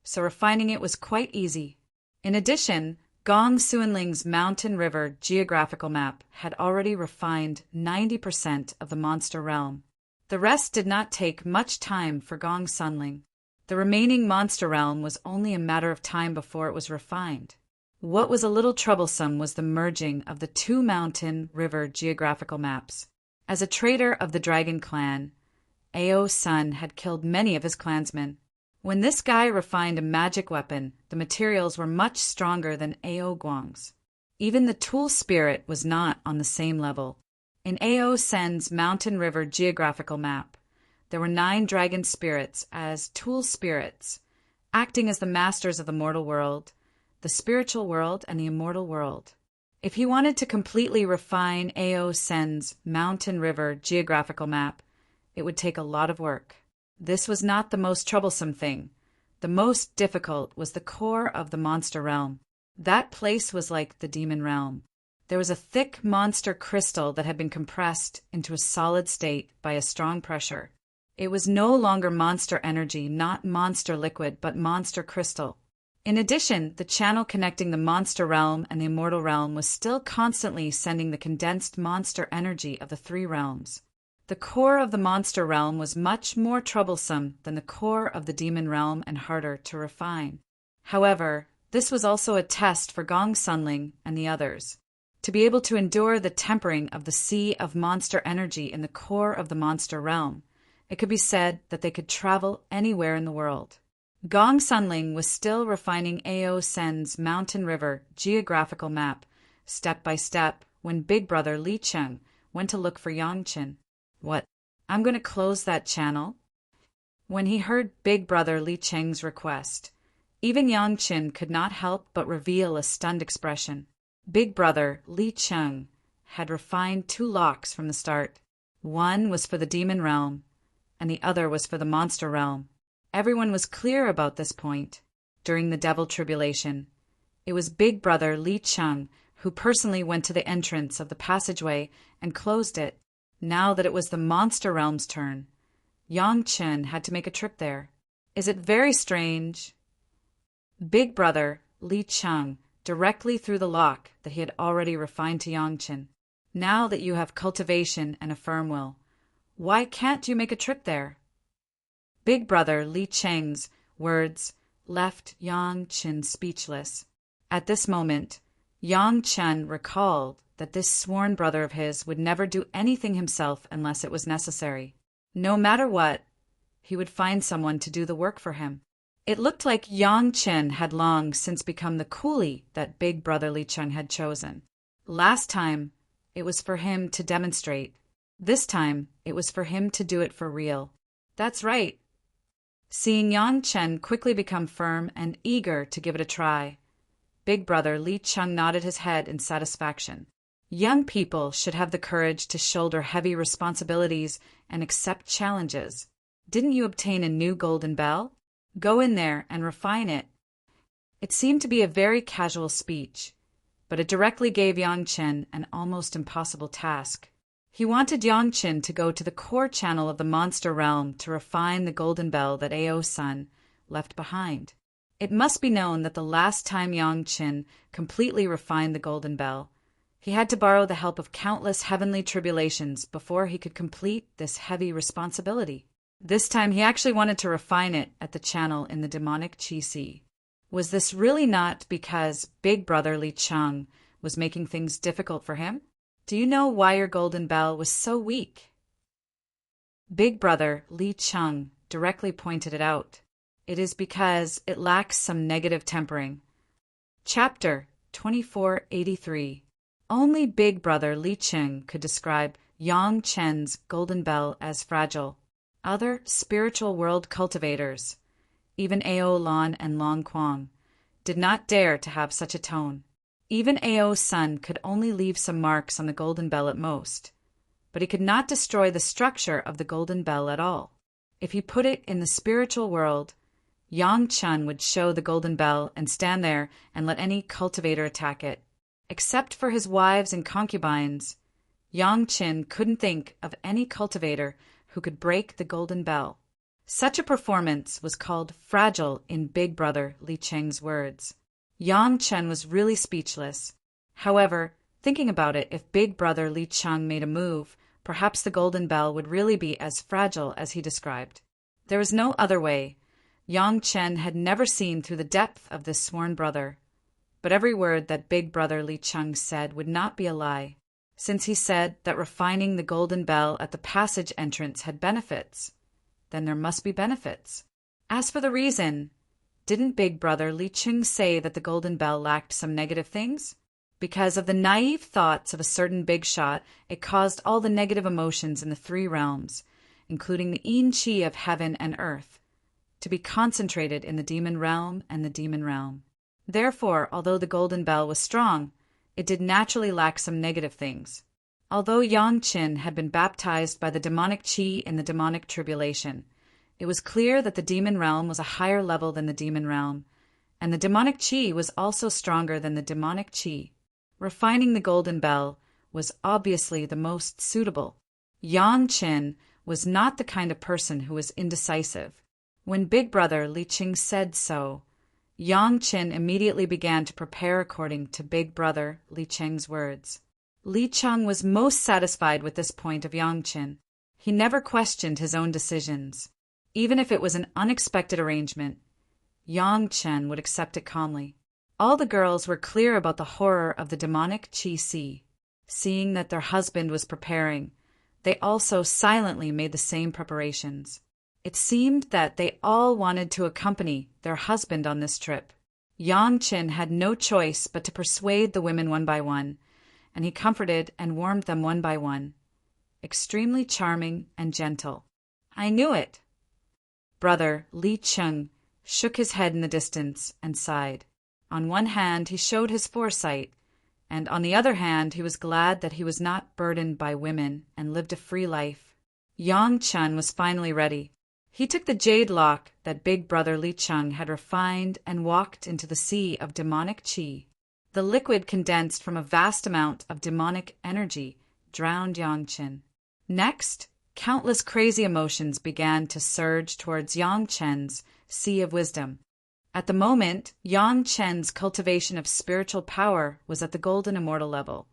so refining it was quite easy. In addition, Gong Sunling's Mountain River geographical map had already refined 90% of the monster realm. The rest did not take much time for Gong Sunling. The remaining monster realm was only a matter of time before it was refined. What was a little troublesome was the merging of the two Mountain River geographical maps. As a traitor of the Dragon Clan, Ao Sun had killed many of his clansmen. When this guy refined a magic weapon, the materials were much stronger than Ao Guang's. Even the tool spirit was not on the same level. In Ao Sen's Mountain River geographical map, there were 9 dragon spirits as tool spirits, acting as the masters of the mortal world, the spiritual world, and the immortal world. If he wanted to completely refine Ao Sen's Mountain River geographical map, it would take a lot of work. This was not the most troublesome thing. The most difficult was the core of the monster realm. That place was like the demon realm. There was a thick monster crystal that had been compressed into a solid state by a strong pressure. It was no longer monster energy, not monster liquid, but monster crystal. In addition, the channel connecting the monster realm and the immortal realm was still constantly sending the condensed monster energy of the three realms. The core of the monster realm was much more troublesome than the core of the demon realm and harder to refine. However, this was also a test for Gong Sunling and the others. To be able to endure the tempering of the sea of monster energy in the core of the monster realm, it could be said that they could travel anywhere in the world. Gong Sunling was still refining Ao Sen's Mountain River geographical map, step by step, when Big Brother Li Cheng went to look for Yangchen. What? I'm going to close that channel? When he heard Big Brother Li Cheng's request, even Yangchen could not help but reveal a stunned expression. Big Brother Li Cheng had refined 2 locks from the start. One was for the demon realm, and the other was for the monster realm. Everyone was clear about this point. During the devil tribulation, it was Big Brother Li Cheng who personally went to the entrance of the passageway and closed it. Now that it was the monster realm's turn, Yangchen had to make a trip there. Is it very strange? Big Brother Li Cheng directly through the lock that he had already refined to Yangchen. Now that you have cultivation and a firm will, why can't you make a trip there? Big Brother Li Cheng's words left Yangchen speechless. At this moment, Yangchen recalled that this sworn brother of his would never do anything himself unless it was necessary. No matter what, he would find someone to do the work for him. It looked like Yangchen had long since become the coolie that Big Brother Li Cheng had chosen. Last time, it was for him to demonstrate. This time, it was for him to do it for real. That's right. Seeing Yangchen quickly become firm and eager to give it a try, Big Brother Li Cheng nodded his head in satisfaction. Young people should have the courage to shoulder heavy responsibilities and accept challenges. Didn't you obtain a new golden bell? Go in there and refine it. It seemed to be a very casual speech, but it directly gave Yangchen an almost impossible task. He wanted Yangchen to go to the core channel of the monster realm to refine the golden bell that Ao Sun left behind. It must be known that the last time Yangchen completely refined the golden bell, he had to borrow the help of countless heavenly tribulations before he could complete this heavy responsibility. This time he actually wanted to refine it at the channel in the demonic Qi Sea. Was this really not because Big Brother Li Cheng was making things difficult for him? Do you know why your golden bell was so weak? Big Brother Li Cheng directly pointed it out. It is because it lacks some negative tempering. Chapter 2483. Only Big Brother Li Cheng could describe Yangchen's golden bell as fragile. Other spiritual world cultivators, even Ao Lan and Long Quang, did not dare to have such a tone. Even Ao Sun could only leave some marks on the golden bell at most, but he could not destroy the structure of the golden bell at all. If he put it in the spiritual world, Yangchen would show the golden bell and stand there and let any cultivator attack it. Except for his wives and concubines, Yangchen couldn't think of any cultivator who could break the golden bell. Such a performance was called fragile in Big Brother Li Cheng's words. Yangchen was really speechless. However, thinking about it, if Big Brother Li Cheng made a move, perhaps the golden bell would really be as fragile as he described. There was no other way. Yangchen had never seen through the depth of this sworn brother. But every word that Big Brother Li Cheng said would not be a lie, since he said that refining the golden bell at the passage entrance had benefits. Then there must be benefits. As for the reason, didn't Big Brother Li Cheng say that the golden bell lacked some negative things? Because of the naive thoughts of a certain big shot, it caused all the negative emotions in the 3 realms, including the yin qi of heaven and earth, to be concentrated in the demon realm and the demon realm. Therefore, although the golden bell was strong, it did naturally lack some negative things. Although Yangchen had been baptized by the demonic qi in the demonic tribulation, it was clear that the demon realm was a higher level than the demon realm, and the demonic qi was also stronger than the demonic qi. refining the golden bell was obviously the most suitable. Yang Qin was not the kind of person who was indecisive. When Big Brother Li Qing said so, Yang Qin immediately began to prepare according to Big Brother Li Qing's words. Li Qing was most satisfied with this point of Yang Qin. He never questioned his own decisions. Even if it was an unexpected arrangement, Yang Qin would accept it calmly. All the girls were clear about the horror of the demonic qi si. Seeing that their husband was preparing, they also silently made the same preparations. It seemed that they all wanted to accompany their husband on this trip. Yang Qin had no choice but to persuade the women one by one, and he comforted and warmed them one by one. Extremely charming and gentle. I knew it. Brother Li Qing shook his head in the distance and sighed. On one hand, he showed his foresight, and on the other hand, he was glad that he was not burdened by women and lived a free life. Yang Qin was finally ready. He took the jade lock that Big Brother Li Qing had refined and walked into the sea of demonic qi. The liquid condensed from a vast amount of demonic energy drowned Yang Qin. Next, countless crazy emotions began to surge towards Yang Qin's sea of wisdom. At the moment, Yang Qin's cultivation of spiritual power was at the golden immortal level,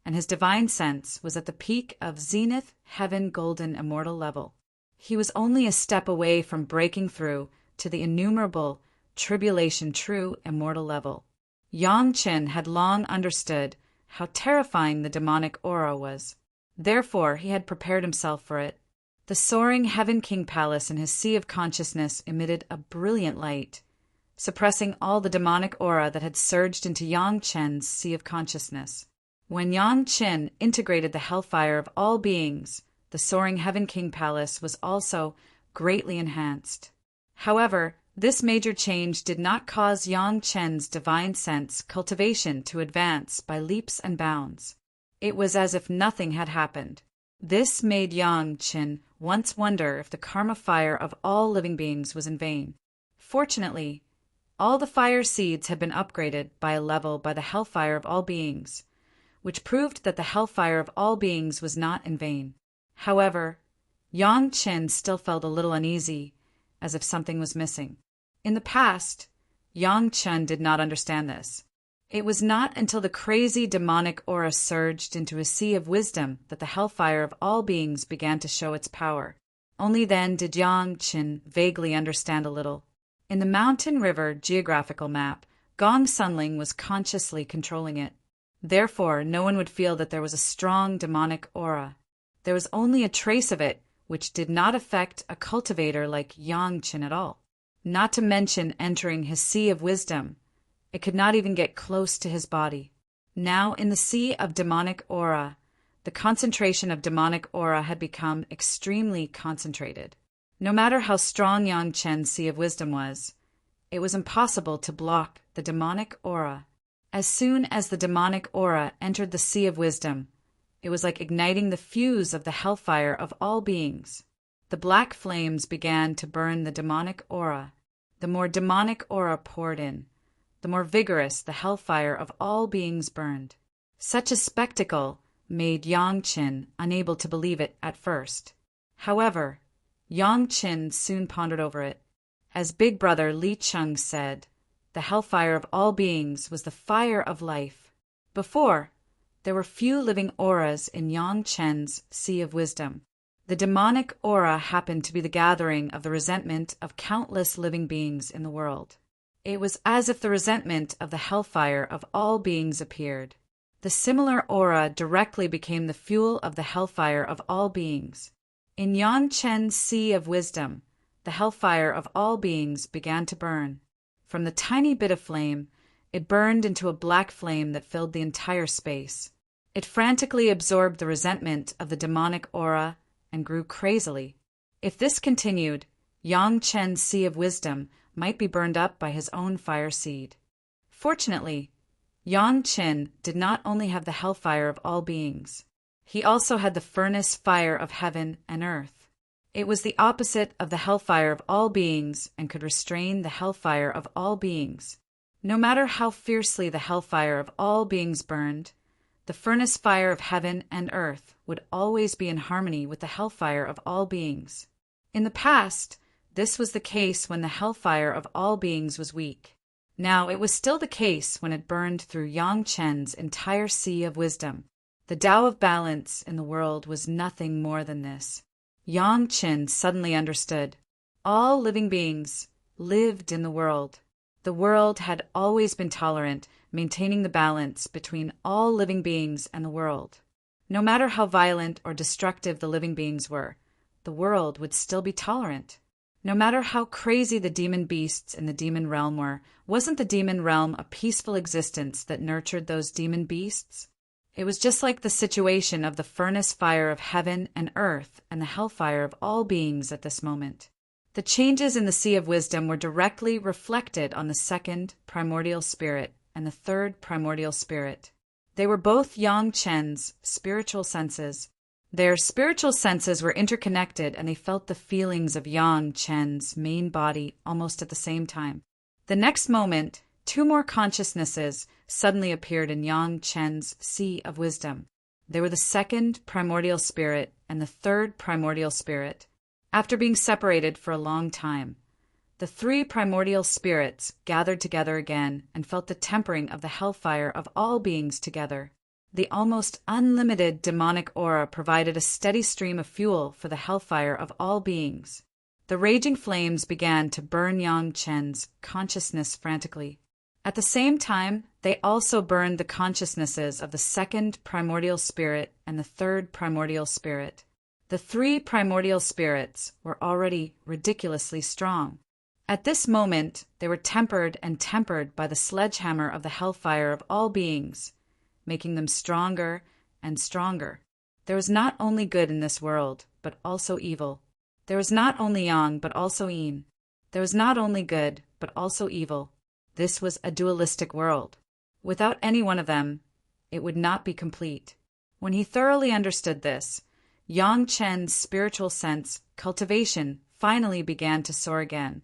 and his divine sense was at the peak of zenith heaven golden immortal level. He was only a step away from breaking through to the innumerable tribulation true immortal level. Yang Qin had long understood how terrifying the demonic aura was. Therefore, he had prepared himself for it. The soaring Heaven King Palace in his sea of consciousness emitted a brilliant light, suppressing all the demonic aura that had surged into Yang Qin's sea of consciousness. When Yang Qin integrated the hellfire of all beings, the soaring Heaven King Palace was also greatly enhanced. However, this major change did not cause Yang Qin's divine sense cultivation to advance by leaps and bounds. It was as if nothing had happened. This made Yang Qin once wonder if the karma fire of all living beings was in vain. Fortunately, all the fire seeds had been upgraded by a level by the hellfire of all beings, which proved that the hellfire of all beings was not in vain. However, Yang Qin still felt a little uneasy, as if something was missing. In the past, Yang Qin did not understand this. It was not until the crazy demonic aura surged into a sea of wisdom that the hellfire of all beings began to show its power. Only then did Yang Qin vaguely understand a little. In the mountain river geographical map, Gong Sunling was consciously controlling it. Therefore, no one would feel that there was a strong demonic aura. There was only a trace of it, which did not affect a cultivator like Yang Qin at all. Not to mention entering his sea of wisdom, it could not even get close to his body. Now, in the sea of demonic aura, the concentration of demonic aura had become extremely concentrated. No matter how strong Yang Qin's sea of wisdom was, it was impossible to block the demonic aura. As soon as the demonic aura entered the sea of wisdom, it was like igniting the fuse of the hellfire of all beings. The black flames began to burn the demonic aura. The more demonic aura poured in, the more vigorous the hellfire of all beings burned. Such a spectacle made Yang Qin unable to believe it at first. However, Yang Qin soon pondered over it. As Big Brother Li Qing said, the hellfire of all beings was the fire of life. Before, there were few living auras in Yang Qin's sea of wisdom. The demonic aura happened to be the gathering of the resentment of countless living beings in the world. It was as if the resentment of the hellfire of all beings appeared. The similar aura directly became the fuel of the hellfire of all beings. In Yang Qin's sea of wisdom, the hellfire of all beings began to burn. From the tiny bit of flame, it burned into a black flame that filled the entire space. It frantically absorbed the resentment of the demonic aura and grew crazily. If this continued, Yang Qin's sea of wisdom might be burned up by his own fire seed. Fortunately, Yang Qin did not only have the hellfire of all beings. He also had the furnace fire of heaven and earth. It was the opposite of the hellfire of all beings and could restrain the hellfire of all beings. No matter how fiercely the hellfire of all beings burned, The furnace fire of heaven and earth would always be in harmony with the hellfire of all beings. In the past, this was the case when the hellfire of all beings was weak. Now it was still the case when it burned through Yang Chen's entire sea of wisdom. The Tao of balance in the world was nothing more than this. Yang Chen suddenly understood. All living beings lived in the world. The world had always been tolerant, maintaining the balance between all living beings and the world. No matter how violent or destructive the living beings were, the world would still be tolerant. No matter how crazy the demon beasts in the demon realm were, wasn't the demon realm a peaceful existence that nurtured those demon beasts? It was just like the situation of the furnace fire of heaven and earth and the hellfire of all beings at this moment. The changes in the Sea of Wisdom were directly reflected on the second primordial spirit and the third primordial spirit. They were both Yang Chen's spiritual senses. Their spiritual senses were interconnected, and they felt the feelings of Yang Chen's main body almost at the same time. The next moment, two more consciousnesses suddenly appeared in Yang Chen's Sea of Wisdom. They were the second primordial spirit and the third primordial spirit. After being separated for a long time, the three primordial spirits gathered together again and felt the tempering of the hellfire of all beings together. The almost unlimited demonic aura provided a steady stream of fuel for the hellfire of all beings. The raging flames began to burn Yang Chen's consciousness frantically. At the same time, they also burned the consciousnesses of the second primordial spirit and the third primordial spirit. The three primordial spirits were already ridiculously strong. At this moment, they were tempered and tempered by the sledgehammer of the hellfire of all beings, making them stronger and stronger. There was not only good in this world, but also evil. There was not only Yang, but also Yin. There was not only good, but also evil. This was a dualistic world. Without any one of them, it would not be complete. When he thoroughly understood this, Yang Chen's spiritual sense cultivation finally began to soar again.